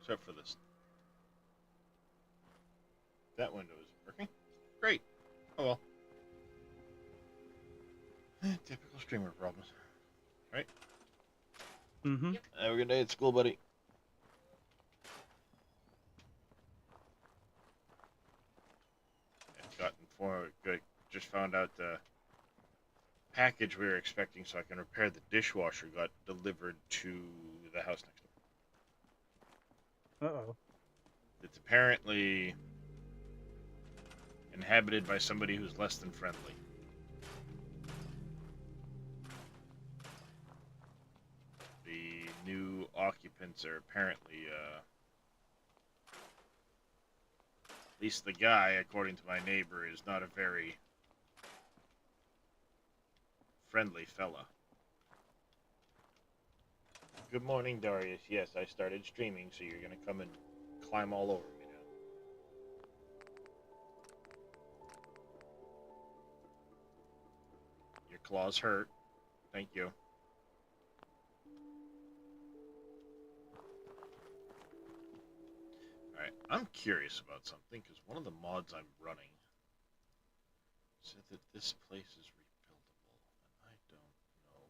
Except for this. That window is working. Great. Oh well. Typical streamer problems. Right? Mm-hmm. Have a good day at school, buddy. I've gotten good. Just found out the package we were expecting so I can repair the dishwasher got delivered to the house next door. Uh-oh. It's apparently inhabited by somebody who's less than friendly. The new occupants are apparently, at least the guy, according to my neighbor, is not a very friendly fella. Good morning, Darius. Yes, I started streaming, so you're gonna come and climb all over me now. Your claws hurt. Thank you. Alright, I'm curious about something, because one of the mods I'm running said that this place is rebuildable, and I don't know where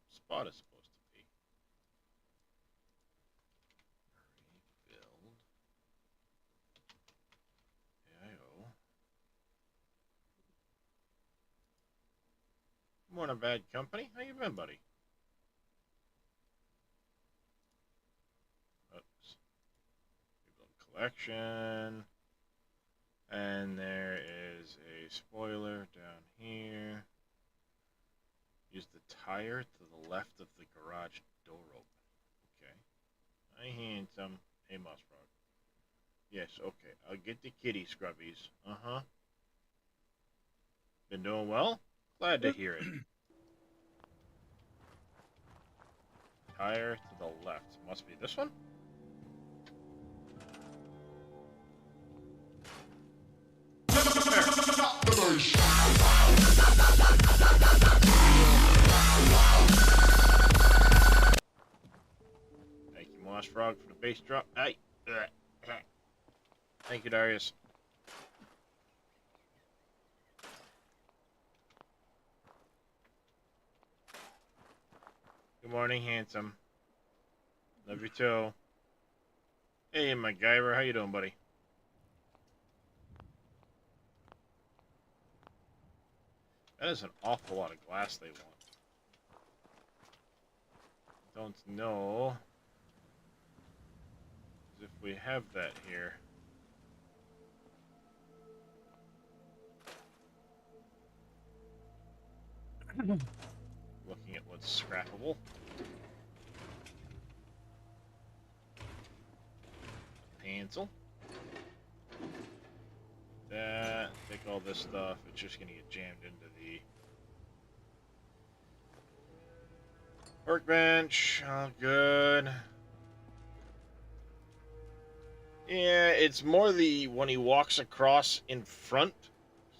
the spot is supposed to be. Rebuild. AIO. Morning, bad company. How you been, buddy? Oops. Rebuild collection. And there is a spoiler down here. Use the tire to the left of the garage door open. Okay. Hi, handsome. Hey, Mossfrog. Yes, okay. I'll get the kitty scrubbies. Uh-huh. Been doing well? Glad to hear it. Tire to the left. Must be this one? Thank you, Mossfrog, for the base drop. Hey. Thank you, Darius. Good morning, handsome. Love you too. Hey, MacGyver, how you doing, buddy? That is an awful lot of glass they want. Don't know if we have that here. Looking at what's scrappable. Pencil. That, take all this stuff, it's just gonna get jammed into the workbench. All good. Yeah, it's more the when he walks across in front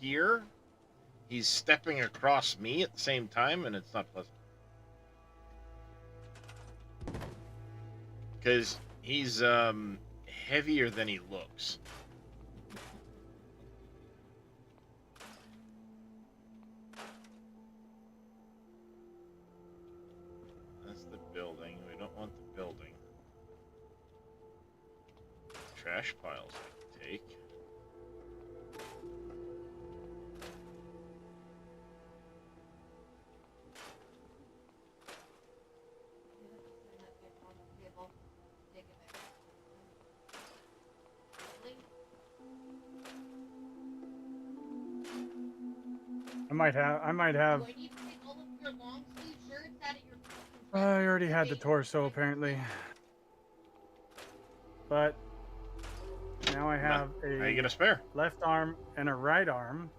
here, he's stepping across me at the same time, and it's not pleasant. Because he's heavier than he looks. That's the building. We don't want the building. Trash piles I can take. I might have. I already had the torso apparently, but now I have How you a get a spare? left arm and a right arm.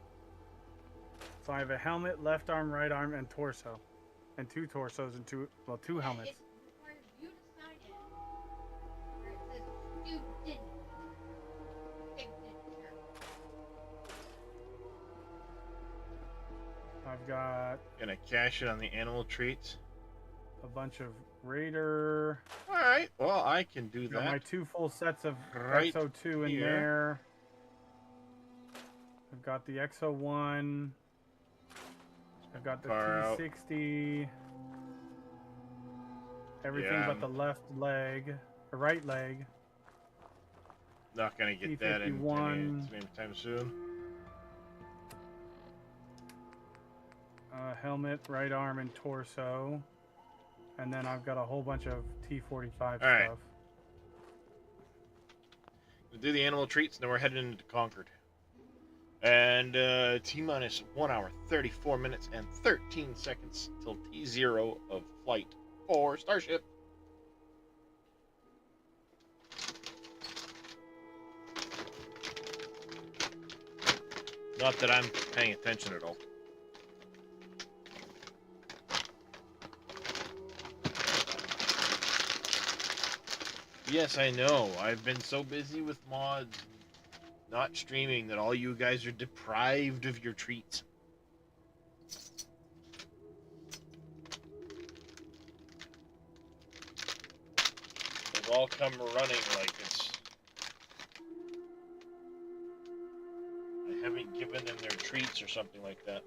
So I have a helmet, left arm, right arm, and torso, and two torsos and two helmets. I've got. Gonna cash it on the animal treats. a bunch of Raider. All right. Well, I can do Got that. my 2 full sets of Right XO2 in here. there. I've got the XO1. I've got the T60. Everything but the left leg, the right leg. Not gonna get that in anytime soon. Helmet, right arm, and torso. And then I've got a whole bunch of T45 stuff. Right. We'll do the animal treats, and then we're heading into Concord. And T-minus 1 hour, 34 minutes, and 13 seconds till T0 of flight 4 Starship. Not that I'm paying attention at all. Yes, I know. I've been so busy with mods, not streaming, that all you guys are deprived of your treats. They've all come running like it's... I haven't given them their treats or something like that.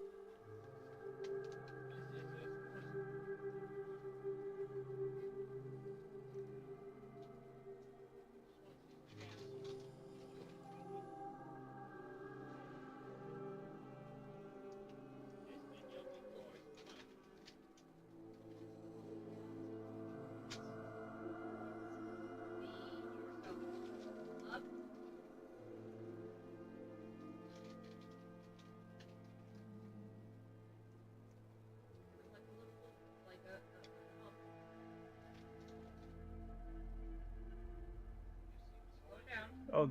Oh.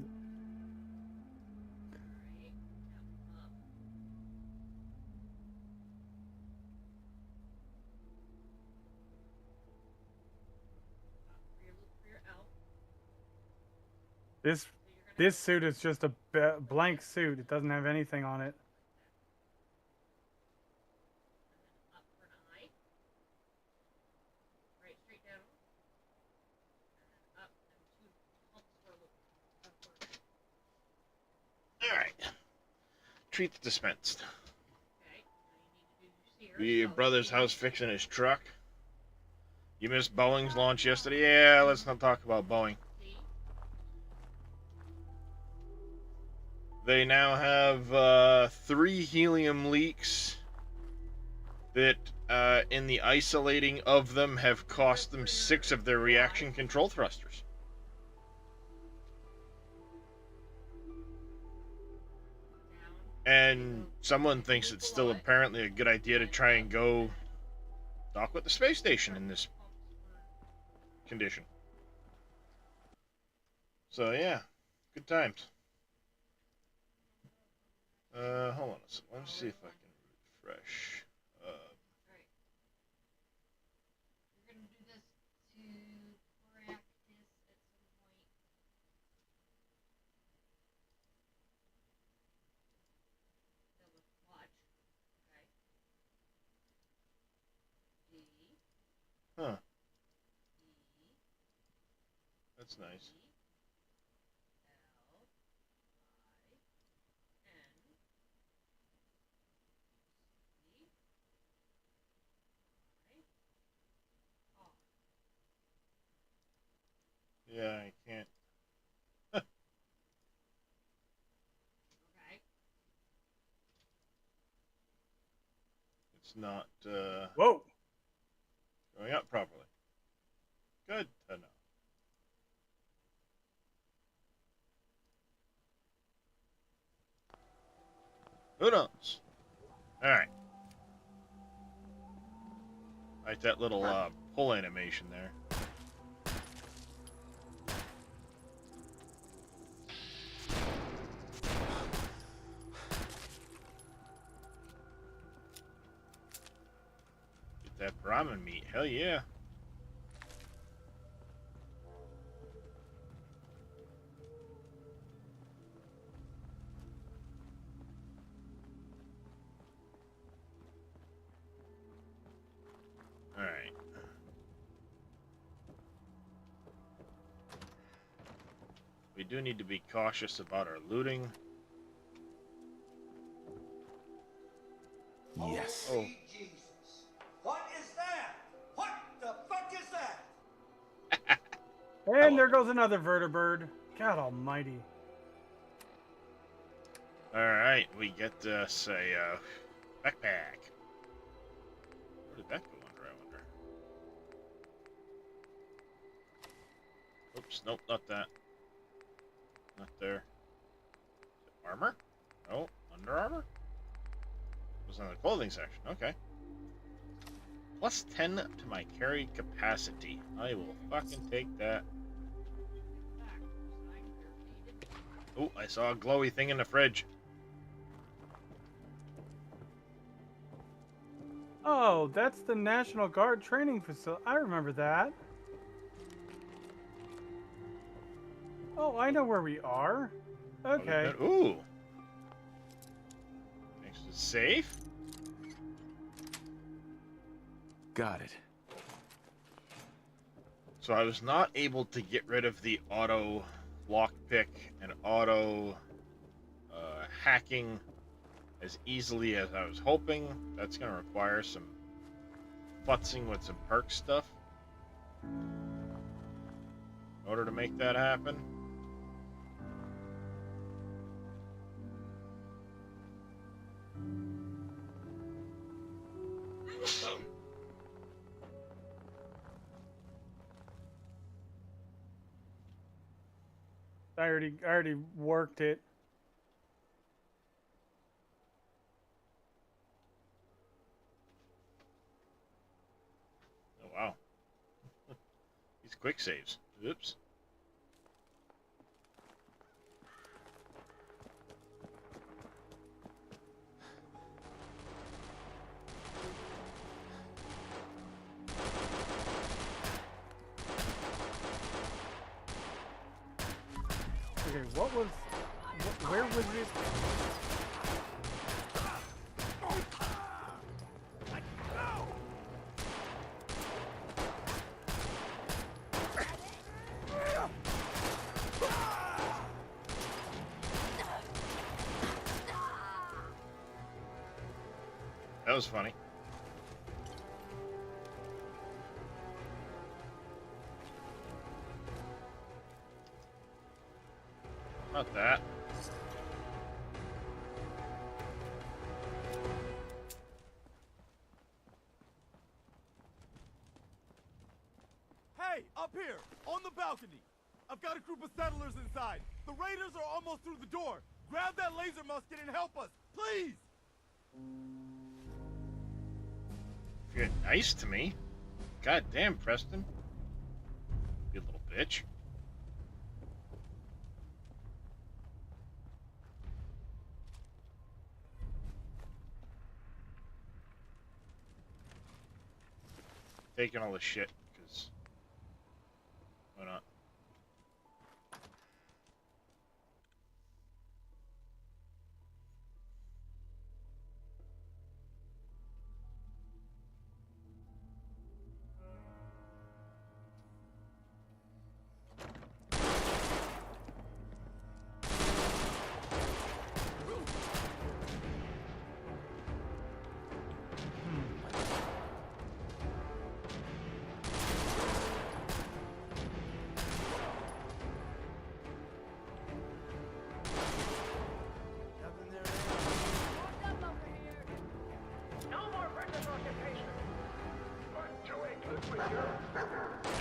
This suit is just a blank suit. It doesn't have anything on it. Alright. Treats dispensed. Your brother's house fixing his truck. You missed Boeing's launch yesterday? Yeah, let's not talk about Boeing. They now have 3 helium leaks that, in the isolating of them, have cost them 6 of their reaction control thrusters. And someone thinks it's still apparently a good idea to try and go dock with the space station in this condition. So yeah, good times. Hold on a second. Let me see if I can refresh. Huh. That's nice. Yeah, I can't. It's not Whoa! Going up properly. Good to know. Who knows? Alright. Like that little pull animation there. Get that Brahmin meat. Hell yeah. Alright. do need to be cautious about our looting. Yes. Oh. Jesus. What is that? What the fuck is that? And there goes another vertibird. God almighty. Alright, we get us a backpack. Where did that go under, I wonder? Oops, nope, not that. Not there. Is it armor? No, Under Armour? It was in the clothing section, okay. Plus 10 to my carry capacity. I will fucking take that. Oh, I saw a glowy thing in the fridge. Oh, that's the National Guard training facility. I remember that. Oh, I know where we are. Okay. Ooh. Next is safe. Got it. So I was not able to get rid of the auto lockpick and auto hacking as easily as I was hoping. That's going to require some futzing with some perk stuff in order to make that happen. I already worked it. Oh, wow. These quick saves. Oops. Okay, where was this? That was funny. Not that. Hey, up here, on the balcony. I've got a group of settlers inside. The raiders are almost through the door. Grab that laser musket and help us, please! If you're nice to me. God damn, Preston. You little bitch. Taking all the shit, because why not? Nothing there.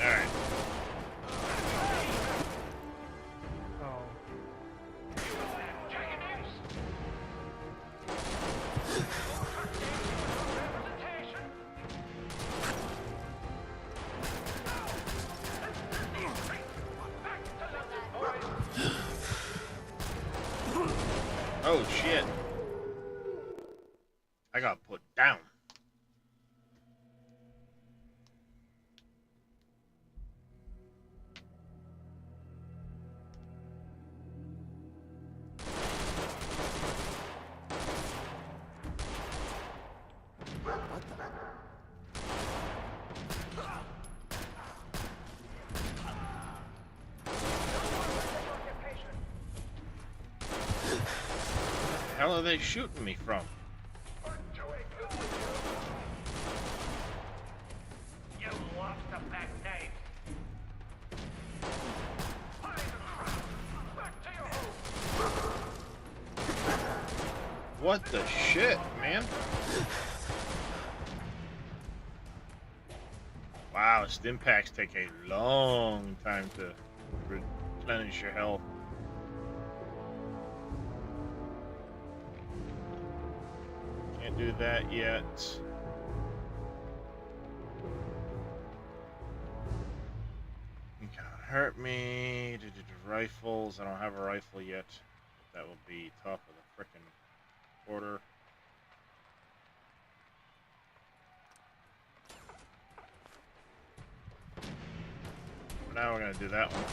Alright. Oh. Oh shit. I got put down. hell are they shooting me from? You lost the back name. What the shit, man? Wow, stim packs take a long time to replenish your health. Can't do that yet. You cannot hurt me. Rifles. I don't have a rifle yet. That will be top of the frickin' order. For now, we're gonna do that one.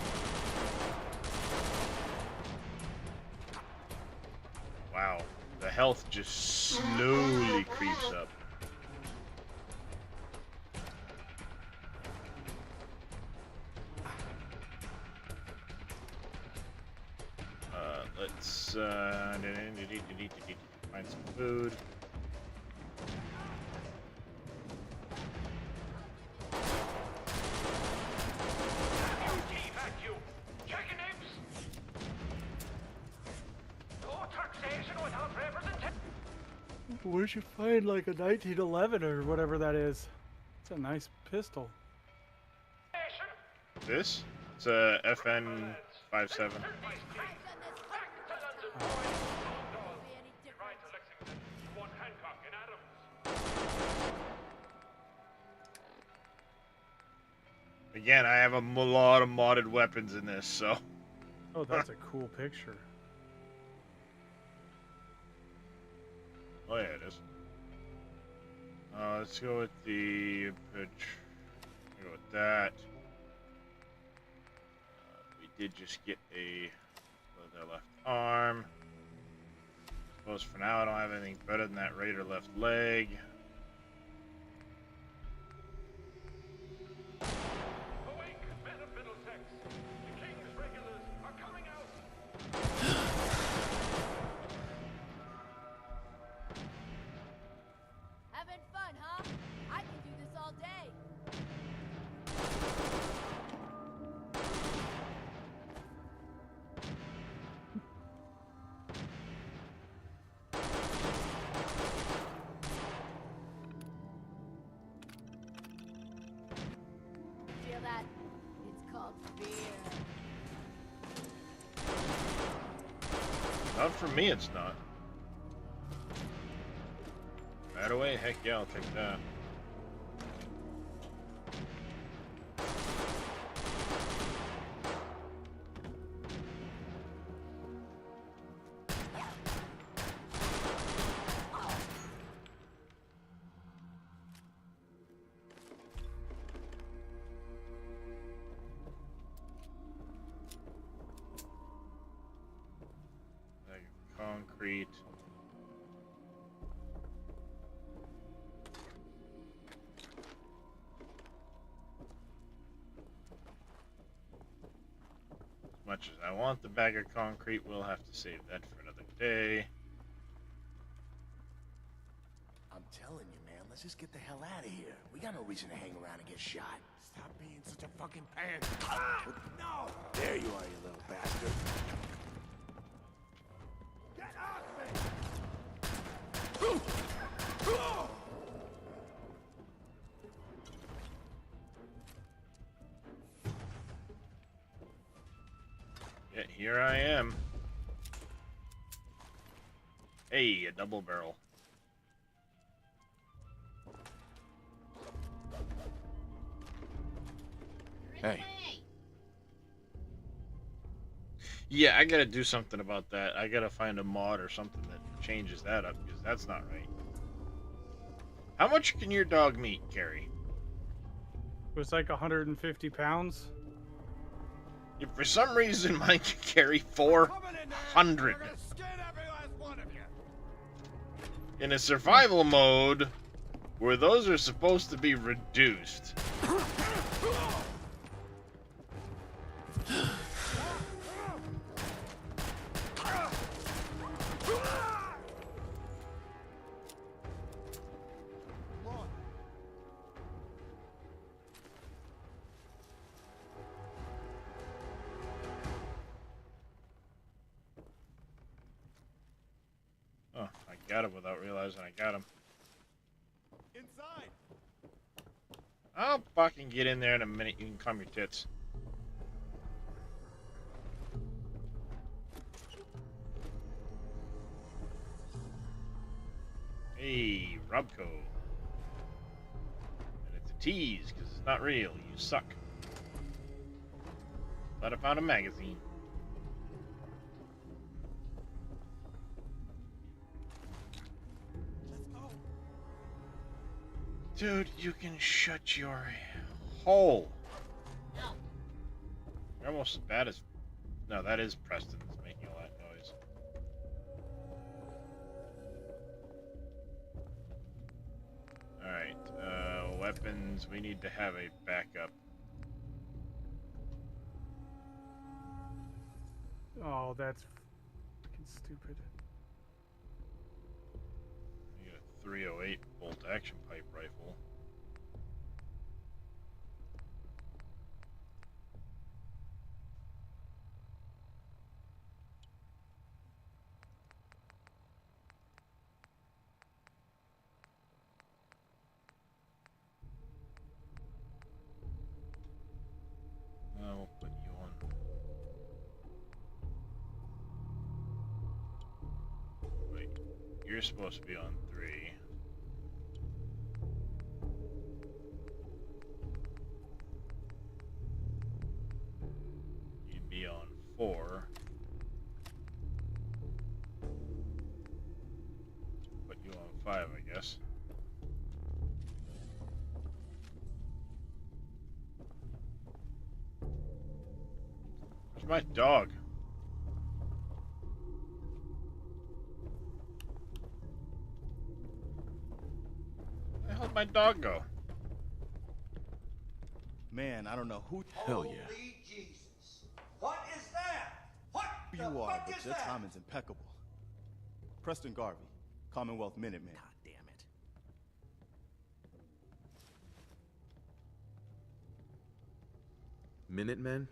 Wow, the health just slowly creeps up. Let's find some food. Where'd you find like a 1911 or whatever that is? It's a nice pistol. This? It's a FN 57. Again, I have a lot of modded weapons in this, so. Oh, that's a cool picture. Oh yeah, it is. Let's go with the pitch. Go with that. We did just get a their left arm. Suppose for now I don't have anything better than that Raider left leg. Awake, men of Middlesex. The King's regulars are coming out. Having fun, huh? I can do this all day. Feel that? It's called fear. Not for me, it's not. Right away, heck yeah, I'll take that. Concrete. As much as I want the bag of concrete, we'll have to save that for another day. I'm telling you, man, let's just get the hell out of here. We got no reason to hang around and get shot. Stop being such a fucking pan. No! There you are, you little bastard. Get off me! Yeah, here I am. Hey, a double barrel. Hey. Yeah, I gotta do something about that. I gotta find a mod or something that changes that up, because that's not right. How much can your dog meat carry? It was like 150 pounds. If for some reason mine can carry 400. We're gonna skin every last one of you. In a survival mode, where those are supposed to be reduced. got him without realizing I got him. Inside. I'll fucking get in there in a minute. You can calm your tits. Hey, Robco. And it's a tease, because it's not real. You suck. But I found a magazine. Let's go. Dude, you can shut your hole. You're almost as bad as... No, that is Preston that's making all that noise. Alright, weapons. We need to have a backup. Oh, that's fucking stupid. You got a 308 bolt action pipe rifle. We'll put you on. Wait, you're supposed to be on 3. You'd be on 4. Put you on 5, I guess. Where's my dog? Where the hell did my dog go? Man, I don't know who Hell yeah. Holy Jesus. What is that? What the you are, fuck but is your that? timing's impeccable. Preston Garvey, Commonwealth Minuteman. God damn it. Minutemen?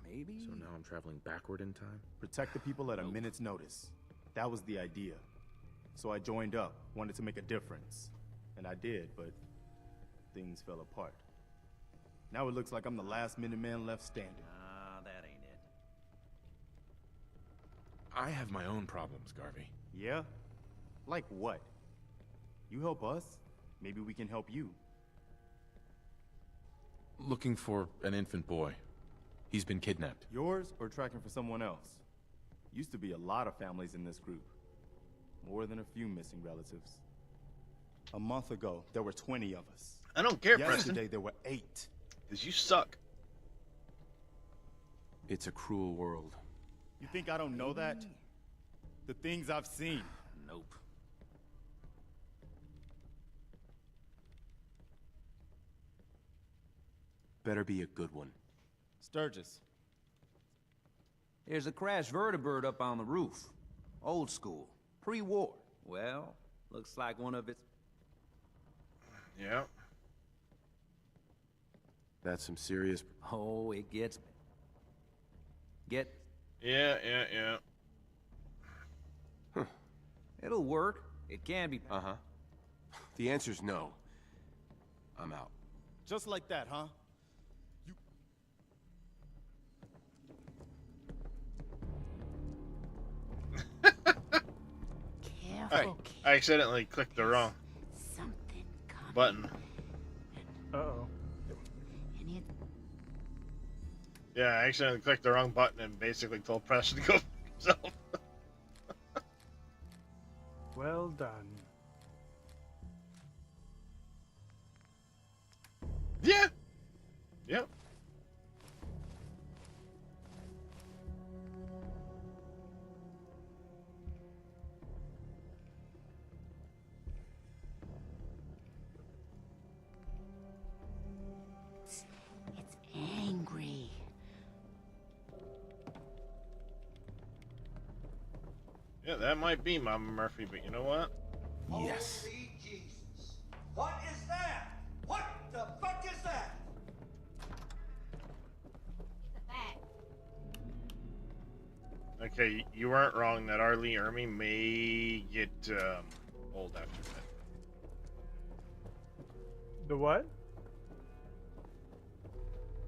Maybe. So now I'm traveling backward in time? Protect the people at a minute's notice. That was the idea. So I joined up, wanted to make a difference. And I did, but things fell apart. Now it looks like I'm the last Minuteman left standing. That ain't it. I have my own problems, Garvey. Yeah? Like what? You help us, maybe we can help you. Looking for an infant boy. He's been kidnapped. Yours or tracking for someone else? Used to be a lot of families in this group. More than a few missing relatives. A month ago, there were 20 of us. I don't care, Yesterday, Preston. there were 8. Because you suck. It's a cruel world. You think I don't know that? The things I've seen. Nope. Better be a good one. Sturgis. There's a crashed vertibird up on the roof. Old school. Pre-war. Well, looks like one of its... Yeah. That's some serious... Oh, it gets... Yeah. It'll work. It can be... Uh-huh. The answer's no. I'm out. Just like that, huh? Alright, I accidentally clicked the wrong Something coming. button. Uh-oh. And it Yeah, I accidentally clicked the wrong button and basically told Preston to go for himself. Well done. Yeah. Yep. it's angry. Yeah, that might be Mama Murphy, but you know what? Yes. Holy Jesus. What is that? What the fuck is that? The bag. Okay, you weren't wrong that R. Lee Ermey may get hold after that. The what?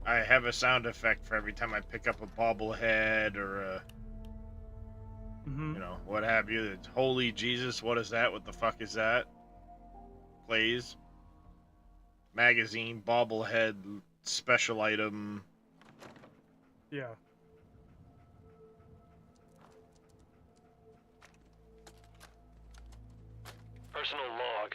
I have a sound effect for every time I pick up a bobblehead or a, Mm-hmm. you know, what have you. It's holy Jesus, what is that? What the fuck is that? Plays. Magazine, bobblehead, special item. Yeah. Personal log.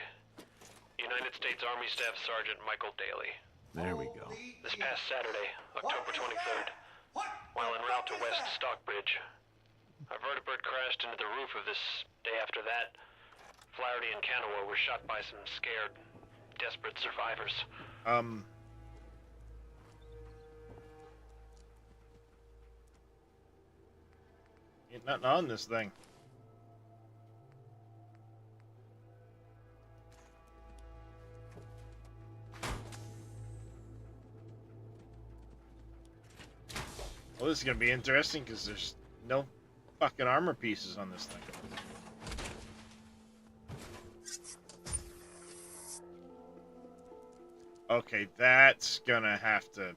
United States Army Staff Sergeant Michael Daly. There we go. This past Saturday, October 23rd, while en route to West Stockbridge, a vertibird crashed into the roof of this. Day after that, Flaherty and Canoa were shot by some scared, desperate survivors. Ain't nothing on this thing. Well, this is gonna be interesting because there's no fucking armor pieces on this thing. Okay, that's gonna have to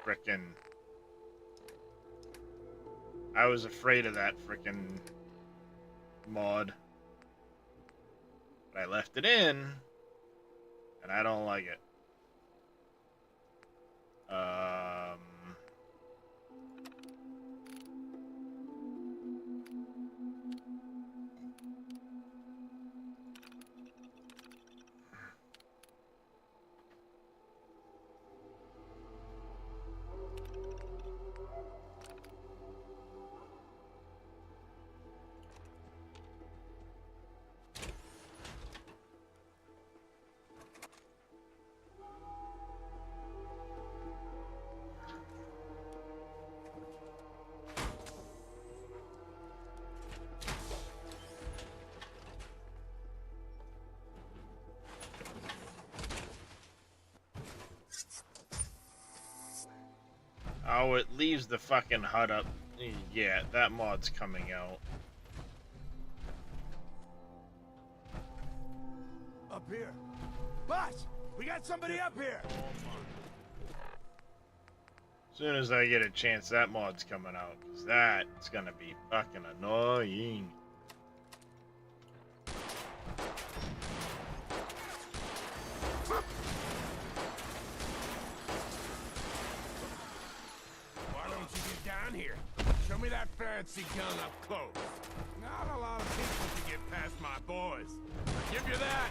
frickin'. I was afraid of that frickin' mod. But I left it in, and I don't like it. Oh, it leaves the fucking HUD up. Yeah, that mod's coming out. Up here. Boss, we got somebody up here. As soon as I get a chance, that mod's coming out. Because that's gonna be fucking annoying. Why don't you get down here? Show me that fancy gun up close. Not a lot of people can get past my boys. I give you that.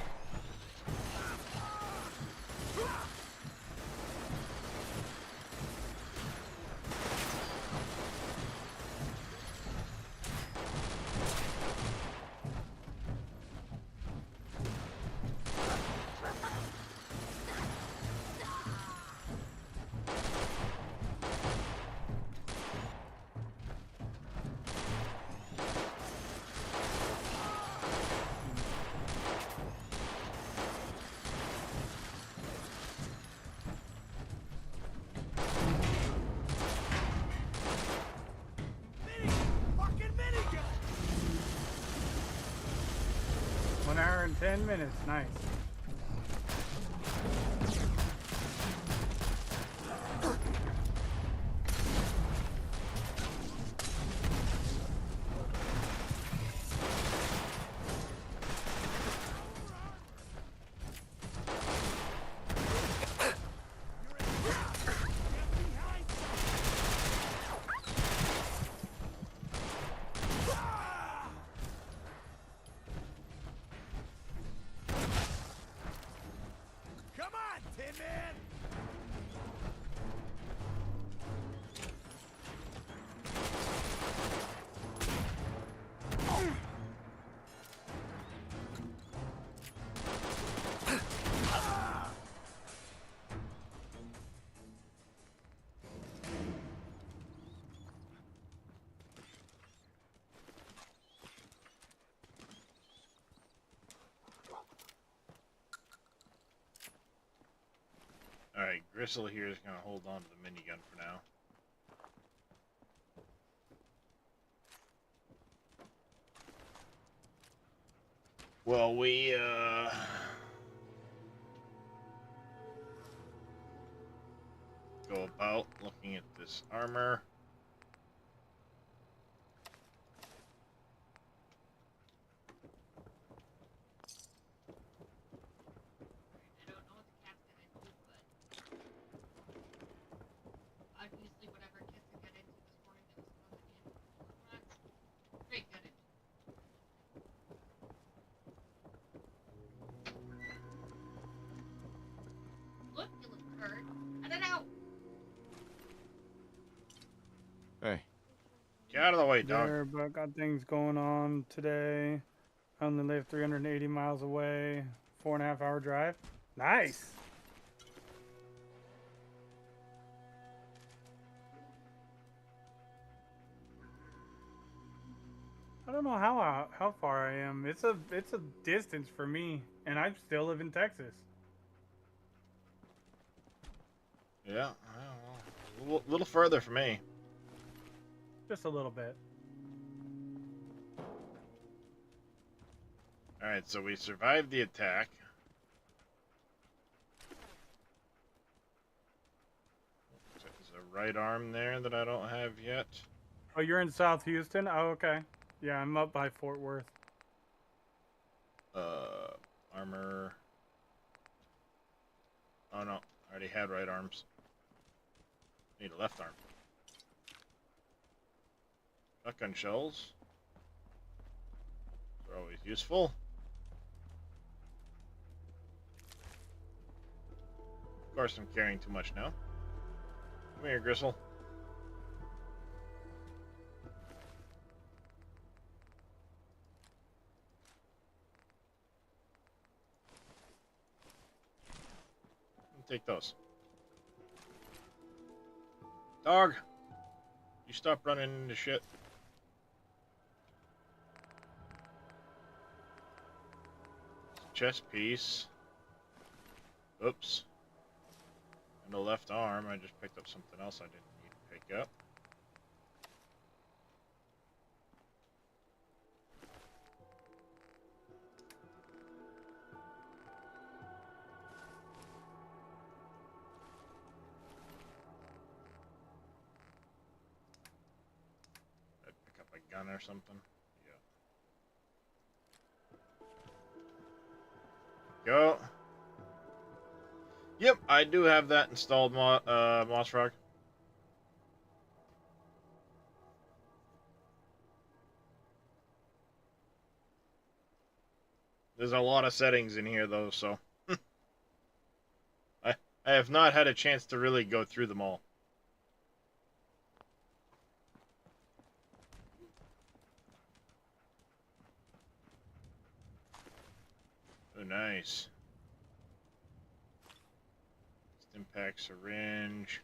Fucking minigun! 1 hour and 10 minutes. Nice. Come on, Tin Man! Alright, Gristle here is gonna hold on to the minigun for now. Well, we go about looking at this armor. I don't know what the cat's gonna do, but obviously whatever kids have got into this morning that was causing him rats, great got it. Look, you little turd. Cut it out. Hey. Get out of the way, dog. There, but got things going on today. I only live 380 miles away. 4.5 hour drive. Nice. I don't know how far I am. It's a distance for me, and I still live in Texas. Yeah, well, a little further for me. Just a little bit. All right, so we survived the attack. There's a right arm there that I don't have yet. Oh, you're in South Houston? Oh, okay. Yeah, I'm up by Fort Worth. Armor. Oh no, I already had right arms. Need a left arm. Shotgun shells. They're always useful. Of course, I'm carrying too much now. Come here, Gristle. Take those. Dog! You stop running into shit. Chest piece. Oops. And the left arm. I just picked up something else I didn't need to pick up. I'd pick up a gun or something. Yeah. Go. Yep, I do have that installed, Moss Frog. There's a lot of settings in here, though, so... I have not had a chance to really go through them all. Oh, nice. Impact syringe.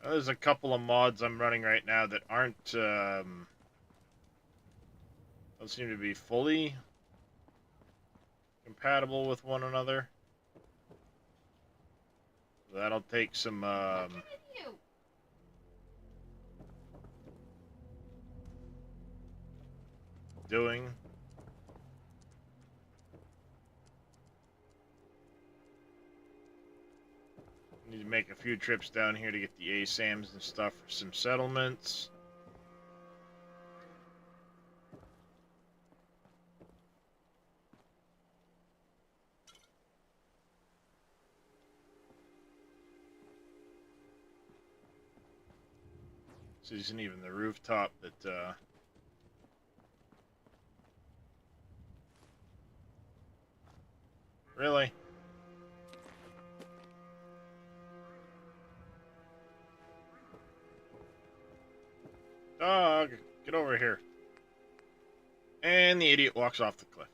There's a couple of mods I'm running right now that aren't, don't seem to be fully compatible with one another. That'll take some, doing. Need to make a few trips down here to get the ASAMs and stuff for some settlements. This isn't even the rooftop that, Really? Dog, get over here. And the idiot walks off the cliff.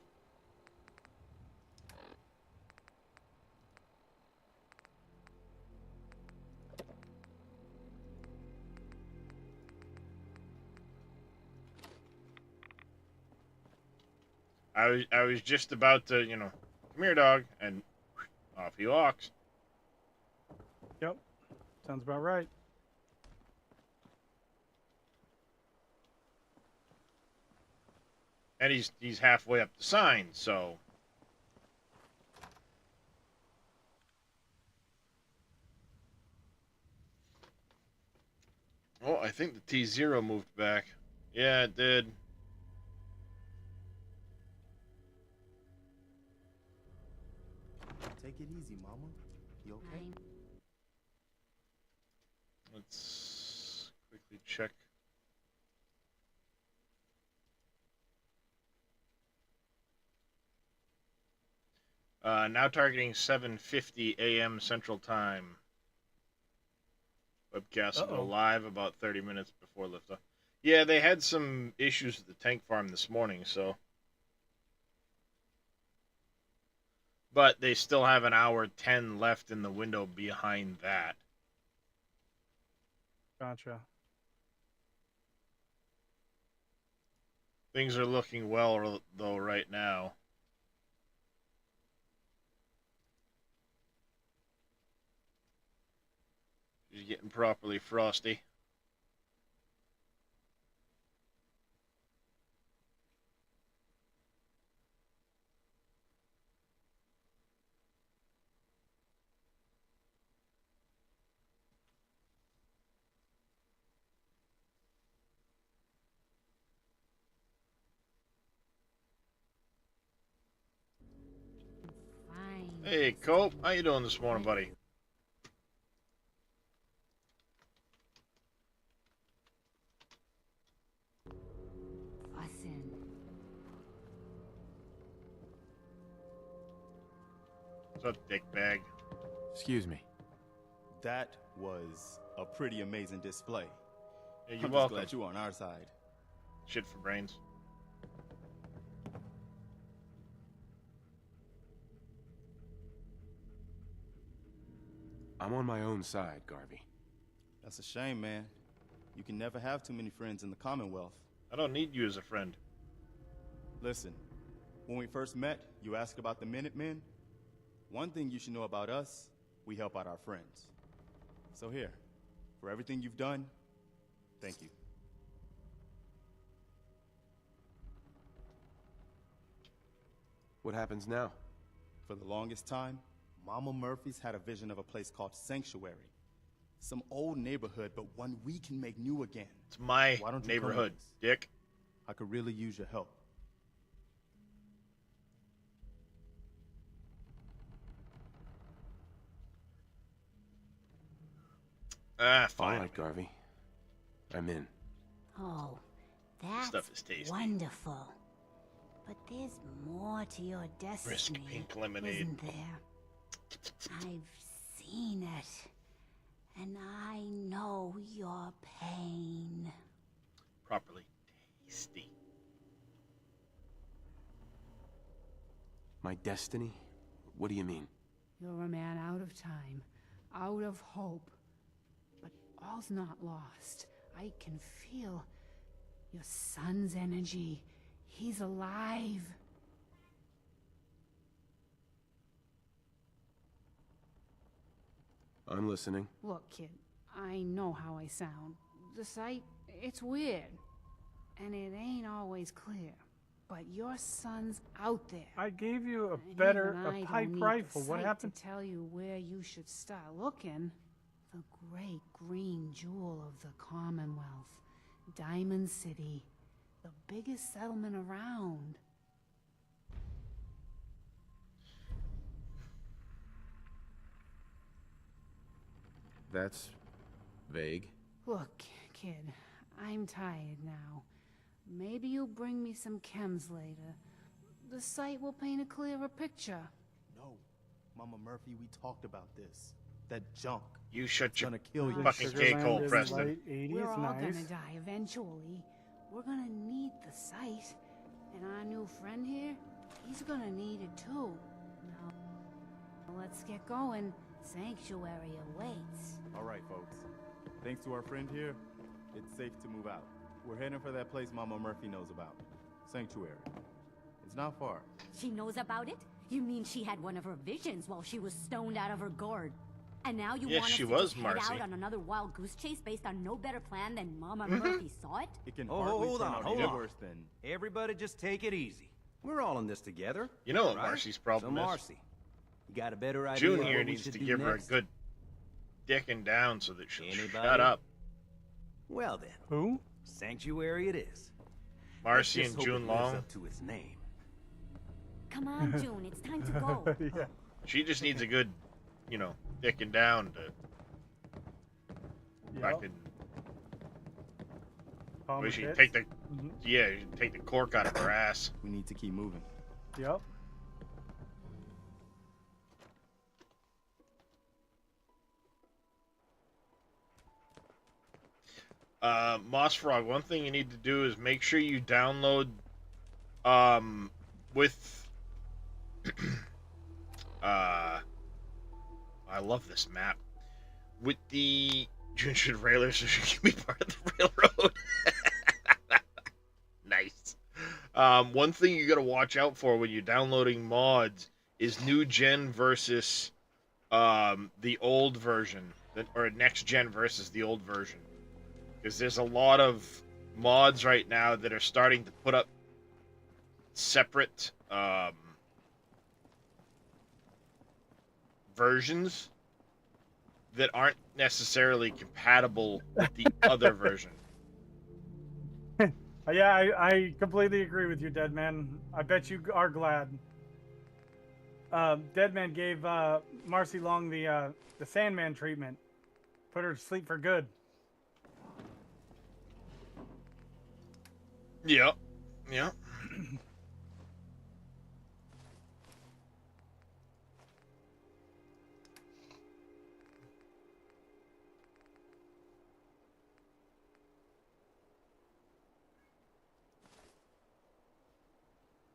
I was just about to, you know, come here, dog, and off he walks. Yep. Sounds about right. And he's halfway up the sign, so... Oh, I think the T0 moved back. Yeah, it did. Take it easy, Mama. You okay? Let's quickly check. Now targeting 7:50 a.m. Central Time. Webcast will go live about 30 minutes before liftoff. Yeah, they had some issues with the tank farm this morning, so... But they still have an hour 10 left in the window behind that. Gotcha. Things are looking well, though, right now. She's getting properly frosty. Hey, Cope. How you doing this morning, buddy? What's up, dickbag? Excuse me. That was a pretty amazing display. Yeah, you're I'm welcome. just glad you're on our side. Shit for brains. I'm on my own side, Garvey. That's a shame, man. You can never have too many friends in the Commonwealth. I don't need you as a friend. Listen, when we first met, you asked about the Minutemen. One thing you should know about us, we help out our friends. So here, for everything you've done, thank you. What happens now? For the longest time, Mama Murphy's had a vision of a place called Sanctuary. Some old neighborhood, but one we can make new again. It's my Why don't you neighborhood, come with us? dick. I could really use your help. Fine. All right, Garvey. I'm in. Oh, that's Stuff is tasty. wonderful. But there's more to your Brisk destiny, pink lemonade. isn't there? I've seen it, and I know your pain. Properly tasty. My destiny? What do you mean? You're a man out of time, out of hope. But all's not lost. I can feel your son's energy. He's alive. I'm listening. Look, kid, I know how I sound. The sight, it's weird. And it ain't always clear. But your son's out there. I gave you a And better even I a don't pipe need rifle. the What sight happened? to tell you where you should start looking? The great green jewel of the Commonwealth. Diamond City. The biggest settlement around. That's vague. Look, kid, I'm tired now. Maybe you'll bring me some chems later. The site will paint a clearer picture. No, Mama Murphy, we talked about this. That junk. You shut It's your gonna kill you. fucking cake hole, Preston. Late 80s, We're all nice. gonna die eventually. We're gonna need the site. And our new friend here, he's gonna need it too. Now, let's get going. Sanctuary awaits. All right, folks. Thanks to our friend here, it's safe to move out. We're heading for that place Mama Murphy knows about. Sanctuary. It's not far. She knows about it? You mean she had one of her visions while she was stoned out of her gourd? And now you Yes, want us she to was just head Marcy. out on another wild goose chase based on no better plan than Mama Murphy saw it? It can Oh, hardly hold turn on, out hold any on. worse than... Everybody just take it easy. We're all in this together. You know what right? Marcy's problem so is? Marcy, you got a better idea June of here what we needs should to do give her a next? good dicking down so that she'll Anybody? shut up. Well then, Who? Sanctuary it is. Marcy Let's and just hope June it lives Long. up to its name. Come on, June, it's time to go. Yeah. She just needs a good, you know, dicking down to Yep. fucking. Palm Well, of she hits. take the Mhm. yeah, she take the cork out of her ass. We need to keep moving. Yep. Moss Frog, one thing you need to do is make sure you download with I love this map. With the June should railer so she can be part of the railroad. Nice. One thing you gotta watch out for when you're downloading mods is new gen versus the old version, or next gen versus the old version. Because there's a lot of mods right now that are starting to put up separate versions that aren't necessarily compatible with the other version. Yeah, I completely agree with you, Deadman. I bet you are glad. Deadman gave Marcy Long the Sandman treatment. Put her to sleep for good. Yep. Yep.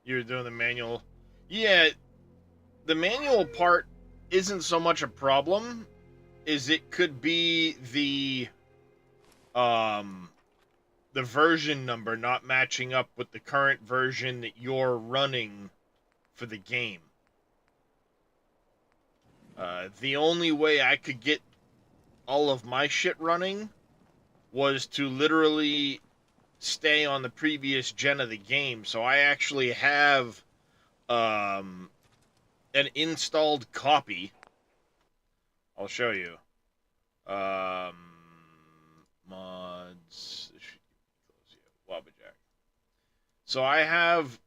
You were doing the manual. Yeah, the manual part isn't so much a problem as it could be the version number not matching up with the current version that you're running for the game. The only way I could get all of my shit running was to literally stay on the previous gen of the game. So I actually have an installed copy. I'll show you. Mods. Wabbajack. So I have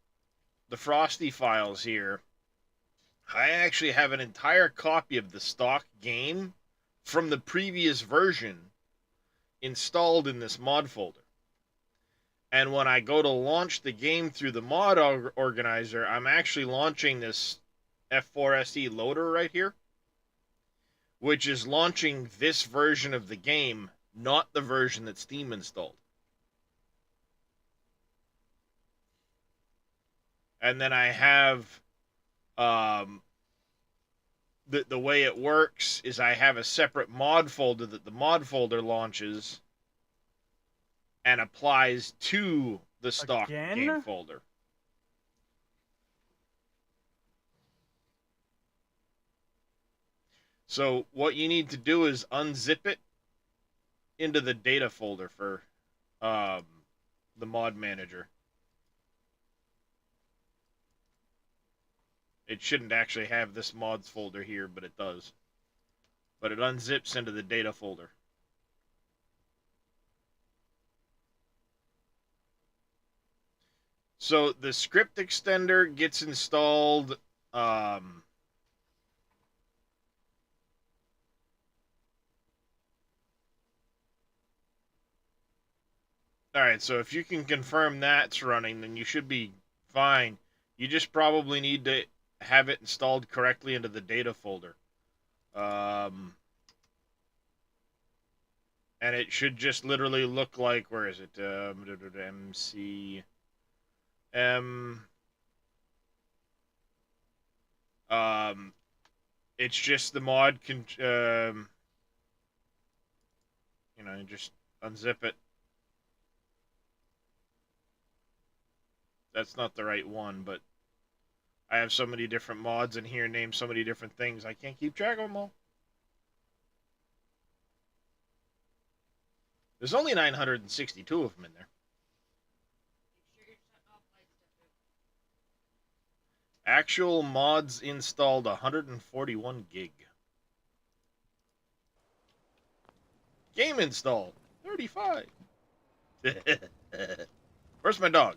the Frosty files here. I actually have an entire copy of the stock game from the previous version installed in this mod folder. And when I go to launch the game through the mod organizer, I'm actually launching this F4SE loader right here, which is launching this version of the game, not the version that Steam installed. And then I have the way it works is I have a separate mod folder that the mod folder launches and applies to the stock game folder. So what you need to do is unzip it into the data folder for the mod manager. It shouldn't actually have this mods folder here, but it does. But it unzips into the data folder. So the script extender gets installed. Alright, so if you can confirm that's running, then you should be fine. You just probably need to have it installed correctly into the data folder. And it should just literally look like, where is it? MC... it's just the mod you know, just unzip it. That's not the right one, but I have so many different mods in here named so many different things, I can't keep track of them all. There's only 962 of them in there. Actual mods installed 141 gig. Game installed 35. Where's my dog?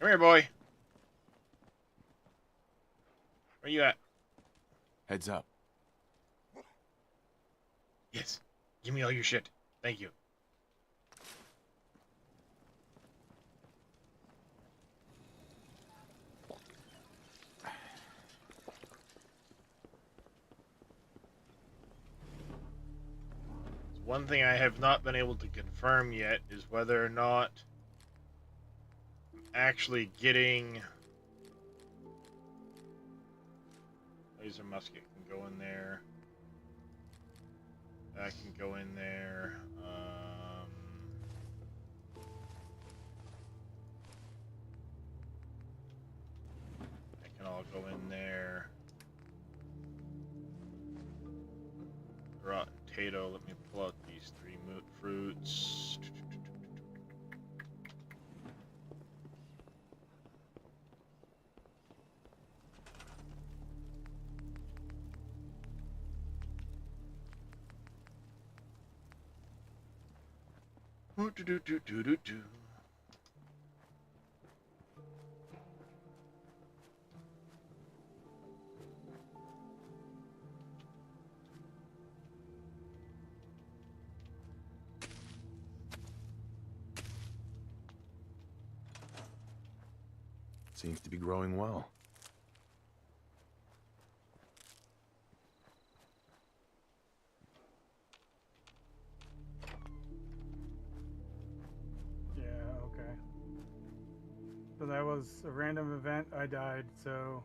Come here, boy. Where you at? Heads up. Yes. Give me all your shit. Thank you. One thing I have not been able to confirm yet is whether or not I'm actually getting... Laser musket can go in there. That can go in there. That can all go in there. Rotten potato. Let me pull out these 3 fruits. Do. Seems to be growing well. Yeah, okay. So that was a random event. I died, so...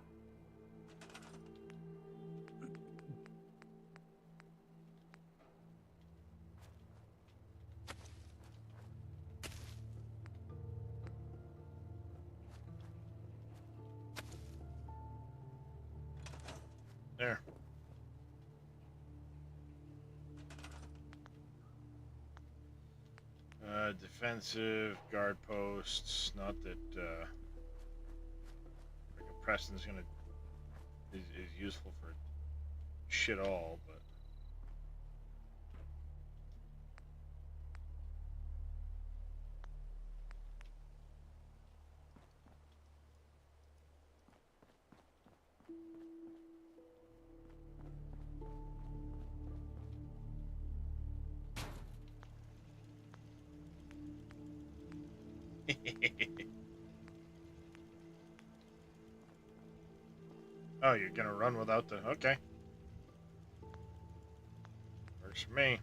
There. Defensive guard posts. Not that Preston's gonna is useful for shit all, but oh, you're gonna run without the... Okay. Works for me.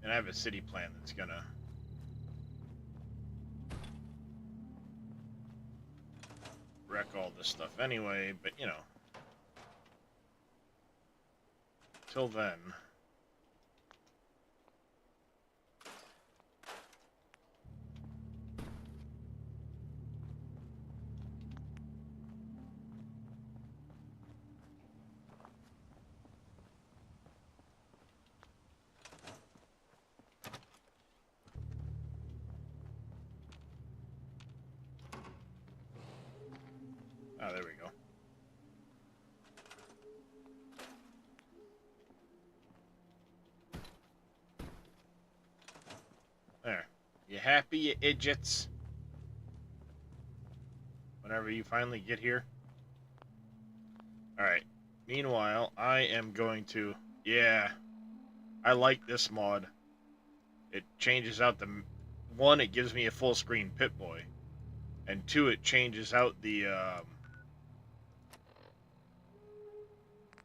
And I have a city plan that's gonna... wreck all this stuff anyway, but you know. Till then... Oh, there we go. There. You happy, you idiots? Whenever you finally get here. Alright. Meanwhile, I am going to... Yeah. I like this mod. It changes out the... 1, it gives me a full screen Pip-Boy. And 2, it changes out the...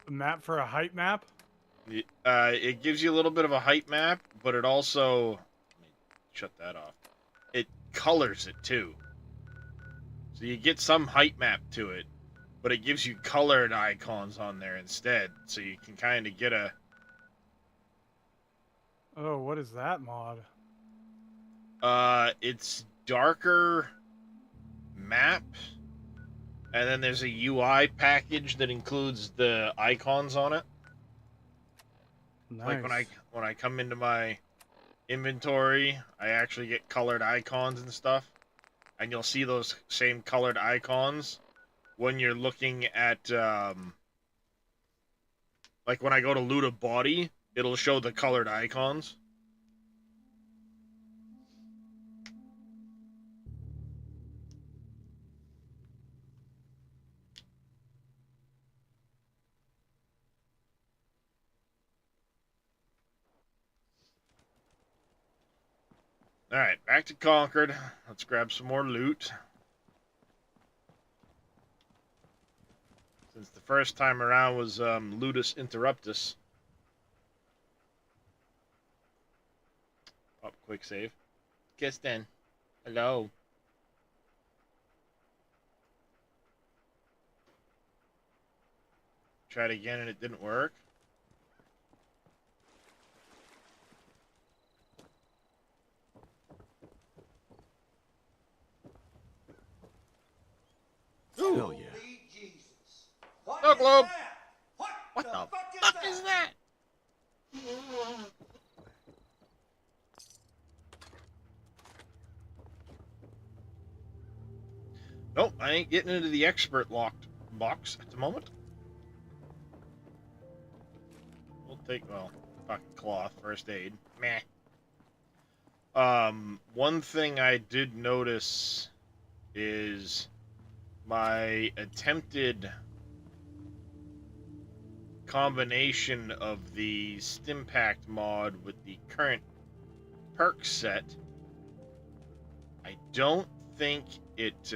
map for a height map? It gives you a little bit of a height map, but it also... Let me shut that off. It colors it too. So you get some height map to it, but it gives you colored icons on there instead. So you can kind of get a... Oh, what is that mod? It's darker map, and then there's a UI package that includes the icons on it. Nice. Like when I come into my inventory, I actually get colored icons and stuff, and you'll see those same colored icons when you're looking at like when I go to loot a body, it'll show the colored icons. Alright, back to Concord. Let's grab some more loot. Since the first time around was Ludus Interruptus. Oh, quick save. Guess then. Hello. Tried again and it didn't work. Hell yeah. No globe. What the fuck is that? Nope, I ain't getting into the expert locked box at the moment. We'll take, well, fucking cloth, first aid. Meh. One thing I did notice is my attempted combination of the Stimpact mod with the current perk set. I don't think it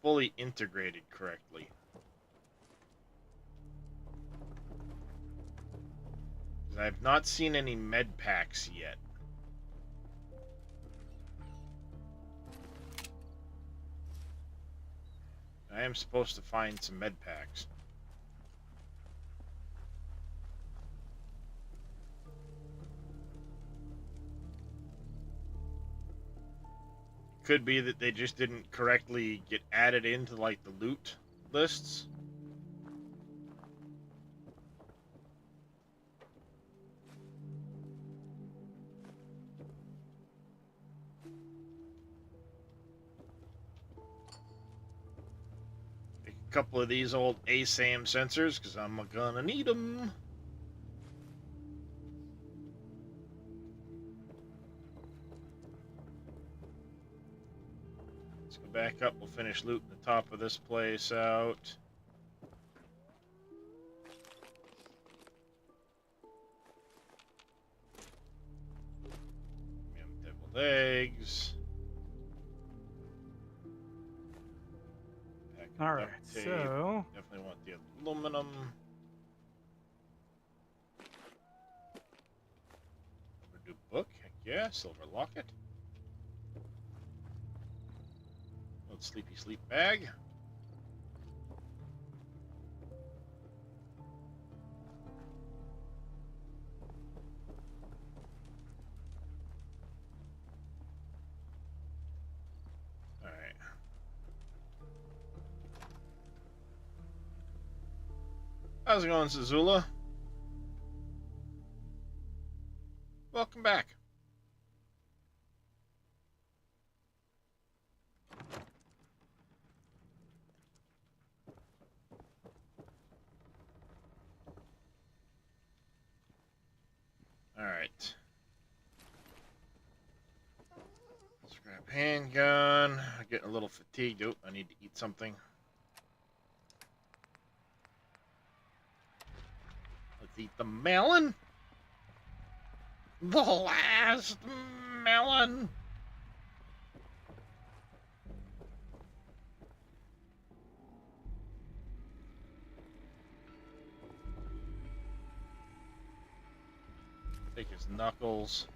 fully integrated correctly. I've not seen any med packs yet. I am supposed to find some med packs. Could be that they just didn't correctly get added into like the loot lists. Take a couple of these old ASAM sensors because I'm gonna need them. Back up, we'll finish looting the top of this place out. Deviled eggs. Alright, so... Definitely want the aluminum. Overdue book, heck yeah, silver locket. Sleepy sleep bag. All right. How's it going, Zazula? Welcome back. Alright. Scrap handgun. I'm getting a little fatigued. Oh, I need to eat something. Let's eat the melon. The last melon. Take his knuckles.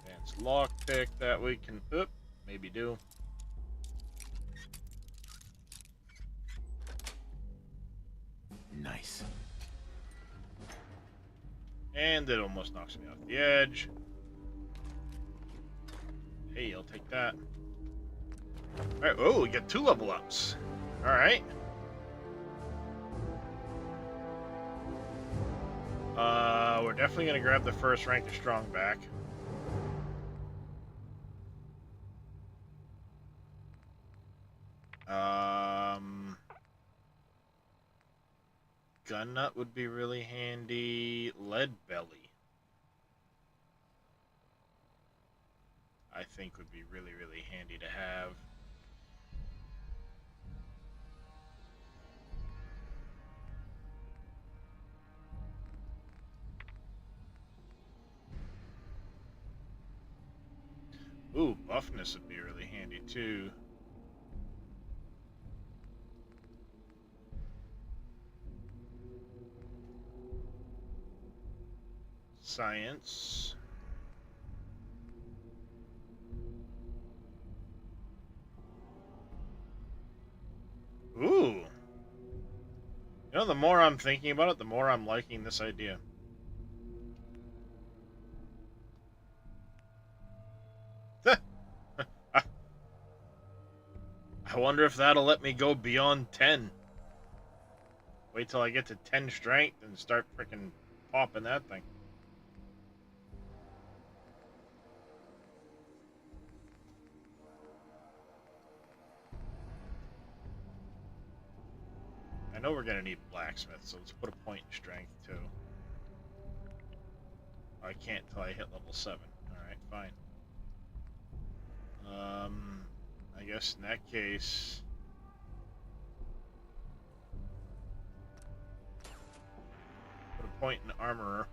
Advanced lockpick that we can, maybe do. Nice. And it almost knocks me off the edge. Hey, I'll take that. Alright, oh, we get 2 level ups. Alright. We're definitely going to grab the first rank of Strong back. Gun nut would be really handy. Lead belly, I think, would be really, really handy to have. Ooh, buffness would be really handy too. Science. Ooh. You know, the more I'm thinking about it, the more I'm liking this idea. I wonder if that'll let me go beyond 10. Wait till I get to 10 strength and start freaking popping that thing. I know we're gonna need blacksmith, so let's put a point in strength too. I can't till I hit level 7. Alright, fine. I guess in that case, put a point in armorer.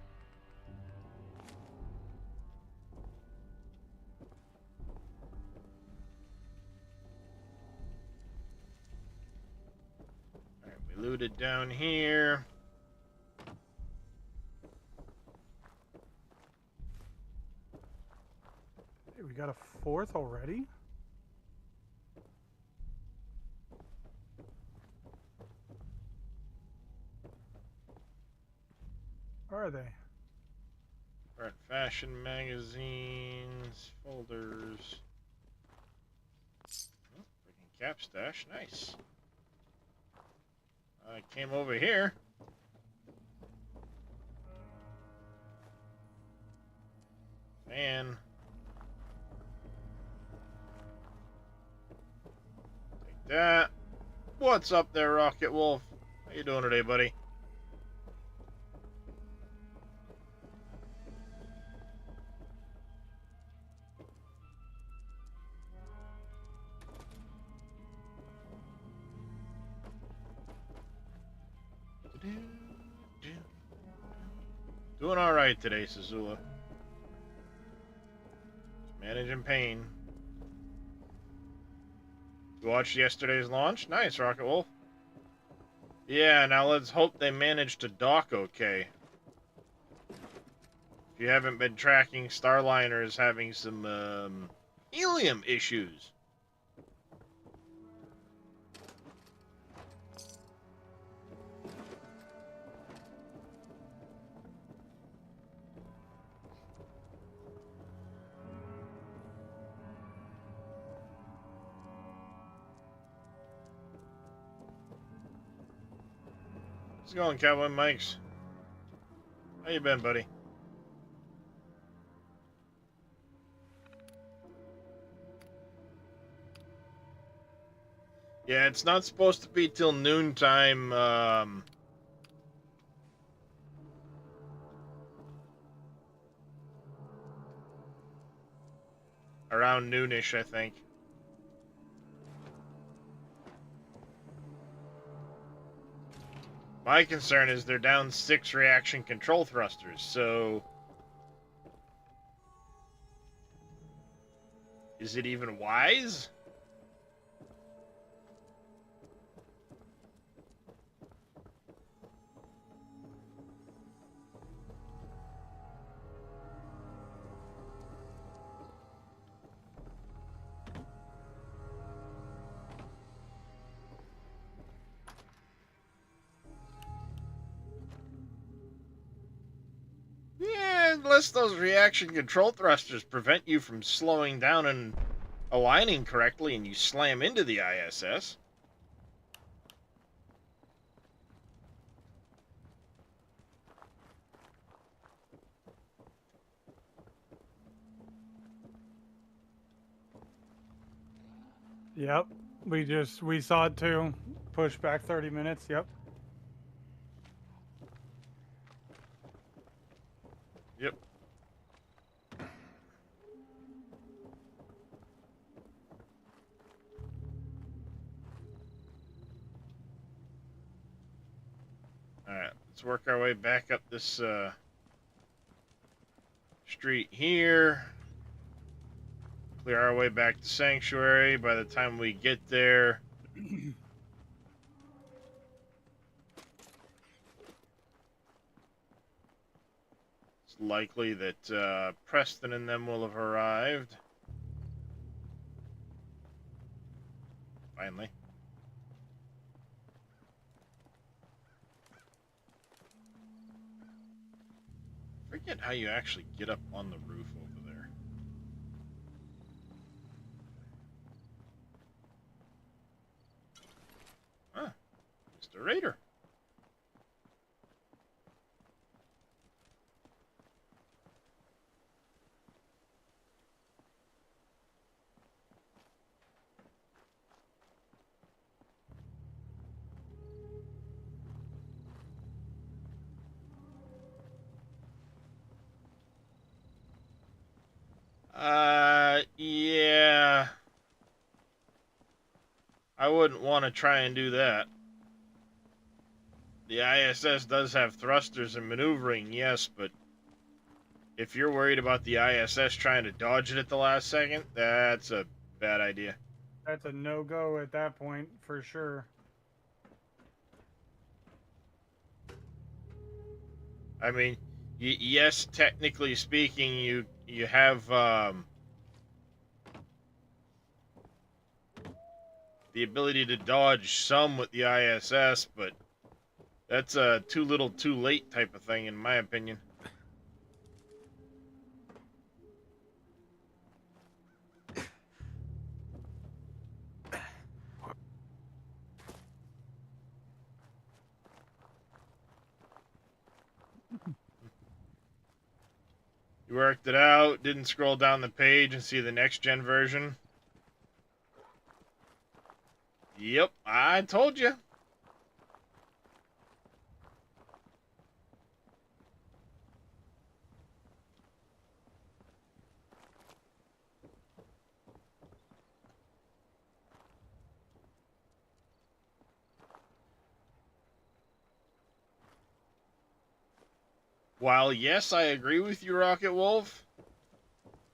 Alright, we looted down here. Hey, we got a 4th already? Where are they? Current fashion magazines, folders. Oh, freaking cap stash, nice. I came over here. Man. Take that. What's up there, Rocket Wolf? How you doing today, buddy? Doing alright today, Sazula. Managing pain. You watched yesterday's launch? Nice, Rocket Wolf. Yeah, now let's hope they managed to dock okay. If you haven't been tracking, Starliner is having some helium issues. How's it going, Cowboy Mikes? How you been, buddy? Yeah, it's not supposed to be till noontime, around noonish, I think. My concern is they're down 6 reaction control thrusters, so is it even wise? unless those reaction control thrusters prevent you from slowing down and aligning correctly and you slam into the ISS. Yep. We saw it too. Push back 30 minutes. Yep. Yep. Alright, let's work our way back up this street here. Clear our way back to Sanctuary. By the time we get there, it's likely that Preston and them will have arrived. Finally. Forget how you actually get up on the roof over there. Huh. Mr. Raider. Yeah. I wouldn't want to try and do that. The ISS does have thrusters and maneuvering, yes, but if you're worried about the ISS trying to dodge it at the last second, that's a bad idea. That's a no-go at that point, for sure. I mean, yes, technically speaking, you have the ability to dodge some with the ISS, but that's a too little too late type of thing, in my opinion. You worked it out, didn't scroll down the page and see the next gen version. Yep, I told you. While yes, I agree with you, Rocket Wolf,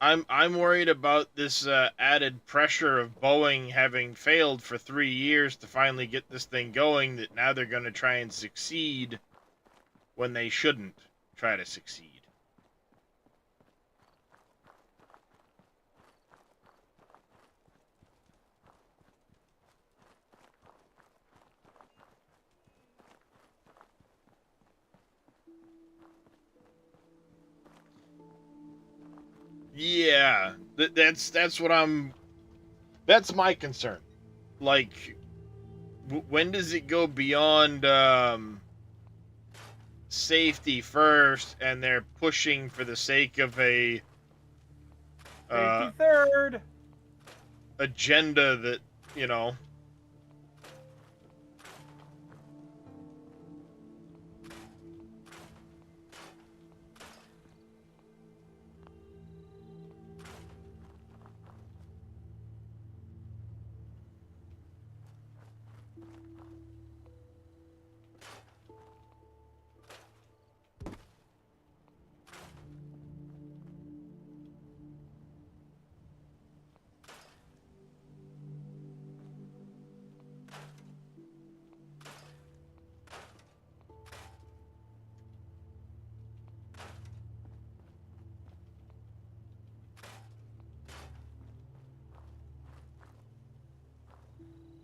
I'm worried about this added pressure of Boeing having failed for 3 years to finally get this thing going, that now they're going to try and succeed when they shouldn't try to succeed. Yeah, that's what that's my concern. Like, when does it go beyond safety first, and they're pushing for the sake of a Safety third agenda that, you know.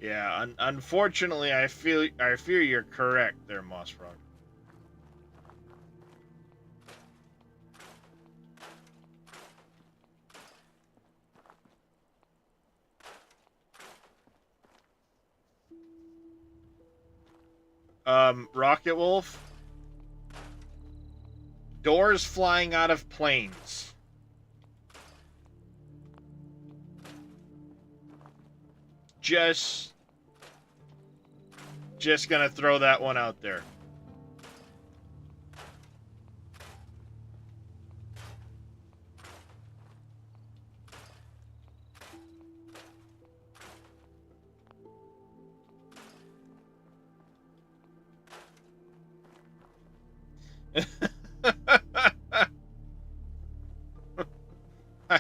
Yeah, unfortunately, I fear you're correct there, Mossfrog. Rocket Wolf. Doors flying out of planes. Just gonna throw that one out there.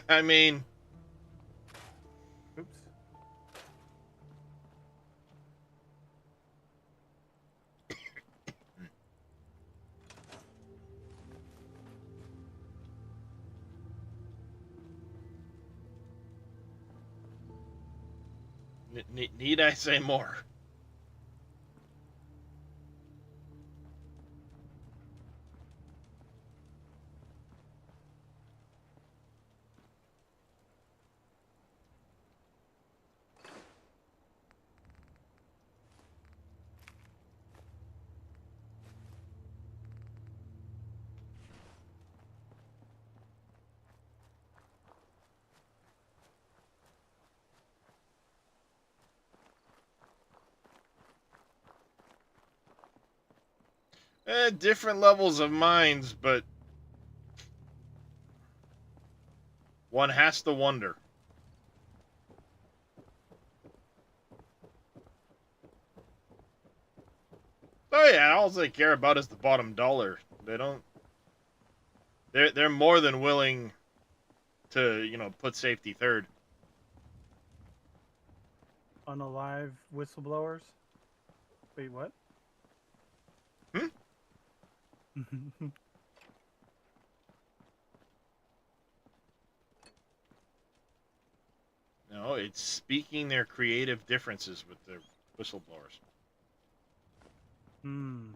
I mean, Oops. need I say more? Different levels of minds, but one has to wonder. Oh yeah, all they care about is the bottom dollar. They don't. They're more than willing to put safety third. Unalive whistleblowers. Wait, what? Hmm? No, it's speaking their creative differences with their whistleblowers. Hmm.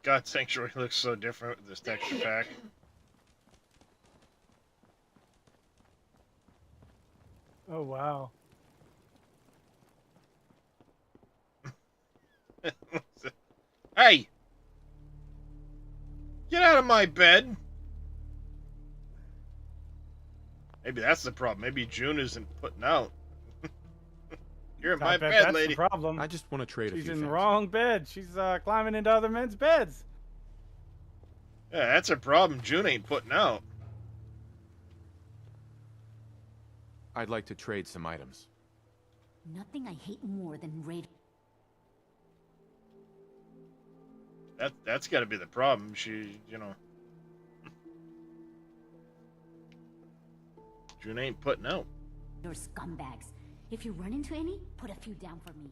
God, Sanctuary looks so different with this texture pack. Oh wow. Hey! Get out of my bed! Maybe that's the problem. Maybe June isn't putting out. You're in my bed, that's lady. the problem. I just want to trade a She's few in things. the wrong bed. She's climbing into other men's beds. Yeah, that's a problem. June ain't putting out. I'd like to trade some items. Nothing I hate more than raid. That's got to be the problem. June ain't putting out. You're scumbags. If you run into any, put a few down for me.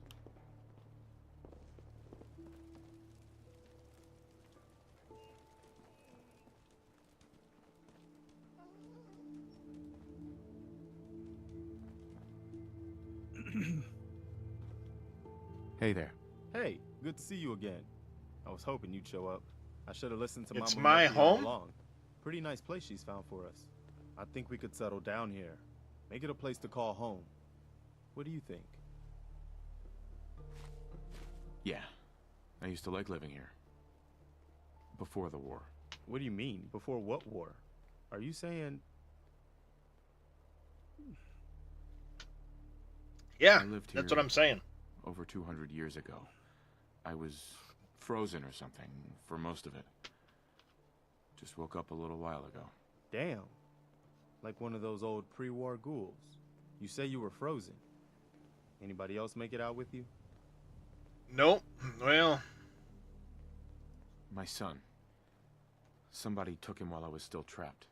Hey there. Hey, good to see you again. I was hoping you'd show up. I should have listened to It's Mama my Murphy all home? along. Pretty nice place she's found for us. I think we could settle down here. Make it a place to call home. What do you think? Yeah. I used to like living here. Before the war. What do you mean? Before what war? Are you saying... Yeah, I lived that's here what I'm saying. over 200 years ago. I was frozen or something for most of it. Just woke up a little while ago. Damn. Like one of those old pre-war ghouls. You say you were frozen. Anybody else make it out with you? Nope. Well, My son. Somebody took him while I was still trapped.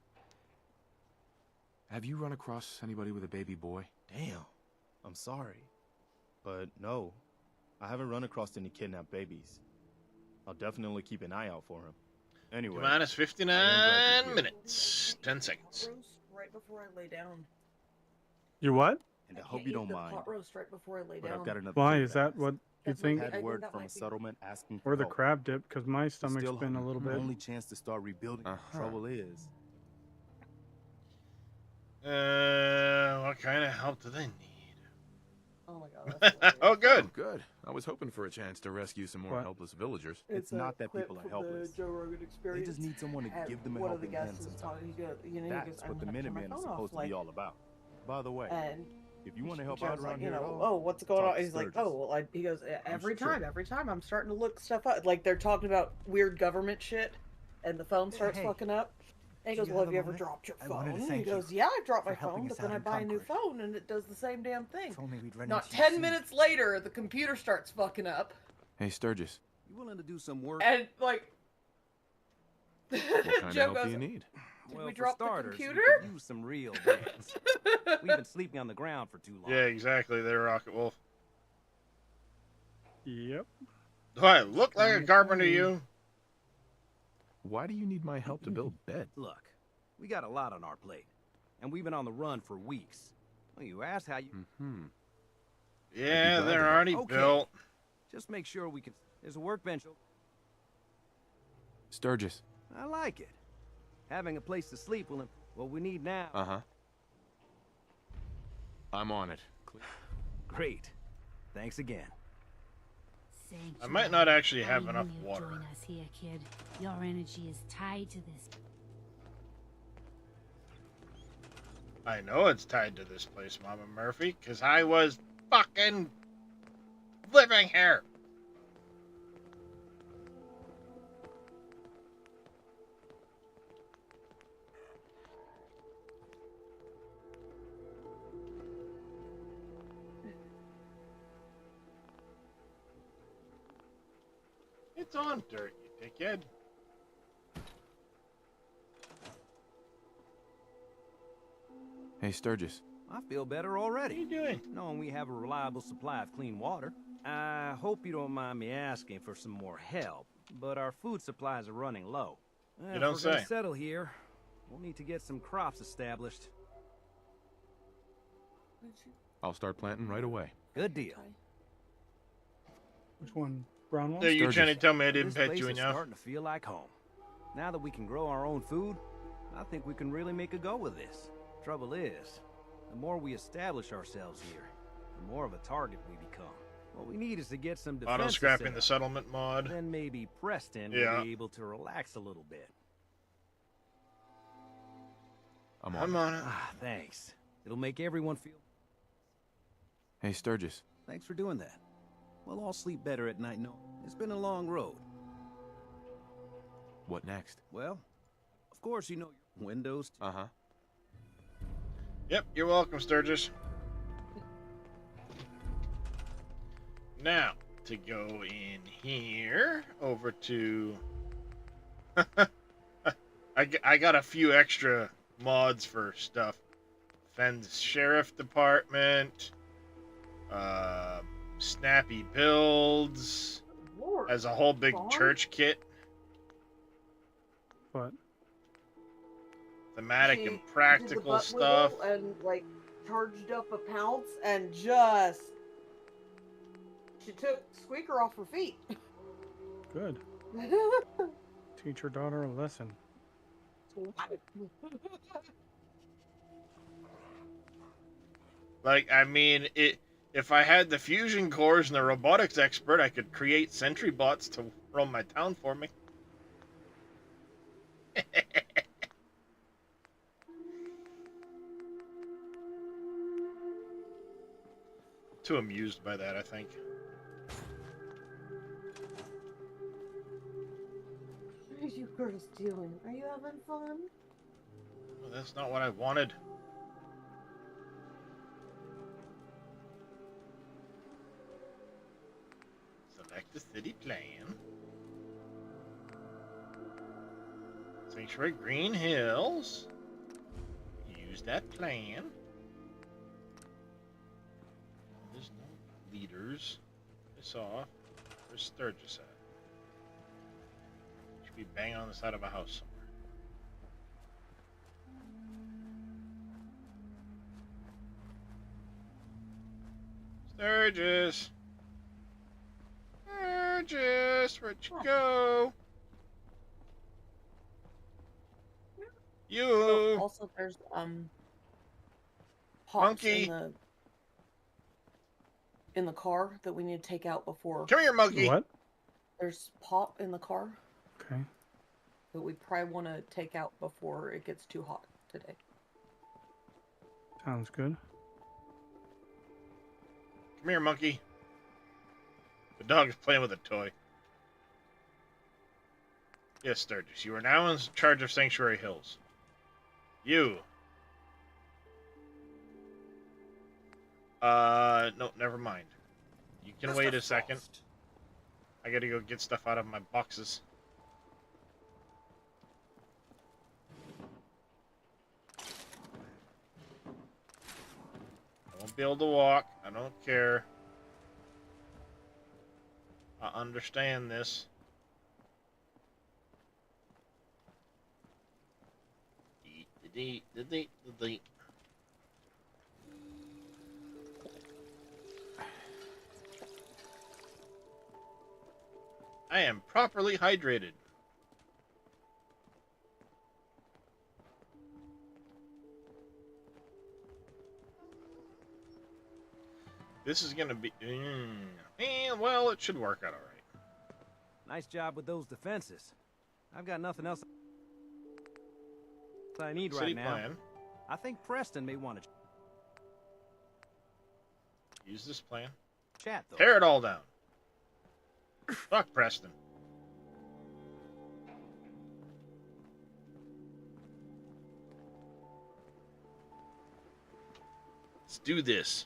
Have you run across anybody with a baby boy? Damn. I'm sorry. But no. I haven't run across any kidnapped babies. I'll definitely keep an eye out for him. Anyway. minus 59 minutes. 10 seconds. Right before I lay down. You what? And I can't hope you eat don't the mind, pot roast right before I lay but down. I've got another Why thing is to that ask. what you That might think? be- Had I think word that from a might be- settlement asking for Or the help. crab dip, because my We're stomach's still been a hungry. little bit. Only chance to start rebuilding. Trouble is, What kind of help do they need? Oh my god, that's hilarious. Oh, good. Oh, good. I was hoping for a chance to rescue some more What? helpless villagers. it's a not that clip people are from helpless. The Joe Rogan They Experience. just need someone to And give them a one of the helping hand guests is sometimes. talking. He goes, he That's goes, I'm what the gonna turn my Minutemen phone is off, supposed to like, be all about. By the way, and if you want to help Joe's out around like, here you at know, all, oh, what's going talk on? to He's like, Sturgis. oh, well, every sure. time I'm starting to look stuff up. Like they're talking about weird government shit, and the phone starts Hey, fucking up. And he do goes, you well, have have a you ever moment? dropped your I phone? wanted to And he thank you goes, yeah, I dropped for my helping phone, us but then out I in buy a new Concord. phone, and it does the same damn thing. If only we'd run Not into 10 you minutes later, the computer starts fucking up, Hey, Sturgis, You willing to do some work? and like, what kind Joe of help goes, do you need? did Well, we for drop the starters, computer? we could use some real beds. We've been sleeping on the ground for too long. Yeah, exactly. They're Rocket Wolf. Yep. Do I look like a carpenter to you? Why do you need my help to build beds? Look, we got a lot on our plate, and we've been on the run for weeks. Well, you asked how you... Mm-hmm. Yeah, glad they're to help. already Okay. built. Just make sure we can... There's a workbench. Sturgis. I like it. Having a place to sleep will... What we need now... Uh-huh. I'm on it. Great. Thanks again. I might not actually I have knew enough you'd water. Join us here, kid. Your energy is tied to this. I know it's tied to this place, Mama Murphy, because I was fucking living here. It's on dirt, you dickhead. Hey, Sturgis. I feel better already. What are you doing? Knowing we have a reliable supply of clean water. I hope you don't mind me asking for some more help, but our food supplies are running low. You don't if we're gonna say. settle here, we'll need to get some crops established. I'll start planting right away. Good deal. Which one? Brown one? Are you trying to tell me I didn't This pet place you is enough? starting to feel like home. Now that we can grow our own food, I think we can really make a go with this. Trouble is, the more we establish ourselves here, the more of a target we become. What we need is to get some defenses Auto scrapping set the up. settlement mod. Then maybe Preston Yeah. will be able to relax a little bit. I'm I'm on it. Ah, thanks. It'll make everyone feel... Hey, Sturgis. Thanks for doing that. We'll all sleep better at night. No, it's been a long road. What next? Well, of course you know your windows. Uh-huh. Yep, you're welcome, Sturgis. Now, to go in here, over to... I got a few extra mods for stuff. Fenn's Sheriff Department, Snappy Builds, Lord, has a whole big Barn? church kit, What? thematic She and did the practical butt stuff. wiggle and like charged up a pounce and just she took Squeaker off her feet. Good. Teach your daughter a lesson. Like, I mean, if I had the fusion cores and the robotics expert, I could create sentry bots to roam my town for me. Too amused by that, I think. What are you girls doing? Are you having fun? Well, that's not what I wanted. Select the city plan. Sanctuary Green Hills. Use that plan. There's no leaders. This off. Where's Sturgis at? Should be bang on the side of a house somewhere. Sturgis. Sturgis, where'd you go? You. Oh, also, there's pots Monkey. in the car that we need to take out before. Come here, monkey. What? There's pop in the car Okay. that we probably want to take out before it gets too hot today. Sounds good. Come here, monkey. The dog is playing with a toy. Yes, Sturgis, you are now in charge of Sanctuary Hills. You. No, never mind. You can wait a second. I gotta go get stuff out of my boxes. I won't be able to walk. I don't care. I understand this. I am properly hydrated. This is gonna be... well, it should work out alright. Nice job with those defenses. I've got nothing else I need City right now. plan. I think Preston may want to Use this plan. chat, though. Tear it all down. Fuck Preston. Let's do this.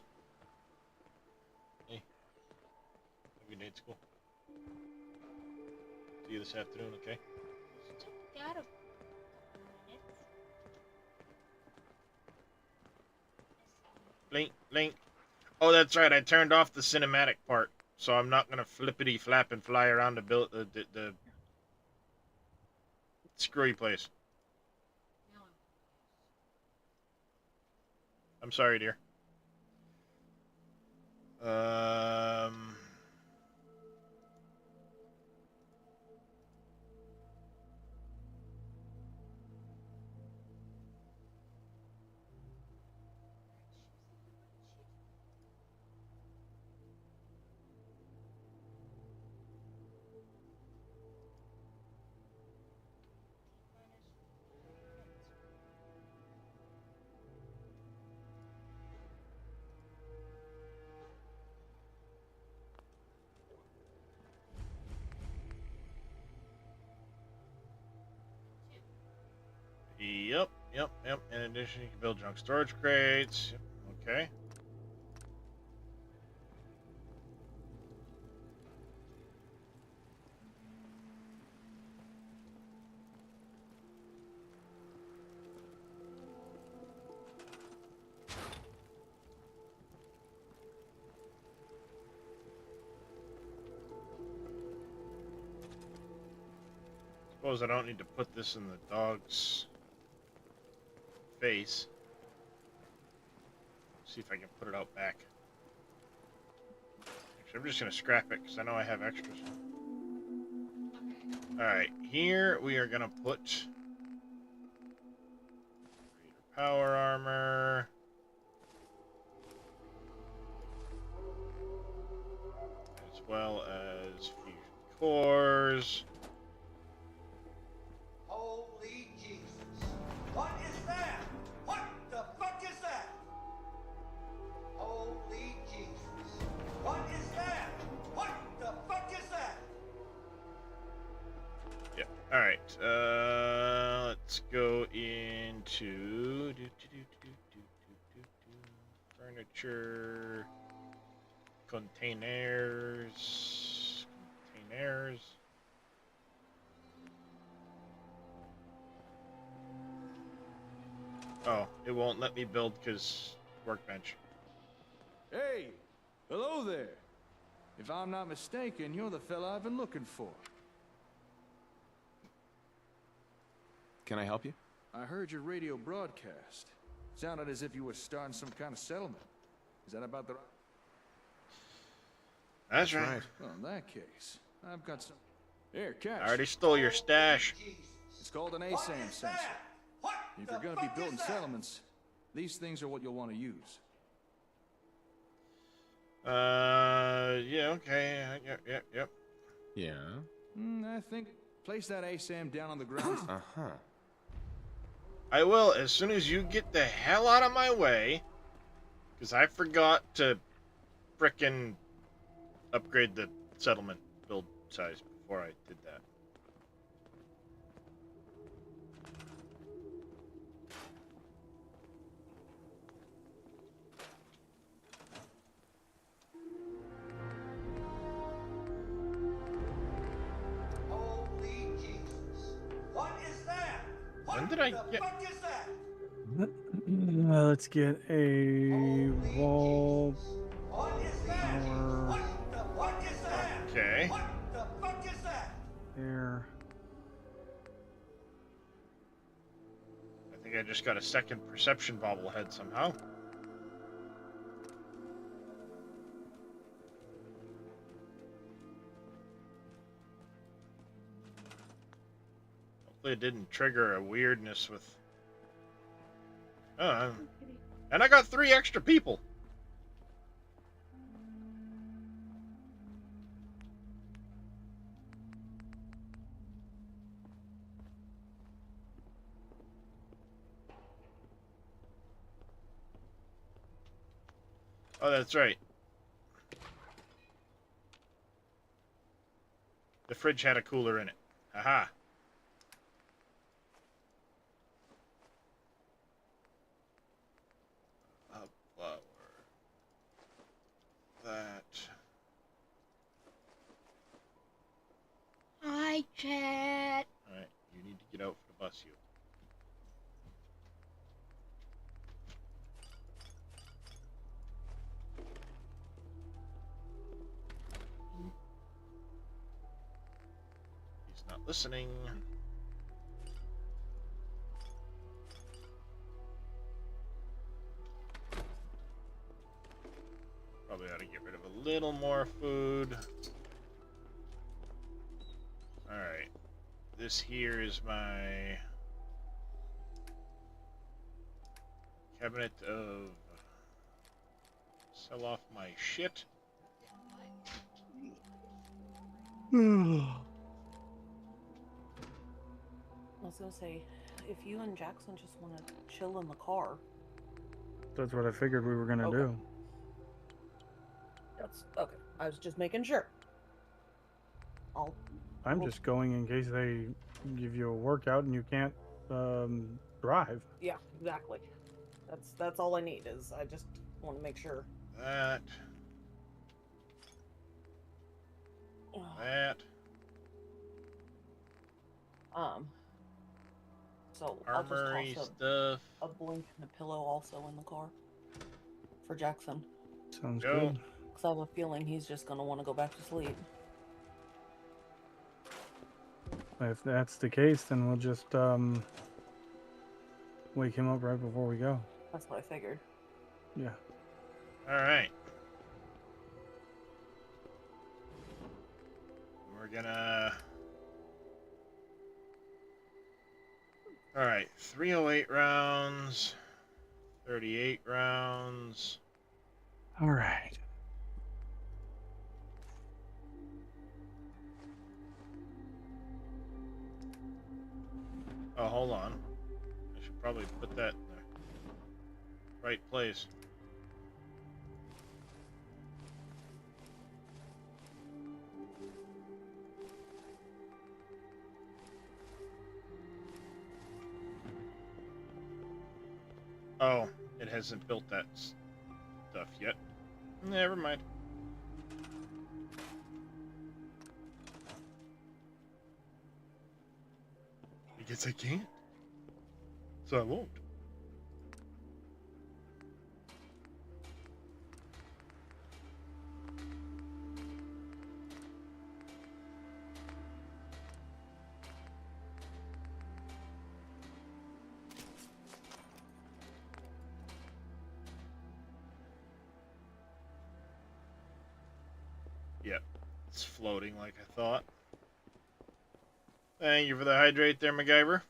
Hey. Have a good day at school. See you this afternoon, okay? Got a Link, link. Oh, that's right. I turned off the cinematic part, so I'm not gonna flippity flap and fly around the screwy place. I'm sorry, dear. Yep. In addition, you can build junk storage crates. Yep. Okay. Suppose I don't need to put this in the dog's face. See if I can put it out back. Actually, I'm just going to scrap it because I know I have extras. Alright, here we are going to put power armor. As well as fusion cores. Holy Jesus. What is that? What the fuck is that? Holy Jesus. What is that? What the fuck is that? Yeah. Alright. Let's go into furniture. Containers. Oh, it won't let me build because workbench. Hey, hello there. If I'm not mistaken, you're the fella I've been looking for. Can I help you? I heard your radio broadcast. Sounded as if you were starting some kind of settlement. Is that about the... That's right. Well, in that case, I've got some... Here, catch. I already stole your stash. It's called an ASAM sensor. If you're gonna be building settlements, these things are what you'll want to use. Yeah, okay. Yep. Yeah? I think place that ASAM down on the ground. Uh-huh. I will as soon as you get the hell out of my way. Because I forgot to frickin' upgrade the settlement build size before I did that. Holy Jesus. What is that? When did I get... What is that? Let's get a wall What is that? power What is that? Okay. What the fuck is that? there. I think I just got a second perception bobblehead somehow. Hopefully it didn't trigger a weirdness with... Oh, and I got 3 extra people. Oh, that's right. The fridge had a cooler in it. Haha. A flower. That. Hi, chat. Alright, you need to get out for the bus, you. He's not listening. Probably ought to get rid of a little more food. Alright. This here is my cabinet of sell off my shit. I was gonna say, if you and Jackson just want to chill in the car. That's what I figured we were gonna do. That's okay. I was just making sure. I'm just going in case they give you a workout and you can't drive. Yeah, exactly. That's all I need is I just want to make sure. That. That. So Armory I'll just toss stuff. a blink and a pillow also in the car for Jackson. Sounds good. Because I have a feeling he's just gonna want to go back to sleep. If that's the case, then we'll just wake him up right before we go. That's what I figured. Yeah. Alright. We're gonna... Alright, 308 rounds, 38 rounds. All right. Oh, hold on. I should probably put that in the right place. Oh, it hasn't built that stuff yet. Never mind. I guess I can't. So I won't. it's floating like I thought. Thank you for the hydrate there, MacGyver.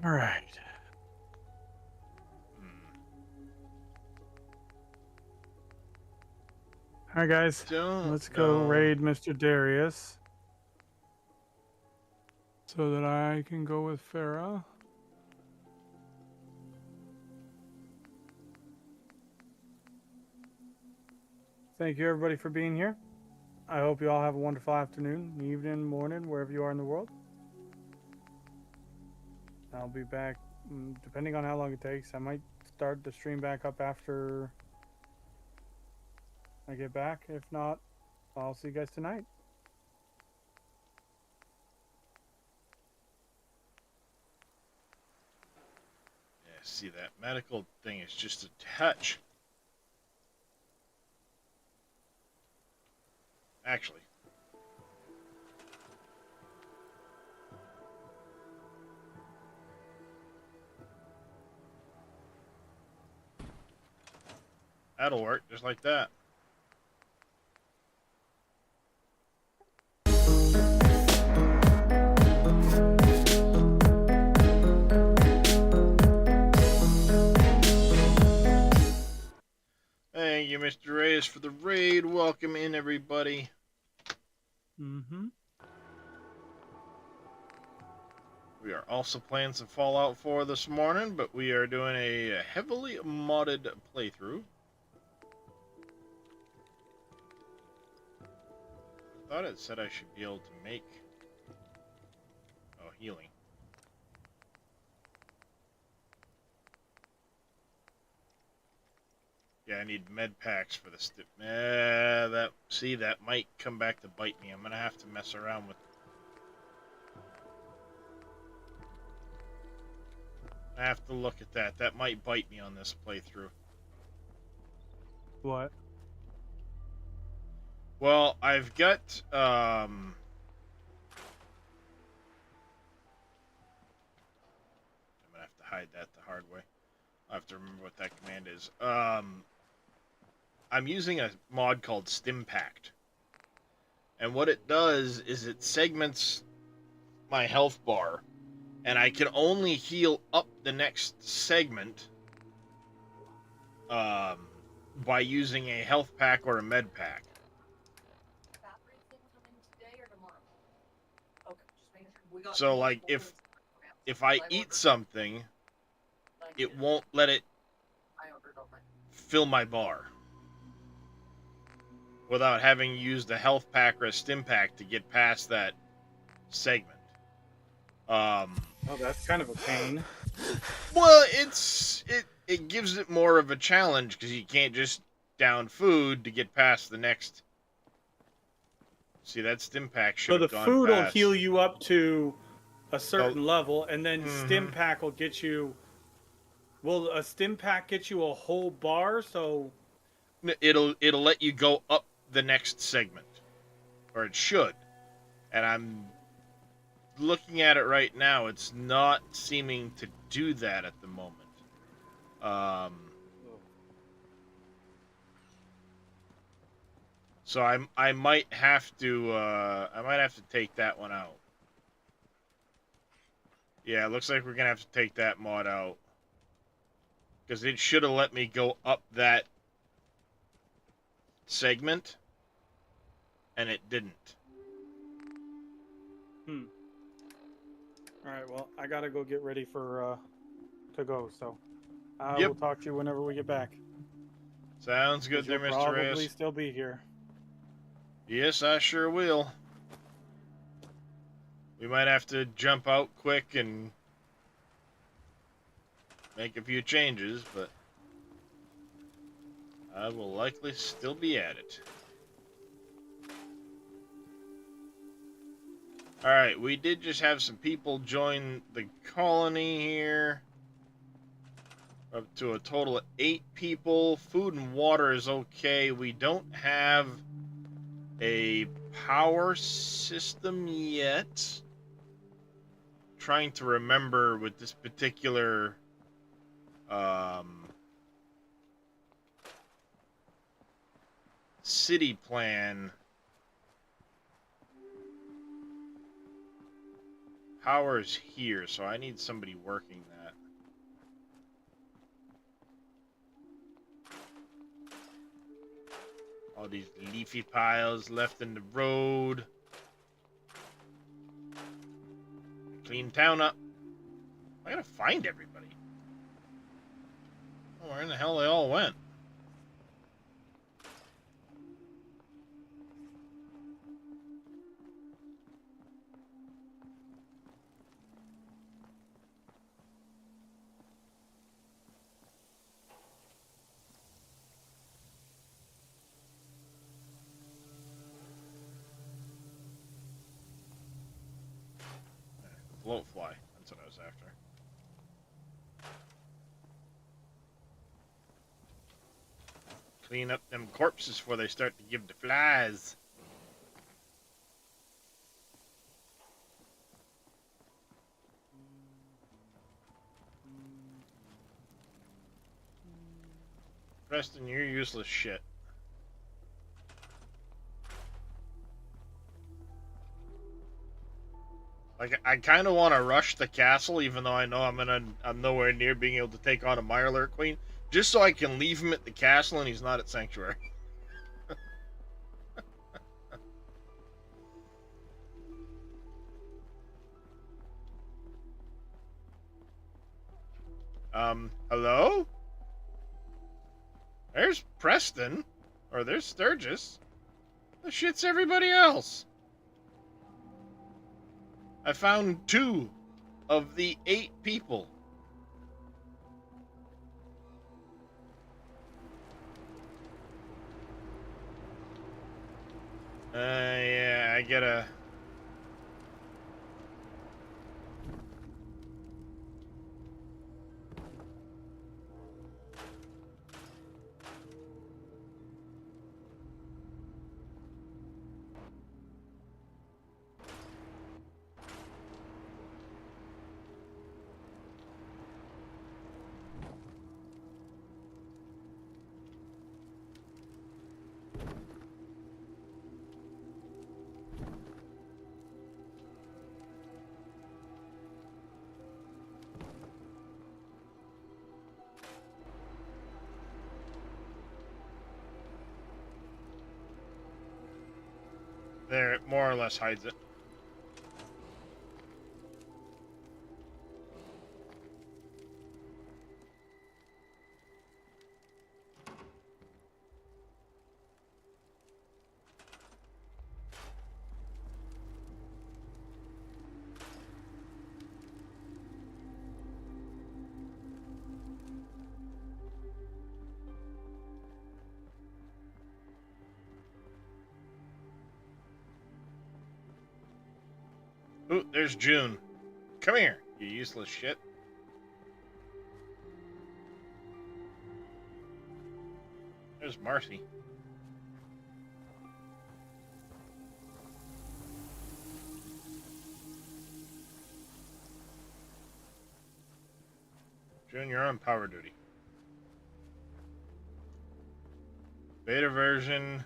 All right. All right, guys. Let's go raid Mr. Darius so that I can go with Farah. Thank you, everybody, for being here. I hope you all have a wonderful afternoon, evening, morning, wherever you are in the world. I'll be back, depending on how long it takes. I might start the stream back up after I get back. If not, I'll see you guys tonight. Yeah, see, that medical thing is just a touch. Actually. That'll work, just like that. Thank you, Mr. Reyes, for the raid. Welcome in, everybody. Mm-hmm. We are also playing some Fallout 4 this morning, but we are doing a heavily modded playthrough. I thought it said I should be able to make... Oh, healing. Yeah, I need med packs for the see, that might come back to bite me. I'm gonna have to mess around with... I have to look at that. That might bite me on this playthrough. What? Well, I've got, I'm gonna have to hide that the hard way. I have to remember what that command is. I'm using a mod called Stimpact. And what it does is it segments my health bar. And I can only heal up the next segment by using a health pack or a med pack. So, like, if I eat something, it won't let it fill my bar without having used a health pack or a stim pack to get past that segment. Oh, that's kind of a pain. Well, it gives it more of a challenge because you can't just down food to get past the next. See, that stim pack should have gone So the food will past. heal you up to a certain level, and then stim pack will get you. Will a stim pack get you a whole bar? So it'll let you go up the next segment, or it should. And I'm looking at it right now. It's not seeming to do that at the moment. So I might have to take that one out. Yeah, it looks like we're gonna have to take that mod out because it should have let me go up that segment, and it didn't. All right. Well, I gotta go get ready for to go. So I will talk to you whenever we get back. Sounds good there, Mr. Reyes. Probably still be here. Yes, I sure will. We might have to jump out quick and make a few changes, but I will likely still be at it. Alright, we did just have some people join the colony here. Up to a total of 8 people. Food and water is okay. We don't have a power system yet. Trying to remember with this particular city plan. Power is here, so I need somebody working that. All these leafy piles left in the road. Clean town up. I gotta find everybody. Oh, where in the hell they all went? Float fly. That's what I was after. Clean up them corpses before they start to give the flies. Preston, you're useless shit. Like, I kind of want to rush the castle, even though I know I'm nowhere near being able to take on a Mirelurk Queen, just so I can leave him at the castle and he's not at Sanctuary. Hello? There's Preston. Or there's Sturgis. The shit's everybody else. I found 2 of the 8 people. Yeah, I gotta... There, it more or less hides it. Ooh, there's June. Come here, you useless shit. There's Marcy. June, you're on power duty. Beta version.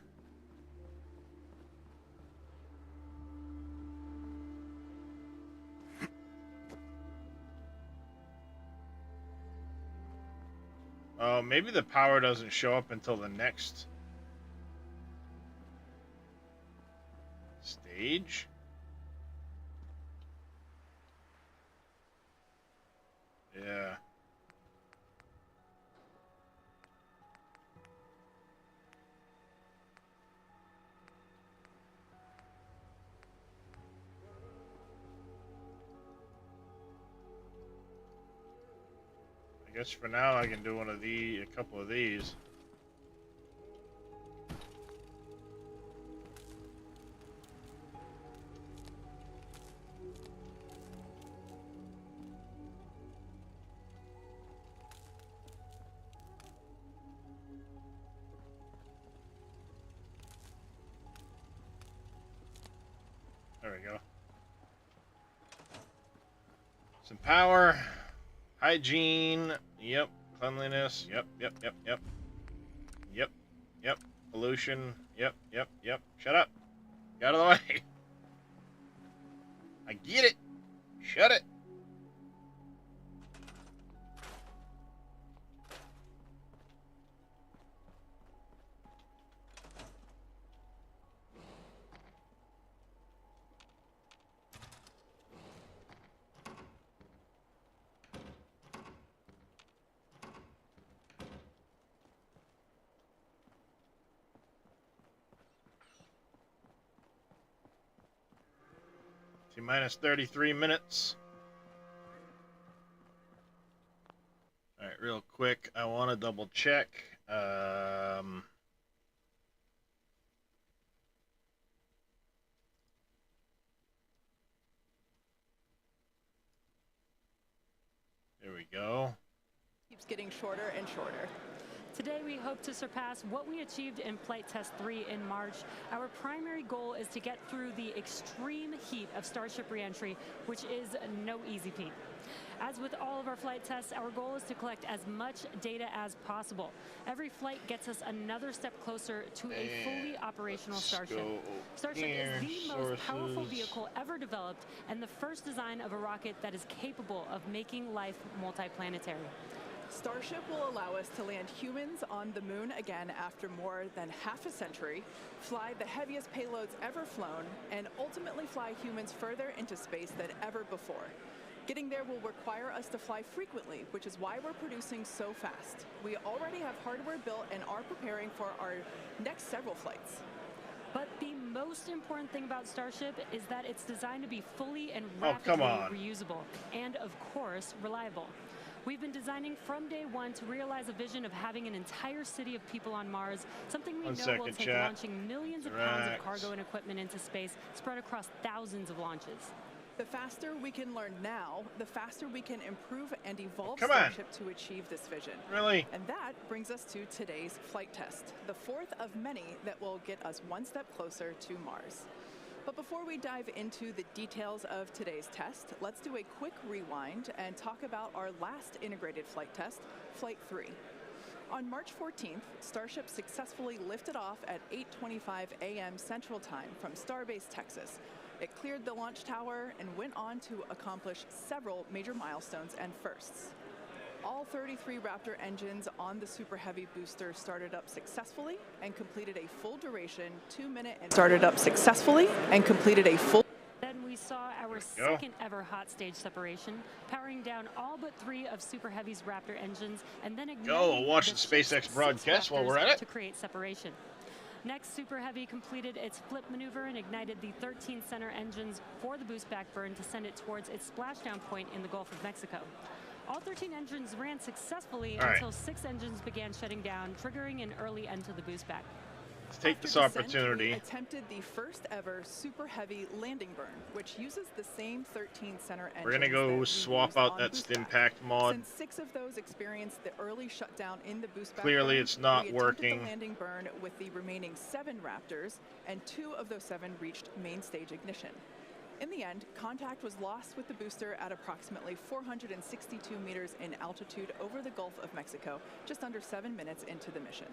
Oh, maybe the power doesn't show up until the next stage. Yeah. I guess for now I can do a couple of these. There we go. Some power. Hygiene. Yep. Cleanliness. Yep. Pollution. Yep. Shut up. Get out of the way. I get it. Shut it. Minus 33 minutes. All right, real quick, I want to double check. Here we go. Keeps getting shorter and shorter. Today we hope to surpass what we achieved in Flight Test 3 in March. Our primary goal is to get through the extreme heat of Starship reentry, which is no easy feat. As with all of our flight tests, our goal is to collect as much data as possible. Every flight gets us another step closer to a fully operational Starship. Starship is the most powerful vehicle ever developed and the first design of a rocket that is capable of making life multiplanetary. Starship will allow us to land humans on the moon again after more than half a century, fly the heaviest payloads ever flown, and ultimately fly humans further into space than ever before. Getting there will require us to fly frequently, which is why we're producing so fast. We already have hardware built and are preparing for our next several flights. But the most important thing about Starship is that it's designed to be fully and rapidly reusable, and of course, reliable. We've been designing from day one to realize a vision of having an entire city of people on Mars, something we know will take launching millions of pounds of cargo and equipment into space, spread across thousands of launches. The faster we can learn now, the faster we can improve and evolve Starship to achieve this vision. Really? And that brings us to today's flight test, the fourth of many that will get us one step closer to Mars. But before we dive into the details of today's test, let's do a quick rewind and talk about our last integrated flight test, Flight 3. On March 14th, Starship successfully lifted off at 8:25 a.m. Central Time from Starbase, Texas. It cleared the launch tower and went on to accomplish several major milestones and firsts. All 33 Raptor engines on the Super Heavy booster started up successfully and completed a full duration 2-minute and Then we saw our second ever hot stage separation, powering down all but 3 of Super Heavy's Raptor engines and then igniting watch the SpaceX broadcast while we're at it to create separation. Next, Super Heavy completed its flip maneuver and ignited the 13 center engines for the boost back burn to send it towards its splashdown point in the Gulf of Mexico. All 13 engines ran successfully until 6 engines began shutting down, triggering an early end to the boost back. Let's take this opportunity. We attempted the first ever Super Heavy landing burn, which uses the same 13 center engines. We're gonna go swap out that Stimpact mod. Since 6 of those experienced the early shutdown in the boost back Clearly burn, it's not we working. attempted the landing burn with the remaining 7 Raptors, and 2 of those 7 reached main stage ignition. In the end, contact was lost with the booster at approximately 462 meters in altitude over the Gulf of Mexico, just under 7 minutes into the mission.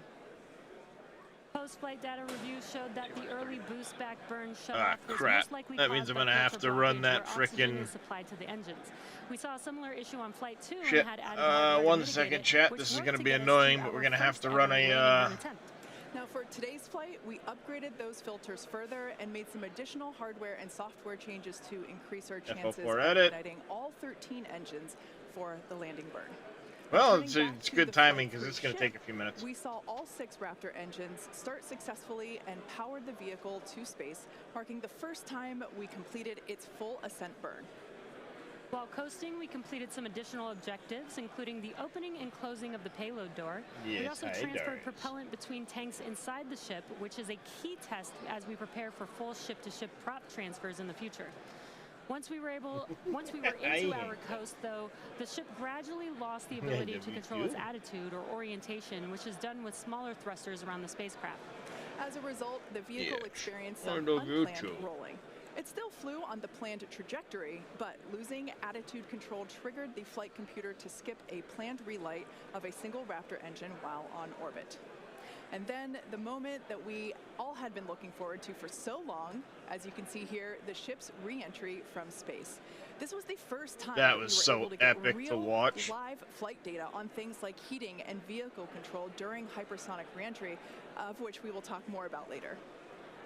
Post-flight data reviews showed that the early boost back burn shut-off was crap. most likely That means caused I'm by gonna have filter to run blockage that where oxygen frickin' is supplied to the engines. We saw a similar issue on Flight 2 Shit. and had added hardware to 1 mitigate second, it, chat. which This is worked gonna to be get us annoying, to but we're our gonna have first to ever run landing a. burn attempt. Now for today's flight, we upgraded those filters further and made some additional hardware and software changes to increase our chances of igniting all 13 engines for the landing burn. Well, it's good timing because it's going to take a few minutes. We saw all 6 Raptor engines start successfully and powered the vehicle to space, marking the first time we completed its full ascent burn. While coasting, we completed some additional objectives, including the opening and closing of the payload door. We also transferred propellant between tanks inside the ship, which is a key test as we prepare for full ship-to-ship prop transfers in the future. Once we were into our coast, though, the ship gradually lost the ability to control its attitude or orientation, which is done with smaller thrusters around the spacecraft. As a result, the vehicle experienced some unplanned rolling. It still flew on the planned trajectory, but losing attitude control triggered the flight computer to skip a planned relight of a single Raptor engine while on orbit. And then the moment that we all had been looking forward to for so long, as you can see here, the ship's re-entry from space. This was the first time that we was were so able to get epic real to watch. live flight data on things like heating and vehicle control during hypersonic re-entry, of which we will talk more about later.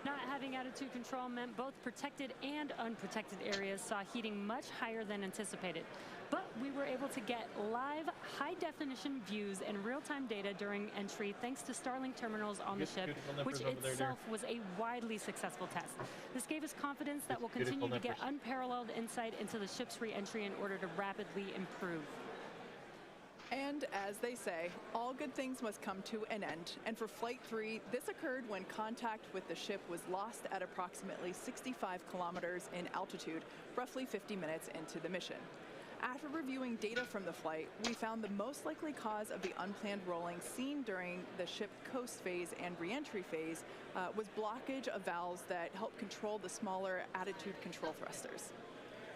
Not having attitude control meant both protected and unprotected areas saw heating much higher than anticipated. But we were able to get live, high-definition views and real-time data during entry thanks to Starlink terminals on the ship, which itself was a widely successful test. This gave us confidence that we'll continue to get unparalleled insight into the ship's re-entry in order to rapidly improve. And as they say, all good things must come to an end. And for Flight 3, this occurred when contact with the ship was lost at approximately 65 kilometers in altitude, roughly 50 minutes into the mission. After reviewing data from the flight, we found the most likely cause of the unplanned rolling seen during the ship coast phase and re-entry phase was blockage of valves that help control the smaller attitude control thrusters.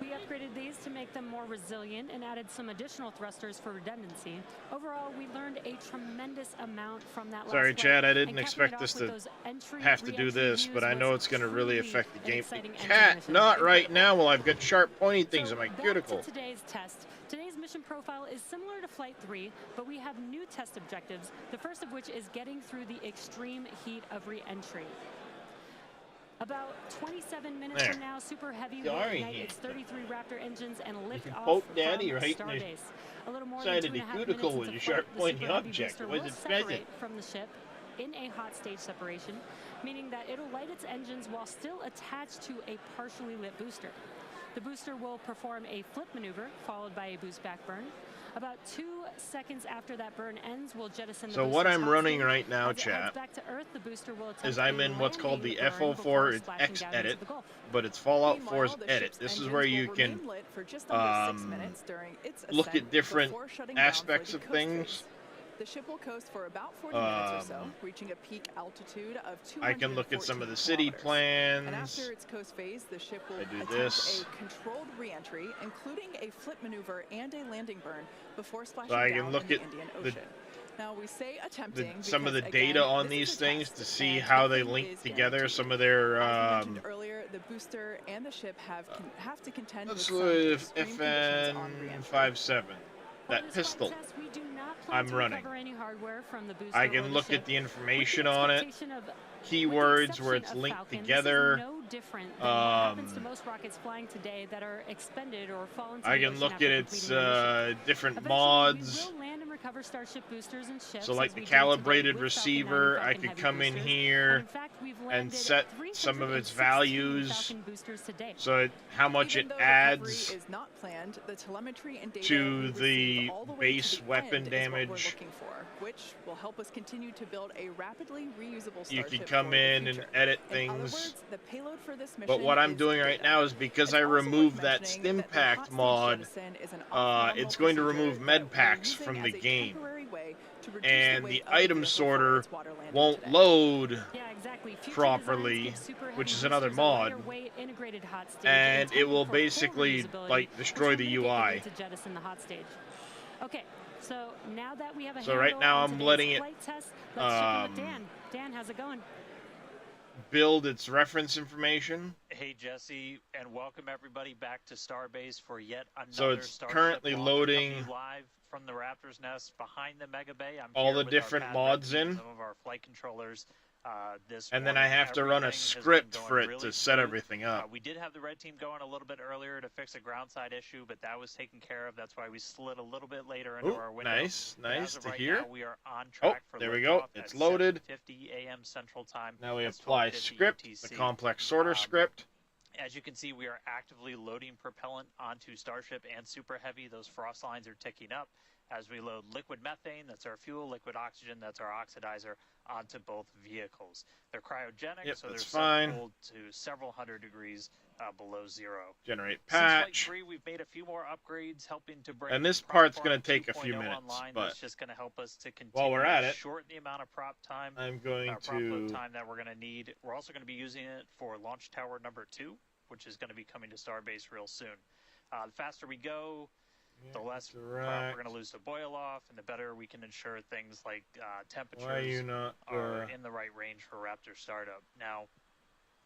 We upgraded these to make them more resilient and added some additional thrusters for redundancy. Overall, we learned a tremendous amount from that last Sorry, flight, Chad, I didn't and expect capping it this off with to those entry, have to do re-entry this, views but I know was it's going to really truly affect the an game. exciting entry Cat, mission. not right now. Well, I've got sharp, pointy things in my Back cuticle. to today's test. Today's mission profile is similar to Flight 3, but we have new test objectives, the first of which is getting through the extreme heat of re-entry. About 27 minutes from now, Super Heavy will ignite its 33 Raptor engines and lift off poke from Daddy right in the Starbase. A little more side than of the 2.5 minutes cuticle into with your flight, sharp, the pointy Super Heavy object. booster Was will it separate present? from the ship in a hot stage separation, meaning that it'll light its engines while still attached to a partially lit booster. The booster will perform a flip maneuver, followed by a boost back burn. About 2 seconds after that burn ends, we'll jettison the So booster's what I'm hot running stage. right now, As it heads chat, back to Earth, the booster will attempt is I'm a in what's called the landing burn before FO4 splashing X down edit, into the Gulf. but it's Fallout Meanwhile, 4's the edit. ship's This is engines where will you can remain lit for just under 6 minutes during its look ascent at different before shutting down for aspects the of coast things. phase. The ship will coast for about 40 minutes or so, reaching a peak altitude of 214 I can look at some of the city plans. And after its coast phase, the ship will I do attempt this. a controlled re-entry, including a flip maneuver and a landing burn before splashing So I down can look in the at Indian the Ocean. Now we say attempting some of the because, data again, on this these is a things test, to see and how they nothing link is together. guaranteed. Some of their As we mentioned earlier, the booster and the ship have to contend with let's some with extreme conditions on re-entry. FN57. That pistol I'm running. I can look at the information on it, keywords where it's linked together. Happens to most rockets flying today that are expended or fall into I the can ocean look after at its completing their mission. different Eventually, mods. we will land and recover Starship boosters and ships, So like as the we did today calibrated with Falcon 9 and receiver, I Falcon could Heavy come in boosters. here In fact, we've and landed set some of its 316 values. Falcon boosters to date. So how much Even it though recovery adds is not planned, the telemetry and data to we the receive all the way base to the weapon end is what we're damage. looking for, which will help us continue to build a rapidly reusable You starship can come for the in and future. edit In other things. words, the payload for this mission But what I'm is doing right data. now is because It's I also worth removed that mentioning that the Stimpact hot stage mod, jettison is an off-nominal it's going to procedure remove that med we're packs using from as the a game. temporary way to reduce And the the weight of the item vehicle for sorter its water landing won't today. load Yeah, exactly. Future properly, designs give Super Heavy which is another boosters a mod, lighter weight integrated hot stage and it intended will for full basically reusability, like which destroy will the mitigate UI. need to jettison the hot stage. Okay, so now that we have a So right handle now on I'm today's letting it flight test, let's check in with Dan. Dan, how's it going? build its reference information. Hey Jesse, and welcome everybody back to Starbase for yet another So it's Starship currently launch. loading Coming live from the Raptor's nest behind the Mega Bay. I'm all here the with different our pad mods red team, in. Some of our flight controllers. This And then I morning. have to run a Everything has been script going for it really to set smooth. everything up. We did have the red team going a little bit earlier to fix a ground side issue, but that was taken care of. That's why we slid a little bit later into Ooh, our window. nice, But nice as of to right hear. Now, we are on track for there we go. liftoff It's at loaded. 7:50 a.m. Central Time. Now we That's apply 12:50 script, the UTC. complex sorter script. As you can see, we are actively loading propellant onto Starship and Super Heavy. Those frost lines are ticking up as we load liquid methane, that's our fuel, liquid oxygen, that's our oxidizer, onto both vehicles. They're cryogenic, Yep, so they're that's fine. cooled to several hundred degrees below zero. Generate Since Flight patch. 3, we've made a few more upgrades, helping to bring And this prop part's farm going to take a 2.0 few minutes, online. but That's just going to help us to continue while we're at to it, shorten the amount of prop time, I'm going prop load to time that we're going to need. We're also going to be using it for launch tower number 2. which is going to be coming to Starbase real soon. The faster we go, the less we're going to lose to boil off, and the better we can ensure things like temperatures are in the right range for Raptor startup. Now,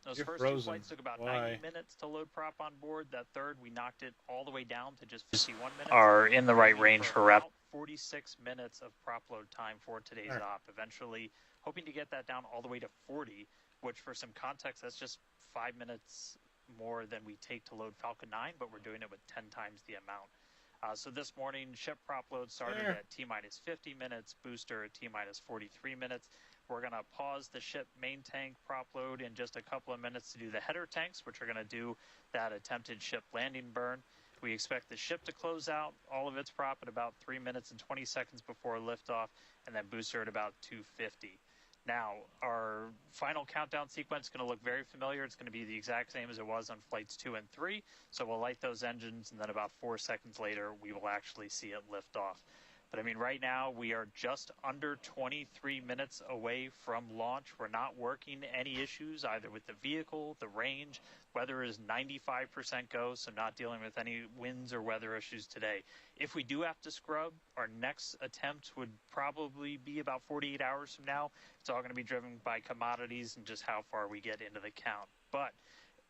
those first two flights took about 90 minutes to load prop on board. That third, we knocked it all the way down to just 51 minutes. Are in the right range for Raptor. 46 minutes of prop load time for today's op. Eventually, hoping to get that down all the way to 40, which for some context, that's just 5 minutes more than we take to load Falcon 9, but we're doing it with 10 times the amount. So this morning, ship prop load started at T-minus 50 minutes, booster at T-minus 43 minutes. We're going to pause the ship main tank prop load in just a couple of minutes to do the header tanks, which are going to do that attempted ship landing burn. We expect the ship to close out all of its prop at about 3 minutes and 20 seconds before liftoff, and then booster at about 250. Now, our final countdown sequence is going to look very familiar. It's going to be the exact same as it was on flights 2 and 3. So we'll light those engines, and then about 4 seconds later, we will actually see it lift off. But I mean, right now, we are just under 23 minutes away from launch. We're not working any issues either with the vehicle, the range. Weather is 95% go, so not dealing with any winds or weather issues today. If we do have to scrub, our next attempt would probably be about 48 hours from now. It's all going to be driven by commodities and just how far we get into the count. But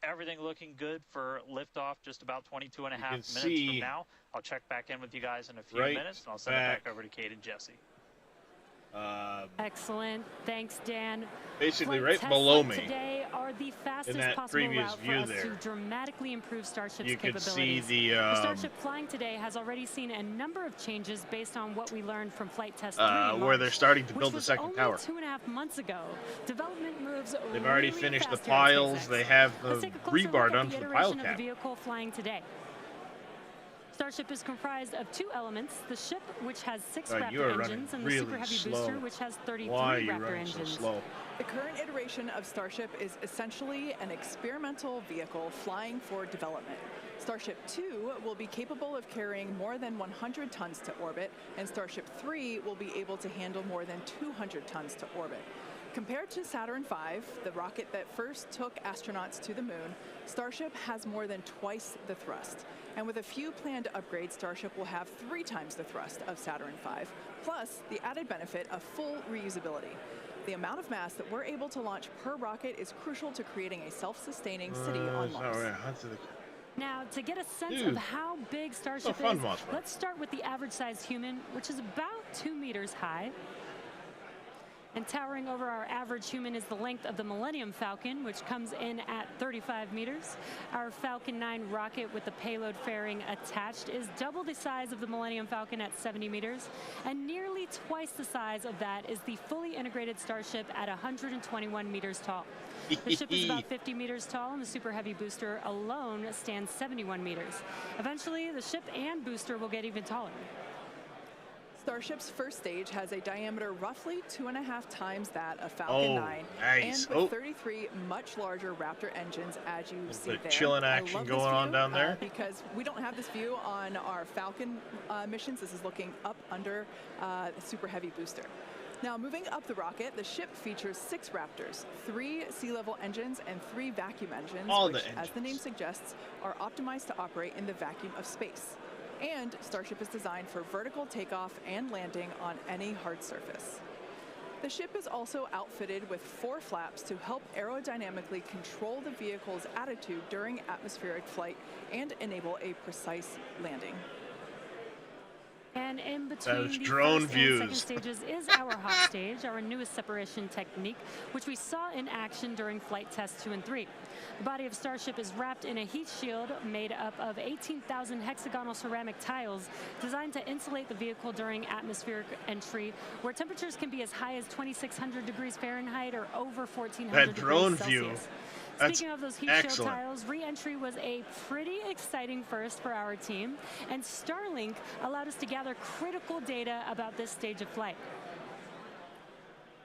everything looking good for liftoff just about 22 and a half minutes from now. I'll check back in with you guys in a few minutes, and I'll send it back over to Kate and Jesse. Excellent. Thanks, Dan. Basically, Flight right below me, today are the fastest in that possible previous route view for us there, to dramatically improve Starship's you could capabilities. see the Starship flying today has already seen a number of changes based on what we learned from Flight Test 3 in where March, they're starting to build the which was second tower. only 2.5 months ago. Development moves They've already really finished the fast here at piles. SpaceX. They have the Let's take a closer rebar look done at for the the pile iteration of cap. the vehicle flying today. Starship is comprised of 2 elements, the ship, which has 6 you Raptor are running engines, and really the Super Heavy slow. booster, which has 33 Why are you Raptor running so engines. slow? The current iteration of Starship is essentially an experimental vehicle flying for development. Starship 2 will be capable of carrying more than 100 tons to orbit, and Starship 3 will be able to handle more than 200 tons to orbit. Compared to Saturn V, the rocket that first took astronauts to the moon, Starship has more than twice the thrust. And with a few planned upgrades, Starship will have 3 times the thrust of Saturn V, plus the added benefit of full reusability. The amount of mass that we're able to launch per rocket is crucial to creating a self-sustaining city on Mars. Now, to get a sense Dude, of how big Starship fun, is, Moss. let's start with the average-sized human, which is about 2 meters high. And towering over our average human is the length of the Millennium Falcon, which comes in at 35 meters. Our Falcon 9 rocket with the payload fairing attached is double the size of the Millennium Falcon at 70 meters, and nearly twice the size of that is the fully integrated Starship at 121 meters tall. The ship is about 50 meters tall, and the Super Heavy booster alone stands 71 meters. Eventually, the ship and booster will get even taller. Starship's first stage has a diameter roughly 2.5 times that of Falcon 9, nice. and with 33 much larger Raptor engines, as you see there. Chilling action going on down there. Because we don't have this view on our Falcon missions. This is looking up under the Super Heavy booster. Now, moving up the rocket, the ship features 6 Raptors, 3 sea-level engines, and 3 vacuum engines, which, as the name suggests, are optimized to operate in the vacuum of space. And Starship is designed for vertical takeoff and landing on any hard surface. The ship is also outfitted with 4 flaps to help aerodynamically control the vehicle's attitude during atmospheric flight and enable a precise landing. And in between the drone first views. and second stages is our hot stage, our newest separation technique, which we saw in action during flight tests 2 and 3. The body of Starship is wrapped in a heat shield made up of 18,000 hexagonal ceramic tiles designed to insulate the vehicle during atmospheric entry, where temperatures can be as high as 2,600 degrees Fahrenheit or over 1,400 That drone degrees view. Celsius. That's Speaking of those heat excellent. shield tiles, re-entry was a pretty exciting first for our team, and Starlink allowed us to gather critical data about this stage of flight.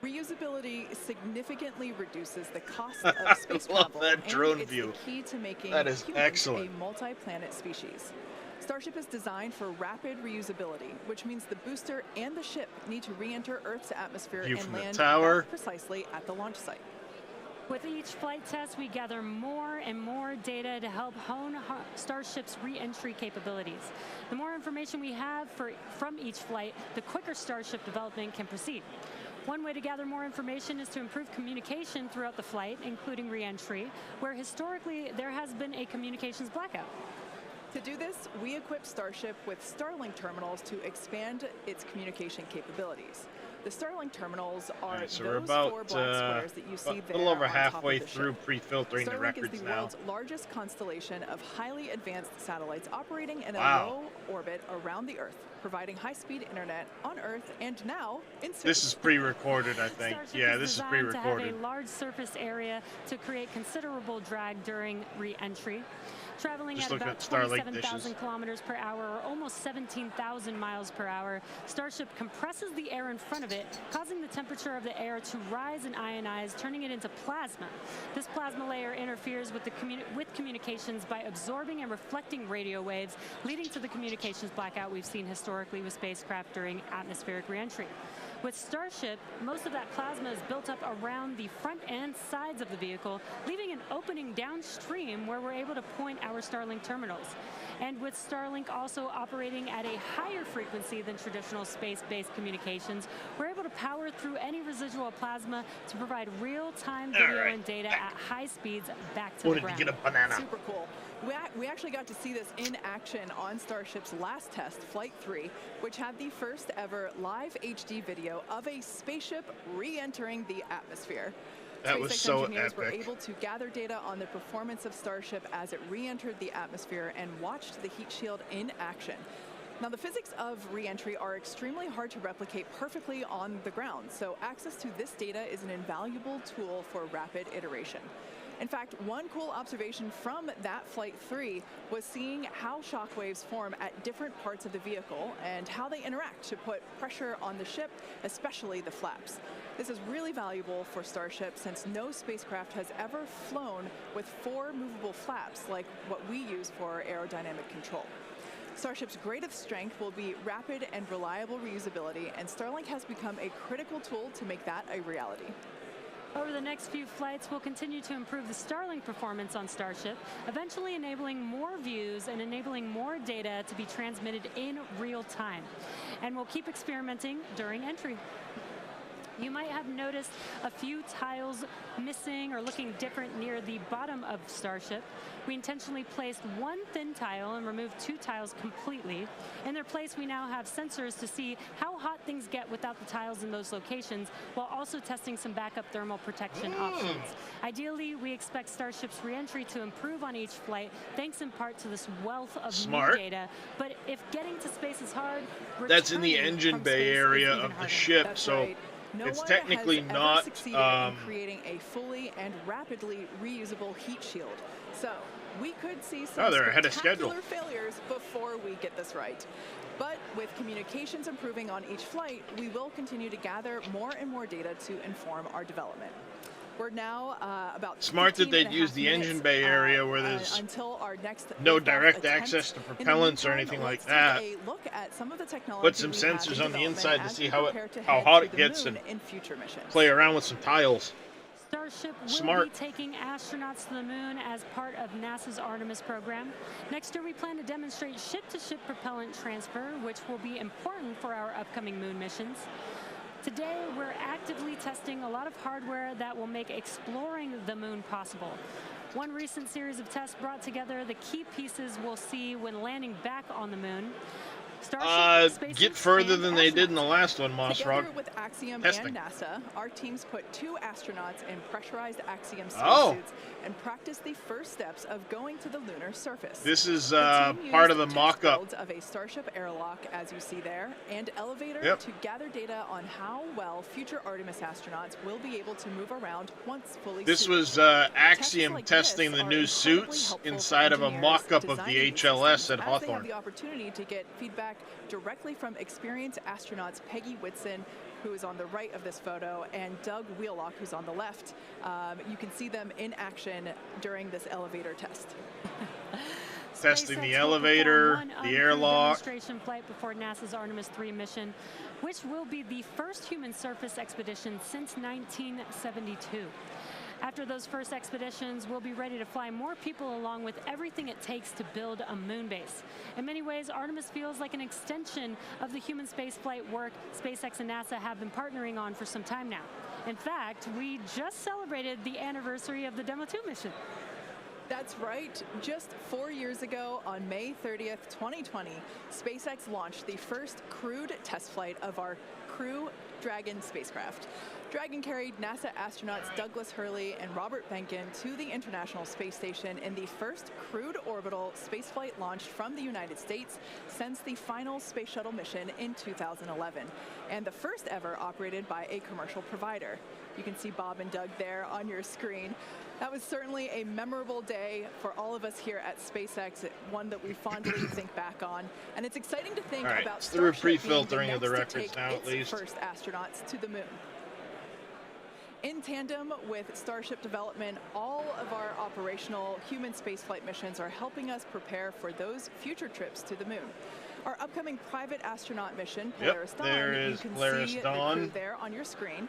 Reusability significantly reduces the cost of space love travel, that drone and it's view. the key to making That is humans excellent. a multi-planet species. Starship is designed for rapid reusability, which means the booster and the ship need to re-enter Earth's atmosphere View and from the land tower. back precisely at the launch site. With each flight test, we gather more and more data to help hone Starship's re-entry capabilities. The more information we have from each flight, the quicker Starship development can proceed. One way to gather more information is to improve communication throughout the flight, including re-entry, where historically there has been a communications blackout. To do this, we equipped Starship with Starlink terminals to expand its communication capabilities. The Starlink terminals are Right, so those we're about, 4 black squares that you see a there little over on top halfway of the through ship. pre-filtering the Starlink records is the now. world's largest constellation of highly advanced satellites operating in a Wow. low orbit around the Earth, providing high-speed internet on Earth and now in space. This is pre-recorded, I think. Starship Yeah, is this is designed pre-recorded. to have a large surface area to create considerable drag during re-entry. Traveling Just at looking about at Starlink 27,000 dishes. kilometers per hour, or almost 17,000 miles per hour, Starship compresses the air in front of it, causing the temperature of the air to rise and ionize, turning it into plasma. This plasma layer interferes with communications by absorbing and reflecting radio waves, leading to the communications blackout we've seen historically with spacecraft during atmospheric re-entry. With Starship, most of that plasma is built up around the front and sides of the vehicle, leaving an opening downstream where we're able to point our Starlink terminals. And with Starlink also operating at a higher frequency than traditional space-based communications, we're able to power through any residual plasma to provide real-time video and data at high speeds back to the ground. To get a banana. Super cool. We actually got to see this in action on Starship's last test, Flight 3, which had the first ever live HD video of a spaceship re-entering the atmosphere. That was SpaceX so engineers were epic. able to gather data on the performance of Starship as it re-entered the atmosphere and watched the heat shield in action. Now, the physics of re-entry are extremely hard to replicate perfectly on the ground, so access to this data is an invaluable tool for rapid iteration. In fact, one cool observation from that Flight 3 was seeing how shockwaves form at different parts of the vehicle and how they interact to put pressure on the ship, especially the flaps. This is really valuable for Starship since no spacecraft has ever flown with 4 movable flaps like what we use for aerodynamic control. Starship's greatest strength will be rapid and reliable reusability, and Starlink has become a critical tool to make that a reality. Over the next few flights, we'll continue to improve the Starlink performance on Starship, eventually enabling more views and enabling more data to be transmitted in real time. And we'll keep experimenting during entry. You might have noticed a few tiles missing or looking different near the bottom of Starship. We intentionally placed one thin tile and removed 2 tiles completely. In their place, we now have sensors to see how hot things get without the tiles in those locations, while also testing some backup thermal protection options. Ideally, we expect Starship's re-entry to improve on each flight, thanks in part to this wealth of new data. But if getting to space is hard, That's in the returning engine from bay space is area even of the harder. ship, That's so right. No it's one technically has ever not. succeeded in creating a fully and rapidly reusable heat shield. So we could see some they're ahead of schedule. spectacular failures before we get this right. But with communications improving on each flight, we will continue to gather more and more data to inform our development. We're now about Smart that they'd 15.5 use the engine bay area where there's until our next no liftoff direct attempt. access to In the propellants or meantime, anything like let's that. take a look at some of the technology Put some we have in sensors on the development inside to as see we how prepare to how head hot to it the gets moon and in future missions. play around with some tiles. Starship will Smart. be taking astronauts to the moon as part of NASA's Artemis program. Next year, we plan to demonstrate ship-to-ship propellant transfer, which will be important for our upcoming moon missions. Today, we're actively testing a lot of hardware that will make exploring the moon possible. One recent series of tests brought together the key pieces we'll see when landing back on the moon. Get further than they did in the last one, Moss Together Rock. with Axiom Testing. and NASA, our teams put 2 astronauts in pressurized Axiom Oh. spacesuits and practiced the first steps of going to the lunar surface. This is The team part of used the test mock-up. builds of a Starship airlock, as you see there, and elevator Yep. to gather data on how well future Artemis astronauts will be able to move around once fully This suited. was Axiom testing the new suits inside of a mock-up of the HLS at as they have Hawthorne. the opportunity to get feedback directly from experienced astronauts Peggy Whitson, who is on the right of this photo, and Doug Wheelock, who's on the left. You can see them in action during this elevator test. Testing SpaceX the will elevator, perform one the uncrewed airlock. demonstration flight before NASA's Artemis 3 mission, which will be the first human surface expedition since 1972. After those first expeditions, we'll be ready to fly more people along with everything it takes to build a moon base. In many ways, Artemis feels like an extension of the human spaceflight work SpaceX and NASA have been partnering on for some time now. In fact, we just celebrated the anniversary of the Demo 2 mission. That's right. Just 4 years ago, on May 30th, 2020, SpaceX launched the first crewed test flight of our Crew Dragon spacecraft. Dragon carried NASA astronauts Douglas Hurley and Robert Behnken to the International Space Station in the first crewed orbital spaceflight launched from the United States since the final Space Shuttle mission in 2011, and the first ever operated by a commercial provider. You can see Bob and Doug there on your screen. That was certainly a memorable day for all of us here at SpaceX, one that we fondly think back on. And it's exciting to think about through Starship pre-filtering being of the next to records take now, at its least. first astronauts to the moon. In tandem with Starship development, all of our operational human spaceflight missions are helping us prepare for those future trips to the moon. Our upcoming private astronaut mission, Polaris Dawn, there you is can Polaris see Dawn. the crew there on your screen.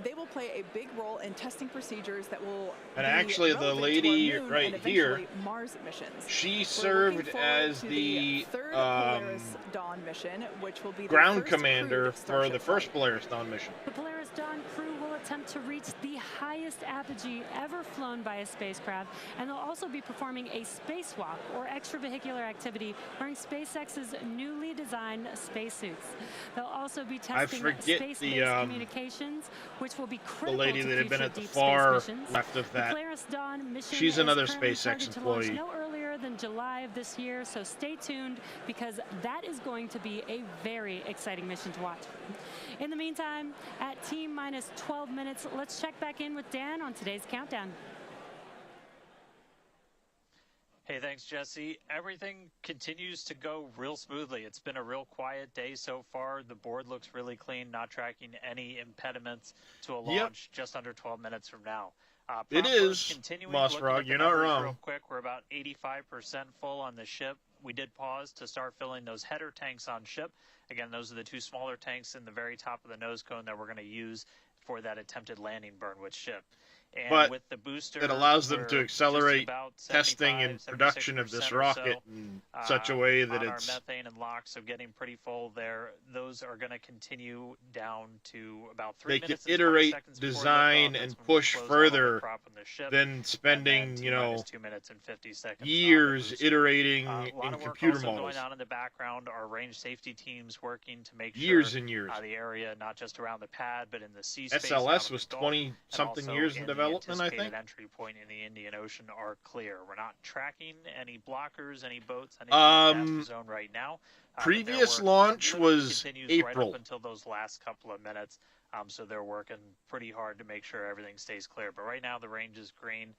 They will play a big role in testing procedures that will And be actually, the relevant lady to our moon right and here, eventually Mars missions. she We're served looking forward as to the third Polaris Dawn mission, which will be the ground first commander crewed for Starship the first Polaris Dawn mission. The Polaris Dawn crew will attempt to reach the highest apogee ever flown by a spacecraft, and they'll also be performing a spacewalk, or extravehicular activity, wearing SpaceX's newly designed spacesuits. They'll also be testing space-based communications, which will be critical the lady to that had been future at the deep far space missions. left of The that. Polaris Dawn mission She's is another currently SpaceX targeted to launch employee. no earlier than July of this year, so stay tuned because that is going to be a very exciting mission to watch. In the meantime, at T-minus 12 minutes, let's check back in with Dan on today's countdown. Hey, thanks, Jesse. Everything continues to go real smoothly. It's been a real quiet day so far. The board looks really clean, not tracking any impediments to a launch just under 12 minutes from now. It is, Moss Frog, you're not wrong. Real quick, we're about 85% full on the ship. We did pause to start filling those header tanks on ship. Again, those are the two smaller tanks in the very top of the nose cone that we're going to use for that attempted landing burn with ship. And But with the booster, it allows them to accelerate testing and production of this rocket in such a way that it's our methane and LOX, so getting pretty full there. Those are going to continue down to about 3 they minutes. can iterate, design, and push further than spending, 2 minutes and 50 seconds years iterating in computer also models. Going on in the background are range safety teams working to make Years sure and years. The area, not just around the pad, but in the sea space. SLS was 20-something years in development, I think. Entry point in the Indian Ocean are clear. We're not tracking any blockers, any boats, any zone right now. Previous launch was April. Right up until those last couple of minutes. So they're working pretty hard to make sure everything stays clear. But right now the range is green.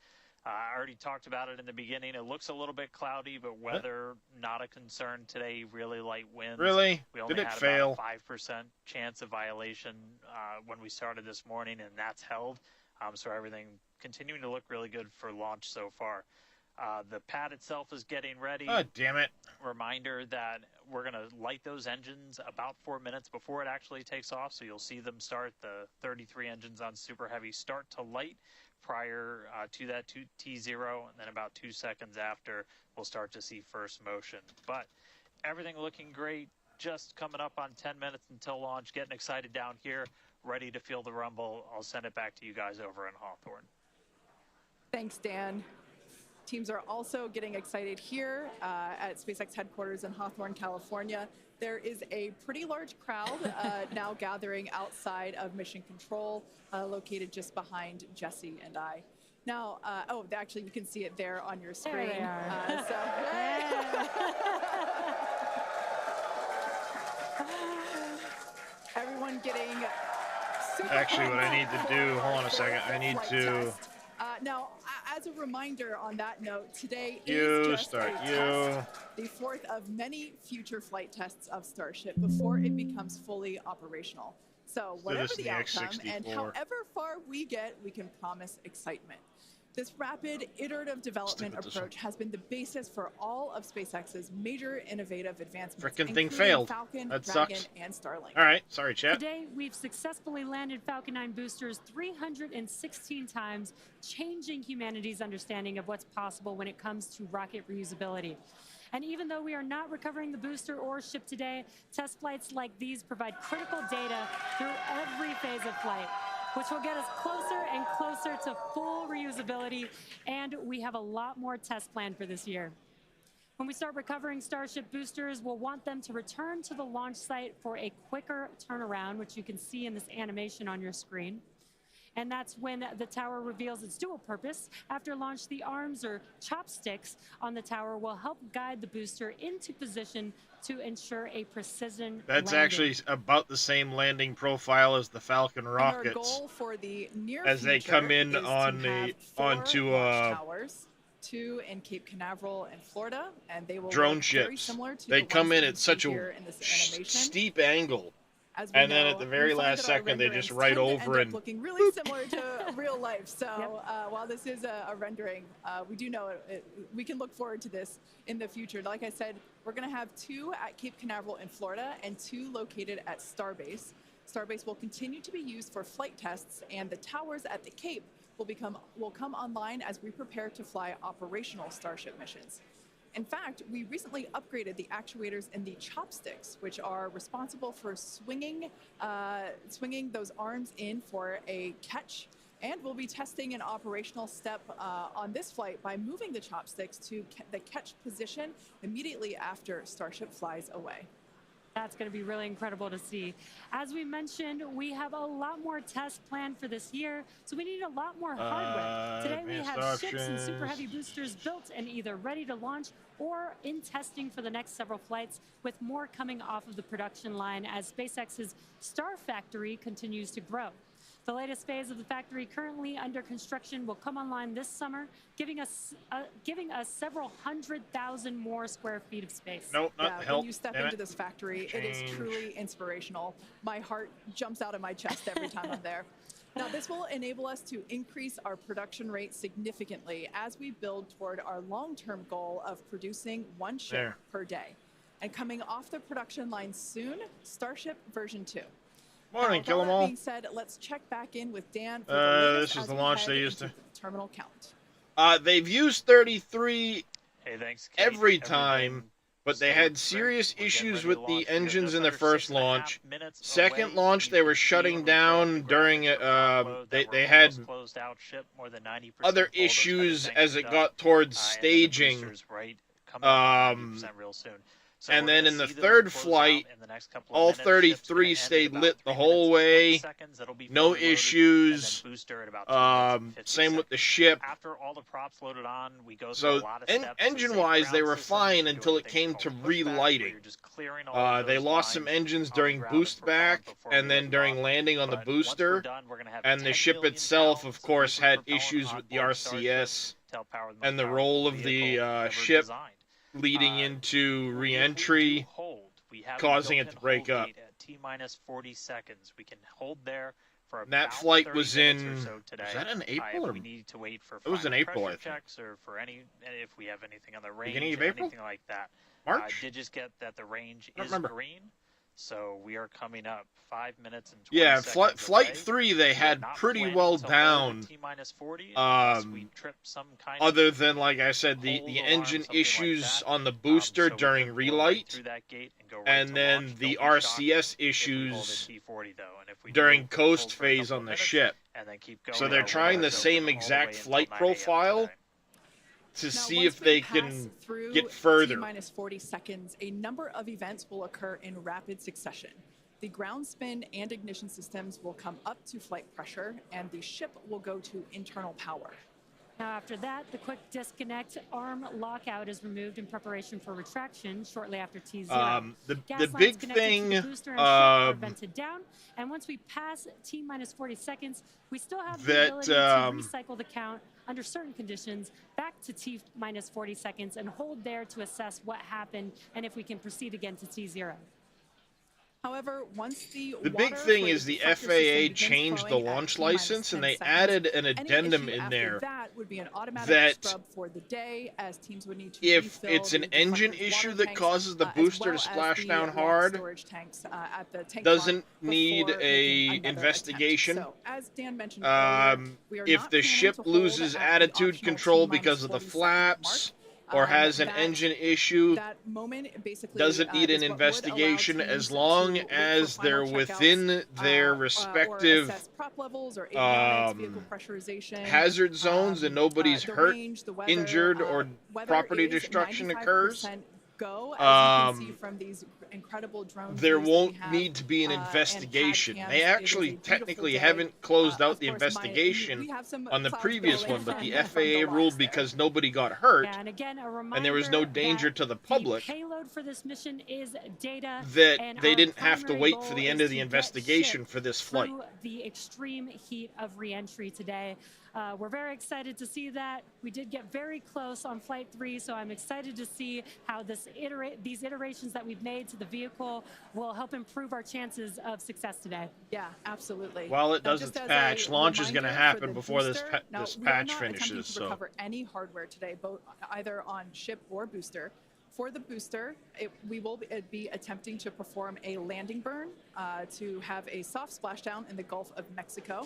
I already talked about it in the beginning. It looks a little bit cloudy, but weather not a concern today. Really light winds. Really? We only Did it had fail? about a 5% chance of violation when we started this morning, and that's held. So everything continuing to look really good for launch so far. The pad itself is getting ready. Oh, damn it. Reminder that we're going to light those engines about 4 minutes before it actually takes off. So you'll see them start, the 33 engines on Super Heavy start to light prior to that T0. And then about 2 seconds after, we'll start to see first motion. But everything looking great. Just coming up on 10 minutes until launch. Getting excited down here. Ready to feel the rumble. I'll send it back to you guys over in Hawthorne. Thanks, Dan. Teams are also getting excited here at SpaceX headquarters in Hawthorne, California. There is a pretty large crowd now gathering outside of Mission Control, located just behind Jesse and I. Now, actually, you can see it there on your screen. There they are. Everyone getting super Actually, what I need to do, hold on a second, I need to... Now, as a reminder on that note, today You is just start, a you. test, the fourth of many future flight tests of Starship before it becomes fully operational. So whatever this is the the outcome X-64. and however far we get, we can promise excitement. This rapid, iterative development approach has been the basis for all of SpaceX's major innovative advancements, Frickin' thing including failed. Falcon, That Dragon, sucks. and Starlink. All right, sorry, chat. Today, we've successfully landed Falcon 9 boosters 316 times, changing humanity's understanding of what's possible when it comes to rocket reusability. And even though we are not recovering the booster or ship today, test flights like these provide critical data through every phase of flight, which will get us closer and closer to full reusability, and we have a lot more tests planned for this year. When we start recovering Starship boosters, we'll want them to return to the launch site for a quicker turnaround, which you can see in this animation on your screen. And that's when the tower reveals its dual purpose. After launch, the arms or chopsticks on the tower will help guide the booster into position to ensure a precision That's landing. actually about the same landing profile as the Falcon And our rockets. goal for the near As they future come in is on to have the 4 onto launch towers, 2 in Cape Canaveral in Florida, and they will drone look ships. very similar to They the come ones in that at you such see a here in this animation. steep angle, As we and then know, at the we very find last that our second they just renderings right tend to over end up and looking really similar to real life. So while this is a rendering, we do know we can look forward to this in the future. Like I said, we're going to have 2 at Cape Canaveral in Florida and 2 located at Starbase. Starbase will continue to be used for flight tests, and the towers at the Cape will come online as we prepare to fly operational Starship missions. In fact, we recently upgraded the actuators in the chopsticks, which are responsible for swinging those arms in for a catch. And we'll be testing an operational step on this flight by moving the chopsticks to the catch position immediately after Starship flies away. That's going to be really incredible to see. As we mentioned, we have a lot more tests planned for this year, so we need a lot more hardware. Today we have ships and super heavy boosters built and either ready to launch or in testing for the next several flights, with more coming off of the production line as SpaceX's Star Factory continues to grow. The latest phase of the factory currently under construction will come online this summer, giving us several 100,000 more square feet of space. Nope, not the help. When you step into this factory, it is truly inspirational. My heart jumps out of my chest every time I'm there. Now, this will enable us to increase our production rate significantly as we build toward our long-term goal of producing 1 ship per day. And coming off the production line soon, Starship version 2. Morning, kill 'em all. all. That being said, let's check back in with Dan for the latest this is as the we launch head they used into to. the terminal count. They've used 33 Hey, thanks, Kate. every time, but they had serious issues with the engines in the first launch. Second launch, they were shutting down during they had other issues as it got towards staging. And then in the third flight, all 33 stayed lit the whole way. No issues. Same with the ship. After all the props loaded on, we go through So a lot of steps. engine-wise, they were fine until it came to relighting. They lost some engines during boost back, and then during landing on the booster. And the ship itself, of course, had issues with the RCS and the roll of the ship leading into re-entry, causing it to break up. At T-minus 40 seconds, we can hold there for That about flight 30 was minutes in. or so today. Was that in April? If Or we need to wait for it was in final April, I pressure think. checks or for if we have anything on the range Beginning of or April? anything like that. March? I did just get that the range I don't is remember. green, so we are coming up 5 minutes and 20 Yeah, seconds flight away. 3 they We are had not pretty planning well to hold down. at T-minus 40 unless we trip some kind of Other than, like I said, the hold alarm, engine something like issues that. on the booster So we during could blow right relight, through that gate and go right and to then launch. the Don't be shocked RCS if we hold issues at T40 though, and if we during do, coast hold for a phase couple on the minutes ship. and then keep going. So they're trying the same exact flight profile to Now, see once if we they pass can through get further. T-minus 40 seconds, a number of events will occur in rapid succession. The ground spin and ignition systems will come up to flight pressure, and the ship will go to internal power. Now, after that, the quick disconnect arm lockout is removed in preparation for retraction shortly after T0. The Gas lines big connected to thing, the booster and ship are vented down, and once we pass T-minus 40 seconds, we still have the ability to recycle the count under certain conditions back to T-minus 40 seconds and hold there to assess what happened and if we can proceed again to T0. However, once the big thing is the FAA changed the launch license, and they added an addendum in there that would be an automatic that scrub for the day, as teams would need to if refill it's an the engine deflectors' issue water that tanks, causes the as booster well to as splash the down locked hard, storage tanks at the tank doesn't farm need before a making another investigation. attempt. So, as Dan mentioned earlier, we are If not the planning ship to hold loses at the attitude optional control T-minus because of the 40 second flaps, or has an that- engine issue, that moment basically doesn't need an is what would allow investigation teams as long to wait for as they're final within checkouts, their or respective assess prop levels or avionics, vehicle pressurization, hazard zones and nobody's the hurt, range, the weather, injured, or weather property is destruction 95% occurs. go, as you can see from these incredible drone There views that we won't have, need to be an and investigation. CAD They cams. It is a actually beautiful technically day. haven't closed out Of the course, investigation we have some on the clouds previous billowing one, but the from FAA ruled because nobody got hurt Yeah, and again, a reminder and there was no danger that to the public The payload for this mission is data, that and they our didn't have to primary wait goal for the is end of to the get investigation ship for this flight. through the extreme heat of re-entry today. We're very excited to see that. We did get very close on Flight 3, so I'm excited to see how these iterations that we've made to the vehicle will help improve our chances of success today. Yeah, absolutely. While it Now, does just its as patch, a launch is going to reminder for happen the before booster, now, this we are patch not attempting finishes. to So recover any hardware today, both either on ship or booster. For the booster, we will be attempting to perform a landing burn to have a soft splashdown in the Gulf of Mexico.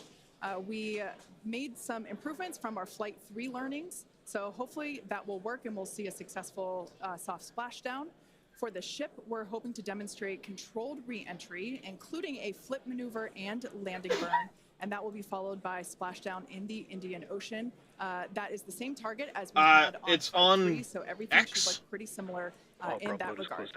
We made some improvements from our Flight 3 learnings, so hopefully that will work and we'll see a successful soft splashdown. For the ship, we're hoping to demonstrate controlled re-entry, including a flip maneuver and landing burn, and that will be followed by splashdown in the Indian Ocean. That is the same target as we had on it's Flight on 3, so everything X. should look pretty similar in that regard.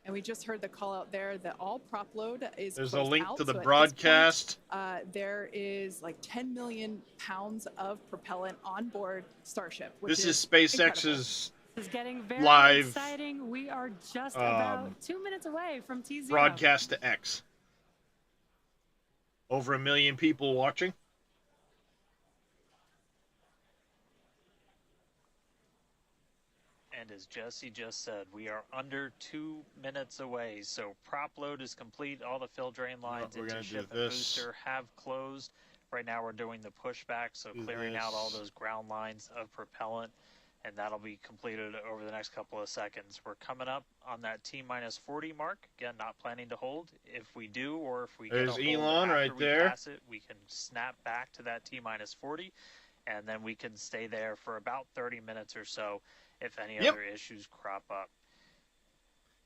And we just heard the call out there that all prop load is there's a closed link out, to the so at this broadcast. point, there is like 10 million pounds of propellant on board Starship, which This is incredible. SpaceX's This is getting very live exciting. We are just about 2 minutes away from T0. broadcast to X. Over 1 million people watching. And as Jesse just said, we are under 2 minutes away. So prop load is complete. All the fill drain lines into ship and booster have closed. Right now we're doing the pushback, so clearing out all those ground lines of propellant, and that'll be completed over the next couple of seconds. We're coming up on that T-minus 40 mark. Again, not planning to hold. If we do, or if we get a hold Elon after right we there. pass it, we can snap back to that T-minus 40, and then we can stay there for about 30 minutes or so if any other issues crop up.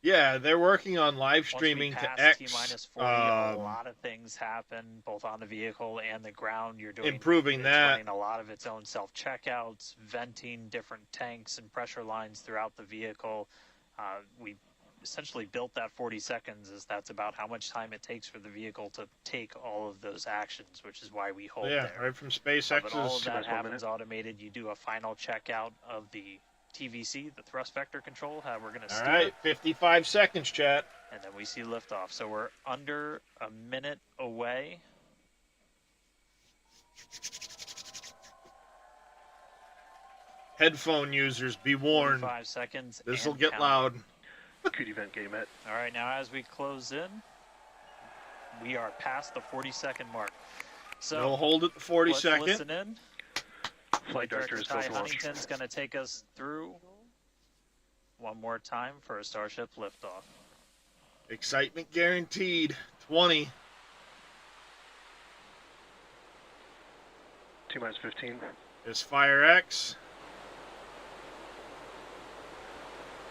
Yeah, they're working on live streaming Once we pass to X. T-minus 40, a lot of things happen, both on the vehicle and the ground. You're doing improving it's that. running a lot of its own self-checkouts, venting different tanks and pressure lines throughout the vehicle. We essentially built that 40 seconds, as that's about how much time it takes for the vehicle to take all of those actions, which is why we hold there. Right from SpaceX's. But all of that happens automated. You do a final checkout of the TVC, the thrust vector control, how we're going to steer. All right, 55 seconds, chat. And then we see liftoff. So we're under a minute away. Headphone users, be warned. 5 seconds. This will and get count. loud. Acute event game at. All right, now as we close in, we are past the 40-second mark. So No hold at the 40 let's second. listen in. Flight director is Ty supposed to launch. Huntington's going to take us through one more time for a Starship liftoff. Excitement guaranteed. 20. T-minus 15. There's Fire X.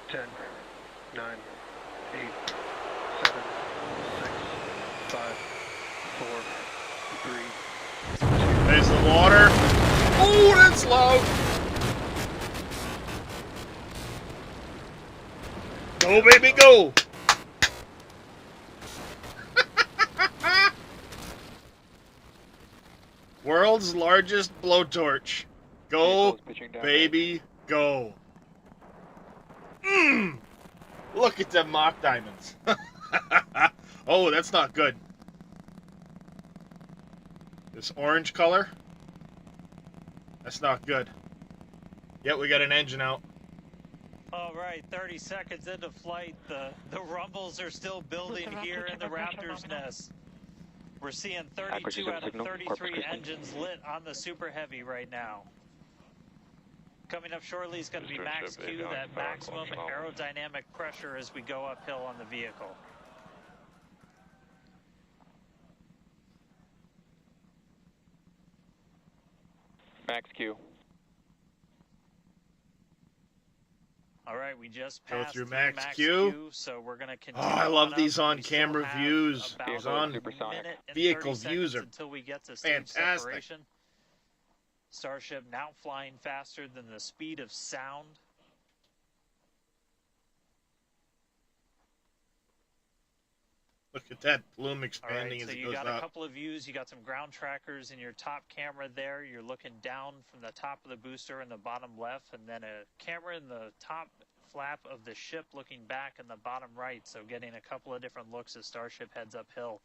10, 9, 8, 7, 6, 5, 4, 3. There's the water. Oh, that's loud. Go, baby, go. World's largest blowtorch. Go, baby, go. Look at them mock diamonds. Oh, that's not good. This orange color. That's not good. Yep, we got an engine out. All right, 30 seconds into flight. The rumbles are still building here in the Raptor's nest. We're seeing 32 out of 33 engines lit on the Super Heavy right now. Coming up shortly is going to be Max Q, that maximum aerodynamic pressure as we go uphill on the vehicle. Max Q. All right, we just Go passed through Max Q, Q. so we're going to Oh, continue. I love on these up. on We still camera have views. about These a on minute and vehicle 30 views are seconds until we get to stage fantastic. separation. Starship now flying faster than the speed of sound. Look at that plume All expanding right, as so it you goes got a up. couple of views. You got some ground trackers in your top camera there. You're looking down from the top of the booster in the bottom left, and then a camera in the top flap of the ship looking back in the bottom right, so getting a couple of different looks as Starship heads uphill.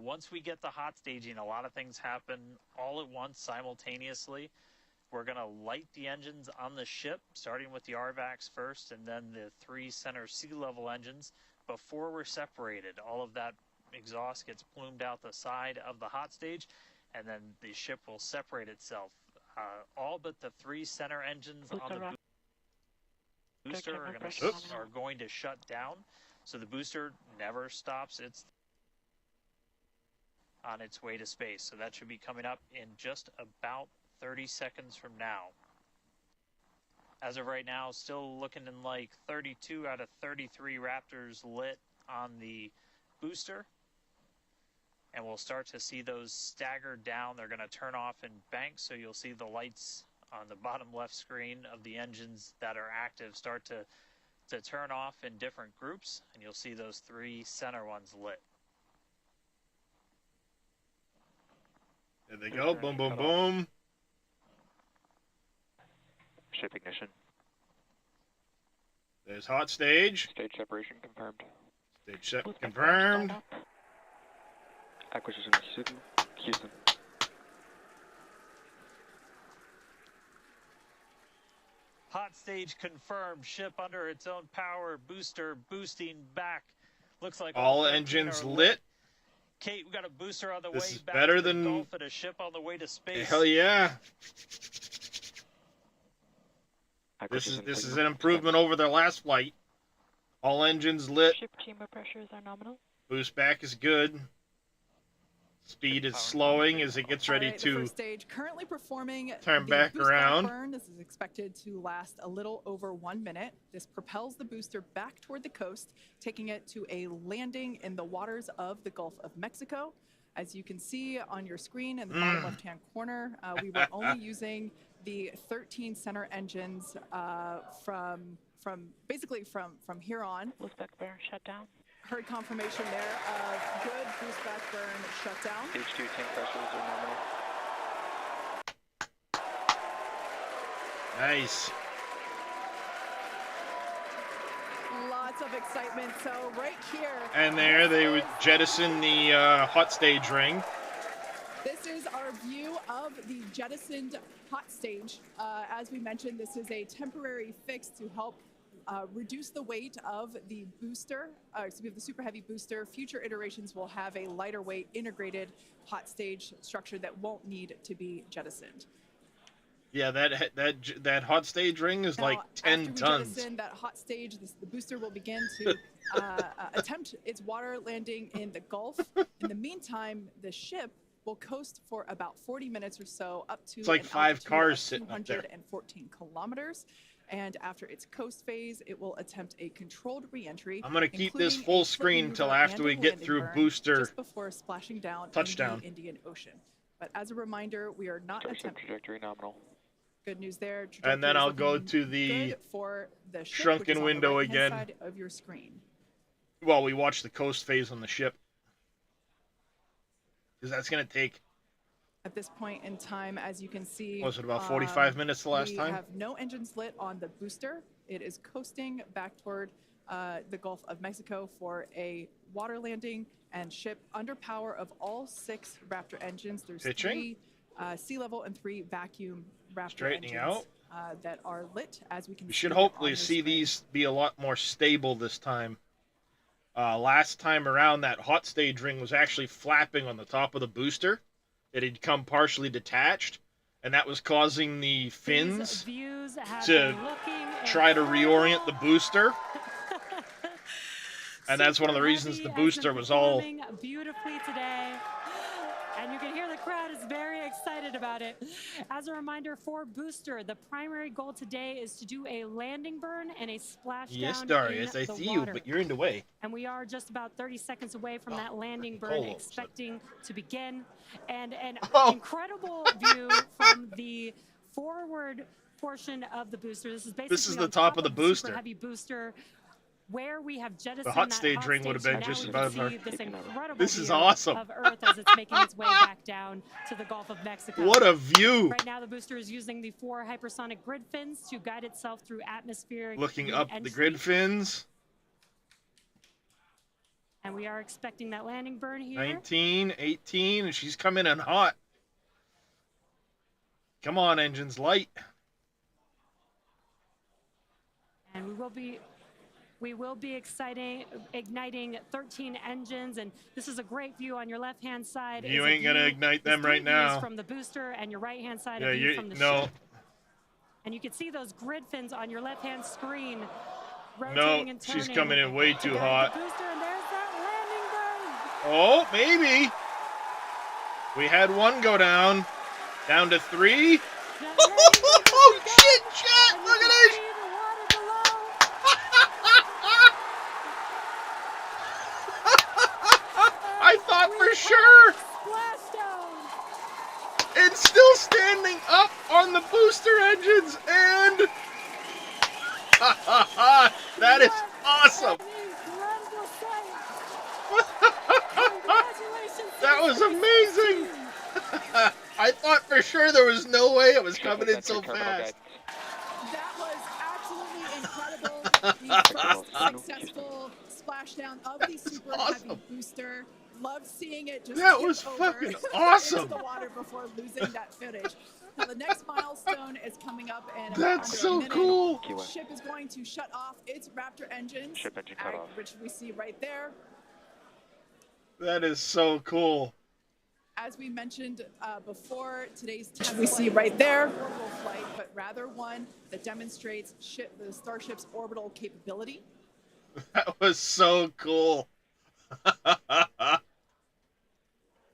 Once we get the hot staging, a lot of things happen all at once simultaneously. We're going to light the engines on the ship, starting with the RVACs first, and then the 3 center sea level engines before we're separated. All of that exhaust gets plumed out the side of the hot stage, and then the ship will separate itself. All but the 3 center engines on the booster are going to shut down, so the booster never stops on its way to space. So that should be coming up in just about 30 seconds from now. As of right now, still looking in like 32 out of 33 Raptors lit on the booster. And we'll start to see those stagger down. They're going to turn off in banks, so you'll see the lights on the bottom left screen of the engines that are active start to turn off in different groups, and you'll see those 3 center ones lit. There they go. Boom, boom, boom. Ship ignition. There's hot stage. Stage separation confirmed. Stage confirmed. Acquisition Houston. Hot stage confirmed. Ship under its own power. Booster boosting back. Looks like all engines lit. Kate, we got a booster on the this way is back better to the than Gulf and a ship on the way to space. Hell yeah. This is an improvement over their last flight. All engines lit. Ship chamber pressures are nominal. Boost back is good. Speed is slowing as it gets ready the to first stage currently performing turn the back boost around. Back burn. This is expected to last a little over 1 minute. This propels the booster back toward the coast, taking it to a landing in the waters of the Gulf of Mexico. As you can see on your screen in the bottom left-hand corner, we were only using the 13 center engines from here on. Boost back burn shut down. Heard confirmation there of good boost back burn shutdown. Stage 2 tank pressures are nominal. Nice. Lots of excitement. So right here. And there they would jettison the hot stage ring. This is our view of the jettisoned hot stage. As we mentioned, this is a temporary fix to help reduce the weight of the booster, the Super Heavy booster. Future iterations will have a lighter weight integrated hot stage structure that won't need to be jettisoned. Yeah, that hot stage ring is like 10 after we tons. jettison that hot stage, the booster will begin to attempt its water landing in the Gulf. In the meantime, the ship will coast for about 40 minutes or so, up to It's like 5 cars sitting up there. 214 kilometers. And after its coast phase, it will attempt a controlled re-entry. I'm gonna keep this full screen till after we get through booster just before splashing down touchdown. in the Indian Ocean. But as a reminder, we are not attempting. Trajectory nominal. Good news there. And then I'll go to the for the ship, shrunken window right-hand again. side of your screen. Well, we watch the coast phase on the ship. Because that's going to take... At this point in time, as you can see... Was it about 45 minutes the last time? We have no engines lit on the booster. It is coasting back toward the Gulf of Mexico for a water landing and ship under power of all 6 Raptor engines. There's Pitching. 3 sea level and 3 vacuum Raptor Straightening engines. out. that are lit, as we can We see should on hopefully the see screen. these be a lot more stable this time. Last time around, that hot stage ring was actually flapping on the top of the booster. It had come partially detached, and that was causing the fins to try to reorient the booster. And that's one of the reasons the booster was all beautifully today. And you can hear the crowd is very excited about it. As a reminder, for Booster, the primary goal today is to do a landing burn and a splashdown Yes, in Darius, I the see you, water. but you're in the way. And we are just about 30 seconds away from that landing burn, cold. expecting to begin. And an Oh. incredible view from the forward portion of the booster. This is basically the on top of the booster. Super heavy booster, where we have jettisoned The hot that stage hot ring would have been stage. just Now above we her. can see this incredible This is view awesome. of Earth as it's making its way back down to the Gulf of Mexico. What a view! Right now, the booster is using the 4 hypersonic grid fins to guide itself through atmospheric Looking up the re-entry. grid fins. And we are expecting that landing burn here. 19, 18, and she's coming in hot. Come on, engines, light. And we will be igniting 13 engines, and this is a great view on your left-hand side. You is a ain't gonna view- ignite them it's right three views now. from the booster, and your right-hand side Yeah, a view you from the no. ship. And you can see those grid fins on your left-hand screen No, rotating and turning. she's coming in way too to guide hot. the booster, and there's that landing burn. Oh, maybe. We had one go down. Down to 3. Oh, shit, chat! Look at this! I thought for sure! It's still standing up on the booster engines, and... that is awesome! That was amazing! I thought for sure there was no way it was coming in so fast. That was absolutely incredible. The first successful splashdown of the super heavy booster. Loved seeing it just That tip was over fucking awesome. into the water before losing that footage. Now the next milestone is coming up in That's under so a minute. cool. The ship is going to shut off its Raptor engines, Ship engine cut off. which we see right there. That is so cool. As we mentioned before, today's test we see right there, orbital flight, but rather one that demonstrates the Starship's orbital capability. That was so cool.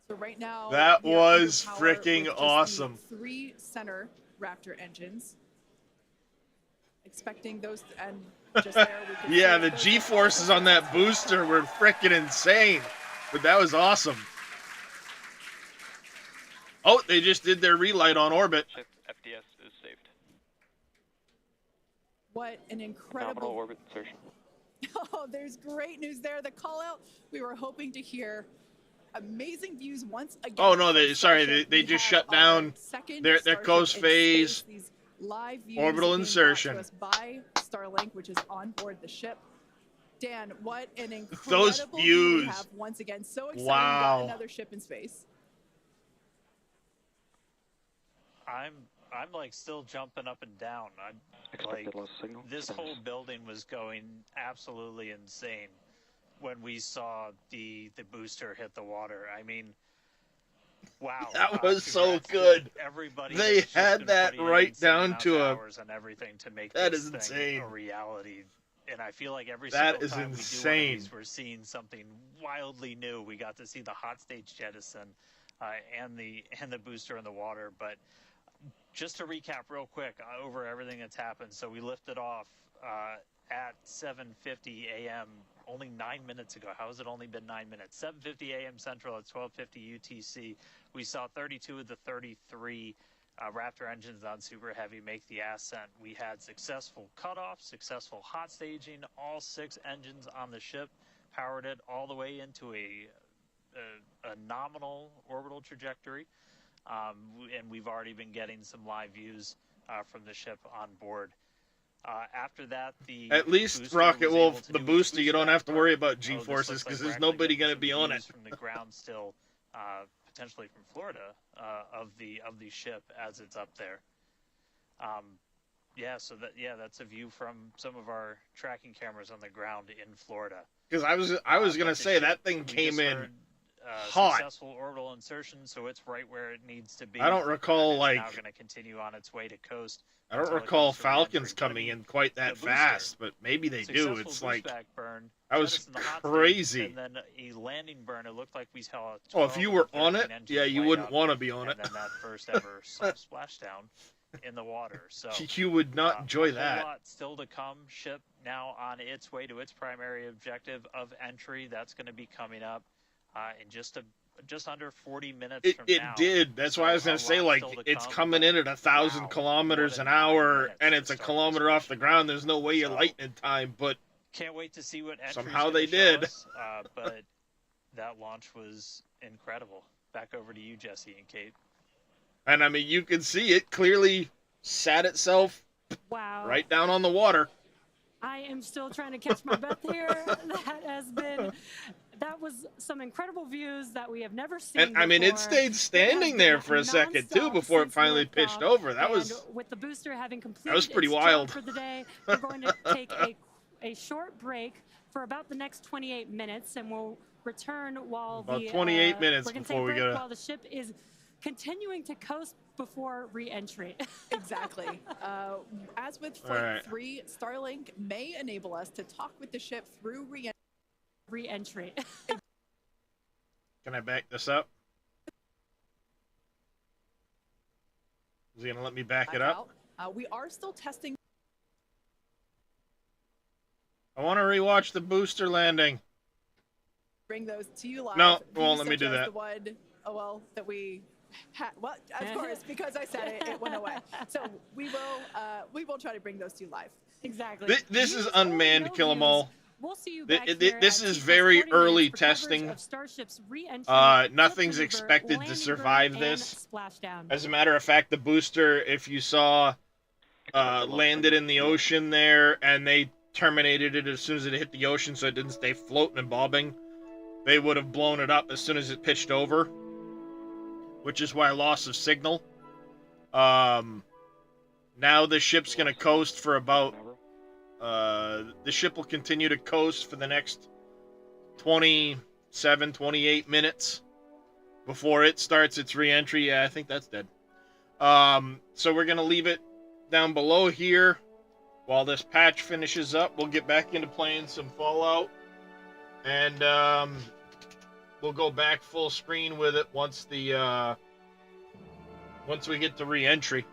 So right now, that we are was underpowered freaking with just awesome. the 3 center Raptor engines. Expecting those, and just there we can Yeah, see the G-forces on that booster were freaking insane. But that was awesome. Oh, they just did their relight on orbit. Ship FDS is saved. What an Nominal incredible orbit insertion. Oh, there's great news there. The call out we were hoping to hear. Amazing views once again. Oh no, from they Starship. they We just have shut down second their Starship coast in phase space. These live views orbital being brought insertion. to us by Starlink, which is on board the ship. Dan, what an incredible Those view we views. have once again. So exciting! Wow. We got another ship in space. I'm like still jumping up and down. I'm like, Expected loss signal. this whole building was going absolutely insane when we saw the booster hit the water. I mean, wow. That was so congrats to good. everybody They that's just had been that putting in right some down amount to of a. hours and everything to make That this is thing insane. a reality. And I feel like every That single is time we do one of insane. these, we're seeing something wildly new. We got to see the hot stage jettison and the booster in the water. But just to recap real quick over everything that's happened. So we lifted off at 7:50 a.m. only 9 minutes ago. How has it only been 9 minutes? 7:50 a.m. Central at 12:50 UTC. We saw 32 of the 33 Raptor engines on Super Heavy make the ascent. We had successful cutoff, successful hot staging. All 6 engines on the ship powered it all the way into a nominal orbital trajectory. And we've already been getting some live views from the ship on board. After that, At least Rocket Wolf, the booster, you don't have to worry about G-forces because there's nobody going to be on it. From the ground still, potentially from Florida, of the ship as it's up there. Yeah, so that's a view from some of our tracking cameras on the ground in Florida. Because I was gonna say that thing came in hot. Successful orbital insertion, so it's right where it needs to be. I don't recall it's like now going to continue on its way to coast. I don't recall Falcons coming in quite that fast, but maybe they do. It's like burn, that was crazy. And then a landing burn. It looked like we saw. Oh, if you were on it, yeah, you wouldn't want to be on it. And then that first ever splashdown in the water. So you would not enjoy that. A lot still to come. Ship now on its way to its primary objective of entry. That's going to be coming up in just under 40 minutes from now. It did. That's why I was going to say, like, it's coming in at 1,000 kilometers an hour, and it's a kilometer off the ground. There's no way you're lightning time, but can't wait to see what somehow they did. But that launch was incredible. Back over to you, Jesse and Kate. And I mean, you can see it clearly sat itself right down on the water. I am still trying to catch my breath here. That was some incredible views that we have never seen. And I mean, it stayed standing there for a second too before it finally pitched over. That was with the booster having completed that was pretty wild for the day. We're going to take a short break for about the next 28 minutes, and we'll return while about 28 minutes we're before we go. While the ship is continuing to coast before re-entry. Exactly. As with Flight 3, Starlink may enable us to talk with the ship through re-entry. Can I back this up? Is he going to let me back it up? We are still testing. I want to rewatch the booster landing. Bring those to you live. No, won't let me do that. The one, that we had. Well, of course, because I said it, it went away. So we will try to bring those to you live. Exactly. This is unmanned Kill 'Em All. We'll see you this is very early testing. Nothing's expected to survive this. As a matter of fact, the booster, if you saw, landed in the ocean there, and they terminated it as soon as it hit the ocean so it didn't stay floating and bobbing. They would have blown it up as soon as it pitched over, which is why loss of signal. Now the ship's going to coast for about... the ship will continue to coast for the next 27, 28 minutes before it starts its re-entry. Yeah, I think that's dead. So we're going to leave it down below here while this patch finishes up. We'll get back into playing some Fallout. And we'll go back full screen with it once the once we get to re-entry.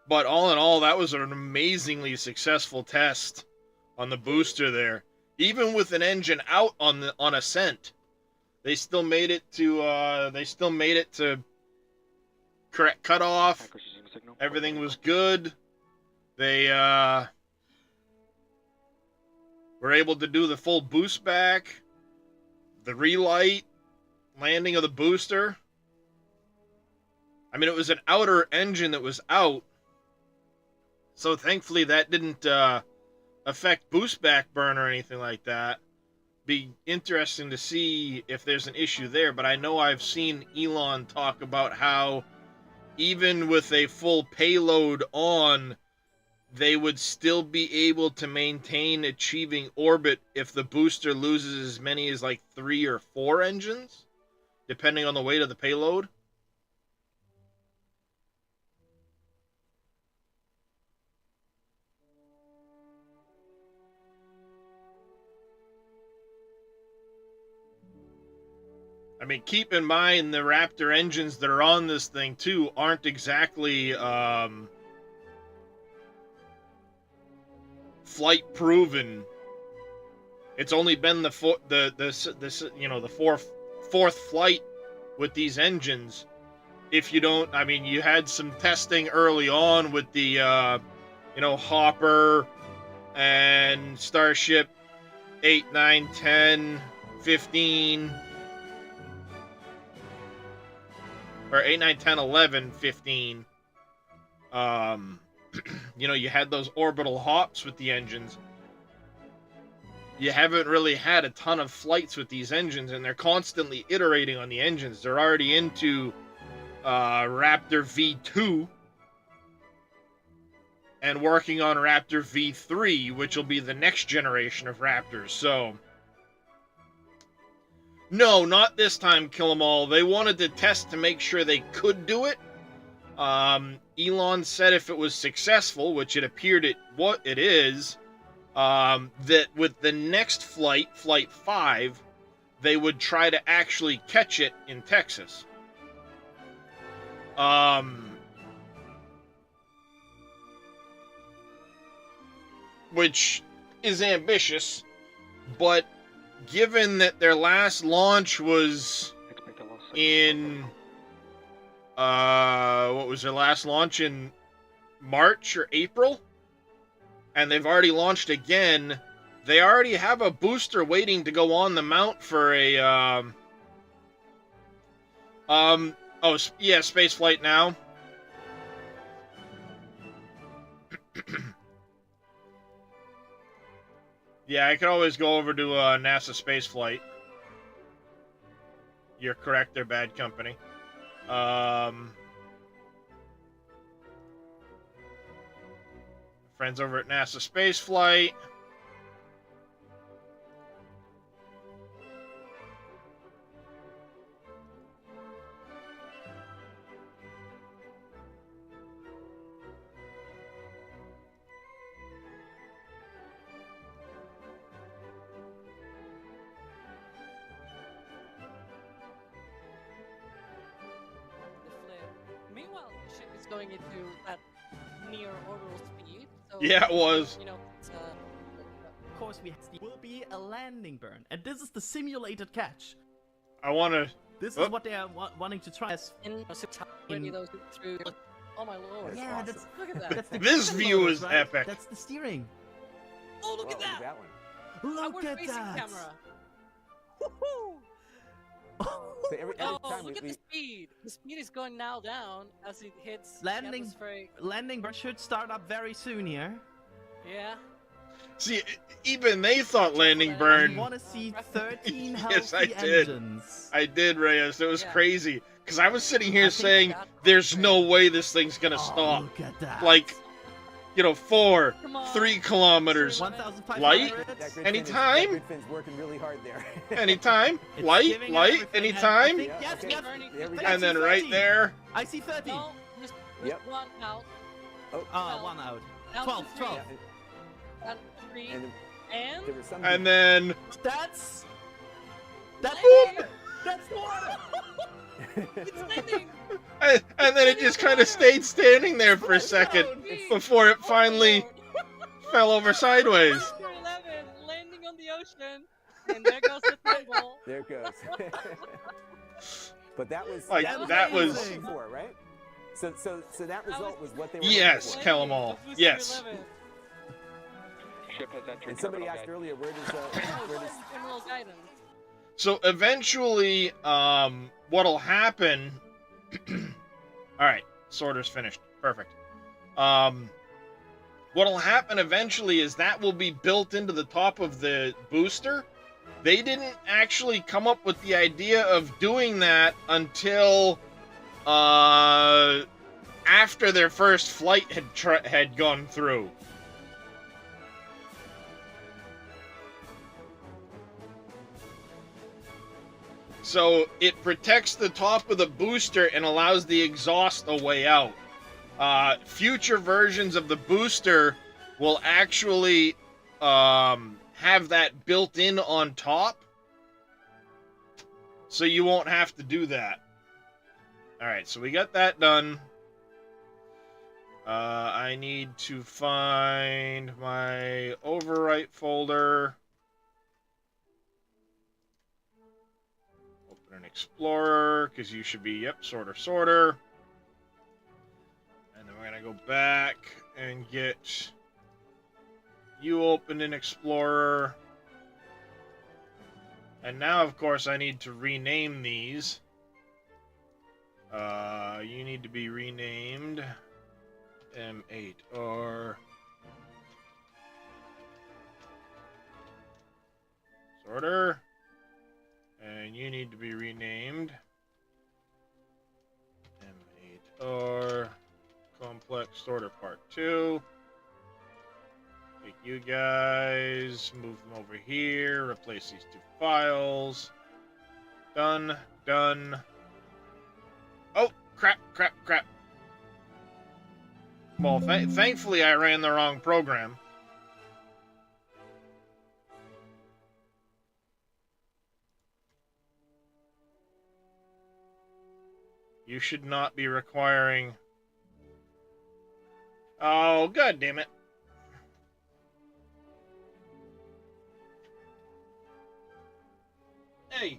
But all in all, that was an amazingly successful test on the booster there. Even with an engine out on ascent, they still made it to correct cutoff. Everything was good. They were able to do the full boost back, the relight, landing of the booster. I mean, it was an outer engine that was out, so thankfully that didn't affect boost back burn or anything like that. Be interesting to see if there's an issue there, but I know I've seen Elon talk about how even with a full payload on, they would still be able to maintain achieving orbit if the booster loses as many as like 3 or 4 engines, depending on the weight of the payload. I mean, keep in mind the Raptor engines that are on this thing too aren't exactly flight proven. It's only been the fourth flight with these engines. If you don't, I mean, you had some testing early on with the Hopper and Starship 8, 9, 10, 15. Or 8, 9, 10, 11, 15. You had those orbital hops with the engines. You haven't really had a ton of flights with these engines, and they're constantly iterating on the engines. They're already into Raptor V2 and working on Raptor V3, which will be the next generation of Raptors. So, no, not this time, Kill 'Em All. They wanted to test to make sure they could do it. Elon said if it was successful, which it appeared it is, that with the next flight, Flight 5, they would try to actually catch it in Texas. Which is ambitious, but given that their last launch was in, what was their last launch, in March or April? And they've already launched again. They already have a booster waiting to go on the mount for a, oh, yeah, space flight now. Yeah, I could always go over to NASA space flight. You're correct, they're bad company. Friends over at NASA space flight. Meanwhile, the ship is going into that near orbital speed. So, Yeah, it was. You know, it's, Of course, will be a landing burn, and this is the simulated catch. I want to. This is what they are wanting to try. Through. Oh my lord! Yeah, awesome. that's Look at that. That's the This view motors, is right? epic. That's the steering. Oh, look at that! Look at facing that! Camera. Woohoo! So every Oh, time look at the speed! The speed is going now down as it hits Landing atmospheric. burn should start up very soon here. Yeah. See, even they thought landing burn. You want to see 13 healthy Yes, I did. engines. I did, Reyes. It was crazy. Because I was sitting here saying, there's no way this thing's going to stop. Look at that. Like, 3 kilometers. 1,500. Light? That Anytime? grid fin's working really hard there. Anytime? It's Light? giving Light? everything, and I Anytime? think- Yes, okay. yes. There we go. And then right 30. there. I see 30. No, just Yep. one out. One out. Down 12, to 12. Down to 3. And And there was some. And then. That's landing. more. That's more. It's landing. And then it just kind of stayed standing there for a second before it finally fell over sideways. Chapter 11, landing on the ocean. And there goes the table. There it goes. But that was Like, that was- looking for, right? So that result was what they were. Yes, looking for. kill 'em all. Yes. Ship has entered And somebody terminal asked bay. earlier, where does Terminal guidance. So eventually, what'll happen... Alright, sorter's finished. Perfect. What'll happen eventually is that will be built into the top of the booster. They didn't actually come up with the idea of doing that until after their first flight had gone through. So it protects the top of the booster and allows the exhaust a way out. Future versions of the booster will actually have that built in on top. So you won't have to do that. Alright, so we got that done. I need to find my overwrite folder. Open an Explorer, because you should be, yep, sorter. And then we're going to go back and get you opened in Explorer. And now, of course, I need to rename these. You need to be renamed M8R sorter, and you need to be renamed sorter part 2. Take you guys, move them over here, replace these 2 files. Done, done. Oh, crap, crap, crap. Well, thankfully I ran the wrong program. You should not be requiring... Oh, god damn it. Hey,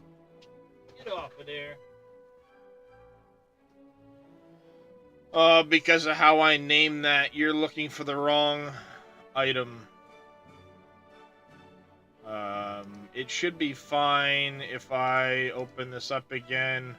get off of there. Because of how I named that, you're looking for the wrong item. It should be fine if I open this up again.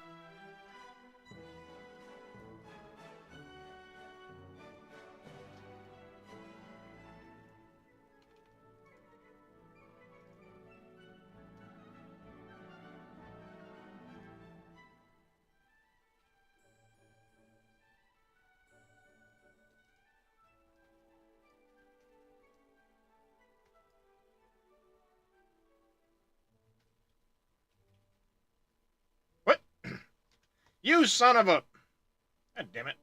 You son of a... God damn it.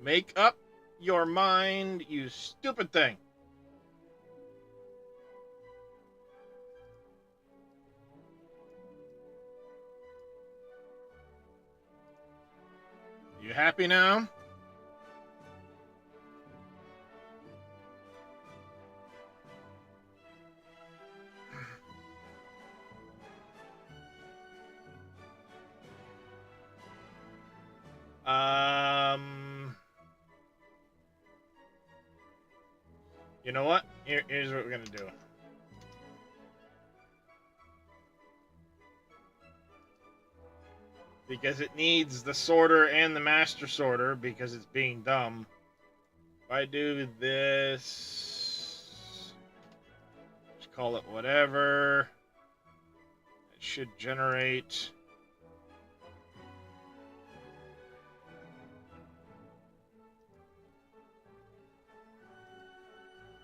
Make up your mind, you stupid thing. You happy now? You know what? Here's what we're gonna do. Because it needs the sorter and the master sorter because it's being dumb. If I do this, just call it whatever. It should generate.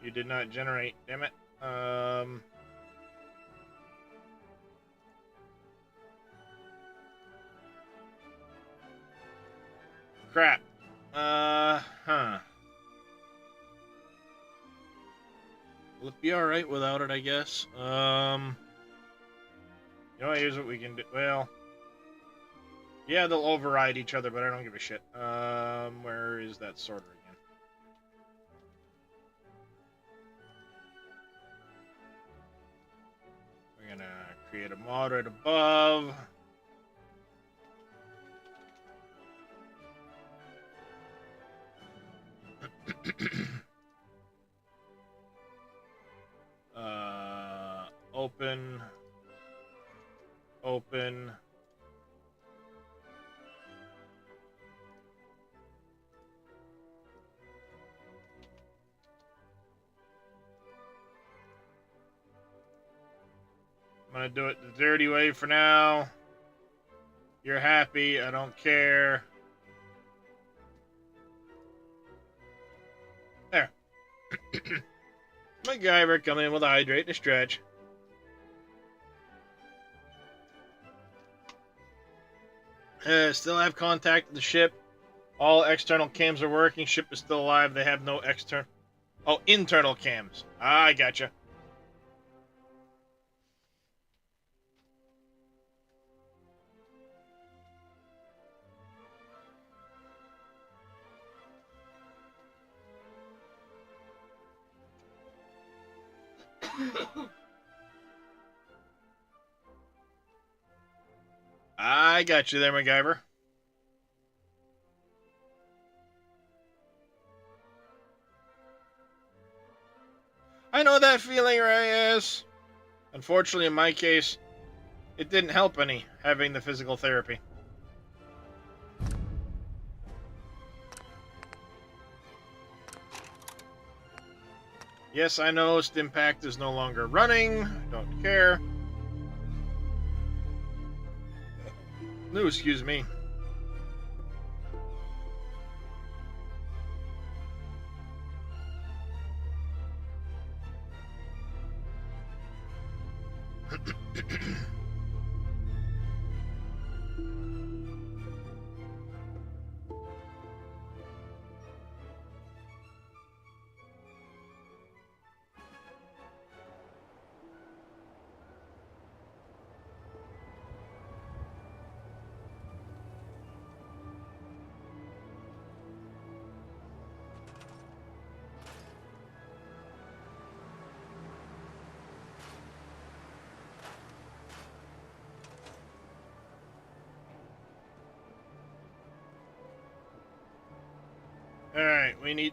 You did not generate, damn it. Crap. Will it be alright without it, I guess? You know what, here's what we can do. Well, yeah, they'll override each other, but I don't give a shit. Where is that sorter again? We're gonna create a mod right above. Open. Open. I'm gonna do it the dirty way for now. You're happy, I don't care. There. MacGyver come in with a hydrate and a stretch. Still have contact with the ship. All external cams are working. Ship is still alive. They have no external... Oh, internal cams. I gotcha. I got you there, MacGyver. I know that feeling, Reyes. Unfortunately, in my case, it didn't help any, having the physical therapy. Yes, I know Stimpact is no longer running. Don't care. No, excuse me. Alright, we need...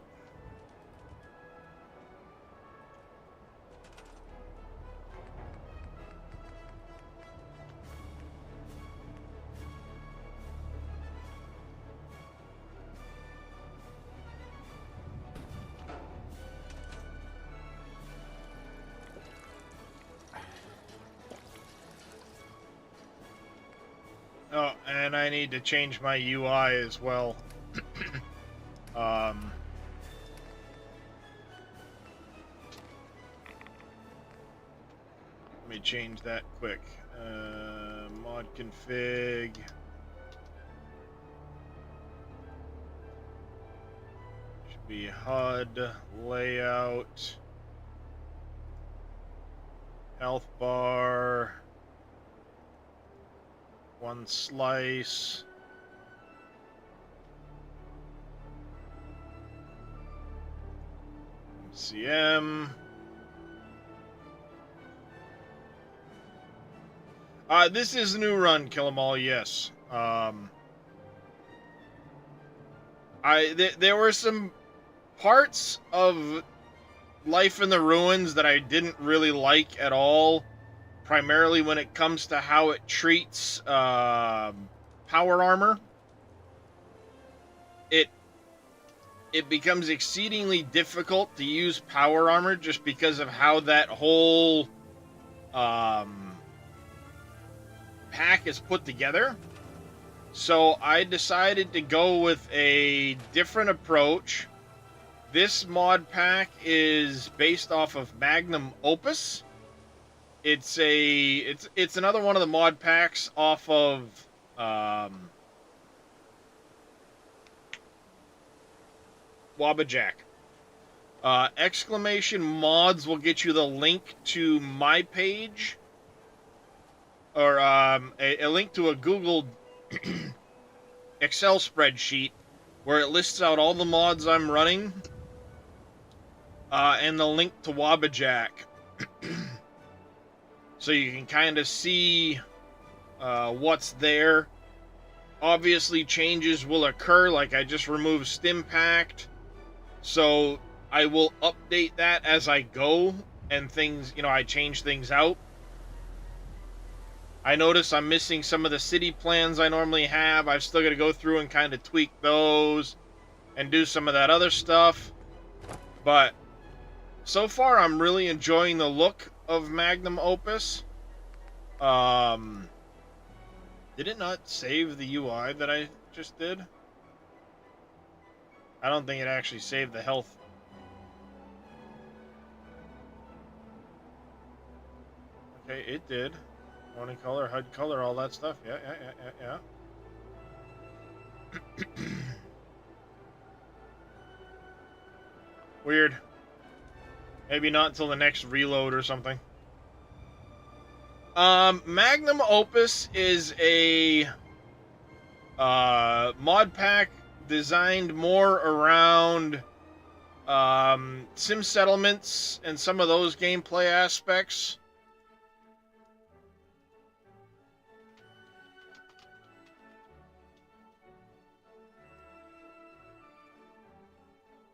Oh, and I need to change my UI as well. Let me change that quick. Mod config. Should be HUD, layout, health bar, one slice. MCM. This is a new run, Kill 'Em All, yes. There were some parts of Life in the Ruins that I didn't really like at all, primarily when it comes to how it treats power armor. It becomes exceedingly difficult to use power armor just because of how that whole pack is put together. So I decided to go with a different approach. This mod pack is based off of Magnum Opus. It's another one of the mod packs off of Wabajack. Exclamation Mods will get you the link to my page, or a link to a Google Excel spreadsheet where it lists out all the mods I'm running, and the link to Wabajack. So you can kind of see what's there. Obviously, changes will occur, like I just removed Stimpact. So I will update that as I go, and things, I change things out. I notice I'm missing some of the city plans I normally have. I've still got to go through and kind of tweak those and do some of that other stuff. But so far, I'm really enjoying the look of Magnum Opus. Did it not save the UI that I just did? I don't think it actually saved the health. Okay, it did. Morning color, HUD color, all that stuff. Yeah. Weird. Maybe not until the next reload or something. Magnum Opus is a mod pack designed more around sim settlements and some of those gameplay aspects.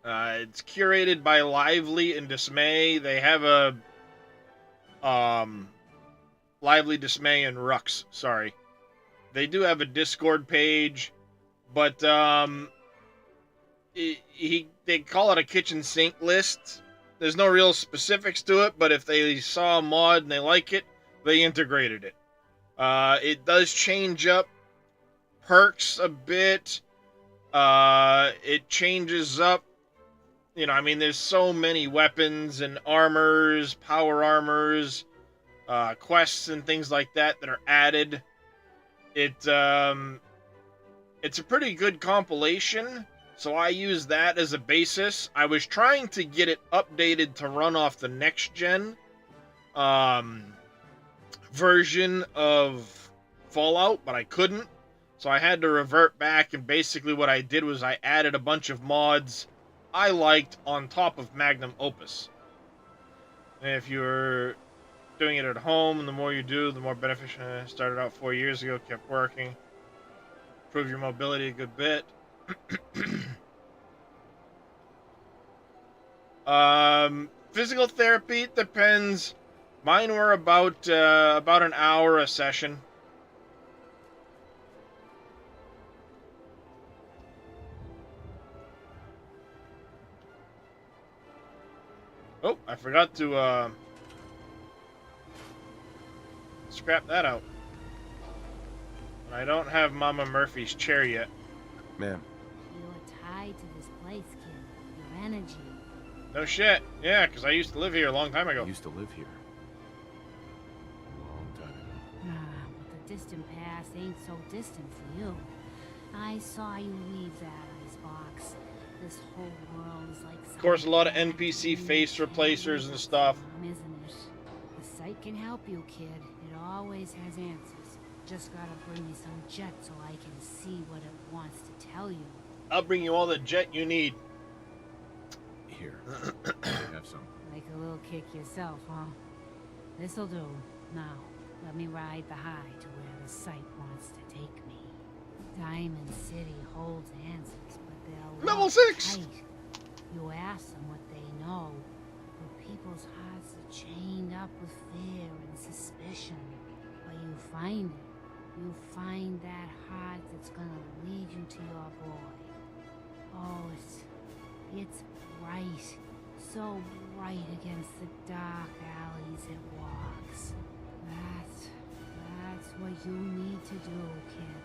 It's curated by Lively and Dismay. They have a Lively, Dismay, and Rux. Sorry, they do have a Discord page, but they call it a kitchen sink list. There's no real specifics to it, but if they saw a mod and they like it, they integrated it. It does change up perks a bit. It changes up, you know, I mean, there's so many weapons and armors, power armors, quests and things like that that are added. It's a pretty good compilation, so I use that as a basis. I was trying to get it updated to run off the next gen version of Fallout, but I couldn't. So I had to revert back, and basically what I did was I added a bunch of mods I liked on top of Magnum Opus. And if you're doing it at home, the more you do, the more beneficial. I started out 4 years ago, kept working. Improve your mobility a good bit. Physical therapy depends. Mine were about an hour a session. Oh, I forgot to scrap that out. I don't have Mama Murphy's chair yet. Ma'am. You're tied to this place, kid. Your energy. No shit. Yeah, because I used to live here a long time ago. I used to live here. A long time ago. But the distant past ain't so distant for you. I saw you leave that icebox. This whole world is like... Of course, a lot of NPC face replacers and stuff. Isn't it? The site can help you, kid. It always has answers. Just gotta bring me some jet so I can see what it wants to tell you. I'll bring you all the jet you need. Here. I have some. Like a little kick yourself, huh? This'll do. Now, let me ride the high to where the site wants to take me. Diamond City holds answers, but they're Level 6! tight. You ask them what they know, but people's hearts are chained up with fear and suspicion. But you find it. You find that heart that's gonna lead you to your boy. Oh, it's bright. So bright against the dark alleys it walks. That's what you need to do, kid.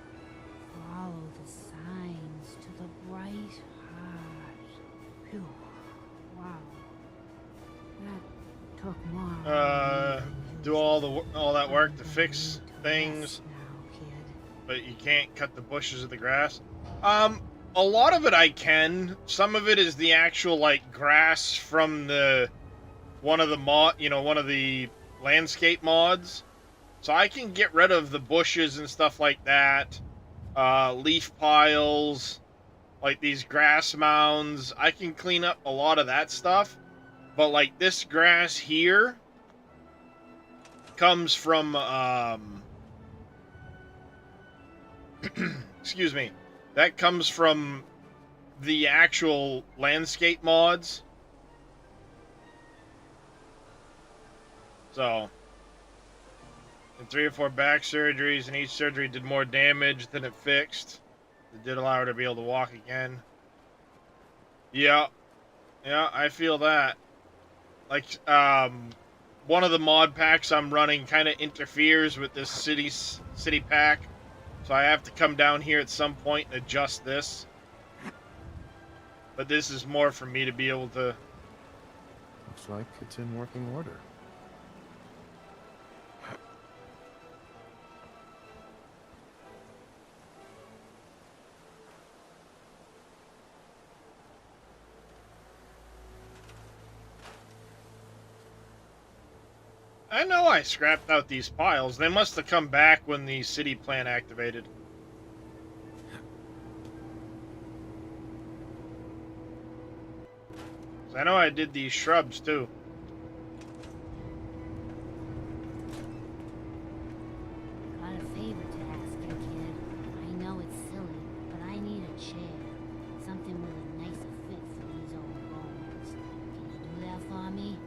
Follow the signs to the bright heart. Phew. Wow. That took more. Do all that work to fix things, but you can't cut the bushes of the grass. A lot of it I can. Some of it is the actual like grass from one of the landscape mods. So I can get rid of the bushes and stuff like that. Leaf piles, like these grass mounds. I can clean up a lot of that stuff. But like this grass here comes from excuse me. That comes from the actual landscape mods. So, in 3 or 4 back surgeries, and each surgery did more damage than it fixed. It did allow her to be able to walk again. Yeah, I feel that. Like, one of the mod packs I'm running kind of interferes with this city pack. So I have to come down here at some point and adjust this. But this is more for me to be able to... Looks like it's in working order. I know I scrapped out these piles. They must have come back when the city plan activated. I know I did these shrubs too. Got a favor to ask you, kid. I know it's silly, but I need a chair. Something with a nicer fit for these old bones. Can you do that for me?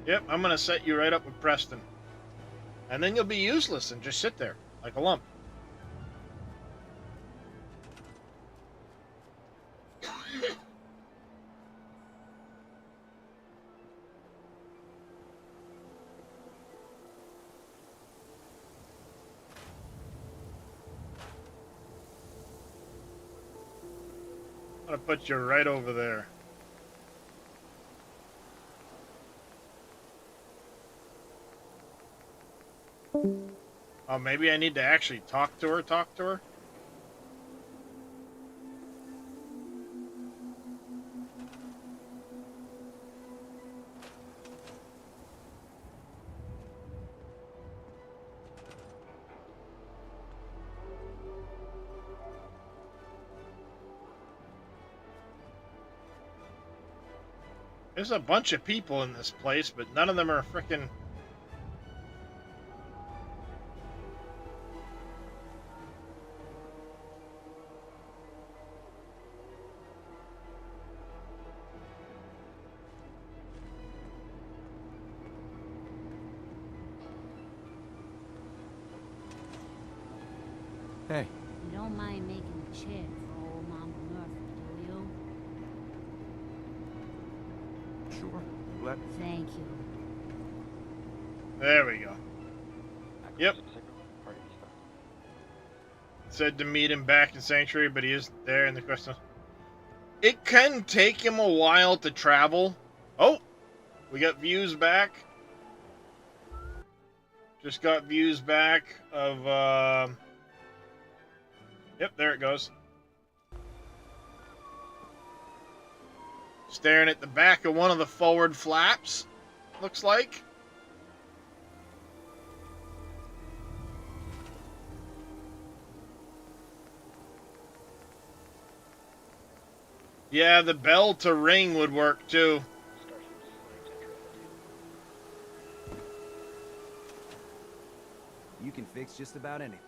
Yep, I'm gonna set you right up with Preston. And then you'll be useless and just sit there, like a lump. I'm gonna put you right over there. Oh, maybe I need to actually talk to her. There's a bunch of people in this place, but none of them are frickin'... Hey. You don't mind making a chair for old Mama Murphy, do you? Sure. Glad. Thank you. There we go. Yep. Said to meet him back in Sanctuary, but he isn't there in the question. It can take him a while to travel. Oh! We got views back. Just got views back of, Yep, there it goes. Staring at the back of one of the forward flaps, looks like. Yeah, the bell to ring would work too. You can fix just about anything.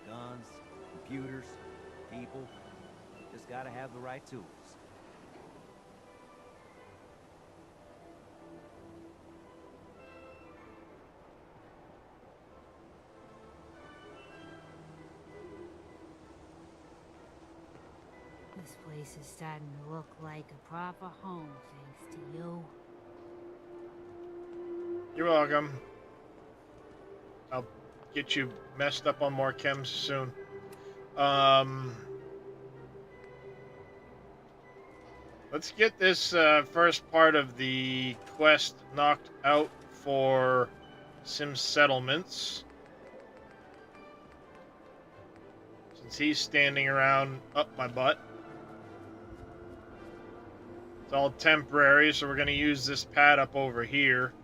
Guns, computers, people. Just gotta have the right tools. This place is starting to look like a proper home, thanks to you. You're welcome. I'll get you messed up on more chems soon. Let's get this first part of the quest knocked out for Sim Settlements. Since he's standing around up my butt. It's all temporary, so we're going to use this pad up over here.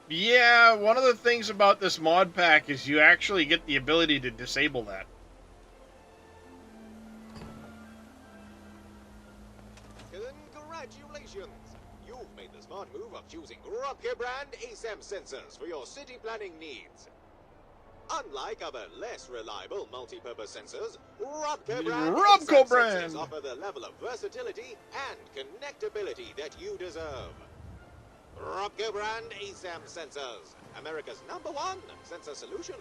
Yeah, one of the things about this mod pack is you actually get the ability to disable that. Congratulations! You've made the smart move of choosing Rupke brand ASAM sensors for your city planning needs. Unlike other less reliable multi-purpose sensors, Rupke brand ASAM sensors offer the level of versatility and connectability that you deserve. Rupke brand ASAM sensors, America's #1 sensor solution.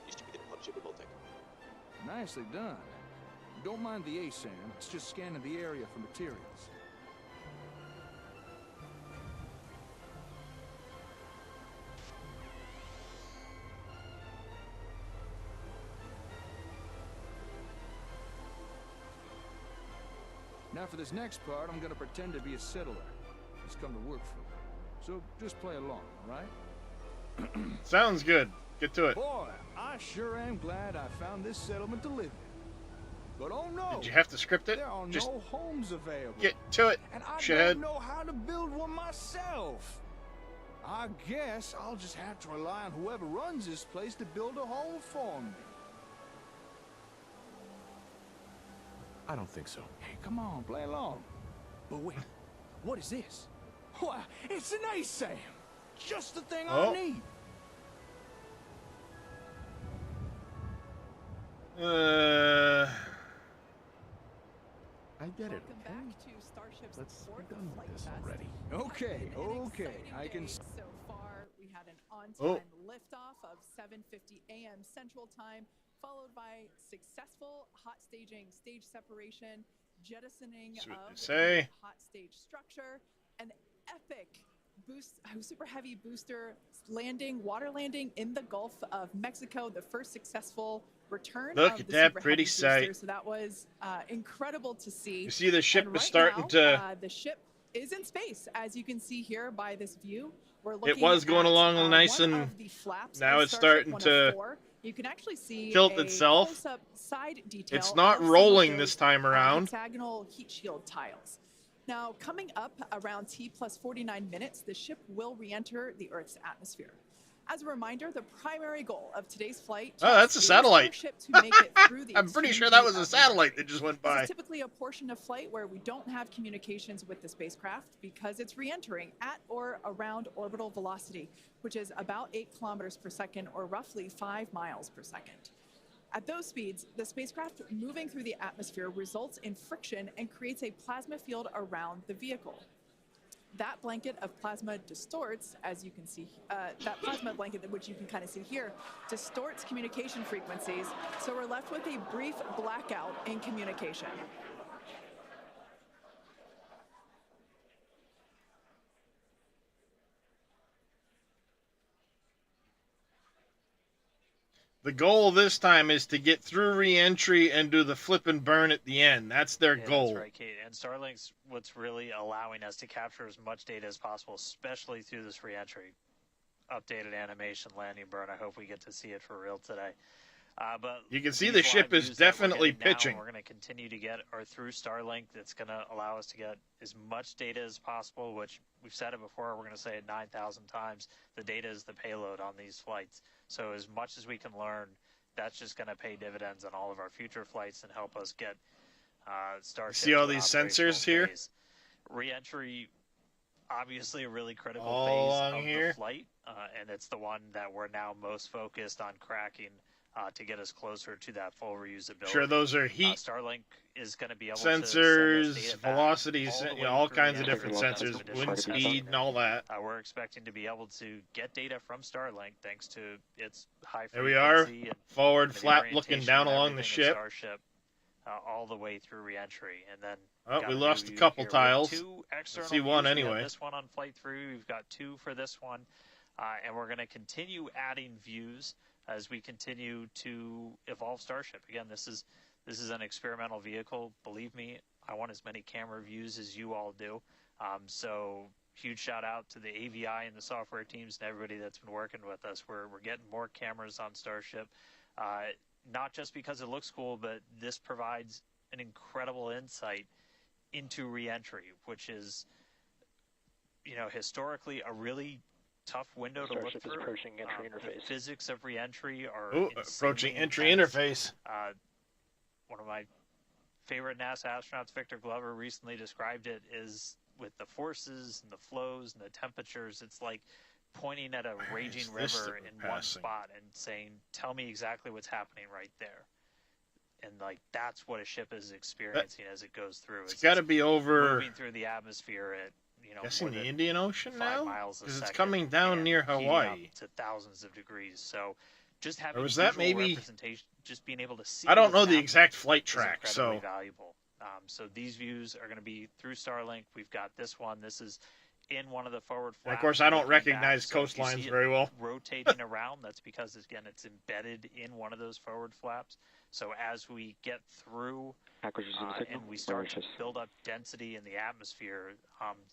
Distributed upon ship in Baltic. Nicely done. Don't mind the ASAM, it's just scanning the area for materials. Now for this next part, I'm gonna pretend to be a settler. He's come to work for me. So just play along, alright? Sounds good. Get to it. Boy, I sure am glad I found this settlement to live in. But oh no! Did you have to script it? There are Just no homes available. get to it, and I shithead. don't know how to build one myself. I guess I'll just have to rely on whoever runs this place to build a home for me. I don't think so. Hey, come on, play along. But wait, what is this? Why, it's an ASAM! Just the thing I need! I get it. Welcome back to Starship's Let's be fourth done with flight this test. already. Okay, okay, I can... So far, we had an on-time liftoff of 7:50 a.m. Central Time, followed by successful hot staging, stage separation, jettisoning of the hot stage structure, an epic super heavy booster landing, water landing in the Gulf of Mexico, the first successful return Look of at the that super pretty heavy sight. booster. So that was incredible to see. You see the ship and is right starting now, to... the ship is in space, as you can see here by this view. We're It looking was going at, along nice one and of the flaps now of it's Starship starting to 104. You can actually see tilt a itself. close-up side detail. It's not of some of rolling those, this time around. hexagonal heat shield tiles. Now, coming up around T plus 49 minutes, the ship will re-enter the Earth's atmosphere. As a reminder, the primary goal of today's flight Oh, that's a satellite. Starship to make it through the I'm pretty extreme sure that heat was a of satellite that just went This by. is typically a portion of flight where we don't have communications with the spacecraft because it's re-entering at or around orbital velocity, which is about 8 kilometers per second or roughly 5 miles per second. At those speeds, the spacecraft moving through the atmosphere results in friction and creates a plasma field around the vehicle. That blanket of plasma distorts, as you can see, that plasma blanket, which you can kind of see here, distorts communication frequencies, so we're left with a brief blackout in communication. The goal this time is to get through re-entry and do the flip and burn at the end. That's their goal. That's right, Kate. And Starlink's what's really allowing us to capture as much data as possible, especially through this re-entry. Updated animation landing burn. I hope we get to see it for real today. But You can see these the ship live is views that we're definitely getting now, pitching. we're going to continue to get are through Starlink. That's going to allow us to get as much data as possible, which we've said it before. We're going to say it 9,000 times. The data is the payload on these flights. So as much as we can learn, that's just going to pay dividends on all of our future flights and help us get Starship. See all to an these operational sensors here? phase. Re-entry, obviously a really critical All phase along of here? the flight, and it's the one that we're now most focused on cracking to get us closer to that full reusability. Sure, those are heat Starlink is going to be able to send us sensors, data back velocities, all the way all through kinds of re-entry different with sensors, additional wind testing. speed and all that. We're expecting to be able to get data from Starlink thanks to its high There we are, frequency and forward the flap looking orientation down and along the everything of ship. Starship, all the way through re-entry, and then Oh, got we a lost a new couple view here. We have tiles. two external See one views. We have anyway. this one on flight 3. We've got 2 for this one, and we're going to continue adding views as we continue to evolve Starship. Again, this is an experimental vehicle. Believe me, I want as many camera views as you all do. So huge shout out to the AVI and the software teams and everybody that's been working with us. We're getting more cameras on Starship, not just because it looks cool, but this provides an incredible insight into re-entry, which is, historically a really tough window to look Starship is through. approaching entry The interface. physics of re-entry are Oh, insanely approaching entry intense. interface. One of my favorite NASA astronauts, Victor Glover, recently described it as with the forces and the flows and the temperatures, it's like pointing at a raging river in one spot and saying, tell me exactly what's happening right there. And that's what a ship is experiencing as it goes through. It's got to be over. Moving through the atmosphere at Guessing more the than Indian Ocean 5 now, miles a because it's second coming down and near heating Hawaii. up to thousands of degrees. So just having Or was that visual maybe? representation, just being able to see. I don't what's know the happening exact flight is track, incredibly so valuable. So these views are going to be through Starlink. We've got this one. This is in one of the forward and flaps. of course I don't looking recognize back. So if you coastlines see it very well. rotating around, that's because again it's embedded in one of those forward flaps. So as we get through and we start to build up density in the atmosphere,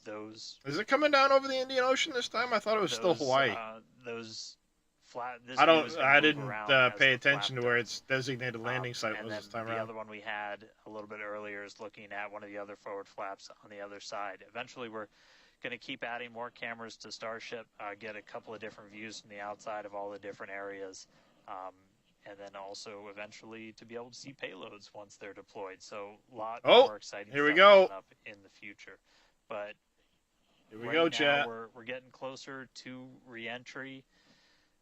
those Is it coming down over the Indian Ocean this time? I thought it was still Hawaii. Those flat. This I view don't. is gonna I move didn't around as pay the attention to flap where does. its designated landing site And was then this time the around. other one we had a little bit earlier is looking at one of the other forward flaps on the other side. Eventually, we're going to keep adding more cameras to Starship, get a couple of different views from the outside of all the different areas, and then also eventually to be able to see payloads once they're deployed. So a lot more exciting here we stuff go. coming up in the future. But Here we right go, now, chat. we're getting closer to re-entry.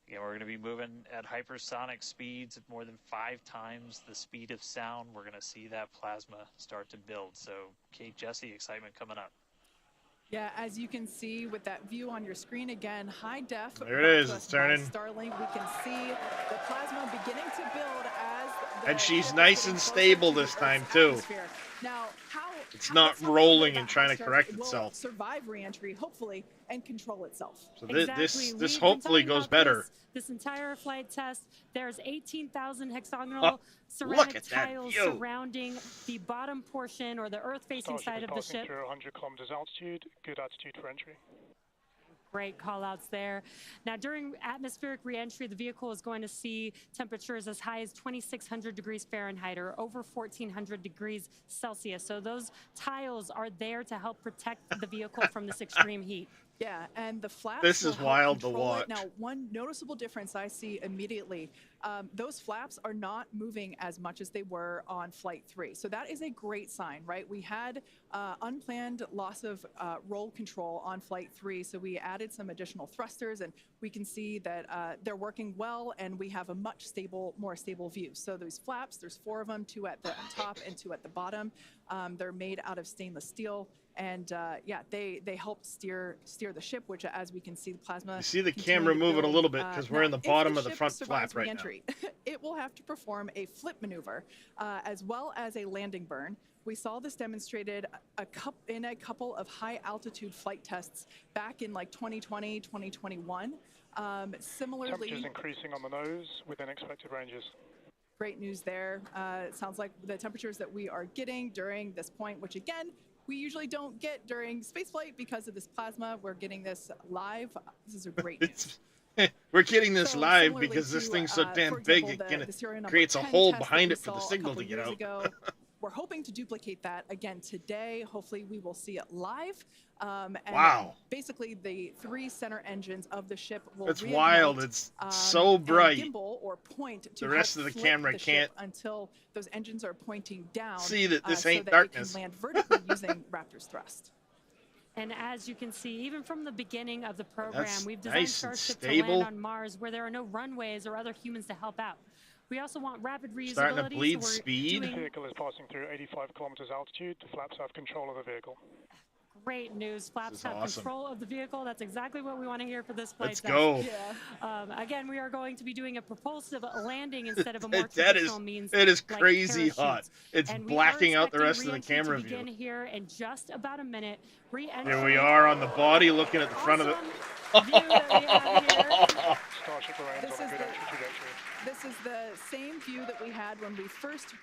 Again, we're going to be moving at hypersonic speeds of more than 5 times the speed of sound. We're going to see that plasma start to build. So, Kate, Jesse, excitement coming up. Yeah, as you can see with that view on your screen again, high def. There it is, it's turning. Starlink, we can see the plasma beginning to build as And she's nice and stable this time too. Now, how It's not rolling and trying to correct itself. Survive re-entry, hopefully, and control itself. So Exactly. this We've been hopefully talking goes about better. This entire flight test. There's 18,000 hexagonal Look ceramic at that tiles view. surrounding the bottom portion or the earth-facing side of the ship. Through 100 kilometers altitude, good altitude for entry. Great call outs there. Now, during atmospheric reentry, the vehicle is going to see temperatures as high as 2,600 degrees Fahrenheit or over 1,400 degrees Celsius. So those tiles are there to help protect the vehicle from this extreme heat. Yeah, and the flaps. This is wild to watch. Now, one noticeable difference I see immediately, those flaps are not moving as much as they were on Flight 3. So that is a great sign, right? We had unplanned loss of roll control on Flight 3, so we added some additional thrusters, and we can see that they're working well, and we have a much more stable view. So those flaps, there's 4 of them, 2 at the top and 2 at the bottom. They're made out of stainless steel. And yeah, they help steer the ship, which, as we can see, the plasma. You see the camera moving a little bit because we're in the bottom of the front flap right now. It will have to perform a flip maneuver as well as a landing burn. We saw this demonstrated in a couple of high altitude flight tests back in like 2020, 2021. Similarly, temperatures increasing on the nose within expected ranges. Great news there. It sounds like the temperatures that we are getting during this point, which again, we usually don't get during spaceflight because of this plasma. We're getting this live. This is a great news. We're getting this live because this thing's so damn big, it creates a hole behind it for the signal to get out. We're hoping to duplicate that again today. Hopefully we will see it live. And wow. Basically the 3 center engines of the ship will It's wild. It's so bright. Gimbal or point to the rest of the camera can't until those engines are pointing down. See that this ain't so that darkness. It can land vertically using Raptor's thrust. And as you can see, even from the beginning of the program, we've designed nice Starship to land on Mars where there are no runways or other humans to help out. We also want rapid reusability. Starting to bleed speed. The vehicle is passing through 85 kilometers altitude. The flaps have control of the vehicle. Great news. Flaps have control of the vehicle. That's exactly what we want to hear for this flight. Let's go. Yeah. Again, we are going to be doing a propulsive landing instead of a more traditional means. It is like crazy parachutes. hot. It's and blacking out the rest of the re-entry camera to view. begin here in just about a minute. Re-entry. Here we are on the body looking at the front of it. View that we have here. Starship lands on a good entry trajectory. This is the same view that we had when we first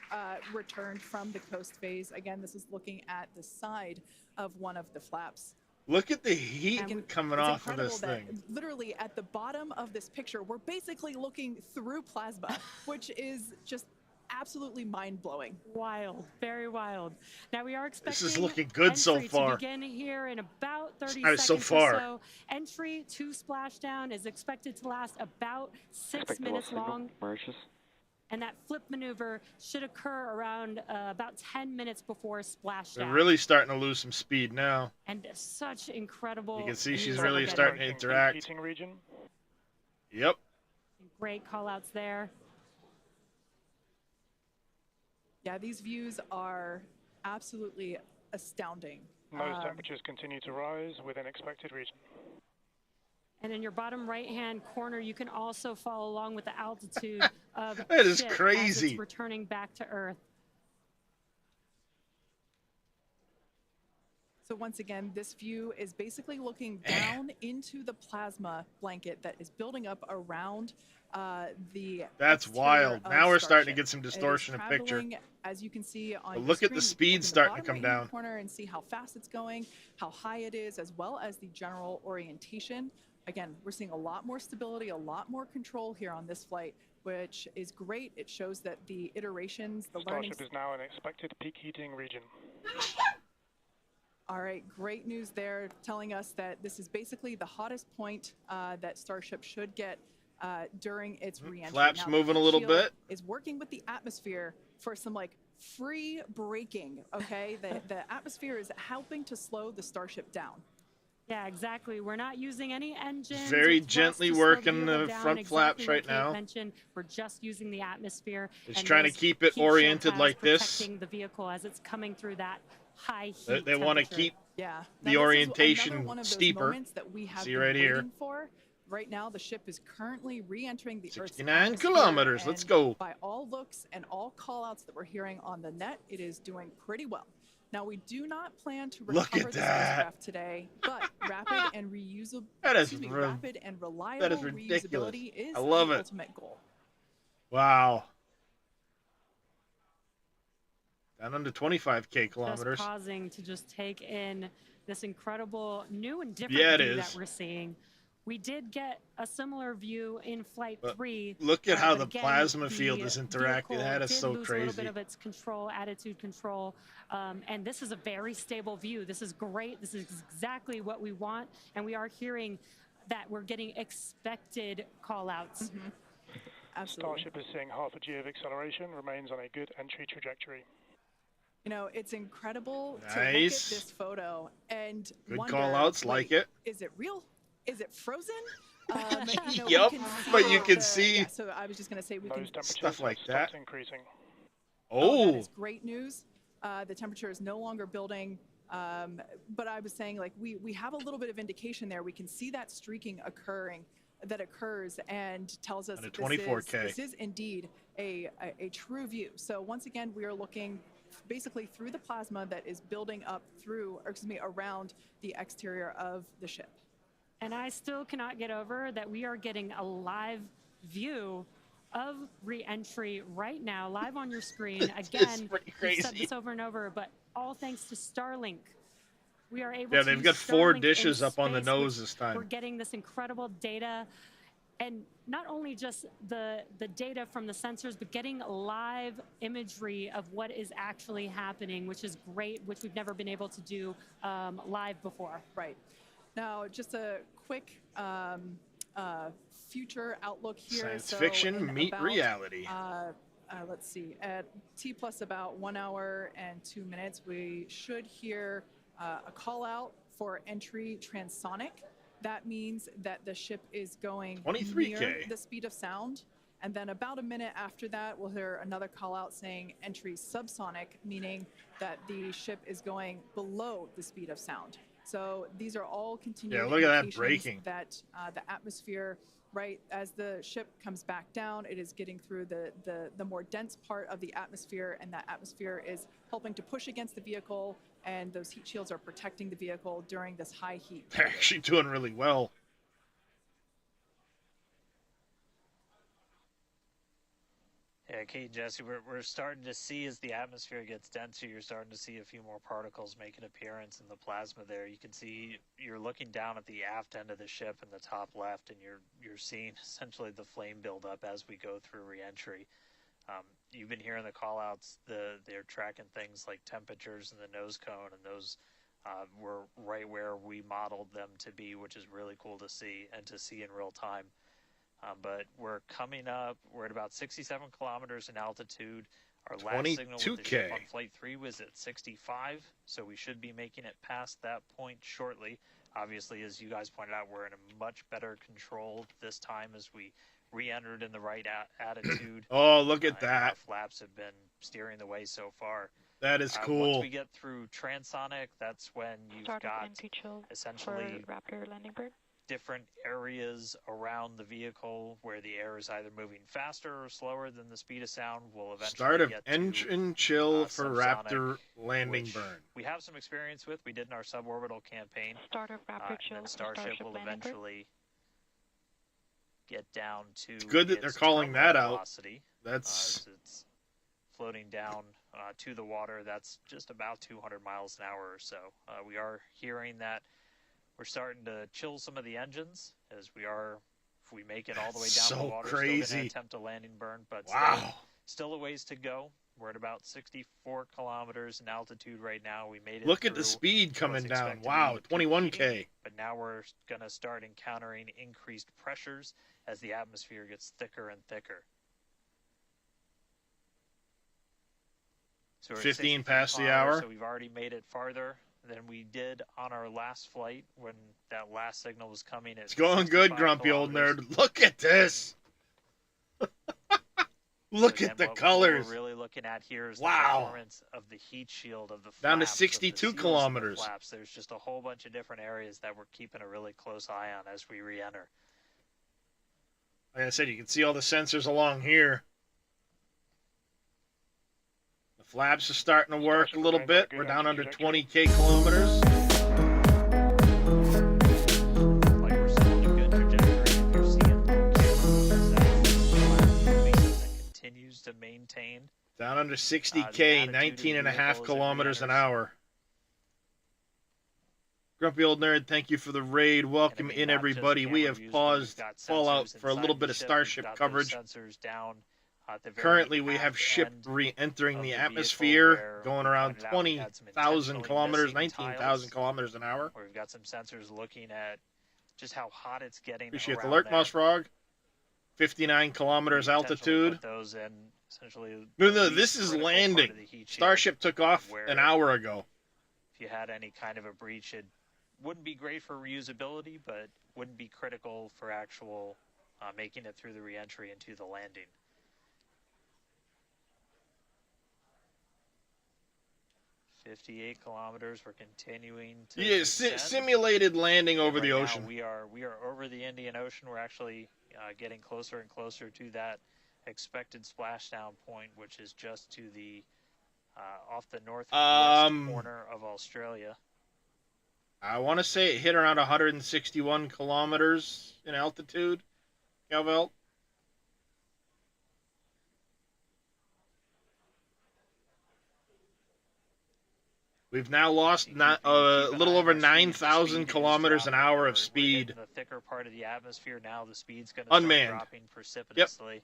returned from the coast phase. Again, this is looking at the side of one of the flaps. Look at the heat coming off of this thing. Literally at the bottom of this picture, we're basically looking through plasma, which is just absolutely mind-blowing. Wild, very wild. Now we are expecting this is looking good so far. To begin here in about 30 seconds so far. Or so. Entry to splashdown is expected to last about 6 minutes long. And that flip maneuver should occur around about 10 minutes before splashdown. They're really starting to lose some speed now. And such incredible. You can see she's really starting to interact. Heating region. Yep. Great call-outs there. Yeah, these views are absolutely astounding. Nose temperatures continue to rise within expected region. And in your bottom right-hand corner, you can also follow along with the altitude of that is ship crazy. As it's returning back to Earth. So once again, this view is basically looking down into the plasma blanket that is building up around the. That's wild. Now we're starting to get some It is distortion in picture. As you can see on But your look at screen, the you speed can look starting in to the come bottom right-hand down. corner and see how fast it's going, how high it is, as well as the general orientation. Again, we're seeing a lot more stability, a lot more control here on this flight, which is great. It shows that the iterations, the learning. Starship is now in expected peak heating region. All right, great news there, telling us that this is basically the hottest point that Starship should get during its re-entry. Flaps now, moving a little bit. Is working with the atmosphere for some like free braking. Okay, the atmosphere is helping to slow the Starship down. Yeah, exactly. We're not using any engines. Very gently working the front flaps right now. Mentioned, we're just using the atmosphere. It's trying to keep it oriented like this. Protecting the vehicle as it's coming through that high heat. They want to keep the orientation steeper. That we have See right here. For. Right now, the ship is currently re-entering the Earth's 69 kilometers. Let's go. By all looks and all call-outs that we're hearing on the net, it is doing pretty well. Now, we do not plan to Look recover at the that. spacecraft today, but rapid and reusable, That is rapid and reliable ridiculous. reusability is I love the it. ultimate goal. Wow. Down under 25K kilometers. Just pausing to just take in this incredible new and different Yeah, it view is. that we're seeing. We did get a similar view in Flight 3. Look at how but the again, plasma field the is interacting. vehicle That is did so lose a little bit crazy. of its control, attitude control, and this is a very stable view. This is great. This is exactly what we want, and we are hearing that we're getting expected call-outs. Absolutely. Starship is seeing half a G of acceleration, remains on a good entry trajectory. You know, it's incredible to look at Nice. this photo and Good wonder, call-outs, like it. Is it real? Is it frozen? Yup, but you can the- see Yeah, so I was just going to say we can. stuff like that. Increasing. That Oh, is great news. The temperature is no longer building. But I was saying, like, we have a little bit of indication there. We can see that streaking that occurs and tells us Under this 24K. this is indeed a true view. So once again, we are looking basically through the plasma that is building up around the exterior of the ship. And I still cannot get over that we are getting a live view of re-entry right now, live on your screen. Again, pretty we've said crazy. this over and over, but all thanks to Starlink. We are able Yeah, to they've use got 4 Starlink dishes in up on the space, nose which this time. We're getting this incredible data. And not only just the data from the sensors, but getting live imagery of what is actually happening, which is great, which we've never been able to do live before. Right. Now, just a quick future outlook here. Science So fiction in meet about, reality. Let's see, at T plus about 1 hour and 2 minutes, we should hear a call out for entry transonic. That means that the ship is going 23K. near the speed of sound. And then about a minute after that, we'll hear another call out saying entry subsonic, meaning that the ship is going below the speed of sound. So these are all continued Yeah, look at that indications braking. that the atmosphere, right, as the ship comes back down, it is getting through the more dense part of the atmosphere, and that atmosphere is helping to push against the vehicle, and those heat shields are protecting the vehicle during this high heat. They're actually doing really well. Yeah, Kate, Jesse, we're starting to see as the atmosphere gets denser, you're starting to see a few more particles make an appearance in the plasma there. You can see you're looking down at the aft end of the ship in the top left, and you're seeing essentially the flame build up as we go through reentry. You've been hearing the call-outs. They're tracking things like temperatures in the nose cone, and those were right where we modeled them to be, which is really cool to see and to see in real time. But we're coming up. We're at about 67 kilometers in altitude. Our last signal with the ship 22K. on Flight 3 was at 65, so we should be making it past that point shortly. Obviously, as you guys pointed out, we're in a much better control this time as we re-entered in the right attitude. Oh, look at and that. Our flaps have been steering the way so far. That is cool. Once we get through transonic, that's when you've Start got of NP chill essentially for Raptor landing bird. different areas around the vehicle where the air is either moving faster or slower than the speed of sound. We'll eventually Start of get engine chill for subsonic, Raptor landing which burn. we have some experience with. We did in our suborbital campaign. Start of Raptor and chill then for Starship will landing bird. eventually get down to It's good that they're its calling terminal that out. velocity. That's As it's floating down to the water. That's just about 200 miles an hour or so. We are hearing that we're starting to chill some of the engines as we are. If we make it all the way down So the water, still crazy. going to attempt a landing burn, but Wow. still a ways to go. We're at about 64 kilometers in altitude right now. We made it. Look at the through speed what's coming down. expected to Wow, be peak 21K. heating, but now we're going to start encountering increased pressures as the atmosphere gets thicker and thicker. So we're at 15 60 past the kilometers, hour. So we've already made it farther than we did on our last flight when that last signal was coming. It's going good, grumpy old nerd. Look at this. Look at the What colors. we're really looking at here is Wow. the performance of the heat shield of the flaps, Down to of the 62 seals of the kilometers. flaps. There's just a whole bunch of different areas that we're keeping a really close eye on as we re-enter. Like I said, you can see all the sensors along here. The Flaps are starting to work a little remains on a bit. good We're down under trajectory. 20K kilometers. Like we're still on a good trajectory. You're seeing that continues to maintain. Down under The 60K, attitude of 19 and a half vehicles and kilometers an re-enters. hour. Grumpy Old Nerd, thank you for the raid. Welcome in, Not just everybody. We camera have views, but we've paused got Fallout sensors for a inside little the bit of ship. Starship We've got coverage. those sensors down at the very Currently, we have aft ship end re-entering of the vehicle atmosphere, where going we around pointed out we had some 20,000 intentionally kilometers, missing 19,000 tiles, kilometers an hour. where we've got some sensors looking at just how hot it's getting Appreciate the around alert, there. Mouse Frog. 59 kilometers We intentionally altitude. put those in essentially No, the no, least this is critical part landing. of the heat shield, Starship took off where an hour ago. if you had any kind of a breach, it wouldn't be great for reusability, but wouldn't be critical for actual making it through the reentry into the landing. $58 we're continuing to Yeah, descend. simulated landing over Right the now, ocean. we are over the Indian Ocean. We're actually getting closer and closer to that expected splashdown point, which is just to the off the northwest corner of Australia. I want to say it hit around 161 kilometers in altitude, Calvelt. We've now lost a little over 9,000 kilometers an hour of speed. In the thicker part of the atmosphere now, the speed's going to Unmanned. start dropping precipitously.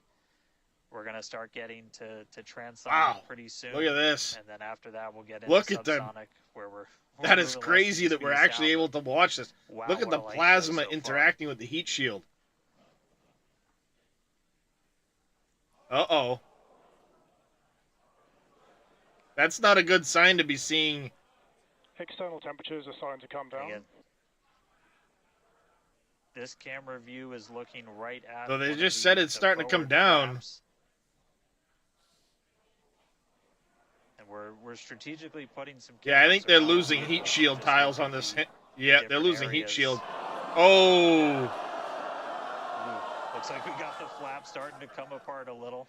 We're going to start getting to transonic Wow. pretty soon. Look at this. And then after that, we'll get into Look at the. subsonic, where we're That is moving less crazy than that the we're speed of actually sound, able to watch this. wow, Look at what the a light show plasma so far. interacting with the heat shield. Uh-oh. That's not a good sign to be seeing. External temperatures are starting to come down. Again, this camera view is looking right at. So they one of just said the- it's the starting to come forward down. flaps. And we're strategically putting some. Yeah, I think cameras they're around losing the heat vehicle shield just so we tiles can on this. see Yeah, they're different losing heat areas. shield. Oh. Ooh, looks like we got the flap starting to come apart a little.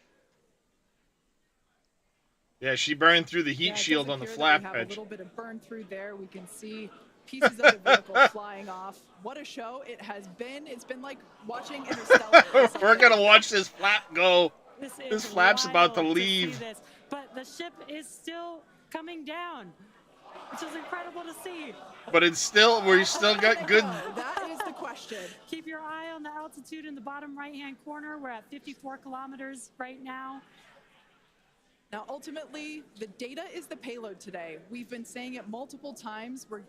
Yeah, she burned through the heat Yeah, it shield does on the appear that flap we have a edge. little bit of burn through there. We can see pieces of the vehicle flying off. What a show it has been. It's been like watching Interstellar. We're gonna watch this flap go. This This flap's about to wild see leave. this, but the ship is still coming down, which is incredible to see. But it's still, we still got good. That is the question. Keep your eye on the altitude in the bottom right-hand corner. We're at 54 kilometers right now. Now, ultimately, the data is the payload today. We've been saying it multiple times. We're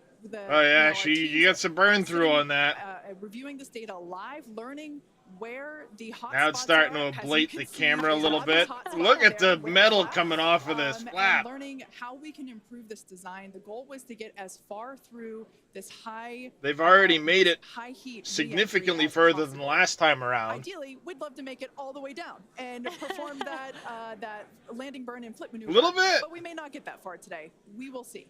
Oh yeah, you got some burn through on that. reviewing this data live, learning where the hot Now it's spots starting are. to As you ablate can the see, camera a there's little obvious bit. hot spot Look at there the with metal flap, coming off of this and flap. learning how we can improve this design. The goal was to get as far through this high. They've already made it high heat significantly re-entry as further possible. than last time around. Ideally, we'd love to make it all the way down and perform that that landing burn and flip maneuver. A little bit. But we may not get that far today. We will see.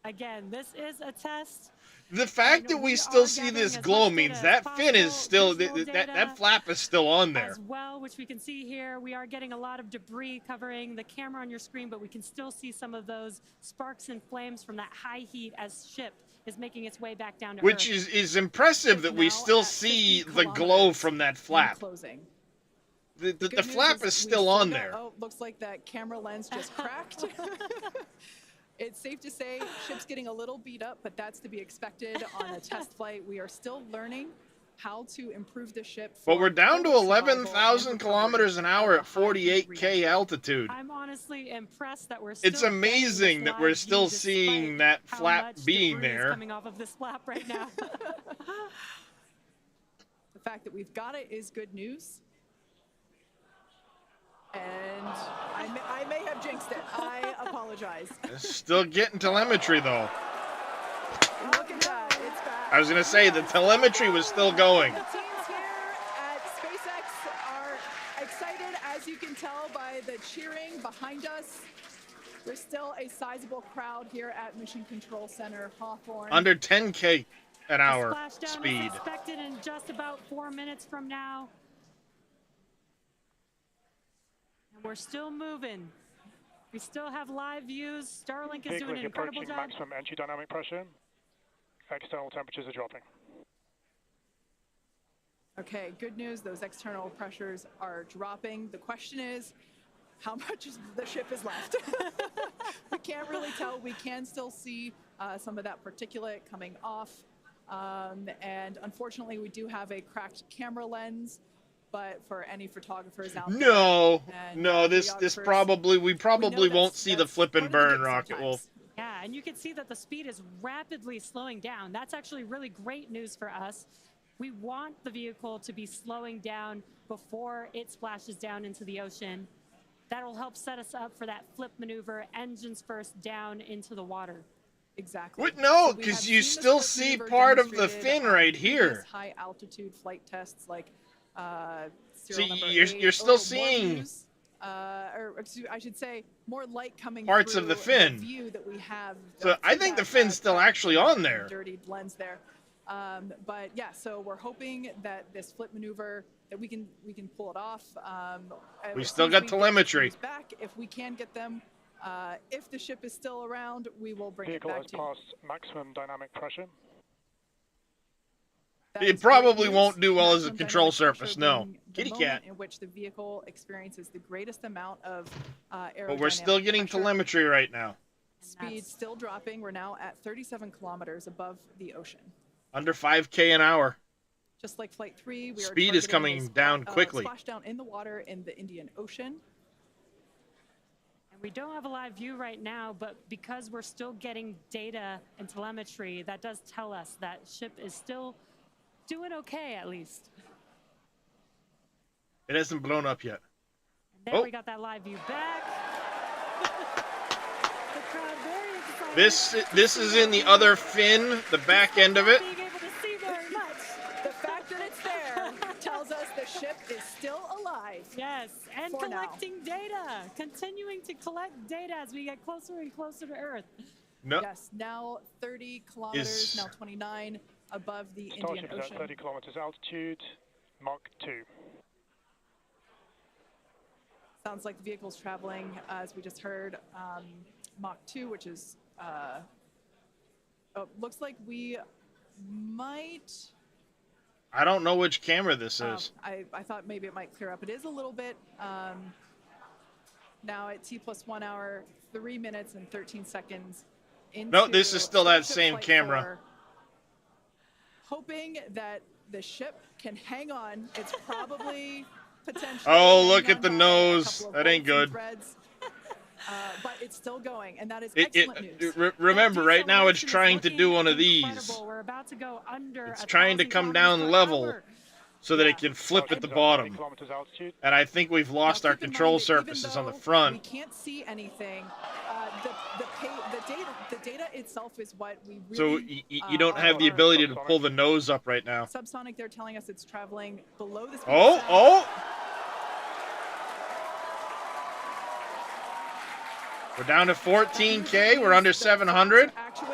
Again, this is a test. The fact that we still see this glow means that fin is still, that flap is still on there. As well, which we can see here, we are getting a lot of debris covering the camera on your screen, but we can still see some of those sparks and flames from that high heat as ship is making its way back down to Which Earth. is impressive that we still see the glow from that flap. Closing. The good news flap is we still on got- there. Oh, looks like that camera lens just cracked. It's safe to say ship's getting a little beat up, but that's to be expected on a test flight. We are still learning how to improve the ship. But we're down to total survival 11,000 and kilometers an hour at 48K altitude. I'm honestly impressed that we're still It's amazing that we're still seeing that how flap much being debris is there. coming off of this flap right now. The fact that we've got it is good news. And I may have jinxed it. I apologize. Still getting telemetry though. Look at that. It's back. I was gonna say the telemetry was still going. The teams here at SpaceX are excited, as you can tell by the cheering behind us. There's still a sizable crowd here at Mission Control Center, Hawthorne. Under 10K an hour Splashdown speed. is expected in just about 4 minutes from now. And we're still moving. We still have live views. Starlink is Vehicle doing is an incredible approaching job. maximum entry dynamic pressure. External temperatures are dropping. Okay, good news. Those external pressures are dropping. The question is, how much of the ship is left? We can't really tell. We can still see some of that particulate coming off. And unfortunately, we do have a cracked camera lens. But for any photographers out there, No, and, no, this videographers, we probably won't see the flip and burn, Rocket sometimes. Wolf. Yeah, and you can see that the speed is rapidly slowing down. That's actually really great news for us. We want the vehicle to be slowing down before it splashes down into the ocean. That'll help set us up for that flip maneuver, engines first down into the water. Exactly. What? No, So we because have you seen the still flip see maneuver part of the demonstrated fin on right previous here. high altitude flight tests like See, serial number you're 8. still Oh, more seeing views, or excuse, I should say more light coming parts through of the fin. view that we have. So I through think the that, fin's still cracked actually and on there. dirtied lens there. But yeah, so we're hoping that this flip maneuver that we can pull it off. We as still soon as got we get telemetry. crews back, if we can get them. If the ship is still around, we will bring Vehicle it back has to you. passed maximum dynamic pressure. That It is great probably news. won't do well as a Maximum control dynamic pressure surface, no. being the Kitty moment cat. in which the vehicle experiences the greatest amount of aerodynamic But we're still getting pressure. telemetry right now. Speed still dropping. We're now at 37 kilometers above the ocean. Under 5K an hour. Just like Flight 3, we Speed are is coming down quickly. Splashdown in the water in the Indian Ocean. And we don't have a live view right now, but because we're still getting data and telemetry, that does tell us that ship is still doing okay, at least. It hasn't blown up yet. And there we got that live view back. The crowd very excited. This is in the other fin, the back end of it. Being able to see very much. The fact that it's there tells us the ship is still alive. Yes, and for now. collecting data. Continuing to collect data as we get closer and closer to Earth. No. Yes, now 30 kilometers, now 29 above the Indian Starship is Ocean. at 30 kilometers altitude, Mach 2. Sounds like the vehicle's traveling, as we just heard, Mach 2, which is, looks like we might... I don't know which camera this is. I thought maybe it might clear up. It is a little bit, now at T+1 hour, 3 minutes and 13 seconds. No, this is still that Starship same Flight camera. 4, hoping that the ship can hang on. It's probably potentially. Oh, look hanging at the on by a nose. couple of That ain't bolts and good. threads. But it's still going, and that is excellent news. Remember, right now it's Deceleration is trying to do looking one of these. incredible. We're about to go under It's 1,000 trying to come down kilometers per level hour. so that it can flip at the bottom. And I think we've lost our Keep in control mind that even surfaces on the though front. We can't see anything. The data itself is what we So really. you don't have the ability to pull the nose up right now. Subsonic, they're telling us it's traveling below the speed. Oh, of sound. oh! We're down to 14K. We're under 700.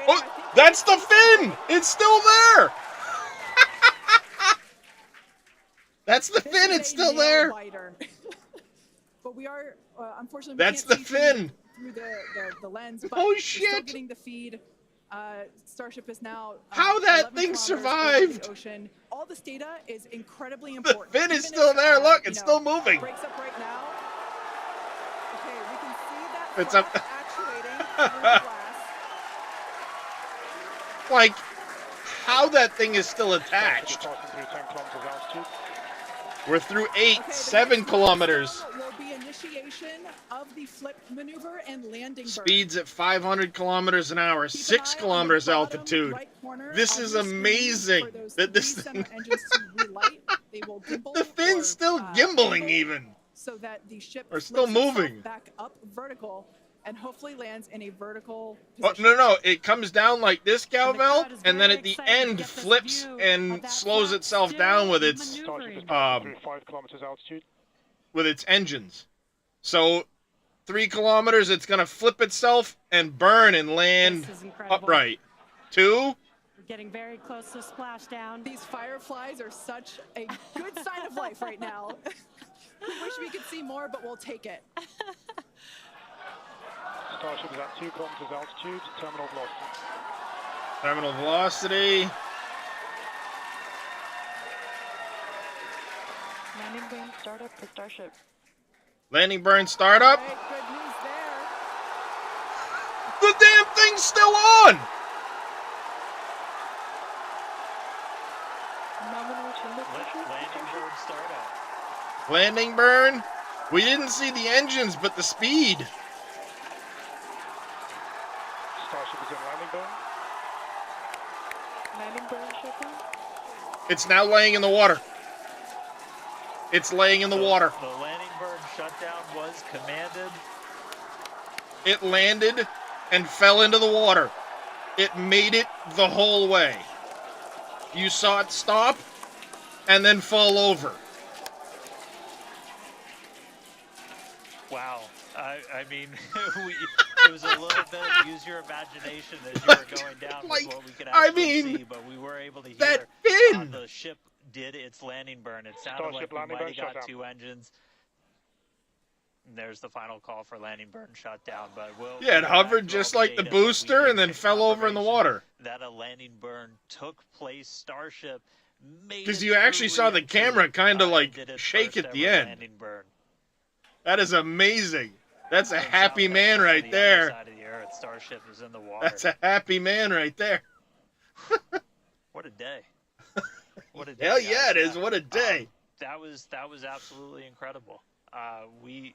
Oh, that's the fin! It's still there! That's the fin. It's still there. But we are, unfortunately, we That's can't the see fin. through the lens. But Oh, we're still shit. getting the feed. Starship is now. How that 11 thing kilometers over survived. the ocean. All this data is incredibly The important. fin is Even still if, there. Look, you it's know, still moving. Breaks up right now. Okay, we can see that It's flap up. actuating through the glass. Like, how that thing is still attached. Passing through 10 kilometers altitude. We're through 7 kilometers. Will be initiation of the flip maneuver and landing burn. Speeds at 500 kilometers an hour, 6 kilometers altitude. This is amazing that this thing. The fin's still gimbaling even. So that the ship Or still flips itself moving. back up vertical and hopefully lands in a vertical Oh, position. no, it comes down like this, Galvel, and then at the end flips and slows itself down with its Through 5 kilometers altitude. with its engines. So 3 kilometers, it's gonna flip itself and burn and land This is incredible. upright. 2. We're getting very close to splashdown. These fireflies are such a good sign of life right now. We wish we could see more, but we'll take it. Starship is at 2 kilometers altitude, terminal velocity. Terminal velocity. Landing burn startup for Starship. Landing burn startup. All right, good news there. The damn thing's still on. Nominal chamber pressure. Landing burn startup. Landing burn. We didn't see the engines, but the speed. Starship is in landing burn. Landing burn shutdown. It's now laying in the water. It's laying in the water. The landing burn shutdown was commanded. It landed and fell into the water. It made it the whole way. You saw it stop and then fall over. Wow. I mean, it was a little bit of use your imagination as you were going down with what we could actually see, but we were able to hear the ship did its landing burn. It sounded Starship like we might have got shutdown. 2 engines. And there's the final call for landing burn shutdown, but it hovered just like the booster and then fell over in the water. That a landing burn took place. Starship made because you actually saw the camera kind of like shake at the end. That is amazing. That's a happy man right there. Side of the Earth, Starship is in the water. That's a happy man right there. What a day! What a day! Hell yeah, it is. What a day! That was absolutely incredible. We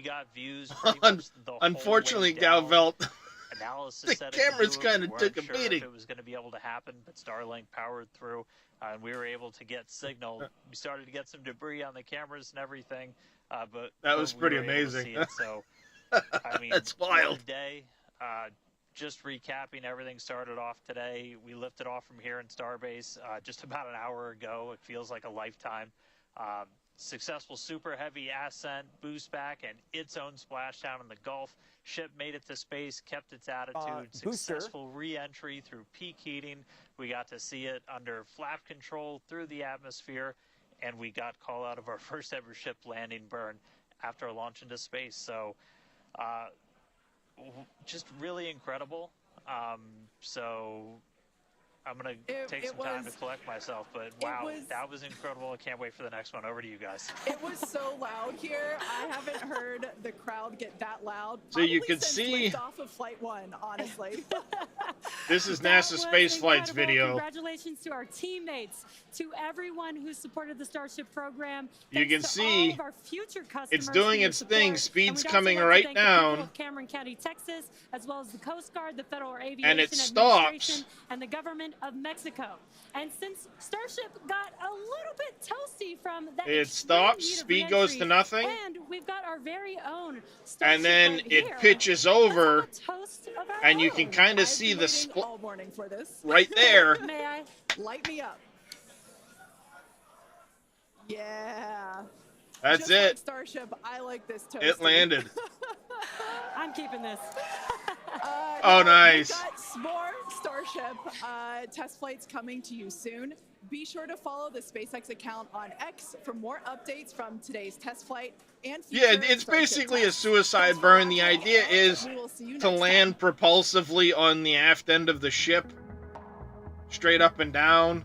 got views. Pretty much the Unfortunately, whole way down. Galvelt, Analysis the cameras kind of took a beating. If it was going to be able to happen, but Starlink powered through, and we were able to get signal. We started to get some debris on the cameras and everything, but that was pretty we were able to amazing. see it, so I mean, that's wild. What a day. Just recapping, everything started off today. We lifted off from here in Starbase just about an hour ago. It feels like a lifetime. Successful super heavy ascent, boost back, and its own splashdown in the Gulf. Ship made it to space, kept its attitude. Successful re-entry through peak heating. We got to see it under flap control through the atmosphere, and we got call out of our first ever ship landing burn after a launch into space. So just really incredible. So I'm going to take some time to collect myself, but wow, that was incredible. I can't wait for the next one. Over to you guys. It was so loud here. I haven't heard the crowd get that loud. So you could see off of Flight 1, honestly. This is NASA Space Flight's video. Congratulations to our teammates, to everyone who supported the Starship program. You can see all of our future customers it's doing its thing. Speed's coming right thank down. The people of Cameron County, Texas, as well as the Coast Guard, the Federal Aviation And it stops. Administration, and the government of Mexico. And since Starship got a little bit toasty from that, it stops, speed goes to nothing, and we've got our very own Starship and then right it here. pitches over, and you can kind of see the all morning for this. right there. May I? Light me up. Yeah. That's Just it. Like Starship, I like this toasty. It landed. I'm keeping this. Oh, nice. We've got more Starship test flights coming to you soon. Be sure to follow the SpaceX account on X for more updates from today's test flight and Yeah, it's basically a suicide burn. The idea is to land propulsively on the aft end of the ship, straight up and down.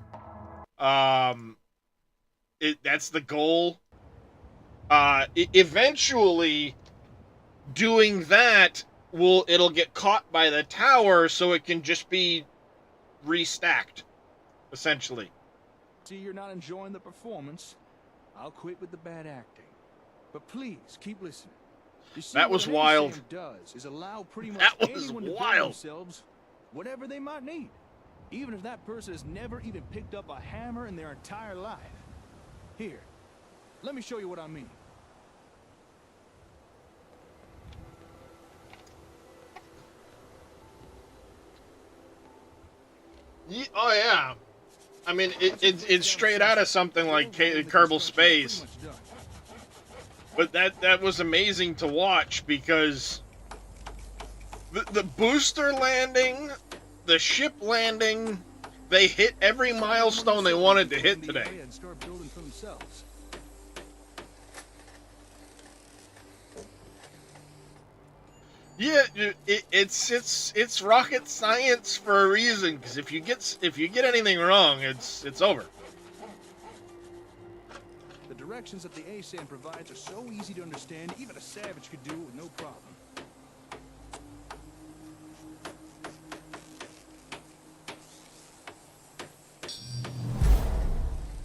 That's the goal. Eventually, doing that it'll get caught by the tower, so it can just be restacked, essentially. See, you're not enjoying the performance. I'll quit with the bad acting. But please keep listening. You see, that was what wild. NASAM does is allow pretty much That was anyone to build wild. themselves whatever they might need, even if that person has never even picked up a hammer in their entire life. Here, let me show you what I mean. Oh yeah, I mean it's straight out of something like Kerbal Space, but that was amazing to watch because the booster landing, the ship landing, they hit every milestone they wanted to hit today. Yeah, it's rocket science for a reason. Because if you get anything wrong, it's over. The directions that the ASAM provides are so easy to understand, even a savage could do it with no problem.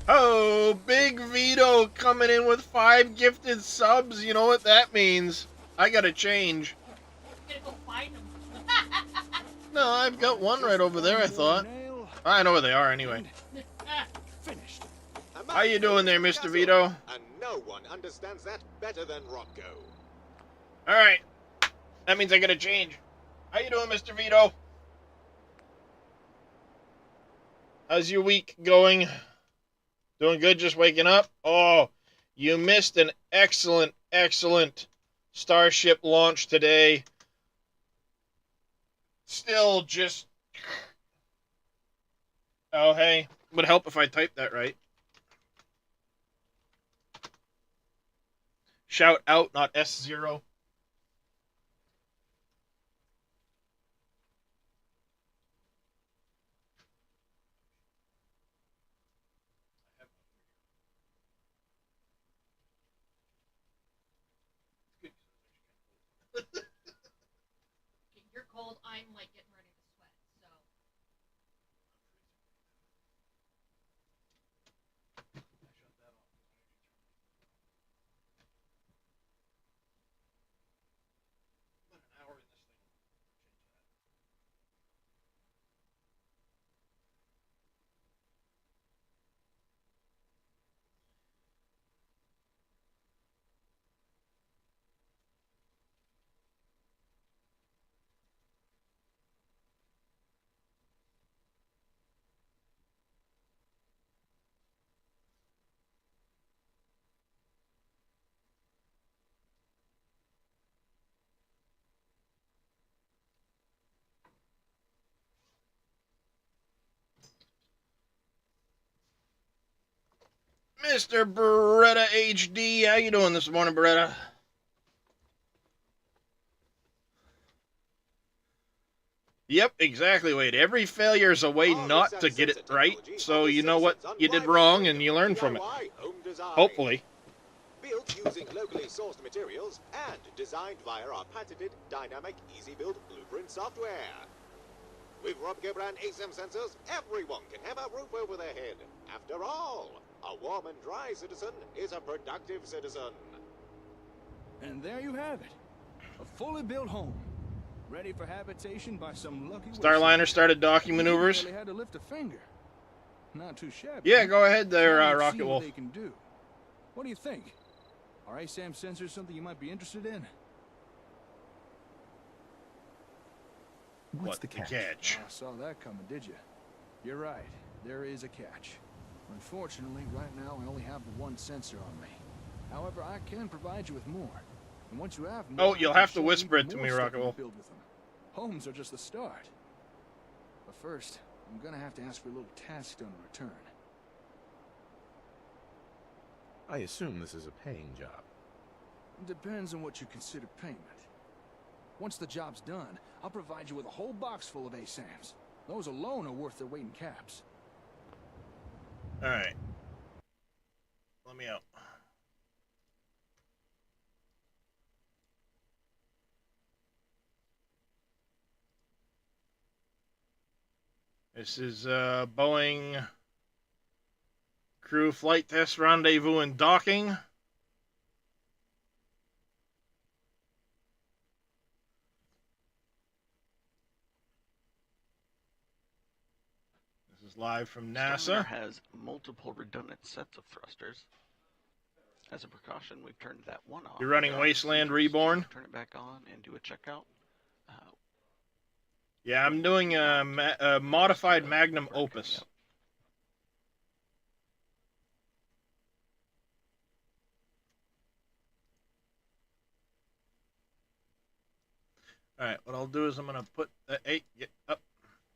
Oh, Big Vito coming in with 5 gifted subs. You know what that means? I gotta change. I'm gonna go find them. No, I've got one right over there, I thought. I know where they are anyway. Finished. How you doing there, Mr. Vito? And no one understands that better than Rocco. Alright. That means I gotta change. How you doing, Mr. Vito? How's your week going? Doing good, just waking up? Oh, you missed an excellent, excellent Starship launch today. Still just... Oh, hey. Would help if I typed that right. Shout out, not S0. You're cold. I'm like getting ready to sweat. So. Mr. Beretta HD, how you doing this morning, Beretta? Yep, exactly, Wade. Every failure is a way not to get it right, so you know what you did wrong and you learn from it. Hopefully. Built using locally sourced materials and designed via our patented dynamic easy build blueprint software. With Robco brand ASEM sensors, everyone can have a roof over their head. After all, a warm and dry citizen is a productive citizen. And there you have it. A fully built home. Ready for habitation by some lucky Starliner started docking maneuvers. Had to lift a finger. Not too shabby. Yeah, go ahead there, Let's Rocket see what Wolf. they can do. What do you think? Are ASAM sensors something you might be interested in? What's the catch? Oh, saw that coming, did you? You're right. There is a catch. Unfortunately, right now I only have the one sensor on me. However, I can provide you with more. And once you have more, Oh, you'll have to whisper it to me, Rocket Wolf. Build with them. Homes are just the start. But first, I'm gonna have to ask for a little task done in return. I assume this is a paying job. It depends on what you consider payment. Once the job's done, I'll provide you with a whole box full of ASAMs. Those alone are worth their weight in caps. Alright. Let me out. This is Boeing crew flight test rendezvous and docking. This is live from NASA. Starliner has multiple redundant sets of thrusters. As a precaution, we've turned that one off. You're running Wasteland Reborn? Turn it back on and do a checkout. Yeah, I'm doing a modified Magnum Opus. Alright, what I'll do is I'm going to put the 8... Get up.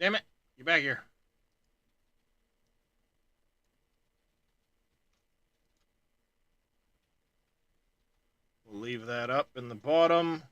Damn it! Get back here. We'll leave that up in the bottom.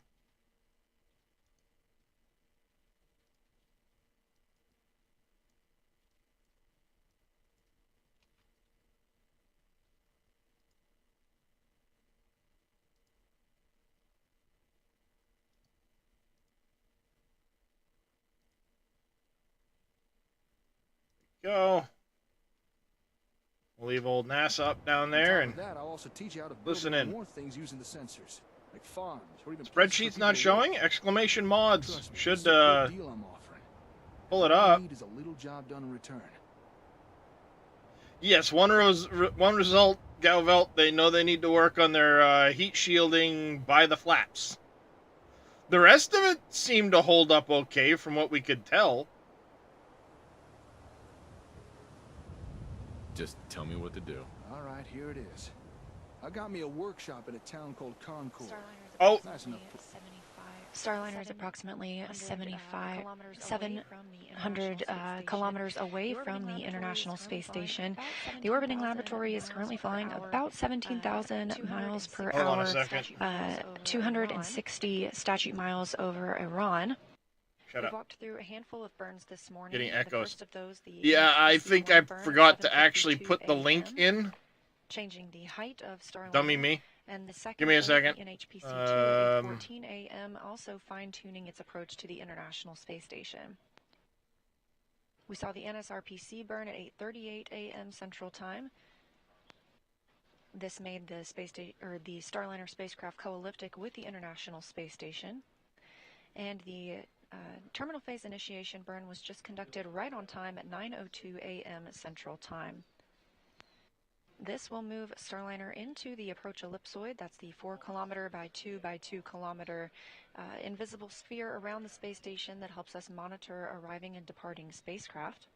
go. We'll leave old NASA up down there and that, I'll also teach you how to build listen in. more things using the sensors, like farms or even Spreadsheet's not showing? Exclamation mods should pull it All I up. need is a little job done in return. Yes, one result, Galvelt, they know they need to work on their heat shielding by the flaps. The rest of it seemed to hold up okay from what we could tell. Just tell me what to do. All right, here it is. I got me a workshop in a town called Concord. Oh. Nice enough. Starliner is approximately 700 kilometers away from the International Space Station. The orbiting laboratory is currently flying about 17,000 miles per Hold on a hour, second. 260 statute miles over Iran. Shut We up. walked through a handful of burns this morning. Getting The echoes. first of those, the Yeah, I think I burn at forgot to actually 7:52 put the link a.m., in. changing the height of Starliner. Dummy me. And the second Give me a was the second. NHPC-2 at 8:14 a.m., also fine-tuning its approach to the International Space Station. We saw the NSRPC burn at 8:38 a.m. Central Time. This made the the Starliner spacecraft co-elliptic with the International Space Station. And the terminal phase initiation burn was just conducted right on time at 9:02 a.m. Central Time. This will move Starliner into the approach ellipsoid. That's the 4 kilometer by 2 by 2 kilometer invisible sphere around the space station that helps us monitor arriving and departing spacecraft.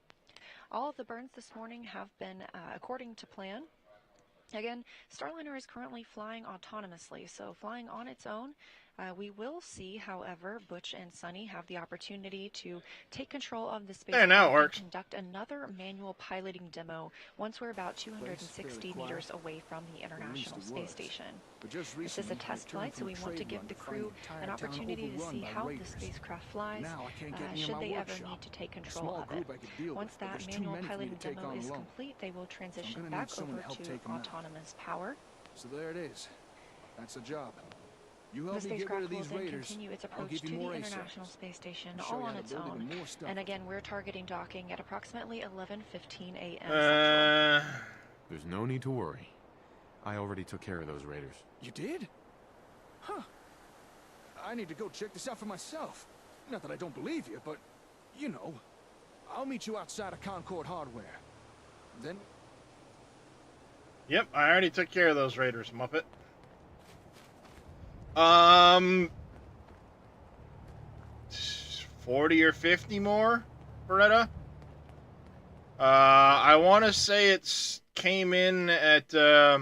All of the burns this morning have been according to plan. Again, Starliner is currently flying autonomously, so flying on its own. We will see, however, Butch and Sunny have the opportunity to take control of the spacecraft now it and works. conduct another manual piloting demo once we're about 260 meters away from the International Space Station. This is a test flight, so we want to give the crew an opportunity to see how the spacecraft flies, should they ever need to take control of it. Once that manual piloting demo is complete, they will transition back over to autonomous power. So there it is. That's the job. You The help me get rid spacecraft of will these then raiders, continue its I'll approach give to you the more International ASAPs. Space Station I'll show all you on how to its build own. even more stuff. And again, we're targeting docking at approximately 11:15 a.m. There's no need to worry. I already took care of those raiders. You did? Huh. I need to go check this out for myself. Not that I don't believe you, but, you know, I'll meet you outside of Concord Hardware. Then... Yep, I already took care of those raiders, Muppet. 40 or 50 more, Beretta. I want to say it's came in at yeah,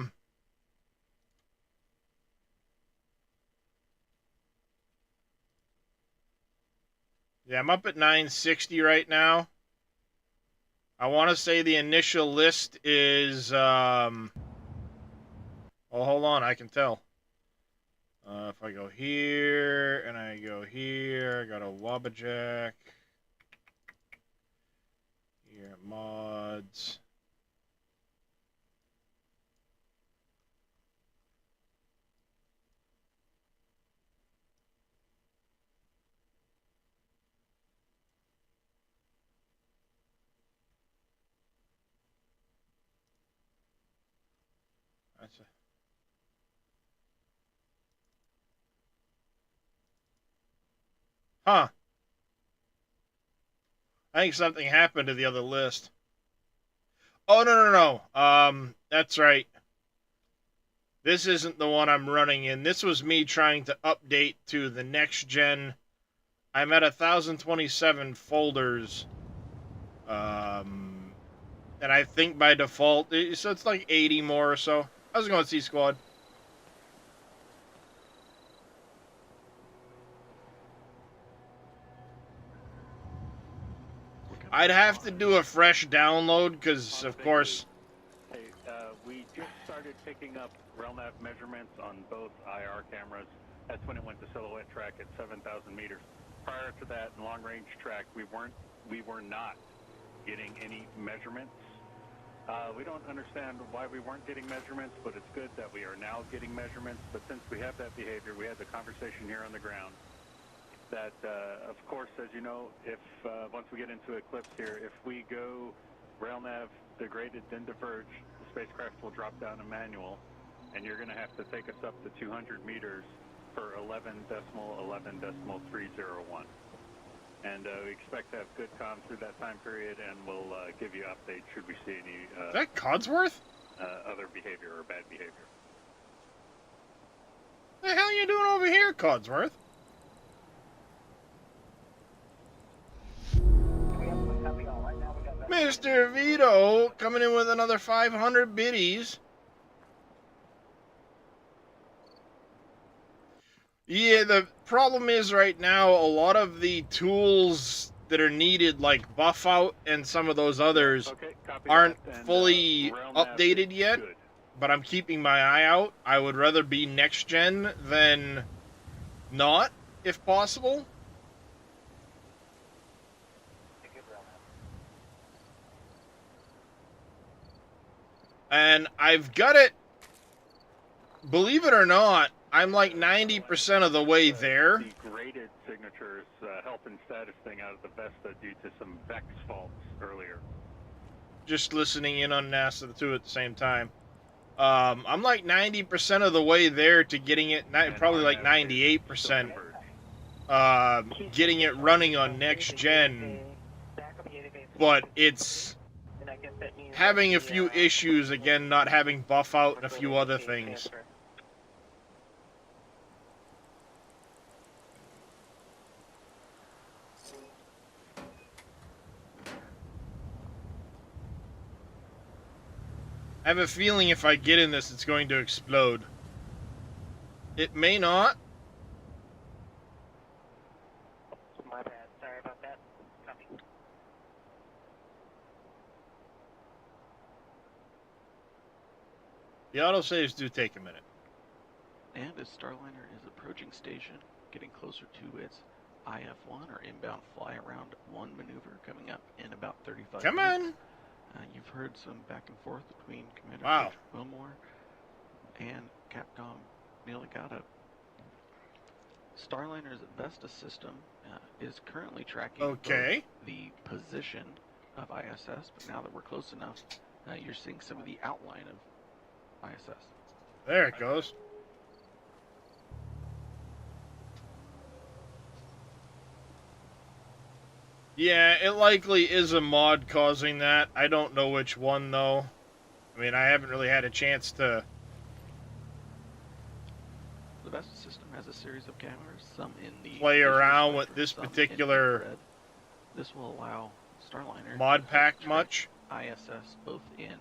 I'm up at 960 right now. I want to say the initial list is oh, hold on, I can tell. If I go here, and I go here, I got a Wabbajack. Here, mods. That's a... Huh. I think something happened to the other list. Oh, no. That's right. This isn't the one I'm running in. This was me trying to update to the next gen. I'm at 1,027 folders. And I think by default, so it's like 80 more or so. How's it going, C-Squad? I'd have to do a fresh download because, of course... Hey, we just started picking up RELNAV measurements on both IR cameras. That's when it went to silhouette track at 7,000 meters. Prior to that, in long-range track, we were not getting any measurements. We don't understand why we weren't getting measurements, but it's good that we are now getting measurements. But since we have that behavior, we had the conversation here on the ground that, of course, as you know, if once we get into Eclipse here, if we go rail nav degraded, then diverged. The spacecraft will drop down to manual, and you're going to have to take us up to 200 meters for 11.11.301. And we expect to have good comms through that time period, and we'll give you updates should we see any Is that Codsworth? other behavior or bad behavior. What the hell are you doing over here, Codsworth? Mr. Vito coming in with another 500 biddies. Yeah, the problem is right now a lot of the tools that are needed, like Buff Out and some of those others, aren't fully updated yet. But I'm keeping my eye out. I would rather be next gen than not, if possible. And I've got it, believe it or not, I'm like 90% of the way there. Degraded signatures, health and status thing out of the Vesta due to some VEX faults earlier. Just listening in on NASA too at the same time. I'm like 90% of the way there to getting it, probably like 98%, getting it running on next gen. But it's having a few issues, again, not having Buff Out and a few other things. I have a feeling if I get in this, it's going to explode. It may not. My bad. Sorry about that. Copy. The autosaves do take a minute. And as Starliner is approaching station, getting closer to its IF-1 or inbound fly around 1 maneuver coming up in about 35 Come minutes. on! You've heard some back and forth between Commander Wow. Wilmore and Capcom Niligata. Starliner's Vesta system is currently tracking both the position of ISS, but now that we're close enough, you're seeing some of the outline of ISS. There it goes. Yeah, it likely is a mod causing that. I don't know which one, though. I mean, I haven't really had a chance to... The Vesta system has a series of cameras, some in the... play around with this particular... This will allow Starliner mod pack much. ISS both in...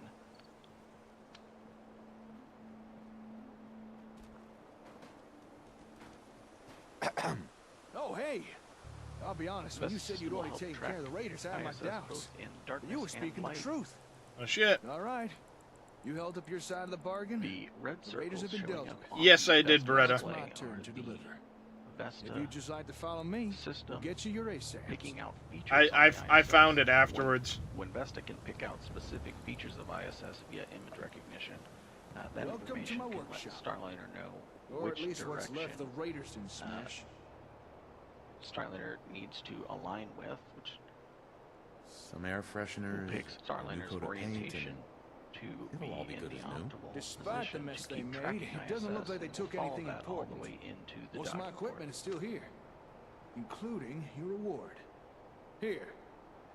Oh, hey! I'll be honest, when you said you'd already taken care of the Raiders, I had my doubts. But you were speaking the truth. Oh, shit. All right. You held up your side of the bargain. The red Raiders have been dealt with. Yes, I did, Beretta. It's my turn to deliver. Vesta If you'd just like to follow me, we'll get you your ASAPs. Picking out features I found it afterwards. When Vesta can pick out specific features of ISS via image recognition, that information can let Starliner know or which at least direction what's left the Raiders didn't smash. Starliner needs to align with, which some air fresheners, picks Starliner's orientation to be all be in good the as new. optimal Despite the position mess to they keep made, tracking it doesn't look ISS, like they and took we'll follow anything that all important. the way into the Most of my docking equipment is still here, including your reward. Here,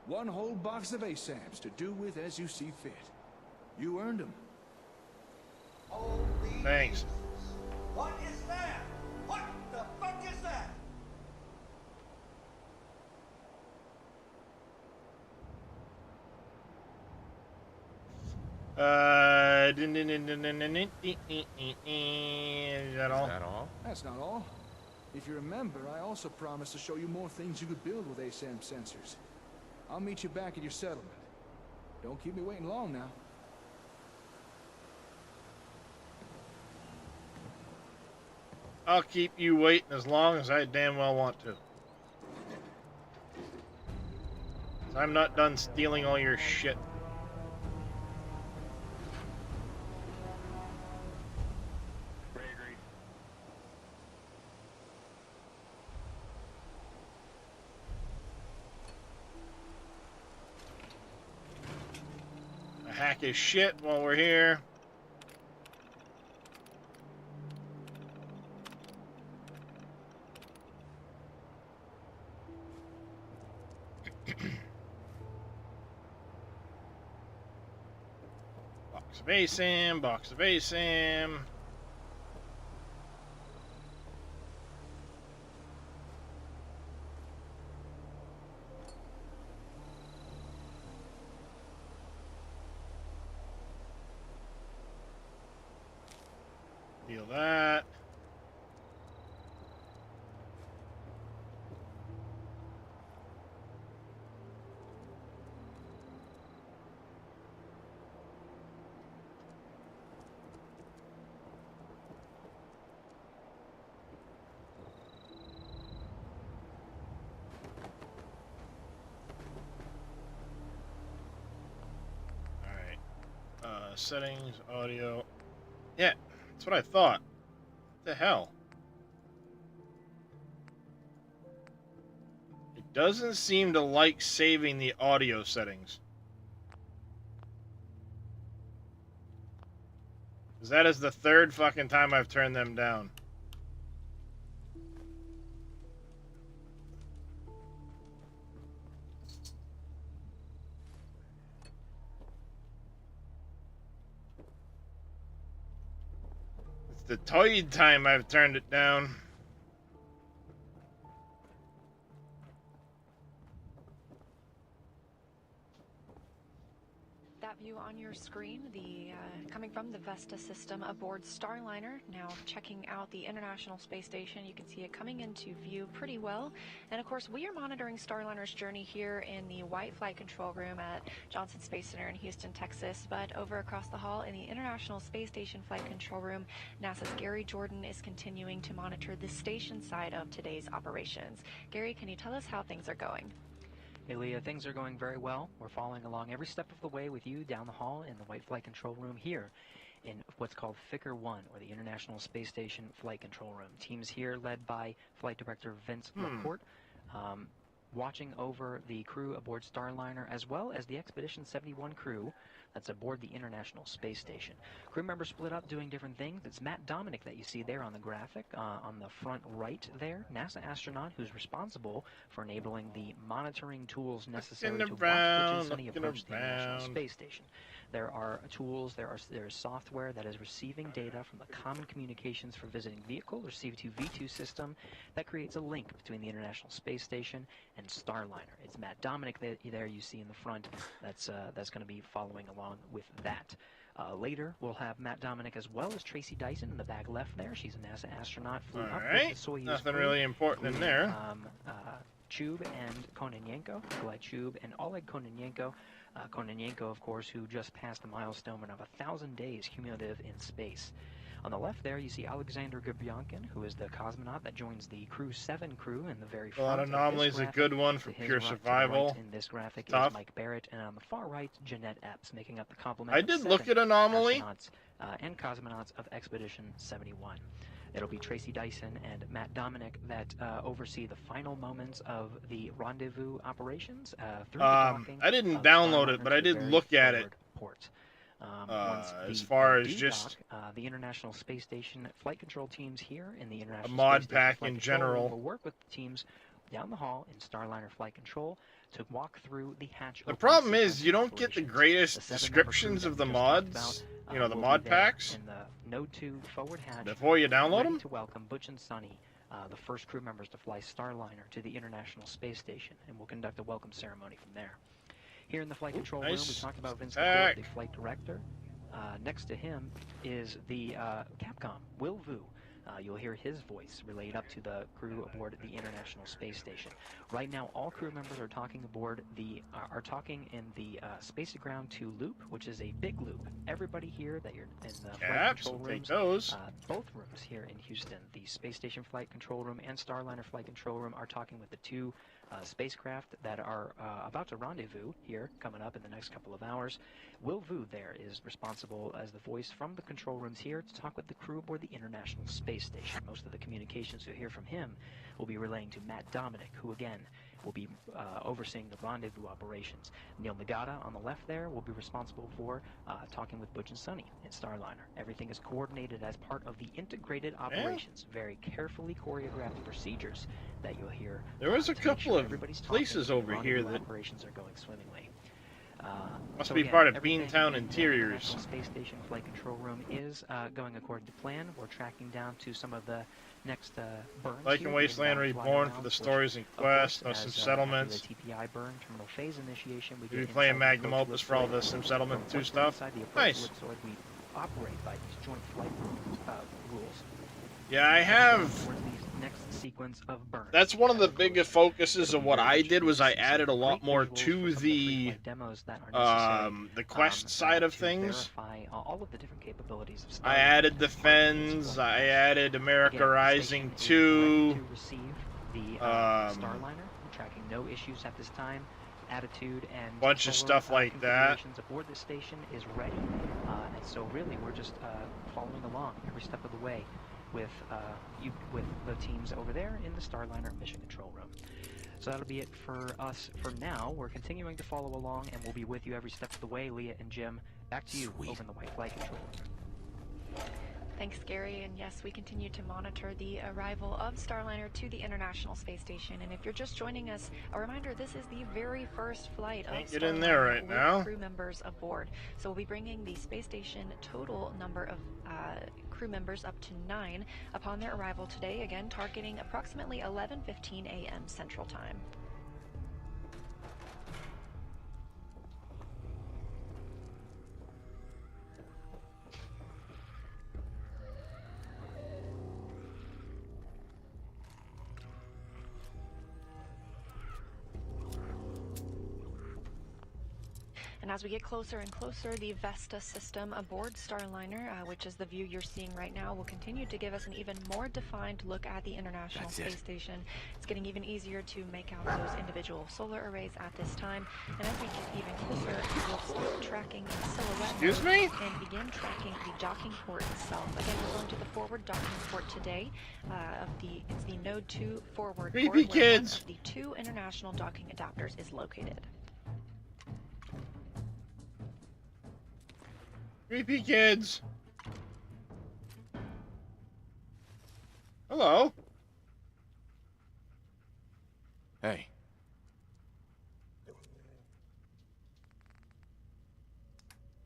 one whole box of ASAPs to do with as you see fit. You earned them. Thanks. What is that? What the fuck is that? Is that all? Is that all? That's not all. If you remember, I also promised to show you more things you could build with ASAM sensors. I'll meet you back at your settlement. Don't keep me waiting long now. I'll keep you waiting as long as I damn well want to. I'm not done stealing all your shit. talk his shit while we're here. Box of ASAM, box of ASAM. Feel that. Settings, audio. Yeah, that's what I thought. What the hell? It doesn't seem to like saving the audio settings. Because that is the third fucking time I've turned them down. The third time I've turned it down. That view on your screen, coming from the Vesta system aboard Starliner, now checking out the International Space Station. You can see it coming into view pretty well. And of course, we are monitoring Starliner's journey here in the White Flight Control Room at Johnson Space Center in Houston, Texas. But over across the hall in the International Space Station Flight Control Room, NASA's Gary Jordan is continuing to monitor the station side of today's operations. Gary, can you tell us how things are going? Hey Leah, things are going very well. We're following along every step of the way with you down the hall in the White Flight Control Room here in what's called Ficker 1, or the International Space Station Flight Control Room. Teams here led by Flight Director Vince Laporte, watching over the crew aboard Starliner, as well as the Expedition 71 crew that's aboard the International Space Station. Crew members split up doing different things. It's Matt Dominic that you see there on the graphic on the front right there, NASA astronaut who's responsible for enabling the monitoring tools necessary to watch Butch and Sunny approach the International Space Station. There are tools, there is software that is receiving data from the Common Communications for Visiting Vehicle, or CV2V2 system, that creates a link between the International Space Station and Starliner. It's Matt Dominic there you see in the front that's going to be following along with that. Later, we'll have Matt Dominic as well as Tracy Dyson in the back left there. She's a NASA astronaut. Flew up with the Soyuz Nothing crew, really important in there. Chub and Kononenko, Nikolai Chub and Oleg Kononenko. Kononenko, of course, who just passed the milestone of 1,000 days cumulative in space. On the left there, you see Alexander Gubyankin, who is the cosmonaut that joins the Crew 7 crew in the very front. Well, Anomaly is a good one for pure survival. Right in this graphic Tough. is Mike Barrett, and on the far right, Jeanette Epps, making up the complement I of did 7 look at Anomaly. astronauts and cosmonauts of Expedition 71. It'll be Tracy Dyson and Matt Dominic that oversee the final moments of the rendezvous operations through the docking. I didn't download it, but I did look at it. Port. As far as just the International Space Station flight control teams here in the International a mod Space pack Station in general will work with the teams down the hall in Starliner Flight Control to walk through the hatch. The problem is you don't get the greatest descriptions of the mods, you know, the mod packs, in the Node 2 forward hatch before you download them. To welcome Butch and Sunny, the first crew members to fly Starliner to the International Space Station, and we'll conduct a welcome ceremony from there. Here in the flight control room, we talked about Vince Laporte, the flight director. Next to him is the Capcom, Will Vu. You'll hear his voice relayed up to the crew aboard the International Space Station. Right now, all crew members are talking aboard in the Space to Ground 2 loop, which is a big loop. Everybody here that you're in the flight control rooms, both rooms here in Houston, the Space Station Flight Control Room and Starliner Flight Control Room, are talking with the two spacecraft that are about to rendezvous here coming up in the next couple of hours. Will Vu there is responsible as the voice from the control rooms here to talk with the crew aboard the International Space Station. Most of the communications you'll hear from him will be relaying to Matt Dominic, who again will be overseeing the rendezvous operations. Neil Nagata on the left there will be responsible for talking with Butch and Sonny in Starliner. Everything is coordinated as part of the integrated operations. Very carefully choreographed procedures that you'll hear. There was a couple of places over here that operations are going swimmingly. Must be part of Beantown Interiors. The Space Station Flight Control Room is going according to plan. We're tracking down to some of the next burns. Lycan Wasteland Reborn for the stories and quests. No Sim Settlements. The TPI burn terminal phase initiation. We'll be playing Magnum Opus for all the Sim Settlement 2 stuff. Nice. We operate by these joint flight rules. Yeah, I have. Next sequence of burns. That's one of the biggest focuses of what I did was I added a lot more to the quest side of things. All of the different capabilities of I added the Fens. I added America Rising 2. To receive the Starliner, tracking no issues at this time. Attitude and bunch of stuff like that. Aboard the station is ready, and so really we're just following along every step of the way with the teams over there in the Starliner Mission Control Room. So that'll be it for us for now. We're continuing to follow along, and we'll be with you every step of the way. Leah and Jim, back to you over in the White Flight Control Room. Thanks, Gary. And yes, we continue to monitor the arrival of Starliner to the International Space Station. And if you're just joining us, a reminder, this is the very first flight of Get in there right now. Crew members aboard. So we'll be bringing the space station total number of crew members up to 9 upon their arrival today, again targeting approximately 11:15 a.m. Central Time. And as we get closer and closer, the Vesta system aboard Starliner, which is the view you're seeing right now, will continue to give us an even more defined look at the International Space Station. It's getting even easier to make out those individual solar arrays at this time. And as we get even closer, we'll start tracking in silhouette. Excuse me? And begin tracking the docking port itself. Again, we're going to the forward docking port today. It's the Node 2 forward port, where one of the 2 international docking adapters is located. Creepy kids. Hello. Hey.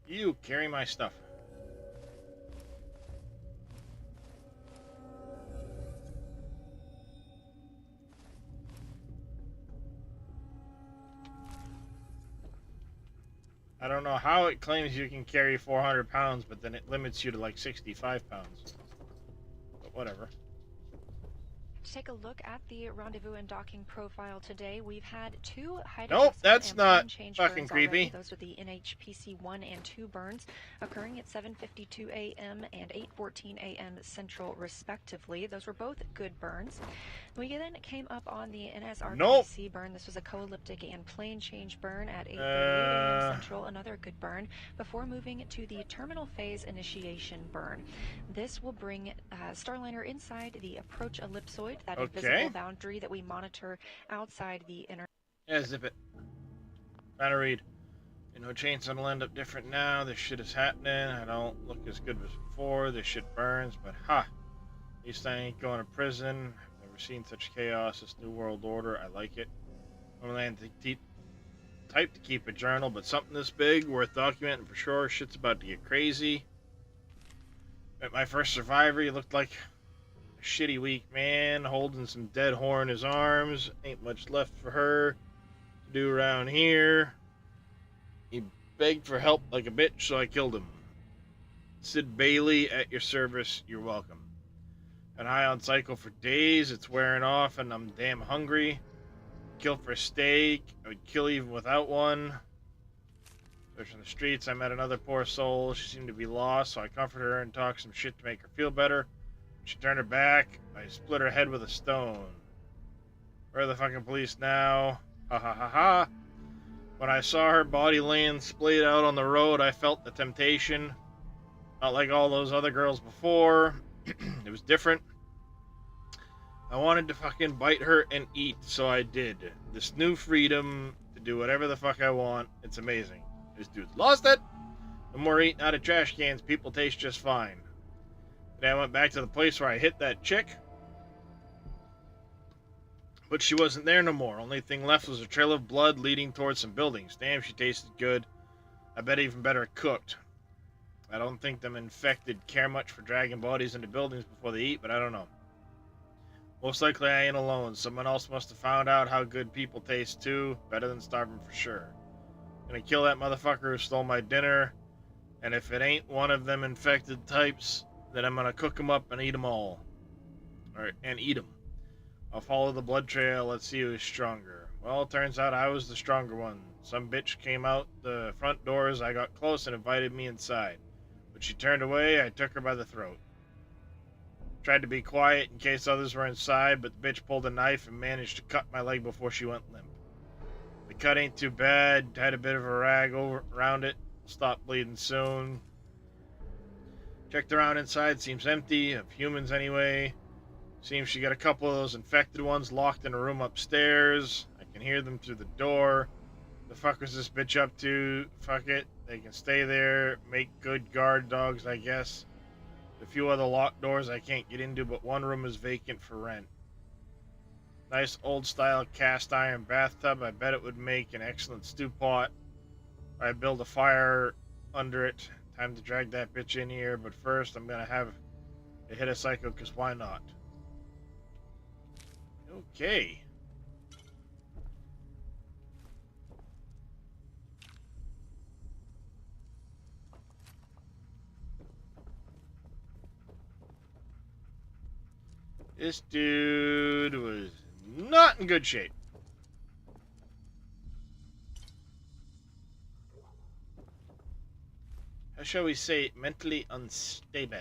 You carry my stuff. I don't know how it claims you can carry 400 pounds, but then it limits you to like 65 pounds. But whatever. To take a look at the rendezvous and docking profile today, we've had 2 height Nope, that's and not change fucking burns already. creepy. Those are the NHPC 1 and 2 burns occurring at 7:52 a.m. and 8:14 a.m. Central, respectively. Those were both good burns. We then came up on the NSRPC burn. This was a co-elliptic and plane change burn at 8:38 a.m. Central, another good burn, before moving to the terminal phase initiation burn. This will bring Starliner inside the approach ellipsoid, that invisible boundary that we monitor outside the inner. Yeah, zip it. Trying to read. You know, chainsaw will end up different now. This shit is happening. I don't look as good as before. This shit burns, but ha! At least I ain't going to prison. I've never seen such chaos. This new world order, I like it. Normally I'm the type to keep a journal, but something this big, worth documenting for sure. Shit's about to get crazy. Met my first survivor. He looked like a shitty weak man, holding some dead whore in his arms. Ain't much left for her to do around here. He begged for help like a bitch, so I killed him. Sid Bailey, at your service. You're welcome. Been high on Psycho for days. It's wearing off, and I'm damn hungry. Kill for a steak. I would kill even without one. Searching the streets, I met another poor soul. She seemed to be lost, so I comforted her and talked some shit to make her feel better. She turned her back. I split her head with a stone. Where are the fucking police now? Ha ha ha ha. When I saw her body laying splayed out on the road, I felt the temptation. Not like all those other girls before. It was different. I wanted to fucking bite her and eat, so I did. This new freedom to do whatever the fuck I want. It's amazing. This dude's lost it. No more eating out of trash cans. People taste just fine. Then I went back to the place where I hit that chick. But she wasn't there no more. Only thing left was a trail of blood leading towards some buildings. Damn, she tasted good. I bet even better cooked. I don't think them infected care much for dragging bodies into buildings before they eat, but I don't know. Most likely I ain't alone. Someone else must have found out how good people taste too. Better than starving for sure. Gonna kill that motherfucker who stole my dinner. And if it ain't one of them infected types, then I'm gonna cook them up and eat them all. And eat them. I'll follow the blood trail. Let's see who's stronger. Well, it turns out I was the stronger one. Some bitch came out the front door as I got close and invited me inside. When she turned away, I took her by the throat. Tried to be quiet in case others were inside, but the bitch pulled a knife and managed to cut my leg before she went limp. The cut ain't too bad. Had a bit of a rag around it. Stopped bleeding soon. Checked around inside. Seems empty. Of humans anyway. Seems she got a couple of those infected ones locked in a room upstairs. I can hear them through the door. The fuck was this bitch up to? Fuck it. They can stay there. Make good guard dogs, I guess. A few other locked doors I can't get into, but one room is vacant for rent. Nice old-style cast-iron bathtub. I bet it would make an excellent stew pot. I build a fire under it. Time to drag that bitch in here, but first I'm gonna have a hit a psycho, because why not? Okay. This dude was not in good shape. How shall we say, mentally unstable?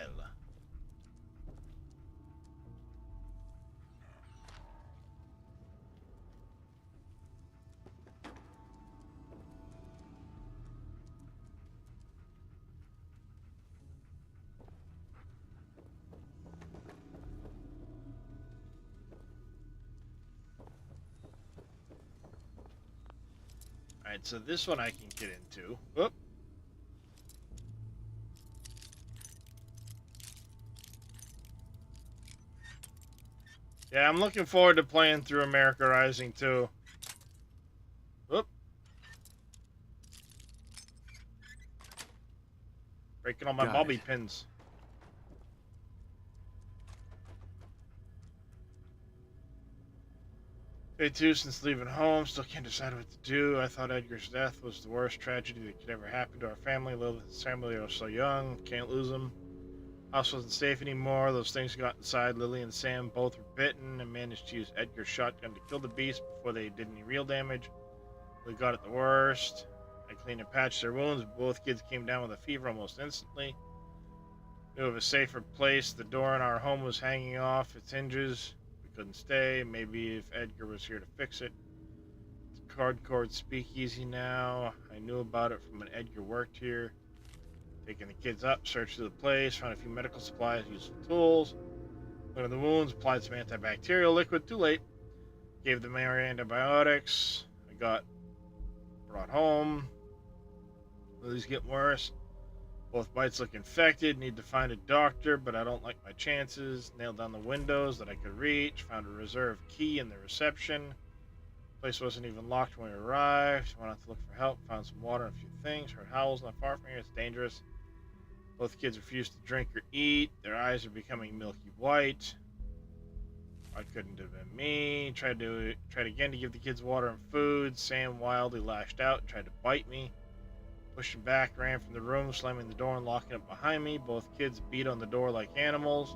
Alright, so this one I can get into. Whoop. Yeah, I'm looking forward to playing through America Rising too. Whoop. Breaking all my bobby pins. Day 2 since leaving home, still can't decide what to do. I thought Edgar's death was the worst tragedy that could ever happen to our family. Lily's family are so young, can't lose them. House wasn't safe anymore. Those things got inside. Lily and Sam both were bitten and managed to use Edgar's shotgun to kill the beast before they did any real damage. We got it the worst. I cleaned and patched their wounds, but both kids came down with a fever almost instantly. Knew of a safer place. The door in our home was hanging off its hinges. We couldn't stay. Maybe if Edgar was here to fix it. It's Concord speakeasy now. I knew about it from when Edgar worked here. Taking the kids up, searched through the place, found a few medical supplies, used some tools. Looked at the wounds, applied some antibacterial liquid, too late. Gave the Mary antibiotics. I got brought home. Lily's getting worse. Both bites look infected, need to find a doctor, but I don't like my chances. Nailed down the windows that I could reach, found a reserve key in the reception. Place wasn't even locked when we arrived. Went out to look for help, found some water and a few things. Heard howls not far from here, it's dangerous. Both kids refused to drink or eat. Their eyes are becoming milky white. I couldn't have been me. Tried again to give the kids water and food. Sam wildly lashed out and tried to bite me. Pushed him back, ran from the room, slamming the door and locking it behind me. Both kids beat on the door like animals.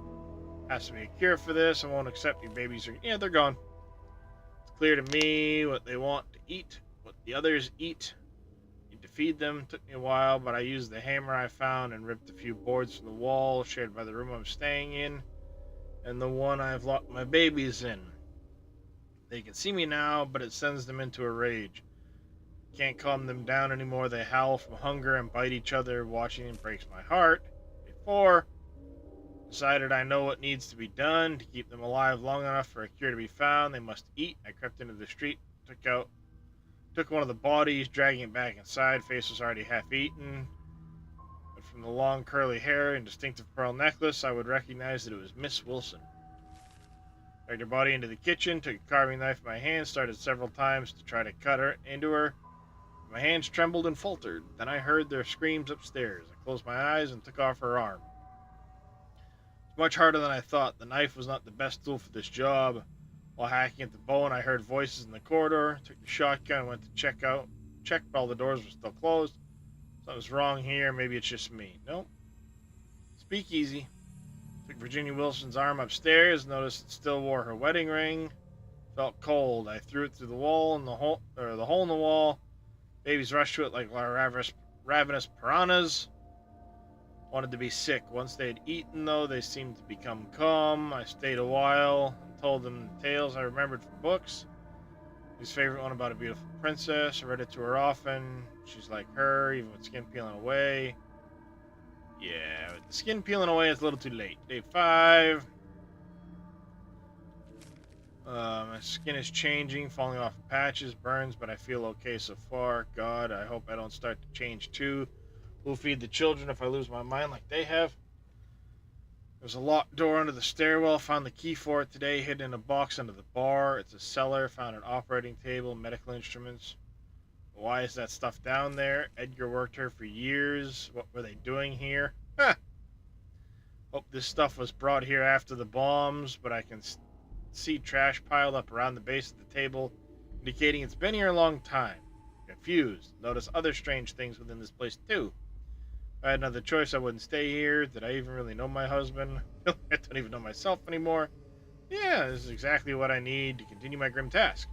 Has to be a cure for this. I won't accept your babies. Yeah, they're gone. It's clear to me what they want to eat, what the others eat. Need to feed them. Took me a while, but I used the hammer I found and ripped a few boards from the wall shared by the room I'm staying in and the one I've locked my babies in. They can see me now, but it sends them into a rage. Can't calm them down anymore. They howl from hunger and bite each other. Watching it breaks my heart. 4. Decided I know what needs to be done to keep them alive long enough for a cure to be found. They must eat. I crept into the street, took one of the bodies, dragging it back inside. Face was already half eaten. But from the long curly hair and distinctive pearl necklace, I would recognize that it was Miss Wilson. Dragged her body into the kitchen, took a carving knife in my hand, started several times to try to cut her into her. My hands trembled and faltered. Then I heard their screams upstairs. I closed my eyes and took off her arm. It was much harder than I thought. The knife was not the best tool for this job. While hacking at the bone, I heard voices in the corridor. Took the shotgun and went to checked all the doors were still closed. Something's wrong here. Maybe it's just me. Nope. Speakeasy. Took Virginia Wilson's arm upstairs. Noticed it still wore her wedding ring. Felt cold. I threw it through the hole in the wall. Babies rushed to it like ravenous piranhas. Wanted to be sick. Once they had eaten, though, they seemed to become calm. I stayed a while and told them tales I remembered from books. His favorite one about a beautiful princess. I read it to her often. She's like her, even with skin peeling away. Yeah, with the skin peeling away, it's a little too late. Day 5. My skin is changing, falling off in patches, burns, but I feel okay so far. God, I hope I don't start to change too. Who'll feed the children if I lose my mind like they have? There's a locked door under the stairwell. Found the key for it today, hidden in a box under the bar. It's a cellar. Found an operating table, medical instruments. Why is that stuff down there? Edgar worked here for years. What were they doing here? Huh. Hope this stuff was brought here after the bombs, but I can see trash piled up around the base of the table, indicating it's been here a long time. Confused. Notice other strange things within this place too. If I had another choice, I wouldn't stay here. Did I even really know my husband? I don't even know myself anymore. Yeah, this is exactly what I need to continue my grim task.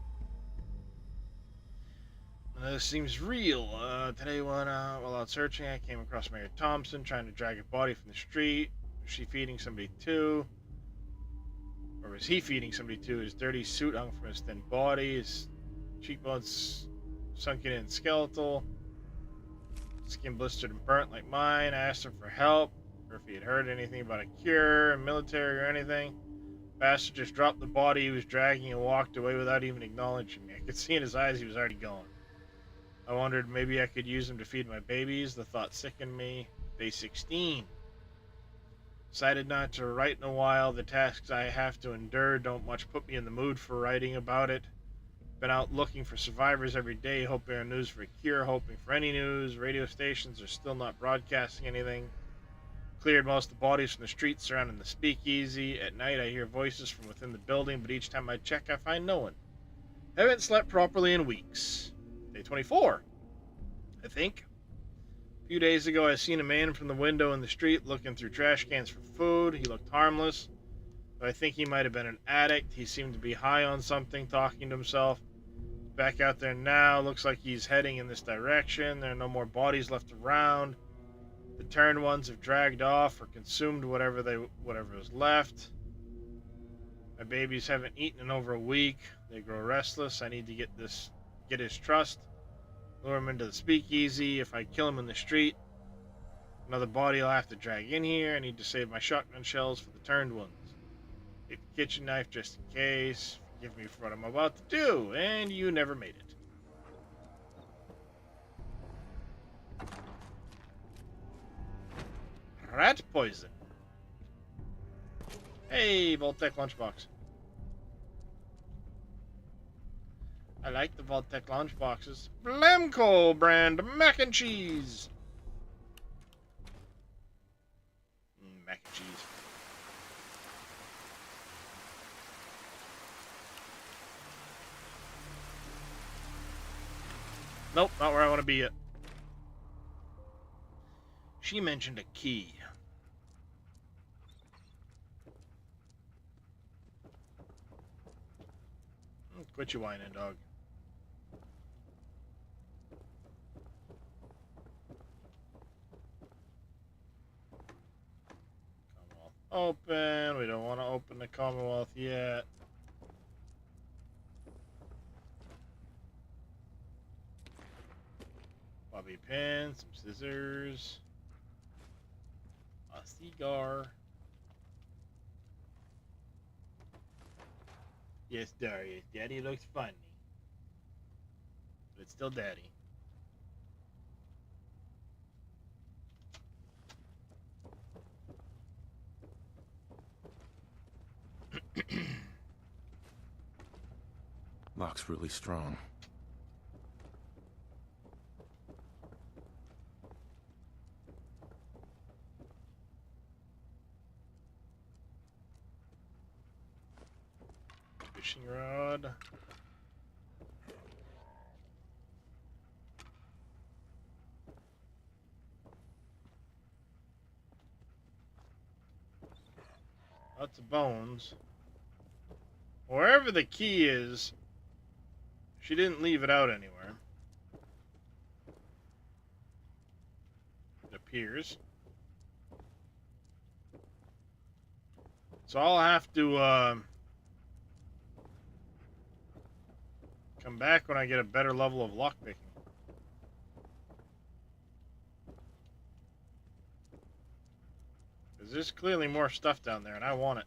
This seems real. Today while out searching, I came across Mary Thompson trying to drag a body from the street. Was she feeding somebody too? Or was he feeding somebody too? His dirty suit hung from his thin body, his cheekbones sunken in skeletal, skin blistered and burnt like mine. I asked him for help, or if he had heard anything about a cure, military, or anything. Bastard just dropped the body he was dragging and walked away without even acknowledging me. I could see in his eyes he was already gone. I wondered maybe I could use him to feed my babies. The thought sickened me. Day 16. Decided not to write in a while. The tasks I have to endure don't much put me in the mood for writing about it. Been out looking for survivors every day, hoping on news for a cure, hoping for any news. Radio stations are still not broadcasting anything. Cleared most of the bodies from the streets surrounding the speakeasy. At night I hear voices from within the building, but each time I check I find no one. Haven't slept properly in weeks. Day 24, I think. A few days ago, I seen a man from the window in the street looking through trash cans for food. He looked harmless, but I think he might have been an addict. He seemed to be high on something, talking to himself. Back out there now, looks like he's heading in this direction. There are no more bodies left around. The turned ones have dragged off or consumed whatever was left. My babies haven't eaten in over a week. They grow restless. I need to get his trust. Lure him into the speakeasy. If I kill him in the street, another body I'll have to drag in here. I need to save my shotgun shells for the turned ones. Take the kitchen knife just in case. Forgive me for what I'm about to do. And you never made it. Rat poison. Hey, Voltec lunchbox. I like the Voltec lunchboxes. Blamco brand mac and cheese. Mac and cheese. Nope, not where I want to be yet. She mentioned a key. Quit your whining, dog. Open. We don't want to open the Commonwealth yet. Bobby pin, some scissors, a cigar. Yes, Darius. Daddy looks funny. But it's still Daddy. Lock's really strong. Fishing rod. Lots of bones. Wherever the key is, she didn't leave it out anywhere. It appears. So I'll have to come back when I get a better level of lockpicking. Because there's clearly more stuff down there, and I want it.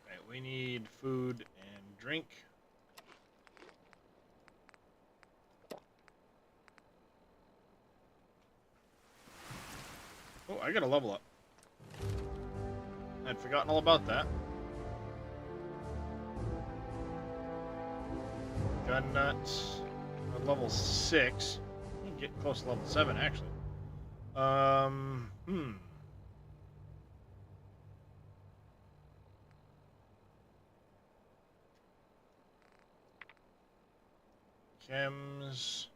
Right, we need food and drink. Oh, I got a level up. I'd forgotten all about that. Gun nuts. I'm level 6. You can get close to level 7, actually. Chems.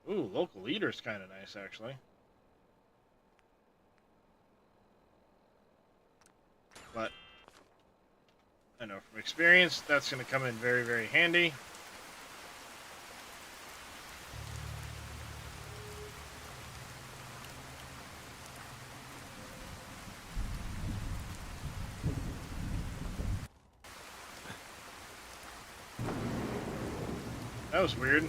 Ooh, local leader's kind of nice, actually. But, I know from experience, that's going to come in very, very handy. That was weird.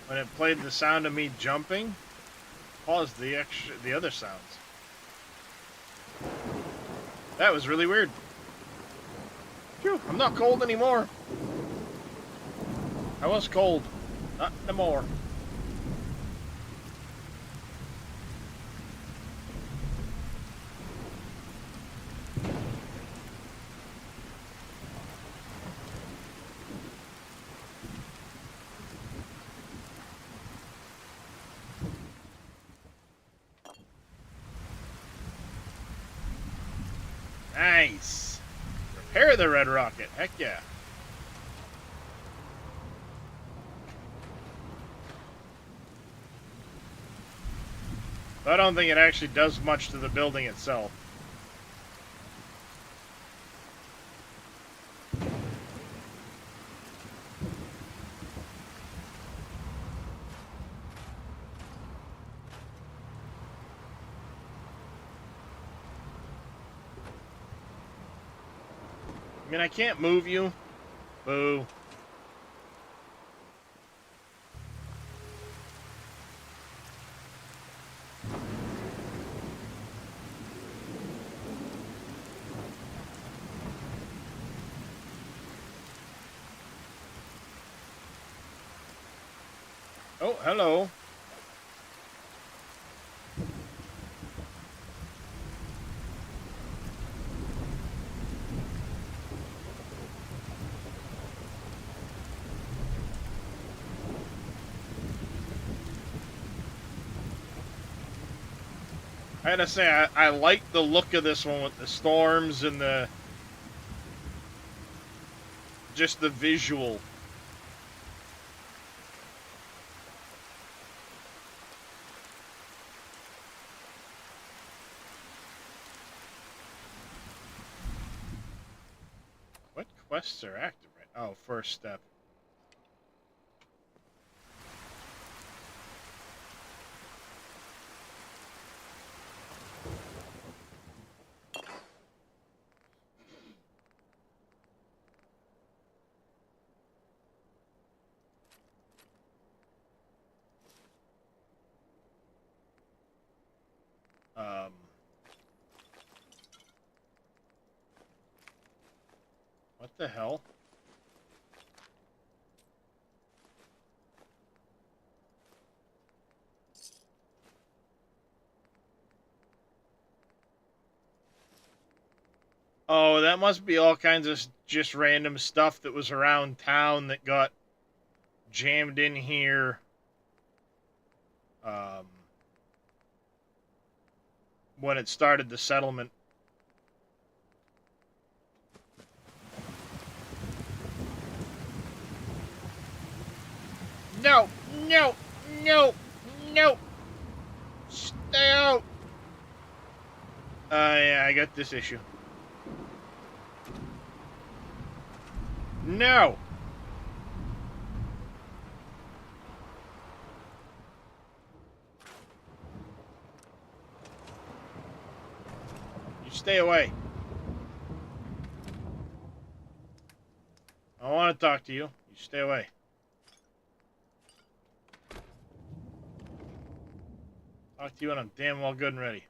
When it played the sound of me jumping, paused the other sounds. That was really weird. Phew, I'm not cold anymore. I was cold. Not anymore. Nice. Repair the red rocket. Heck yeah. I don't think it actually does much to the building itself. I mean, I can't move you. Boo. Oh, hello. I gotta say, I like the look of this one with the storms and just the visual. quests are active, right? Oh, first step. What the hell? Oh, that must be all kinds of just random stuff that was around town that got jammed in here. When it started the settlement. No! No! No! No! Stay out! Yeah, I got this issue. No! You stay away. I want to talk to you. You stay away. Talk to you when I'm damn well good and ready.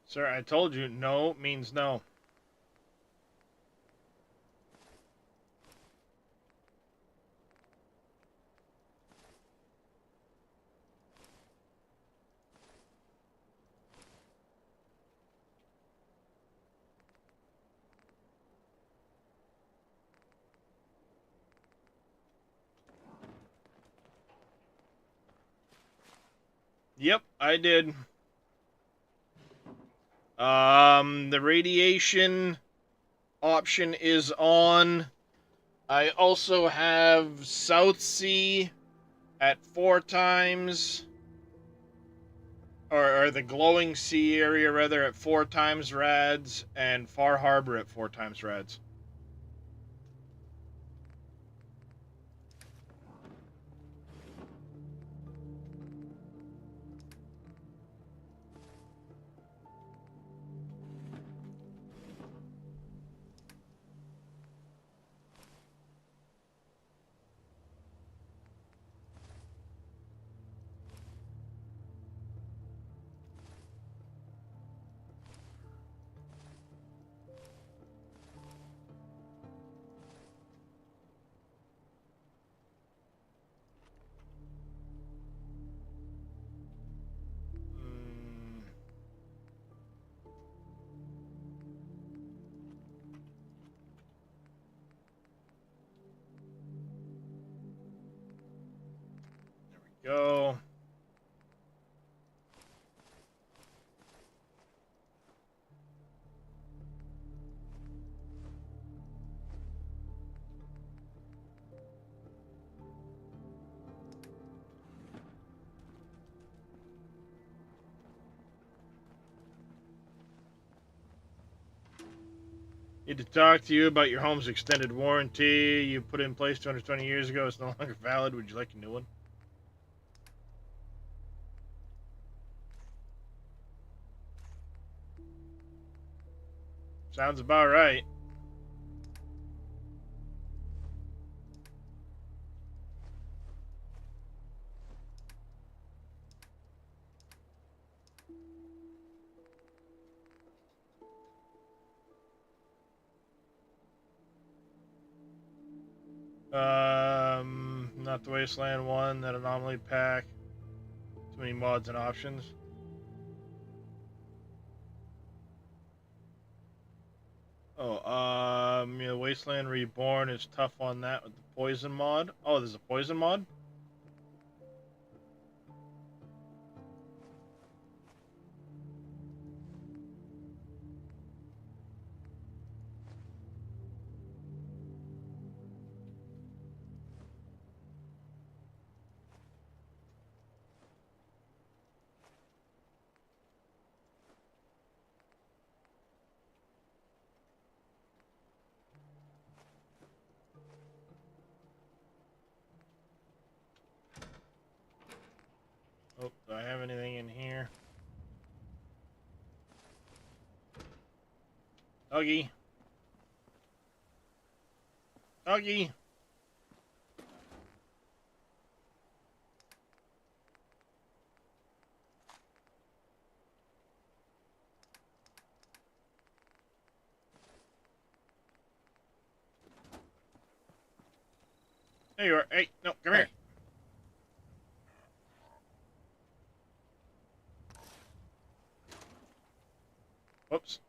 Sir, I told you, no means no. Yep, I did. The radiation option is on. I also have South Sea at 4 times. Or the glowing sea area, rather, at 4 times rads. And Far Harbor at 4 times rads. Go. Need to talk to you about your home's extended warranty you put in place 220 years ago. It's no longer valid. Would you like a new one? Sounds about right. Not the Wasteland one, that anomaly pack. Too many mods and options. Oh, yeah, Wasteland Reborn is tough on that with the poison mod. Oh, there's a poison mod? Oh, do I have anything in here? Doggy. Doggy. There you are. Hey, no, come here. Whoops.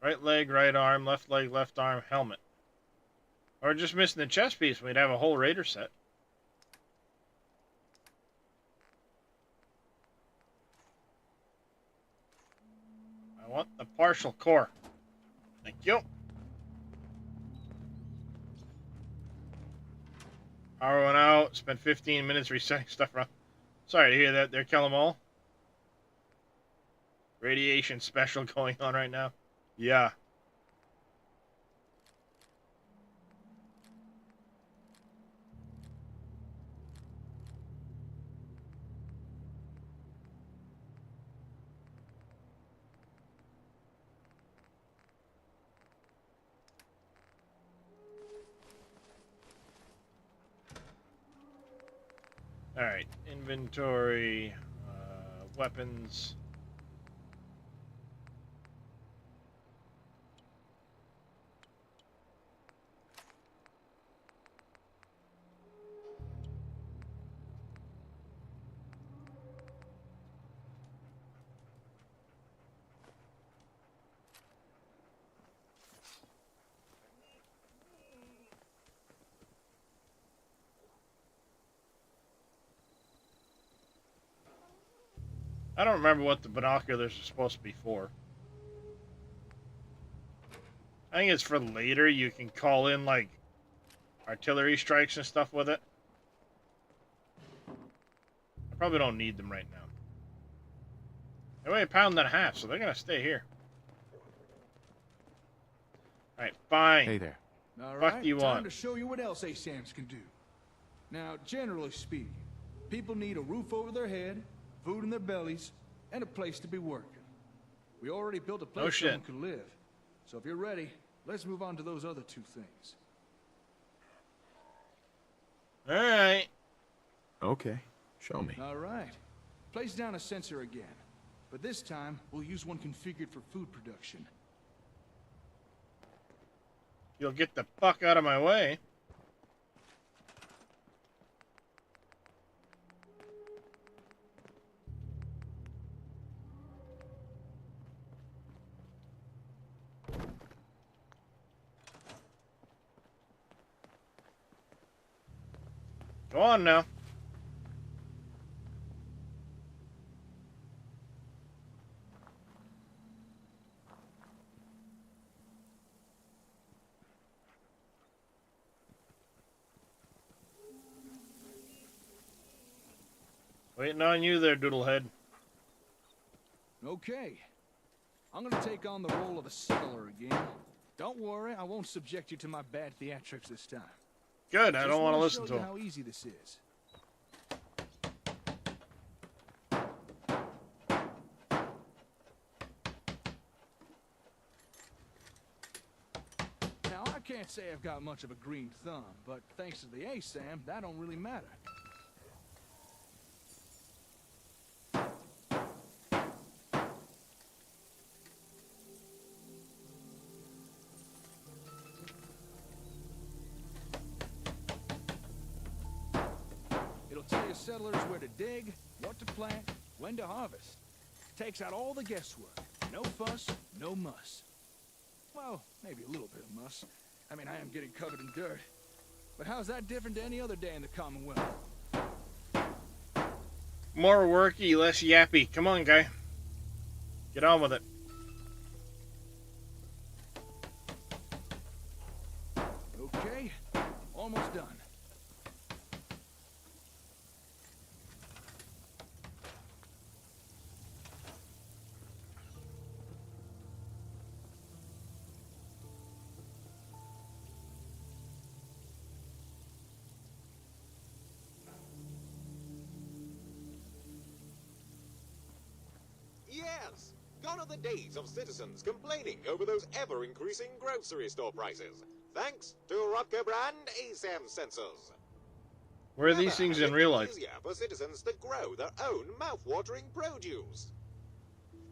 Right leg, right arm, left leg, left arm, helmet. Or just missing the chest piece. We'd have a whole Raider set. I want the partial core. Thank you. Power went out. Spent 15 minutes resetting stuff around. Sorry to hear that there, Kellamall. Radiation special going on right now. Yeah. Alright, inventory, weapons. I don't remember what the binoculars are supposed to be for. I think it's for later. You can call in, like, artillery strikes and stuff with it. I probably don't need them right now. They weigh 1.5 pounds, so they're going to stay here. Alright, fine. Hey there. All Fuck right, do you time want? to show you what else ASAMs can do. Now, generally speaking, people need a roof over their head, food in their bellies, and a place to be working. We already built a place someone could live. So if you're ready, let's move on to those other two things. Alright. Okay, show me. All right. Place down a sensor again. But this time, we'll use one configured for food production. You'll get the fuck out of my way. Go on now. Waiting on you there, Doodlehead. Okay. I'm gonna take on the role of a settler again. Don't worry, I won't subject you to my bad theatrics this time. Good, I don't want to listen show to you him. how easy this is. Now, I can't say I've got much of a green thumb, but thanks to the ASAM, that don't really matter. It'll tell you settlers where to dig, what to plant, when to harvest. Takes out all the guesswork. No fuss, no muss. Well, maybe a little bit of muss. I mean, I am getting covered in dirt. But how's that different to any other day in the Commonwealth? More worky, less yappy. Come on, guy. Get on with it. Okay, almost done. Yes, gone are the days of citizens complaining over those ever-increasing grocery store prices, thanks to Rupke brand ASAM sensors. Where are these Never things has in it real been life? easier for citizens to grow their own mouth-watering produce.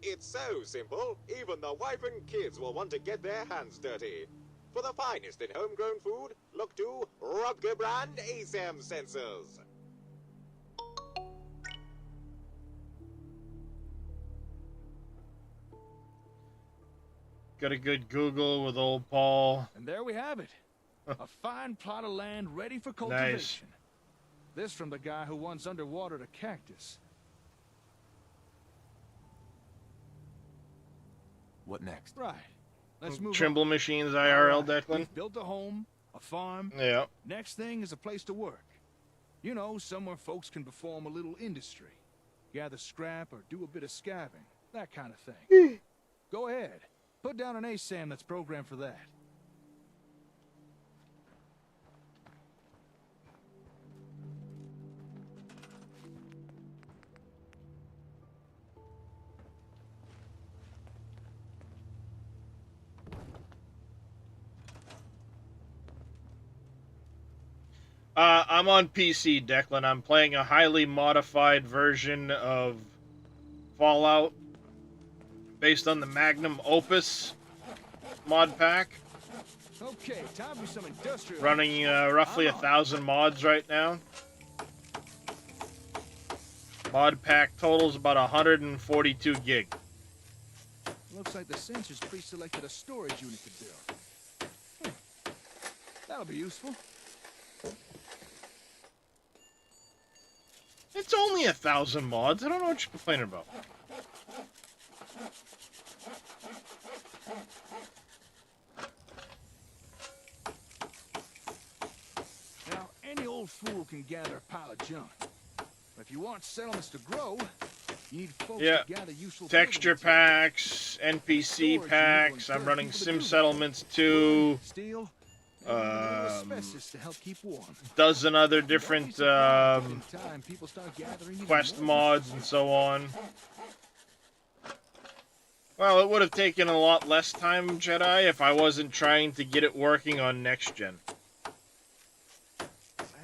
It's so simple, even the wife and kids will want to get their hands dirty. For the finest in homegrown food, look to Rupke brand ASAM sensors. Got a good Google with old Paul. And there we have it. A fine plot of land ready for cultivation. Nice. This from the guy who once underwatered a cactus. What next? Right. Let's move Trimble on. machines IRL, All right, Declan. we've built a home, a farm. Yeah. Next thing is a place to work. You know, somewhere folks can perform a little industry. Gather scrap or do a bit of scabbing. That kind of thing. Go ahead. Put down an ASAM that's programmed for that. I'm on PC, Declan. I'm playing a highly modified version of Fallout based on the Magnum Opus mod pack. Okay, time for some industrial. Running roughly 1,000 mods right now. Mod pack totals about 142 gig. Looks like the sensors pre-selected a storage unit to build. That'll be useful. It's only 1,000 mods. I don't know what you're complaining about. Now, any old fool can gather a pile of junk. But if you want settlements to grow, you need folks to gather useful Texture packs, NPC packs. I'm running Sim Settlements 2. Steel, asbestos to help keep warm. Dozen other different quest mods and so on. Well, it would have taken a lot less time, Jedi, if I wasn't trying to get it working on next gen.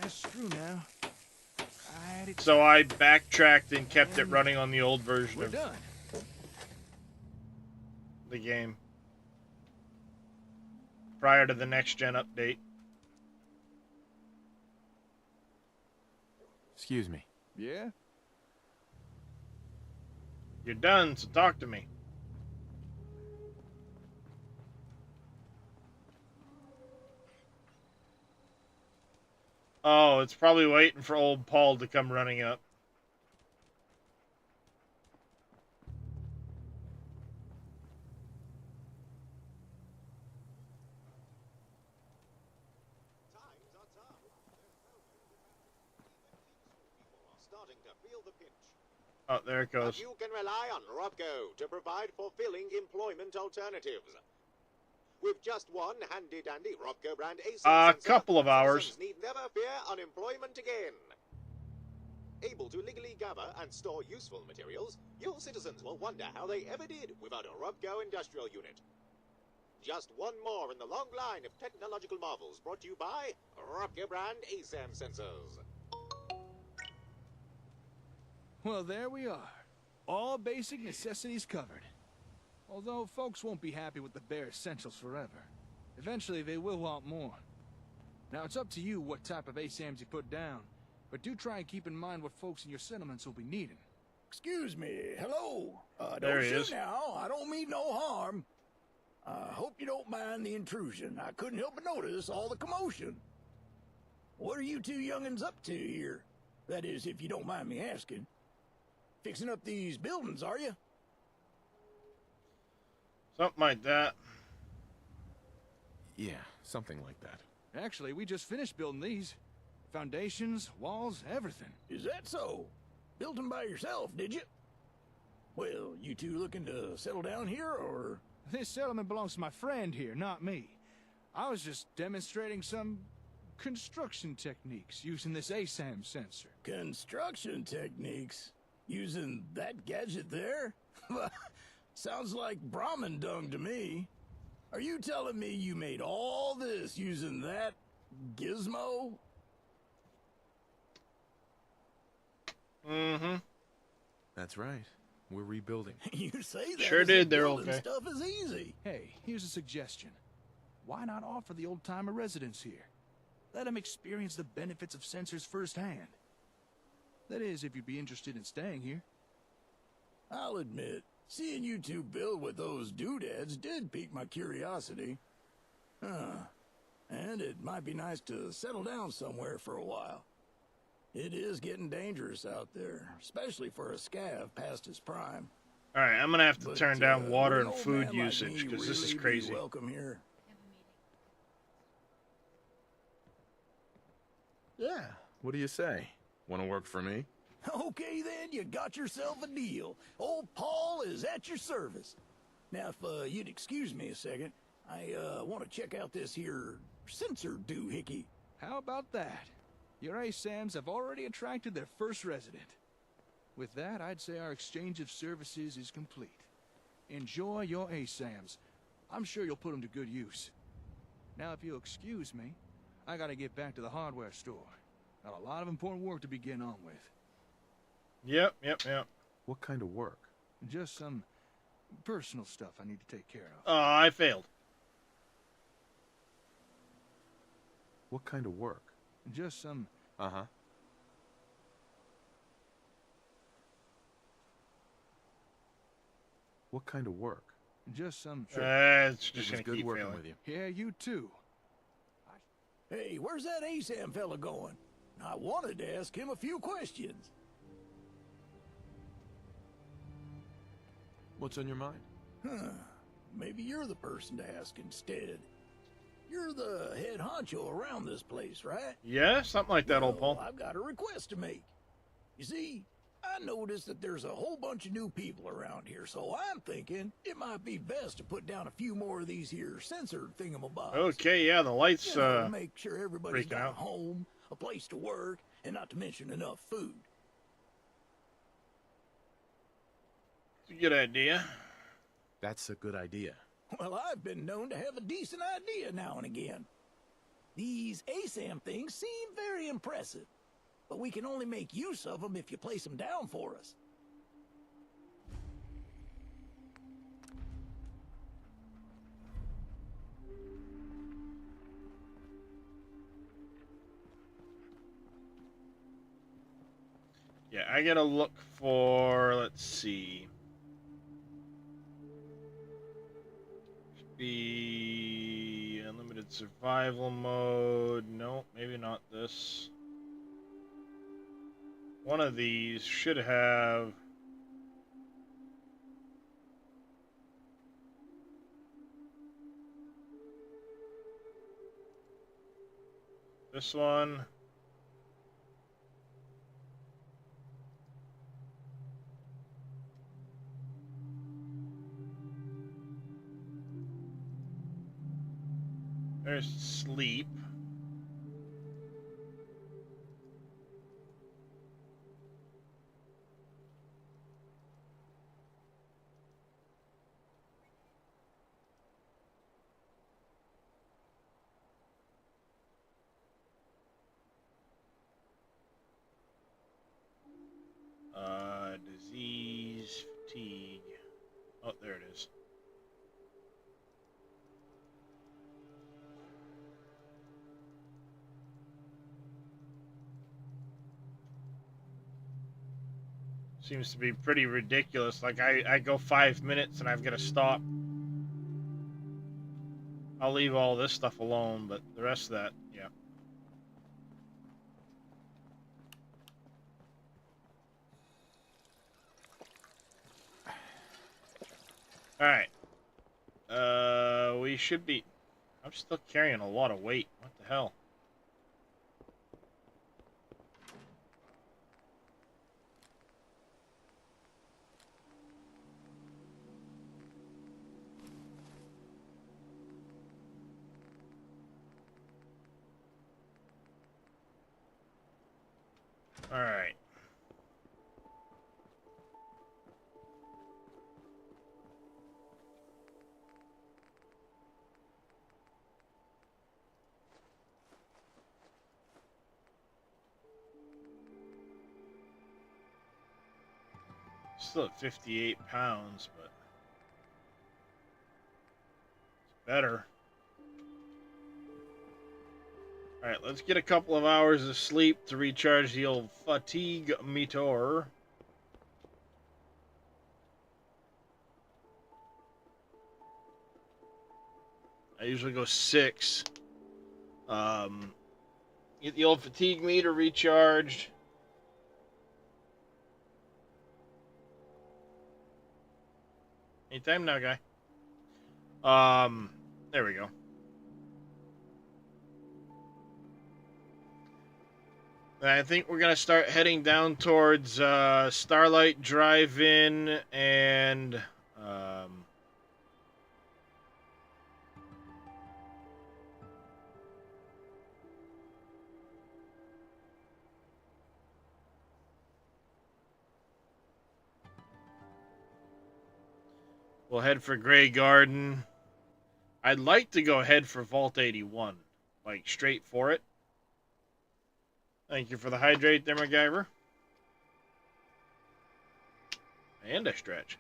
That's true now. So I backtracked and kept it running on the old version of the game prior to the next gen update. Excuse me. Yeah? You're done, so talk to me. Oh, it's probably waiting for old Paul to come running up. Oh, there it goes. But you can rely on Robco to provide fulfilling employment alternatives. With just one handy-dandy Robco brand ASAM sensor, couple of hours. citizens need never fear unemployment again. Able to legally gather and store useful materials, your citizens will wonder how they ever did without a Robco industrial unit. Just one more in the long line of technological marvels brought to you by Robco brand ASAM sensors. Well, there we are. All basic necessities covered. Although folks won't be happy with the bare essentials forever. Eventually they will want more. Now it's up to you what type of ASAMs you put down, but do try and keep in mind what folks in your settlements will be needing. Excuse me, hello. There Don't he shoot is. now, I don't mean no harm. I hope you don't mind the intrusion. I couldn't help but notice all the commotion. What are you two young'uns up to here? That is, if you don't mind me asking. Fixing up these buildings, are you? Something like that. Yeah, something like that. Actually, we just finished building these. Foundations, walls, everything. Is that so? Built them by yourself, did you? Well, you two looking to settle down here, or...? This settlement belongs to my friend here, not me. I was just demonstrating some construction techniques using this ASAM sensor. Construction techniques? Using that gadget there? Sounds like Brahmin dung to me. Are you telling me you made all this using that gizmo? Mm-hmm. That's right. We're rebuilding. You say that Sure as did, if they're building okay. stuff is easy. Hey, here's a suggestion. Why not offer the old-timer residents here? Let them experience the benefits of sensors firsthand. That is, if you'd be interested in staying here. I'll admit, seeing you two build with those doodads did pique my curiosity. And it might be nice to settle down somewhere for a while. It is getting dangerous out there, especially for a scav past his prime. Alright, I'm gonna have to turn down water would and an old food man like usage, me because this is really be crazy. welcome here? Yeah. What do you say? Want to work for me? Okay then, you got yourself a deal. Old Paul is at your service. Now, if you'd excuse me a second, I want to check out this here sensor doohickey. How about that? Your ASAMs have already attracted their first resident. With that, I'd say our exchange of services is complete. Enjoy your ASAMs. I'm sure you'll put them to good use. Now, if you'll excuse me, I gotta get back to the hardware store. Got a lot of important work to be getting on with. Yep. What kind of work? Just some personal stuff I need to take care of. Oh, I failed. What kind of work? Just some... Uh-huh. What kind of work? Just some... It's It just was gonna good keep working failing. with you. Yeah, you too. Hey, where's that ASAM fella going? I wanted to ask him a few questions. What's on your mind? Maybe you're the person to ask instead. You're the head honcho around this place, right? Yeah, something like that, old Well, Paul. I've got a request to make. You see, I noticed that there's a whole bunch of new people around here, so I'm thinking it might be best to put down a few more of these here sensor thingamabobs. Okay, yeah, the lights, Make sure everybody's freaking got a out. home, a place to work, and not to mention enough food. It's a good idea. That's a good idea. Well, I've been known to have a decent idea now and again. These ASAM things seem very impressive, but we can only make use of them if you place them down for us. Yeah, I gotta look for, let's see. Be unlimited survival mode. No, maybe not this. One of these should have. This one. There's sleep. Disease, fatigue. Oh, there it is. Seems to be pretty ridiculous. Like, I go 5 minutes and I've got to stop. I'll leave all this stuff alone, but the rest of that, yeah. Alright. We should be... I'm still carrying a lot of weight. What the hell? Alright. Still at 58 pounds, but it's better. Alright, let's get a couple of hours of sleep to recharge the old fatigue meter. I usually go 6. Get the old fatigue meter recharged. Anytime now, guy. There we go. And I think we're going to start heading down towards Starlight Drive-In and we'll head for Grey Garden. I'd like to go ahead for Vault 81. Like, straight for it. Thank you for the hydrate there, MacGyver. And a stretch.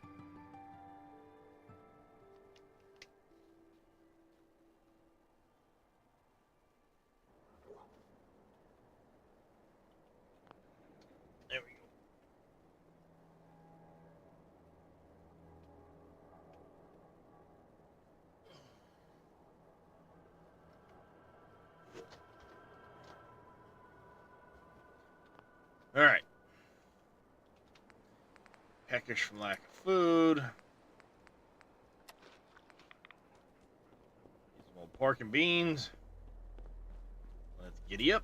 There we go. Alright. Peckish from lack of food. Need some old pork and beans. Let's giddy up.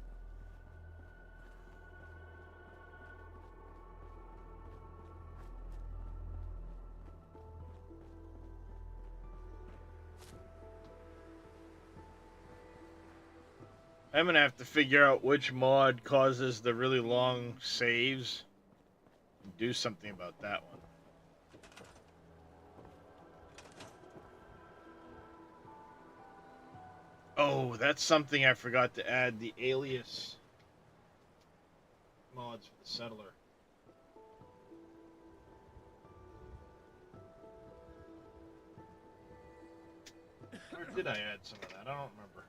I'm gonna have to figure out which mod causes the really long saves. And do something about that one. Oh, that's something I forgot to add, the alias mods for the settler. Or did I add some of that? I don't remember.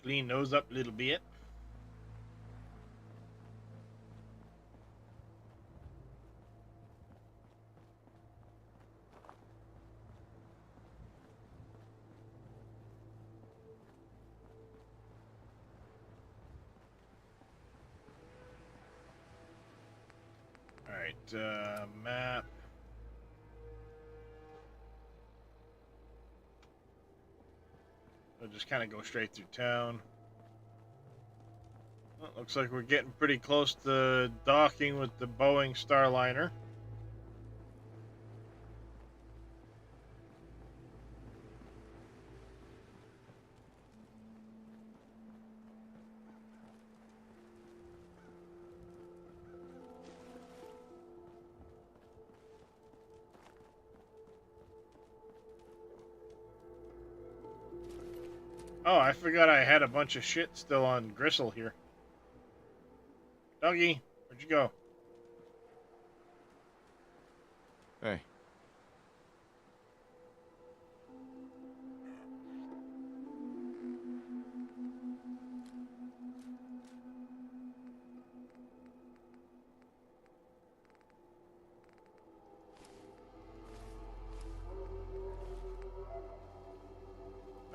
Clean those up a little bit. Alright, map. I'll just kind of go straight through town. Well, looks like we're getting pretty close to docking with the Boeing Starliner. Oh, I forgot I had a bunch of shit still on Gristle here. Doggy, where'd you go? Hey.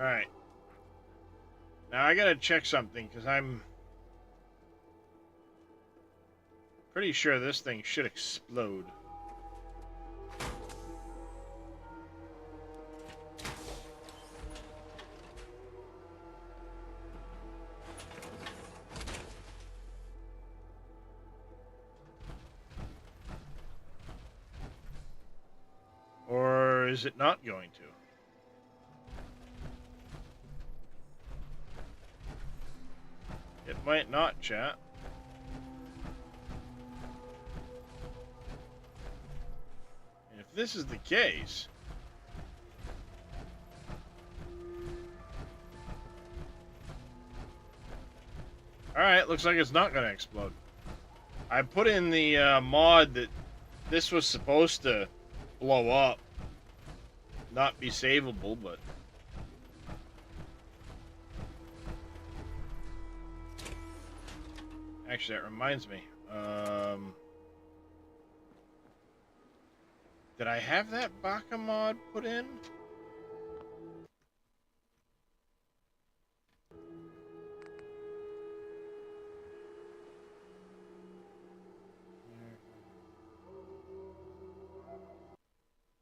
Alright. Now I gotta check something, because I'm pretty sure this thing should explode. is it not going to? It might not, chat. And if this is the case... Alright, looks like it's not going to explode. I put in the mod that this was supposed to blow up. Not be savable, but... Actually, that reminds me. Did I have that Baka mod put in?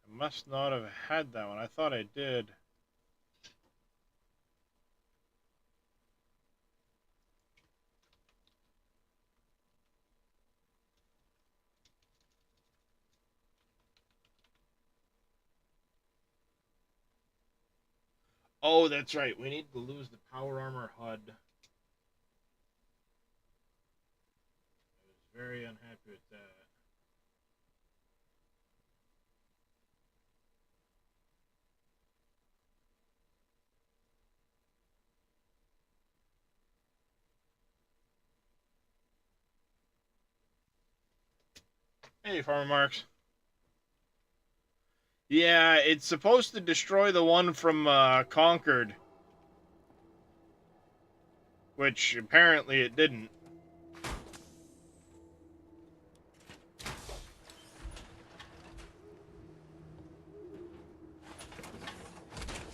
I must not have had that one. I thought I did. Oh, that's right. We need to lose the power armor HUD. I was very unhappy with that. Hey, Farmer Marks. Yeah, it's supposed to destroy the one from Concord. Which, apparently, it didn't.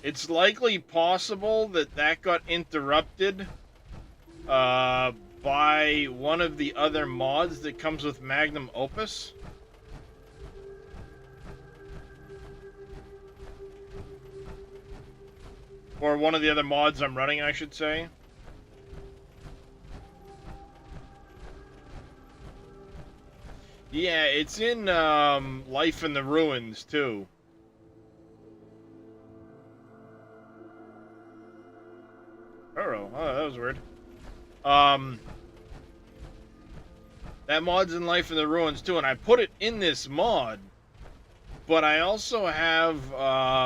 It's likely possible that that got interrupted by one of the other mods that comes with Magnum Opus. Or one of the other mods I'm running, I should say. Yeah, it's in Life in the Ruins, too. Oh, that was weird. That mod's in Life in the Ruins, too, and I put it in this mod. But I also have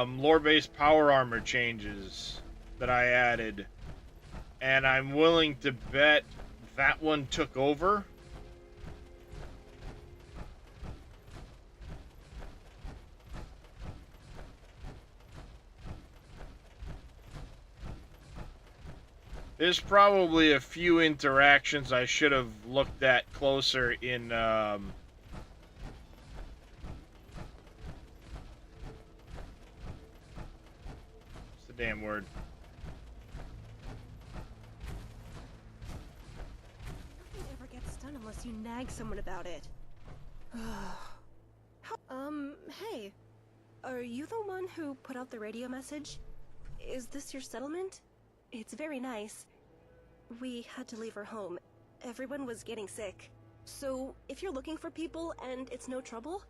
lore-based power armor changes that I added. And I'm willing to bet that one took over. There's probably a few interactions I should have looked at closer in... what's the damn word? Nothing ever gets done unless you nag someone about it. Hey. Are you the one who put out the radio message? Is this your settlement? It's very nice. We had to leave our home. Everyone was getting sick. So, if you're looking for people and it's no trouble,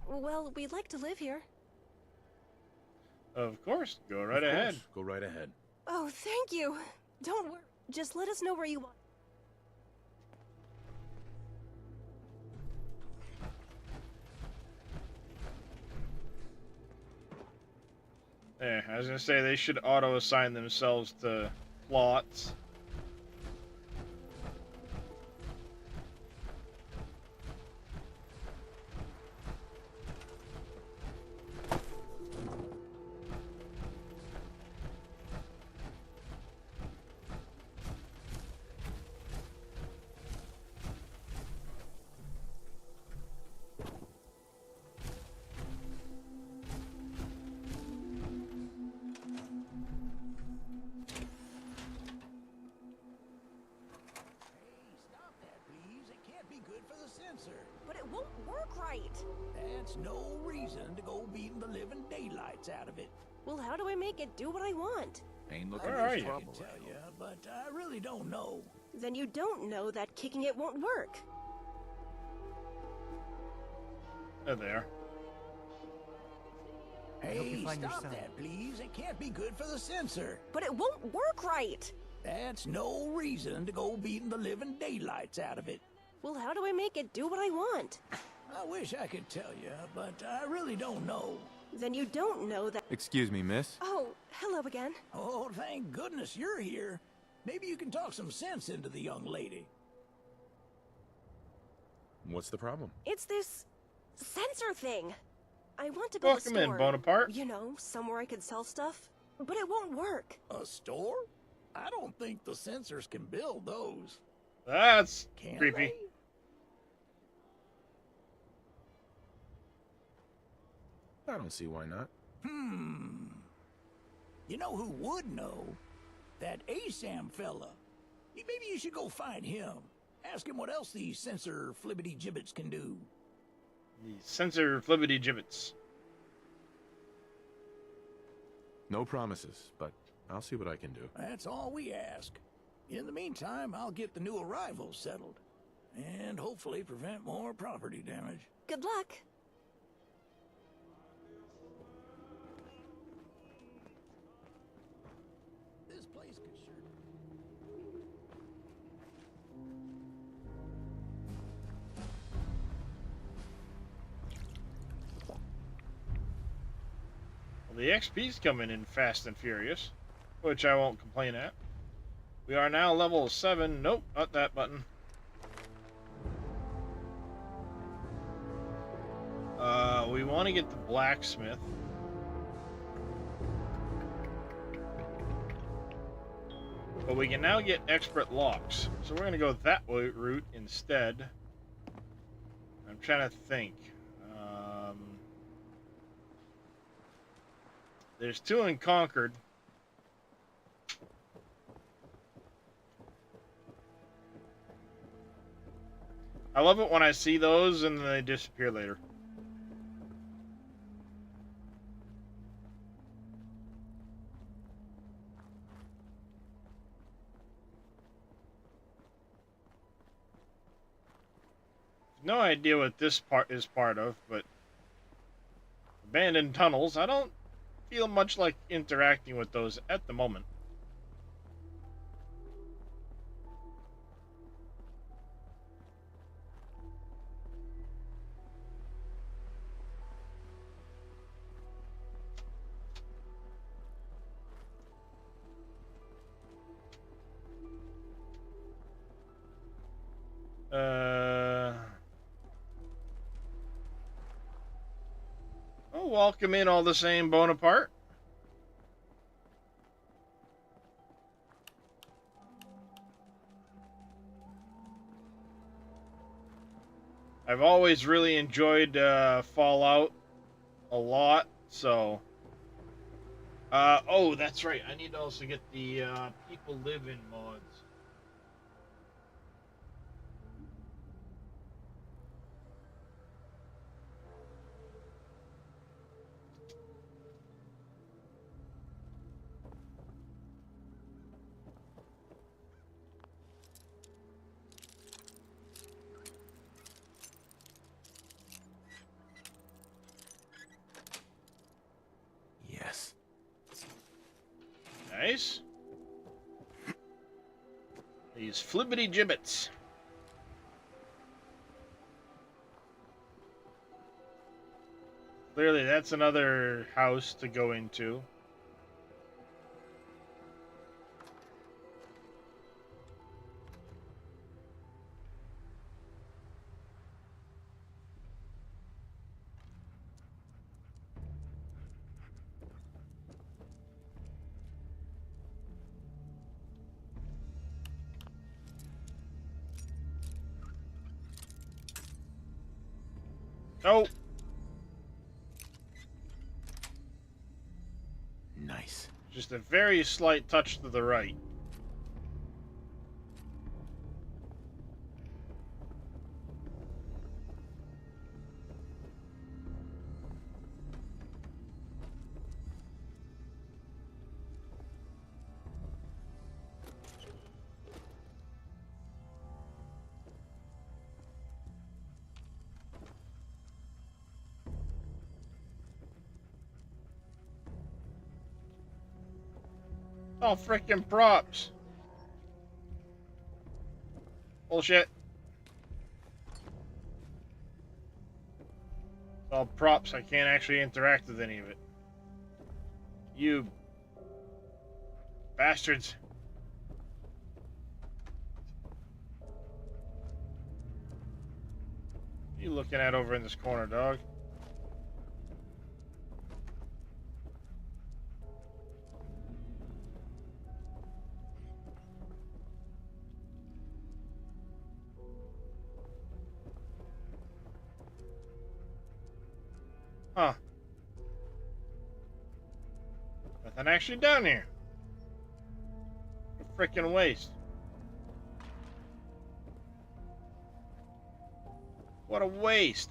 well, we'd like to live here. Of course. Go right ahead. Go right ahead. Oh, thank you. Don't worry. Just let us know where you want. Yeah, I was gonna say they should auto-assign themselves to plots. But it won't work right. That's no reason to go beating the living daylights out of it. Well, how do I make it do what I want? Ain't looking Where are for you? trouble, I tell ya, but I really don't know. Then you don't know that kicking it won't work. There they are. Hey, stop that, please. It can't be good for the sensor. But it won't work right. That's no reason to go beating the living daylights out of it. Well, how do I make it do what I want? I wish I could tell you, but I really don't know. Then you don't know that... Excuse me, miss? Oh, hello again. Oh, thank goodness you're here. Maybe you can talk some sense into the young lady. What's the problem? It's this sensor thing. I want to build a store. Welcome in, Bonaparte. You know, somewhere I could sell stuff. But it won't work. A store? I don't think the sensors can build those. That's Can creepy. they? I don't see why not. You know who would know? That ASAM fella. Maybe you should go find him. Ask him what else these sensor flibbity gibbets can do. The sensor flibbity gibbets. No promises, but I'll see what I can do. That's all we ask. In the meantime, I'll get the new arrivals settled. And hopefully prevent more property damage. Good luck. This place could sure... Well, the XP's coming in fast and furious, which I won't complain at. We are now level 7. Nope, not that button. We want to get the blacksmith. But we can now get expert locks. So we're going to go that route instead. I'm trying to think. There's 2 in Concord. I love it when I see those and then they disappear later. No idea what this part is part of, but abandoned tunnels. I don't feel much like interacting with those at the moment. Oh, welcome in all the same, Bonaparte. I've always really enjoyed Fallout a lot, so... oh, that's right. I need to also get the People Live In mods. Yes. Nice. These flibbity gibbets. Clearly, that's another house to go into. Oh. Nice. Just a very slight touch to the right. All freaking props. Bullshit. It's all props. I can't actually interact with any of it. You bastards. What are you looking at over in this corner, dog? Huh. Nothing actually down here. What a freaking waste. What a waste.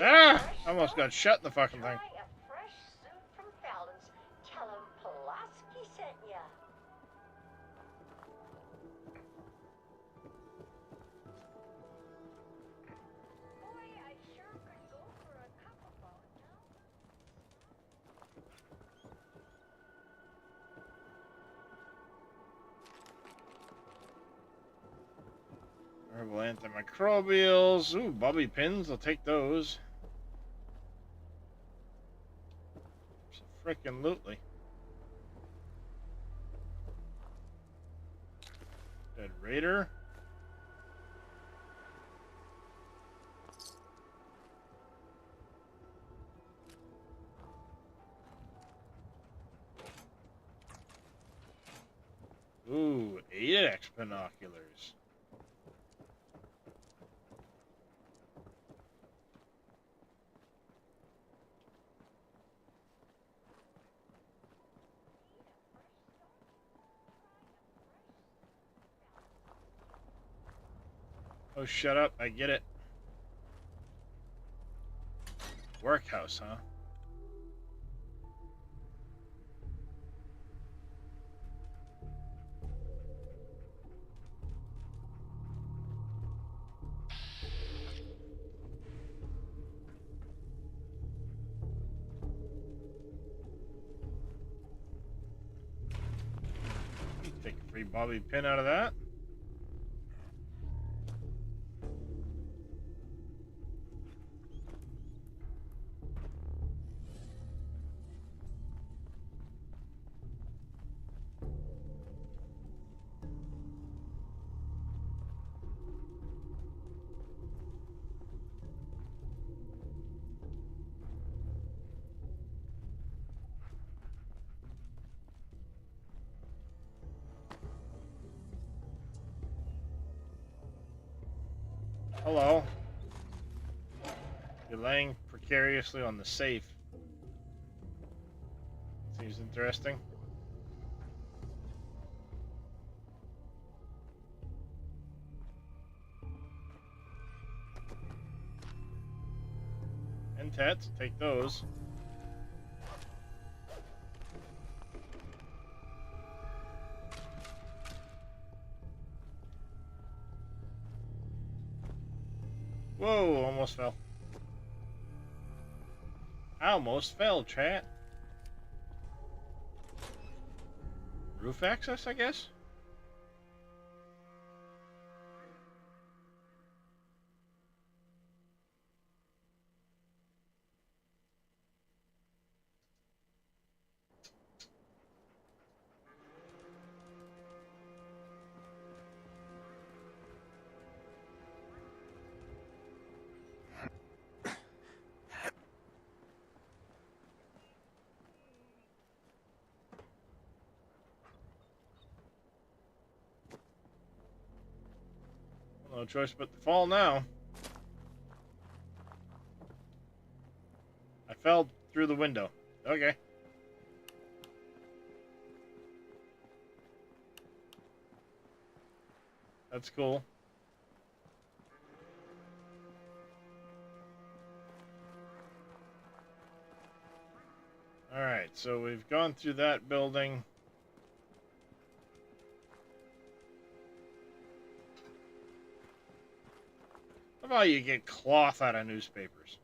Ah! I almost got shut in the fucking thing. Herbal antimicrobials. Ooh, bobby pins. I'll take those. Frickin' lootly. Dead Raider. Ooh, 8x binoculars. Oh, shut up. I get it. Workhouse, huh? Take a free bobby pin out of that. Hello. You're laying precariously on the safe. Seems interesting. And tats, take those. Whoa, almost fell. I almost fell, chat. Roof access, I guess? No choice but to fall now. I fell through the window. Okay. That's cool. Alright, so we've gone through that building. How about you get cloth out of newspapers?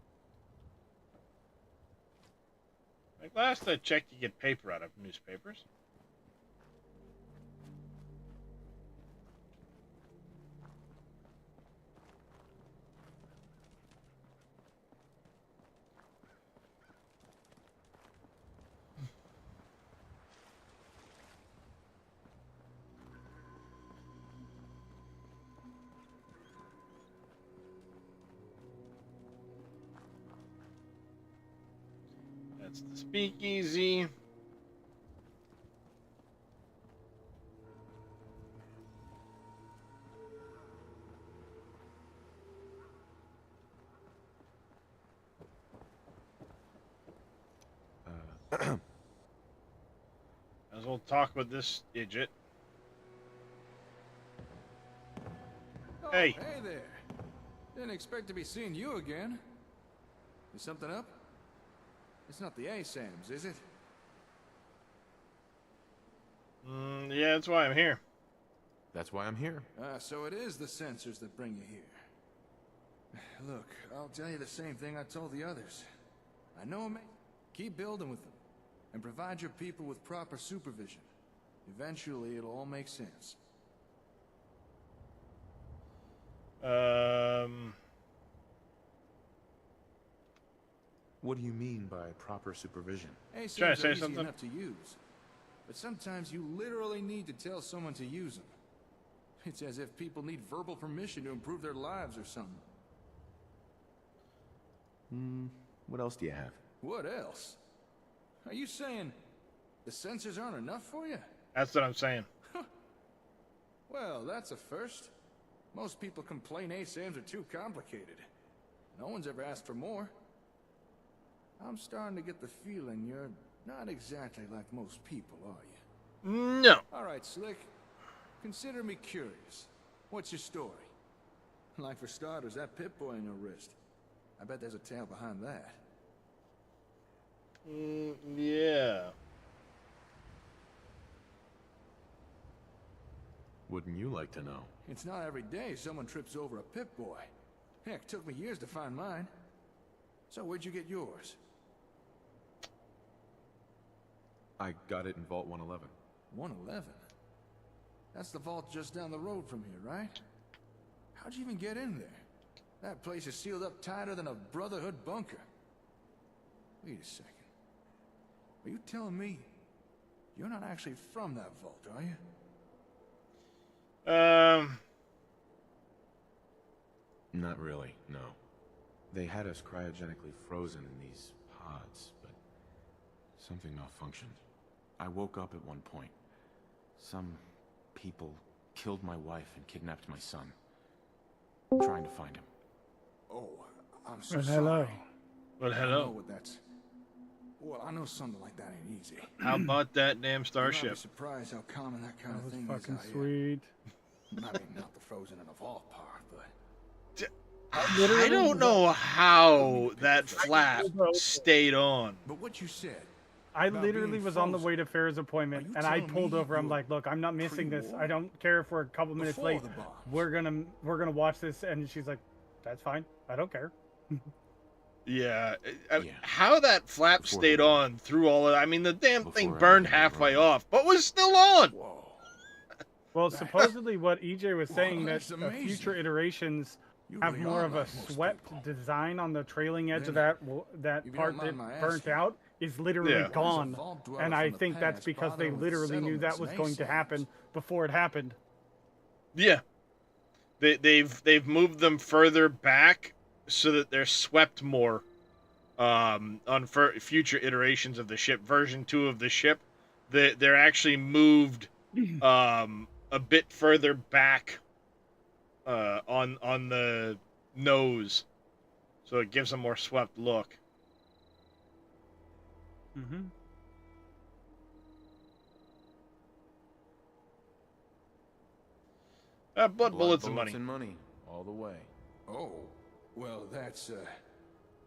Like last I checked, you get paper out of newspapers. That's the speakeasy. As we'll talk with this idiot. Oh, Hey. Hey there. Didn't expect to be seeing you again. Is something up? It's not the ASAMs, is it? Yeah, that's why I'm here. That's why I'm here. So it is the sensors that bring you here. Look, I'll tell you the same thing I told the others. I know them. Keep building with them. And provide your people with proper supervision. Eventually, it'll all make sense. What do you mean by proper supervision? ASAMs Trying to say are easy something? enough to use. But sometimes you literally need to tell someone to use them. It's as if people need verbal permission to improve their lives or something. What else do you have? What else? Are you saying the sensors aren't enough for you? That's what I'm saying. Well, that's a first. Most people complain ASAMs are too complicated. No one's ever asked for more. I'm starting to get the feeling you're not exactly like most people, are you? No. All right, Slick. Consider me curious. What's your story? Like for starters, that Pip-Boy on your wrist. I bet there's a tale behind that. Yeah. Wouldn't you like to know? It's not every day someone trips over a Pip-Boy. Heck, took me years to find mine. So where'd you get yours? I got it in Vault 111. 111? That's the vault just down the road from here, right? How'd you even get in there? That place is sealed up tighter than a Brotherhood bunker. Wait a second. Are you telling me you're not actually from that vault, are you? Not really, no. They had us cryogenically frozen in these pods, but something malfunctioned. I woke up at one point. Some people killed my wife and kidnapped my son. I'm trying to find him. Oh, I'm so Well, sorry. hello. Well, I hello. know what that's... Well, I know something like that ain't easy. How about that damn You'll not be starship? surprised how common that kind That of was thing fucking is out sweet. here. I mean, not the frozen in a vault part, but... I don't know how that flap stayed on. But what you said... I about literally being was on the frozen. way to Farrah's appointment, Are you and I telling pulled me over. I'm you like, "Look, I'm not missing this. pre-war? I don't care if we're a couple minutes Before late. the bombs. We're gonna watch this." And she's like, "That's fine. I don't care." Yeah. How that flap stayed on through all of I mean, the damn thing burned halfway off, but was still on. Well, supposedly what EJ was saying that's that amazing. future iterations You have really more are of a like most swept design on the trailing edge of Then, that if you part don't that mind my burnt asking, out is literally Yeah. Why does a gone. vault dweller And I from the think that's past because they bother with literally knew that was settlements going to and happen before it happened. Yeah. They've moved them further back so that they're swept more on future iterations of the ship. Version 2 of the ship, they're actually moved a bit further back on the nose, so it gives a more swept look. Mm-hmm. Blood, bullets, and money. And money, all the way. Oh, well, that's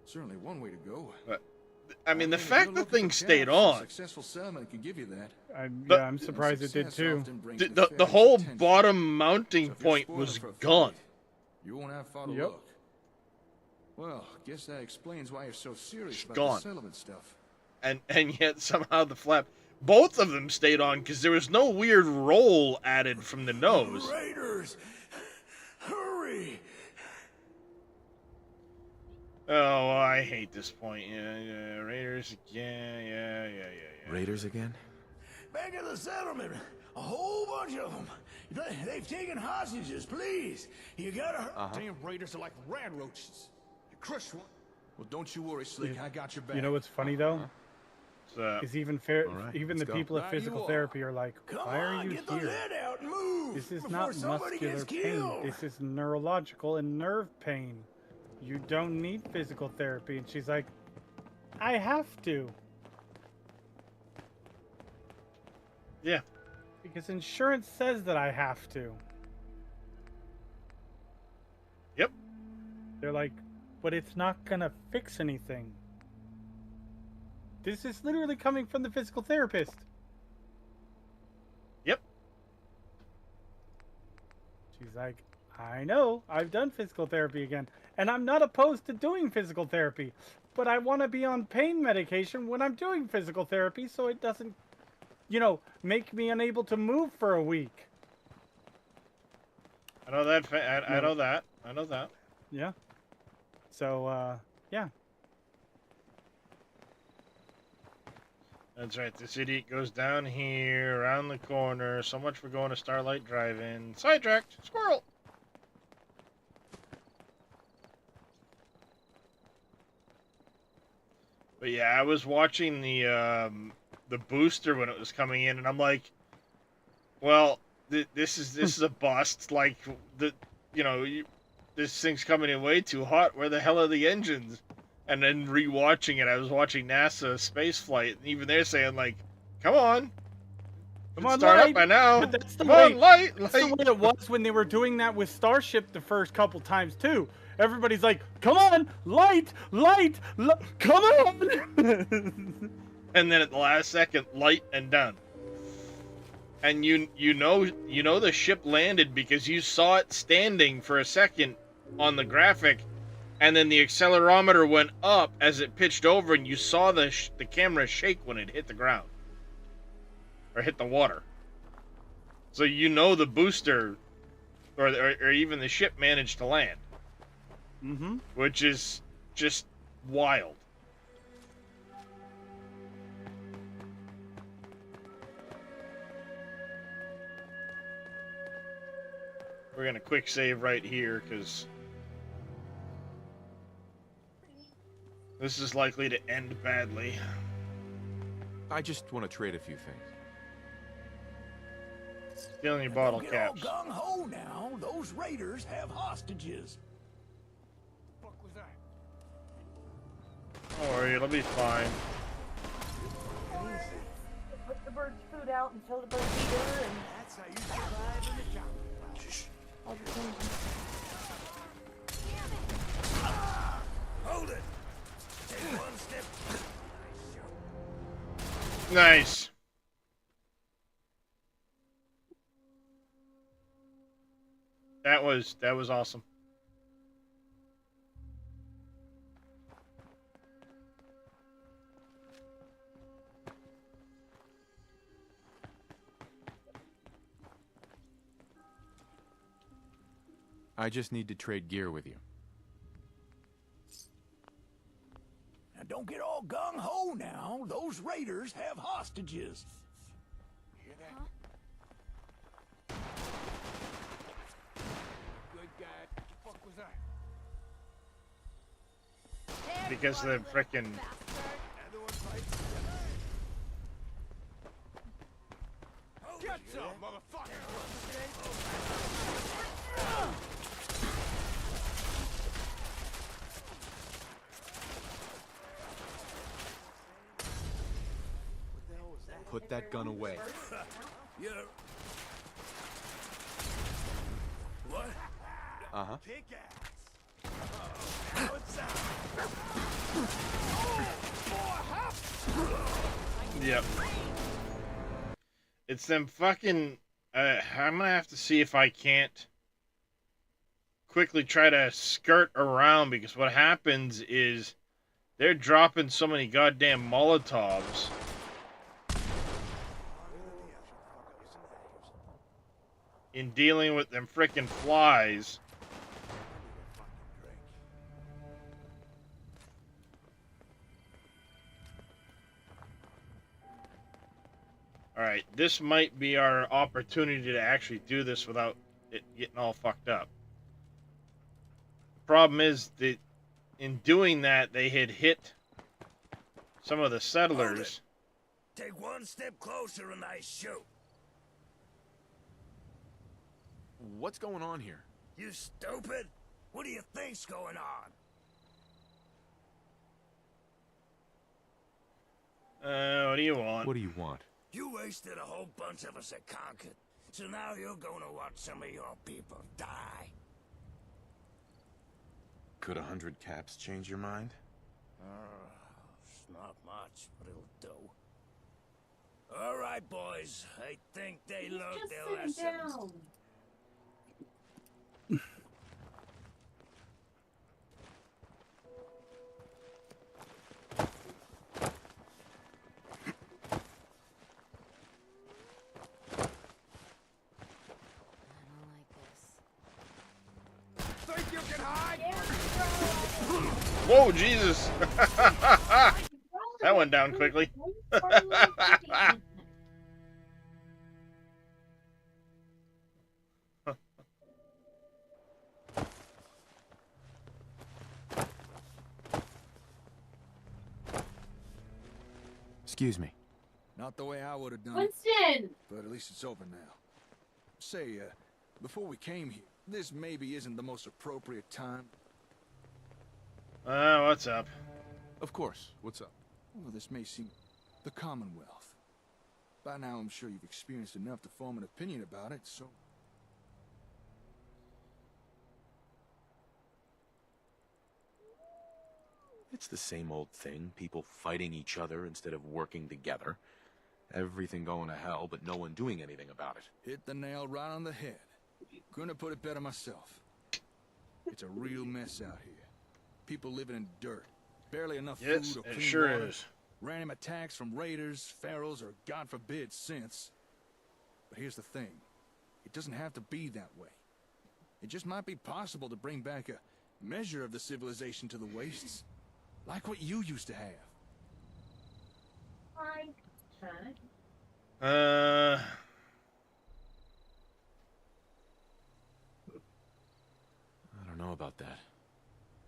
certainly one way to go. I mean, the fact the thing stayed on. Successful settlement could give you that. I'm surprised it did too. The whole bottom mounting point was gone. You won't have far to look. Well, guess that explains why you're so serious about gone. the settlement stuff. And yet somehow the flap, both of them stayed on because there was no weird roll added from the nose. Raiders, hurry! Oh, I hate this point. Yeah, Raiders. Yeah. Raiders again? Back at the settlement, a whole bunch of them. They've taken hostages. Please, you gotta. Damn raiders are like rat roaches. You crushed one. Well, don't you worry, Slick. I got your back. You know what's funny though? Is even the go. people at Right, physical you are. therapy are like, Come why are on, you get the here? lead out and move This is before not somebody muscular gets pain. killed. This is neurological and nerve pain. You don't need physical therapy. And she's like, I have to. Yeah. Because insurance says that I have to. Yep. They're like, but it's not gonna fix anything. This is literally coming from the physical therapist. Yep. She's like, I know, I've done physical therapy again, and I'm not opposed to doing physical therapy, but I want to be on pain medication when I'm doing physical therapy so it doesn't, make me unable to move for a week. I know that. I know that. I know that. Yeah. So, yeah. That's right. This idiot goes down here, around the corner. So much for going to Starlight Drive-In. Sidetracked. Squirrel. But yeah, I was watching the booster when it was coming in, and I'm like, well, this is a bust. Like this thing's coming in way too hot. Where the hell are the engines? And then rewatching it, I was watching NASA space flight, and even they're saying like, "Come on, start up by now. But that's the Come way, on, light." That's the way it was when they were doing that with Starship the first couple times too. Everybody's like, "Come on, light, come on!" And then at the last second, light and done. And you know the ship landed because you saw it standing for a second on the graphic. And then the accelerometer went up as it pitched over, and you saw the camera shake when it hit the ground. Or hit the water. So the booster, or even the ship managed to land. Mm-hmm. Which is just wild. We're going to quick save right here, because this is likely to end badly. I just want to trade a few things. Stealing your bottle Don't caps. get all gung-ho now. Those raiders have hostages. What was that? Don't worry, it'll be fine. Put the bird's food out until the birds eat her, and That's how you survive in the jungle. all the things. Hold it. Take one step. Nice. That was awesome. I just need to trade gear with you. Now don't get all gung-ho now. Those raiders have hostages. Hear that? Good guy. What the fuck was that? Because the frickin' Another one bites. Get some, motherfucker! Put that gun away. Yeah. Uh-huh. Yep. It's them fucking... I'm gonna have to see if I can't quickly try to skirt around, because what happens is they're dropping so many goddamn Molotovs. In dealing with them frickin' flies. Alright, this might be our opportunity to actually do this without it getting all fucked up. The problem is that in doing that, they had hit some of the settlers. Take one step closer and I shoot. What's going on here? You stupid? What do you think's going on? What do you want? What do you want? You wasted a whole bunch of us at Concord, so now you're gonna watch some of your people die. Could 100 caps change your mind? It's not much, but it'll do. All right, boys. I think they learned their lessons. Think you can hide? Whoa, Jesus! That went down quickly. Excuse me. Not the way I would have done Winston! it. But at least it's over now. Say, before we came here, this maybe isn't the most appropriate time. What's up? Of course. What's up? Well, this may seem the Commonwealth. By now, I'm sure you've experienced enough to form an opinion about it, so... It's the same old thing. People fighting each other instead of working together. Everything going to hell, but no one doing anything about it. Hit the nail right on the head. Couldn't have put it better myself. It's a real mess out here. People living in dirt. Barely enough food or clean it sure water. is. Random attacks from raiders, pharaohs, or God forbid, synths. But here's the thing. It doesn't have to be that way. It just might be possible to bring back a measure of the civilization to the wastes. Like what you used to have. I don't know about that.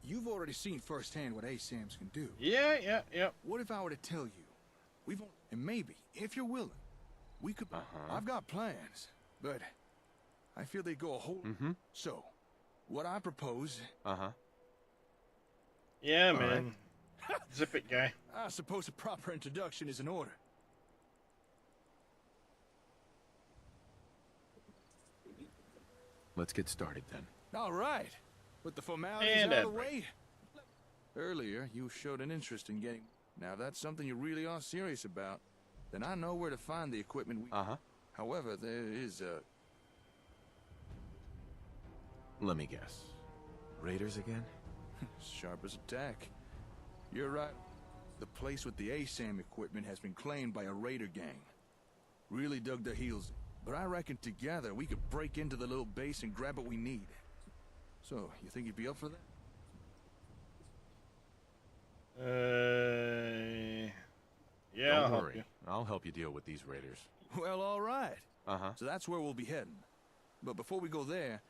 You've already seen firsthand what ASAMs can do. Yeah. What if I were to tell you, and maybe, if you're willing, we could... I've got plans, but I feel they go a whole... So, what I propose... Yeah, man. Zip it, guy. I suppose a proper introduction is in order. Let's get started then. All right. With the formalities out of the way. Earlier, you showed an interest in getting... Now, if that's something you really are serious about, then I know where to find the equipment we... However, there is a... Let me guess. Raiders again? Sharp as a tack. You're right. The place with the ASAM equipment has been claimed by a raider gang. Really dug their heels in. But I reckon together we could break into the little base and grab what we need. So, you think you'd be up for that? Yeah, Don't worry. I'll help you deal with these raiders. Well, all right. So that's where we'll be heading. But before we go there,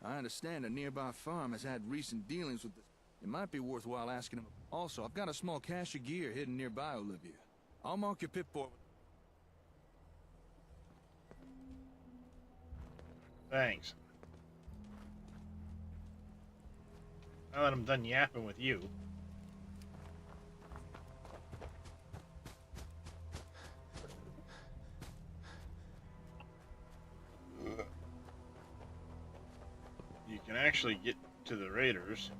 I understand a nearby farm has had recent dealings with this. It might be worthwhile asking him. Also, I've got a small cache of gear hidden nearby, Olivia. I'll mark your pip-board. Thanks. Now that I'm done yapping with you. You can actually get to the raiders.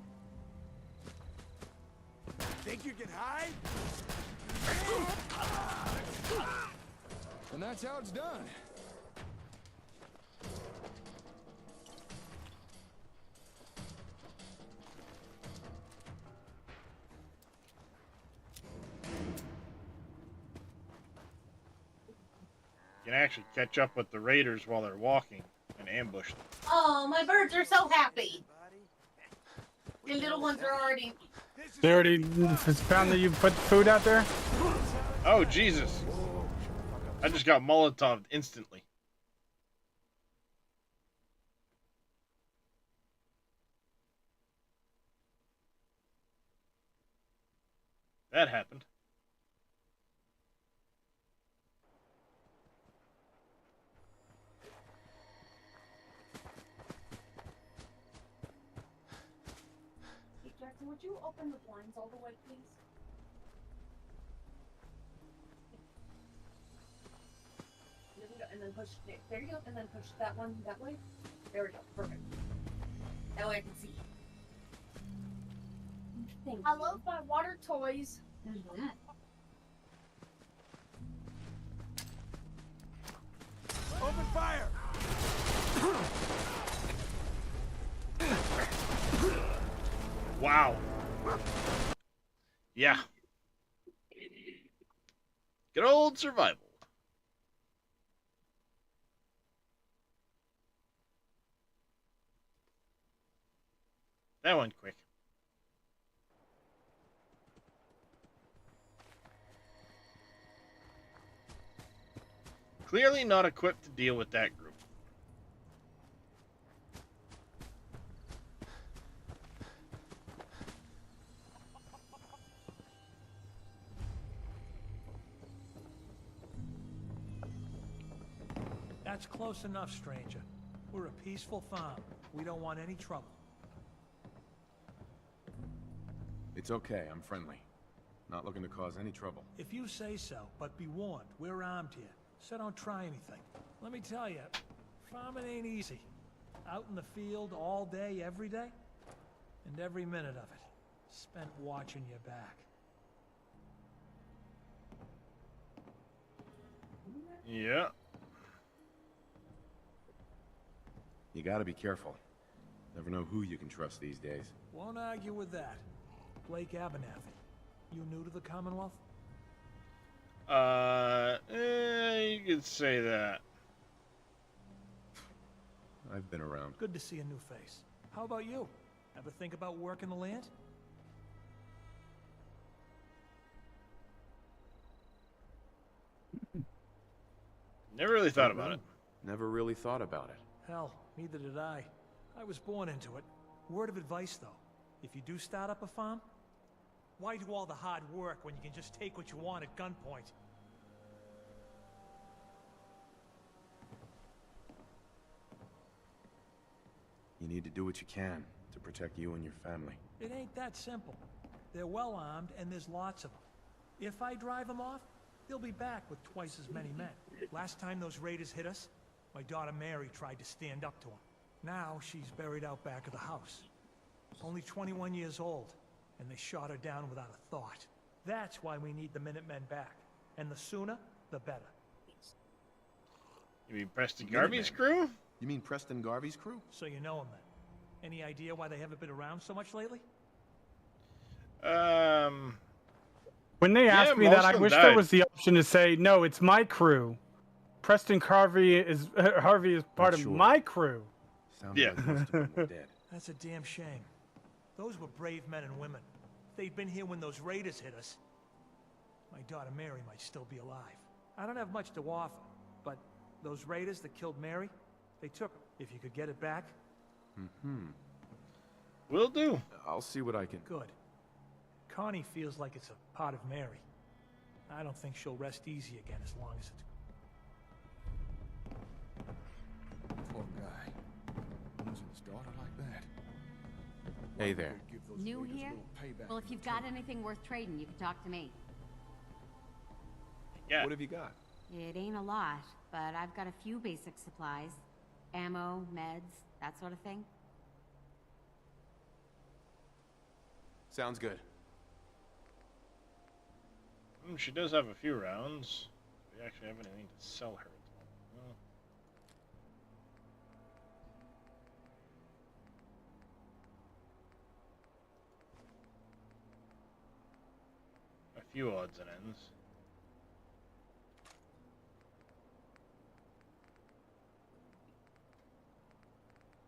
Think you can hide? And that's how it's done. You can actually catch up with the raiders while they're walking and ambush them. Oh, my birds are so happy. The little ones are already... They already found that you put food out there? Oh, Jesus. I just got Molotov'd instantly. That happened. Hey, Jackson, would you open the blinds all the way, please? There we go, and then push, there you go, and then push that one that way. There we go, perfect. That way I can see. Thank you. I love my water toys. There's that. Open fire! Wow. Yeah. Good old survival. That went quick. Clearly not equipped to deal with that group. That's close enough, stranger. We're a peaceful farm. We don't want any trouble. It's okay, I'm friendly. Not looking to cause any trouble. If you say so, but be warned, we're armed here. So don't try anything. Let me tell you, farming ain't easy. Out in the field all day, every day, and every minute of it spent watching your back. Yeah. You gotta be careful. Never know who you can trust these days. Won't argue with that. Blake Abernathy, you new to the Commonwealth? You could say that. I've been around. Good to see a new face. How about you? Ever think about working the land? Never really thought about it. Never really thought about it. Hell, neither did I. I was born into it. Word of advice, though. If you do start up a farm, why do all the hard work when you can just take what you want at gunpoint? You need to do what you can to protect you and your family. It ain't that simple. They're well armed, and there's lots of them. If I drive them off, they'll be back with twice as many men. Last time those raiders hit us, my daughter Mary tried to stand up to them. Now she's buried out back of the house. Only 21 years old, and they shot her down without a thought. That's why we need the Minutemen back. And the sooner, the better. You mean Preston Garvey's crew? You mean Preston Garvey's crew? So you know them then. Any idea why they haven't been around so much lately? When they asked me that, I wish there was the option to say, no, it's my crew. Preston Harvey is part of my crew. Sounds like most of them were dead. That's a damn shame. Those were brave men and women. If they'd been here when those raiders hit us, my daughter Mary might still be alive. I don't have much to offer, but those raiders that killed Mary, they took her. If you could get it back. Mm-hmm. Will do. I'll see what I can... Good. Connie feels like it's a part of Mary. I don't think she'll rest easy again as long as it's... Poor guy. Losing his daughter like that. Hey there. New here? Well, if you've got anything worth trading, you can talk to me. Yeah. What have you got? It ain't a lot, but I've got a few basic supplies. Ammo, meds, that sort of thing. Sounds good. She does have a few rounds. Do we actually have anything to sell her? Well, a few odds and ends.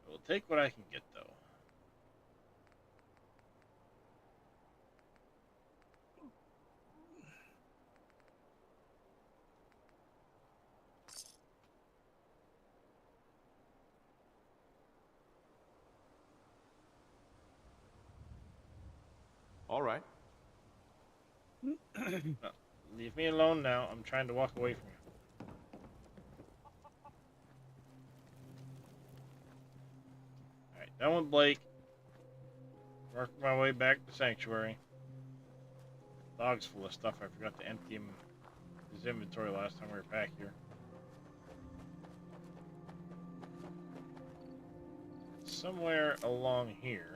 We'll take what I can get, though. All right. No, leave me alone now. I'm trying to walk away from you. Alright, done with Blake. Work my way back to Sanctuary. Dog's full of stuff. I forgot to empty his inventory last time we were back here. Somewhere along here.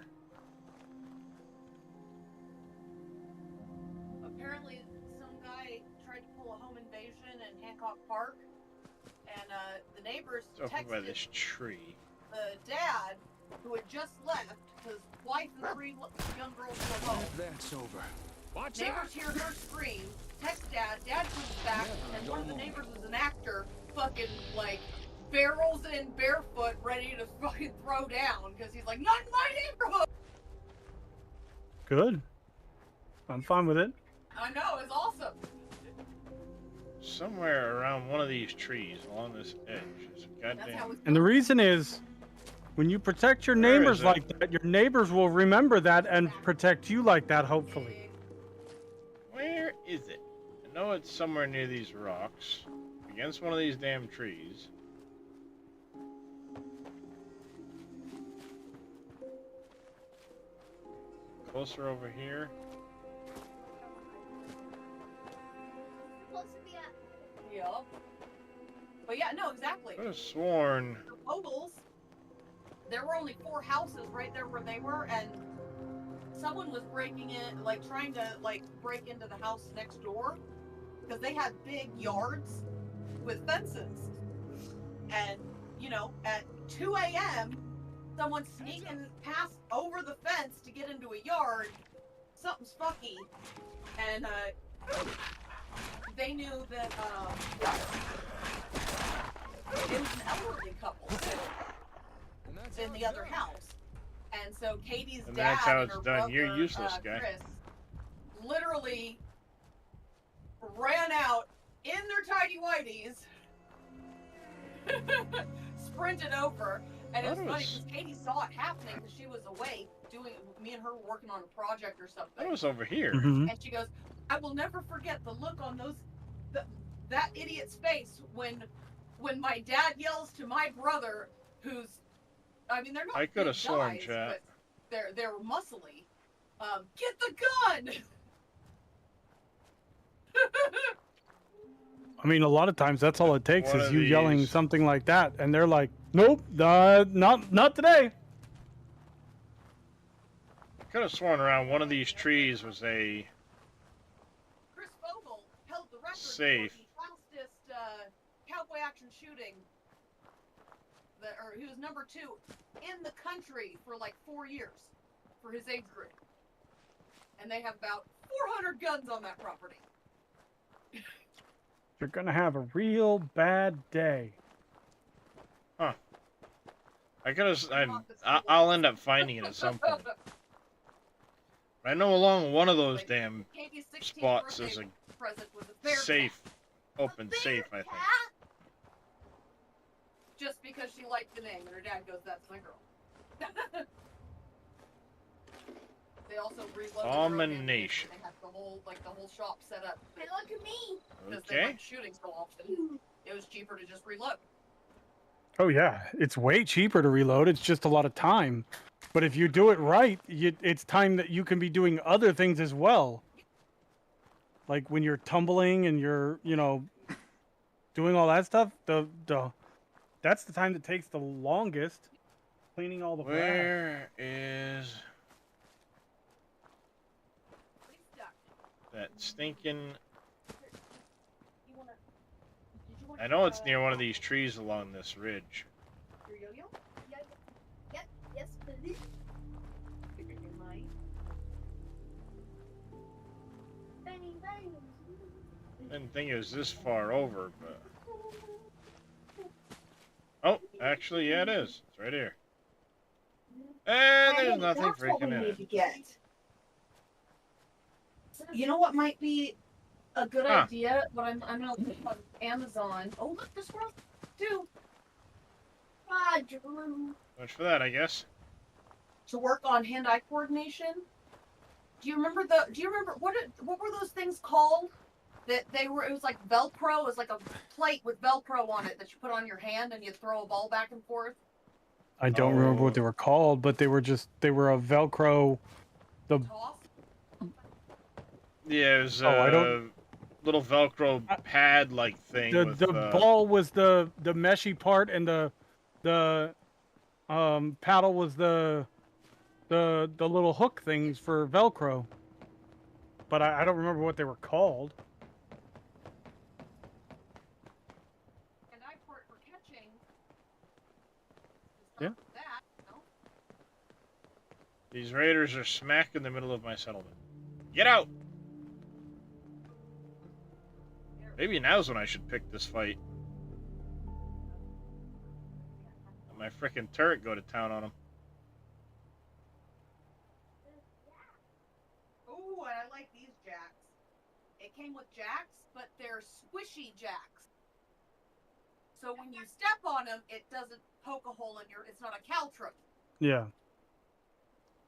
Apparently, some guy tried to pull a home invasion in Hancock Park, and the neighbors It's over by texted this tree. the dad, who had just left, his wife and 3 young girls were home. That's over. Watch Neighbors out! hear her scream, text dad, dad comes back, and one of the neighbors was an actor, fucking, like, barrels in barefoot, ready to fucking throw down, because he's like, not in my neighborhood! Good. I'm fine with it. I know, it's awesome. Somewhere around one of these trees along this edge is a goddamn... And the reason is, when you protect your Where neighbors is it? like that, your neighbors will remember that and protect you like that, hopefully. Where is it? I know it's somewhere near these rocks. Against one of these damn trees. Closer over here. Yeah. But yeah, no, exactly. I could have sworn... The Vogels, there were only 4 houses right there where they were, and someone was breaking in, like, trying to, like, break into the house next door, because they had big yards with fences. And, you know, at 2 a.m., someone sneaking past over the fence to get into a yard, something's fucky. And, they knew that, it was an elderly couple in the other house. And so Katie's And dad that's how and it's her done. brother, You're useless, guy. Chris, literally ran out in their tidy whities, sprinted over, and it was funny because Katie saw it happening because she was awake doing. Me and her were working on a project or something. That was over here. Mm-hmm. And she goes, "I will never forget the look on that idiot's face when my dad yells to my brother, who's, I mean, they're not. I could have big sworn, guys, chat. but they're muscly. Get the gun." I mean, a lot of times that's all it takes One is of you yelling these. something like that, and they're like, "Nope, not today." I could have sworn around one of these trees was a Chris Vogel held the record safe. for the fastest cowboy action shooting. Or he was number 2 in the country for like 4 years for his age group. And they have about 400 guns on that property. You're gonna have a real bad day. Huh. I could have. I'll end up finding it at some point. I know along one of those damn Katie's 16th spots birthday is present was a a bear safe, open safe, I think. just because she liked the name, and her dad goes, "That's my girl." They also reloaded Abomination. They had the whole shop set up. Hey, look at me! Because they Okay. weren't shooting so often. It was cheaper to just reload. Oh yeah, it's way cheaper to reload. It's just a lot of time. But if you do it right, it's time that you can be doing other things as well. Like when you're tumbling and you're, doing all that stuff, that's the time that takes the longest, cleaning all the grass. Where is... that stinking... I know it's near one of these trees along this ridge. Your yo-yo? Yep. Yes, please. Didn't think it was this far over, but... Oh, actually, yeah, it is. It's right here. And there's nothing That's what freaking we in need it. to get. You know what might be a good idea? What I'm gonna look on Amazon. Oh look, this world too. Much for that, I guess. To work on hand-eye coordination. Do you remember what were those things called? That they were, it was like Velcro. It was like a plate with Velcro on it that you put on your hand and you throw a ball back and forth. I don't remember what they were called, but they were a Velcro. The Yeah, it was I a don't. little Velcro pad-like thing The with... ball was the meshy part, and the paddle was the little hook things for Velcro. But I don't remember what they were called. And I for catching. Yeah. That, no? These raiders are smack in the middle of my settlement. Get out! Maybe now's when I should pick this fight. Let my frickin' turret go to town on them. Ooh, and I like these jacks. It came with jacks, but they're squishy jacks. So when you step on them, it doesn't poke a hole in your... It's not a caltrope. Yeah.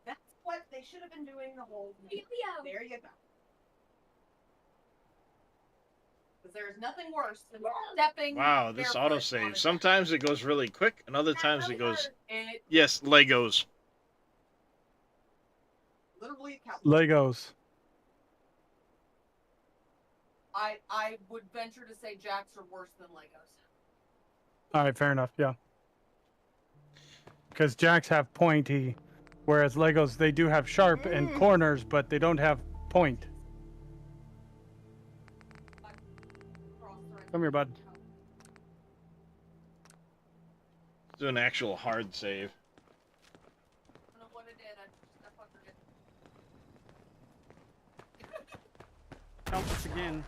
That's what they should have been doing the whole... There you go. Because there's nothing worse than stepping... Wow, this autosave. Sometimes it goes really quick, and other times it goes... Yes, Legos. Literally a caltrope. Legos. I would venture to say jacks are worse than Legos. All right, fair enough. Yeah. Because jacks have pointy, whereas Legos, they do have sharp and corners, but they don't have point. Come here, bud. Do an actual hard save. I don't know what it did. I fuckered it. Help us again.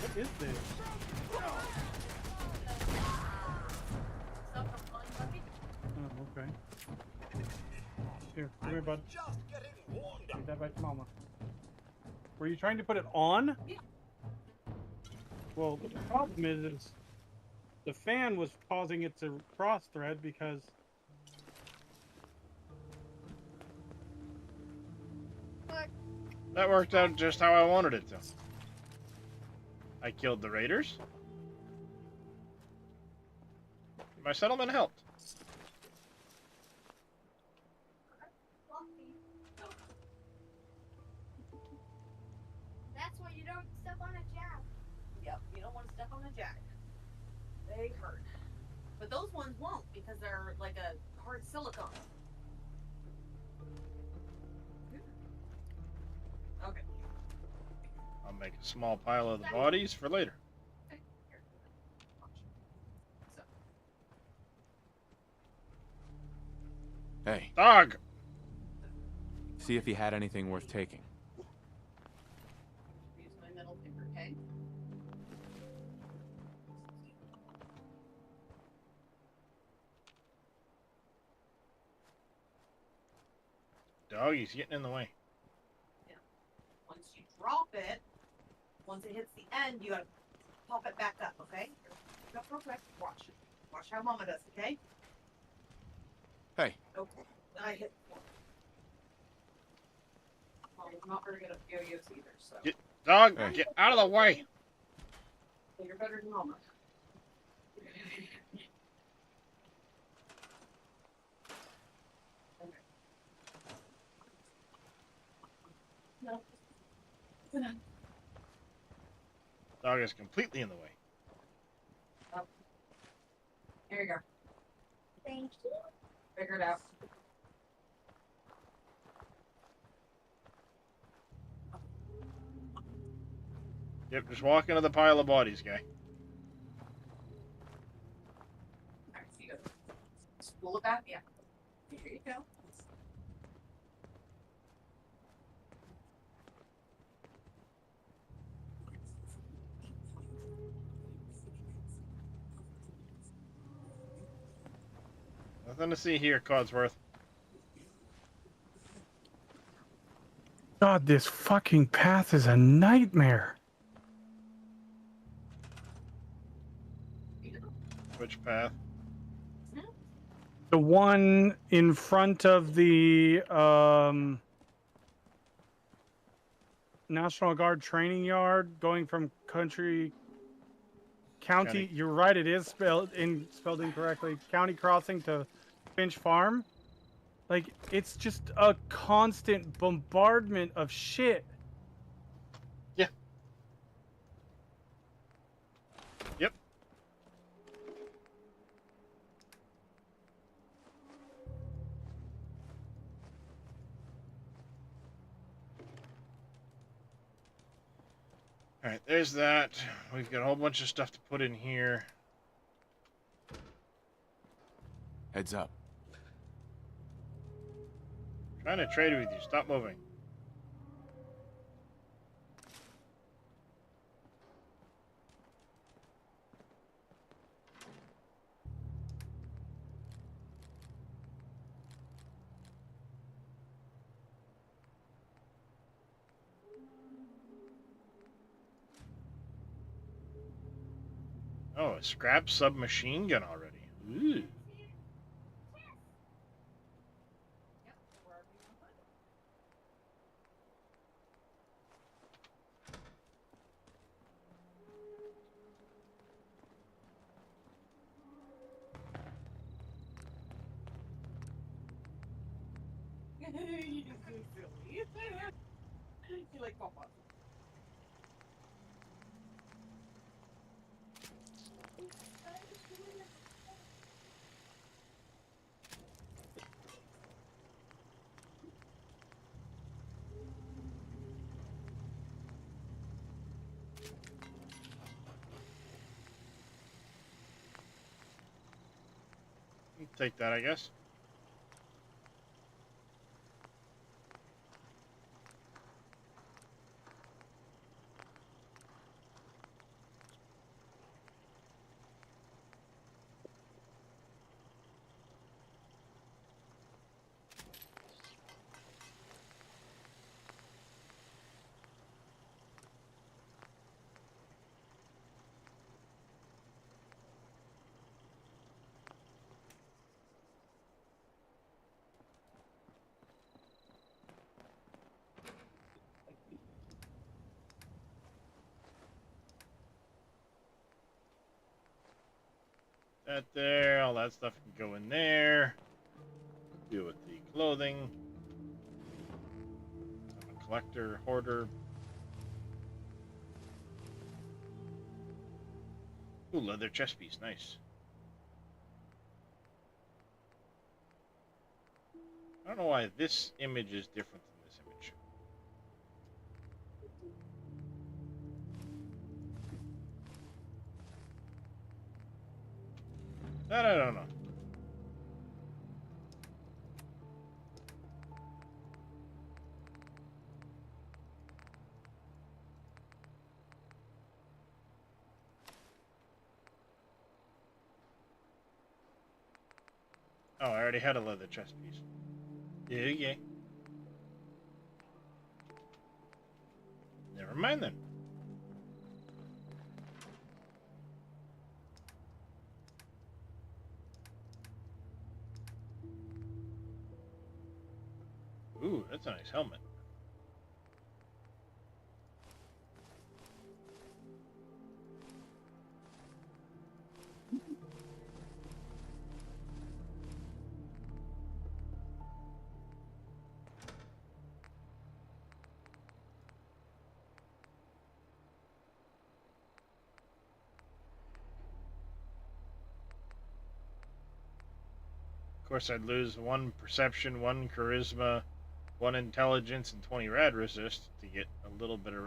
What is this? Oh, okay. Here, come here, bud. Give that back to Mama. Were you trying to put it on? Yeah. Well, the problem is the fan was causing it to cross thread because That worked out just how I wanted it to. I killed the raiders. My settlement helped. That's why you don't step on a jack. Yep, you don't want to step on a jack. They hurt. But those ones won't because they're like a hard silicone. Okay. I'll make a small pile of the bodies for later. Hey. Dog! See if he had anything worth taking. Use my middle finger, okay? Dog, he's getting in the way. Yeah. Once you drop it, once it hits the end, you gotta pop it back up, okay? Go real quick. Watch. Watch how Mama does, okay? Hey. Okay. I hit one. Well, I'm not very good at yo-yos either, so. Dog, get out of the way! So you're better than Mama. No. Dog is completely in the way. Oh. Here you go. Thank you. Figure it out. Yep, just walk into the pile of bodies, guy. Alright, so you go. Spool it back? Yeah. Here you go. Nothing to see here, Codsworth. God, this fucking path is a nightmare. Which path? The one in front of the National Guard training yard, going from County. You're right. It is spelled incorrectly. County Crossing to Finch Farm. Like, it's just a constant bombardment of shit. Yeah. Yep. Alright, there's that. We've got a whole bunch of stuff to put in here. Heads up. Trying to trade with you. Stop moving. Oh, a scrap submachine gun already. Ooh. You just so silly. You like Papa. Take that, I guess. That there, all that stuff can go in there. Deal with the clothing. I'm a collector, hoarder. Ooh, leather chest piece, nice. I don't know why this image is different than this image. That I don't know. Oh, I already had a leather chest piece. Yeah. Never mind then. Ooh, that's a nice helmet. Of course, I'd lose 1 perception, 1 charisma, 1 intelligence, and 20 rad resist to get a little bit of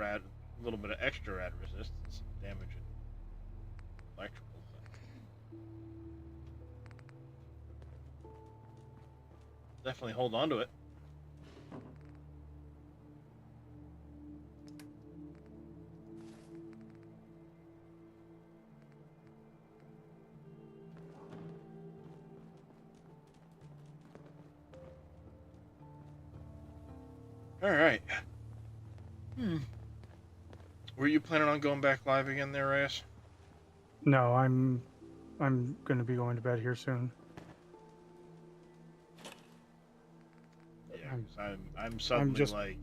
extra rad resistance, damage, and electrical. Definitely hold on to it. All right. Were you planning on going back live again there, Reyes? No, I'm going to be going to bed here soon. Yeah, because I'm suddenly just, like...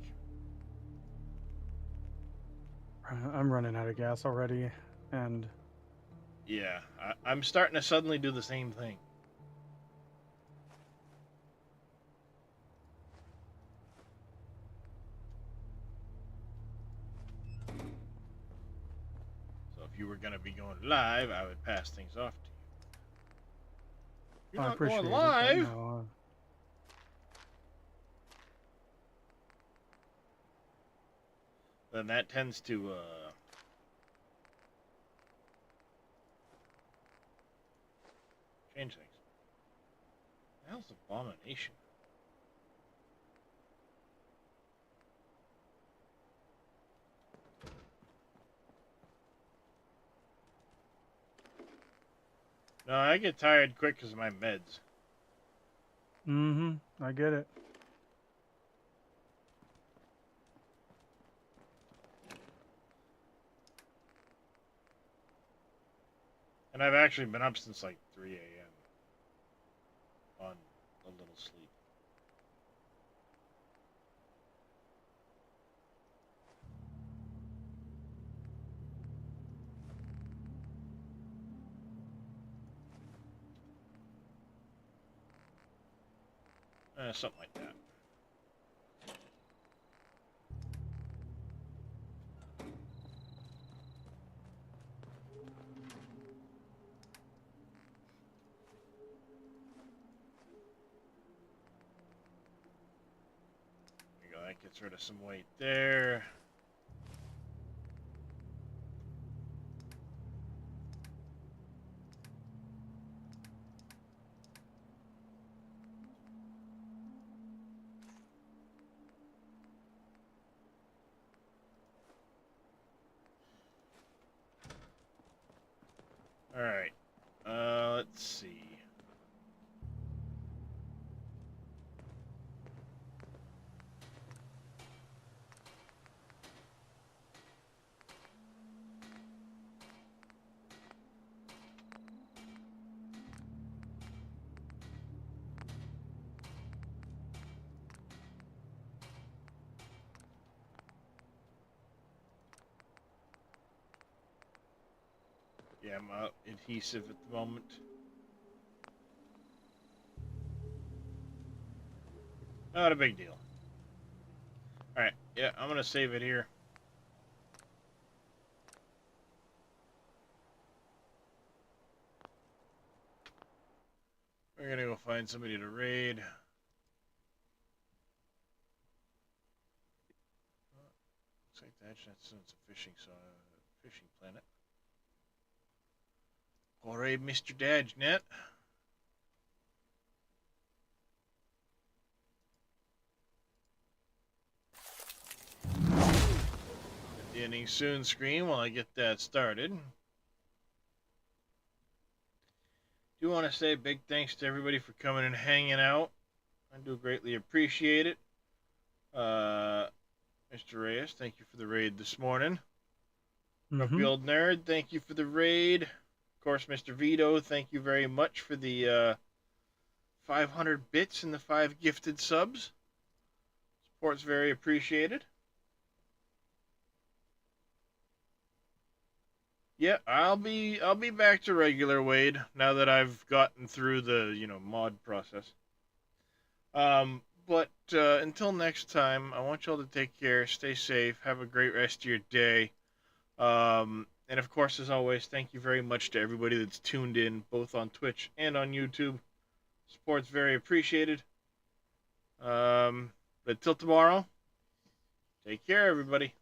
I'm running out of gas already, and... Yeah, I'm starting to suddenly do the same thing. So if you were going to be going live, I would pass things off to you. You're not going live! No, then that tends to change things. The hell's Abomination? No, I get tired quick because of my meds. I get it. And I've actually been up since like 3 a.m. on a little sleep. Something like that. There you go, that gets rid of some weight there. Alright, let's see. Yeah, I'm out adhesive at the moment. Not a big deal. Alright, yeah, I'm gonna save it here. We're gonna go find somebody to raid. Looks like that's a fishing planet. Go raid Mr. Dadgenet. The ending soon screen while I get that started. Do want to say a big thanks to everybody for coming and hanging out. I do greatly appreciate it. Mr. Reyes, thank you for the raid this morning. Grumpy Old Nerd, thank you for the raid. Of course, Mr. Vito, thank you very much for the 500 bits and the 5 gifted subs. Support's very appreciated. Yeah, I'll be back to regular Wade now that I've gotten through the, mod process. But until next time, I want y'all to take care, stay safe, have a great rest of your day. And of course, as always, thank you very much to everybody that's tuned in, both on Twitch and on YouTube. Support's very appreciated. But till tomorrow, take care, everybody.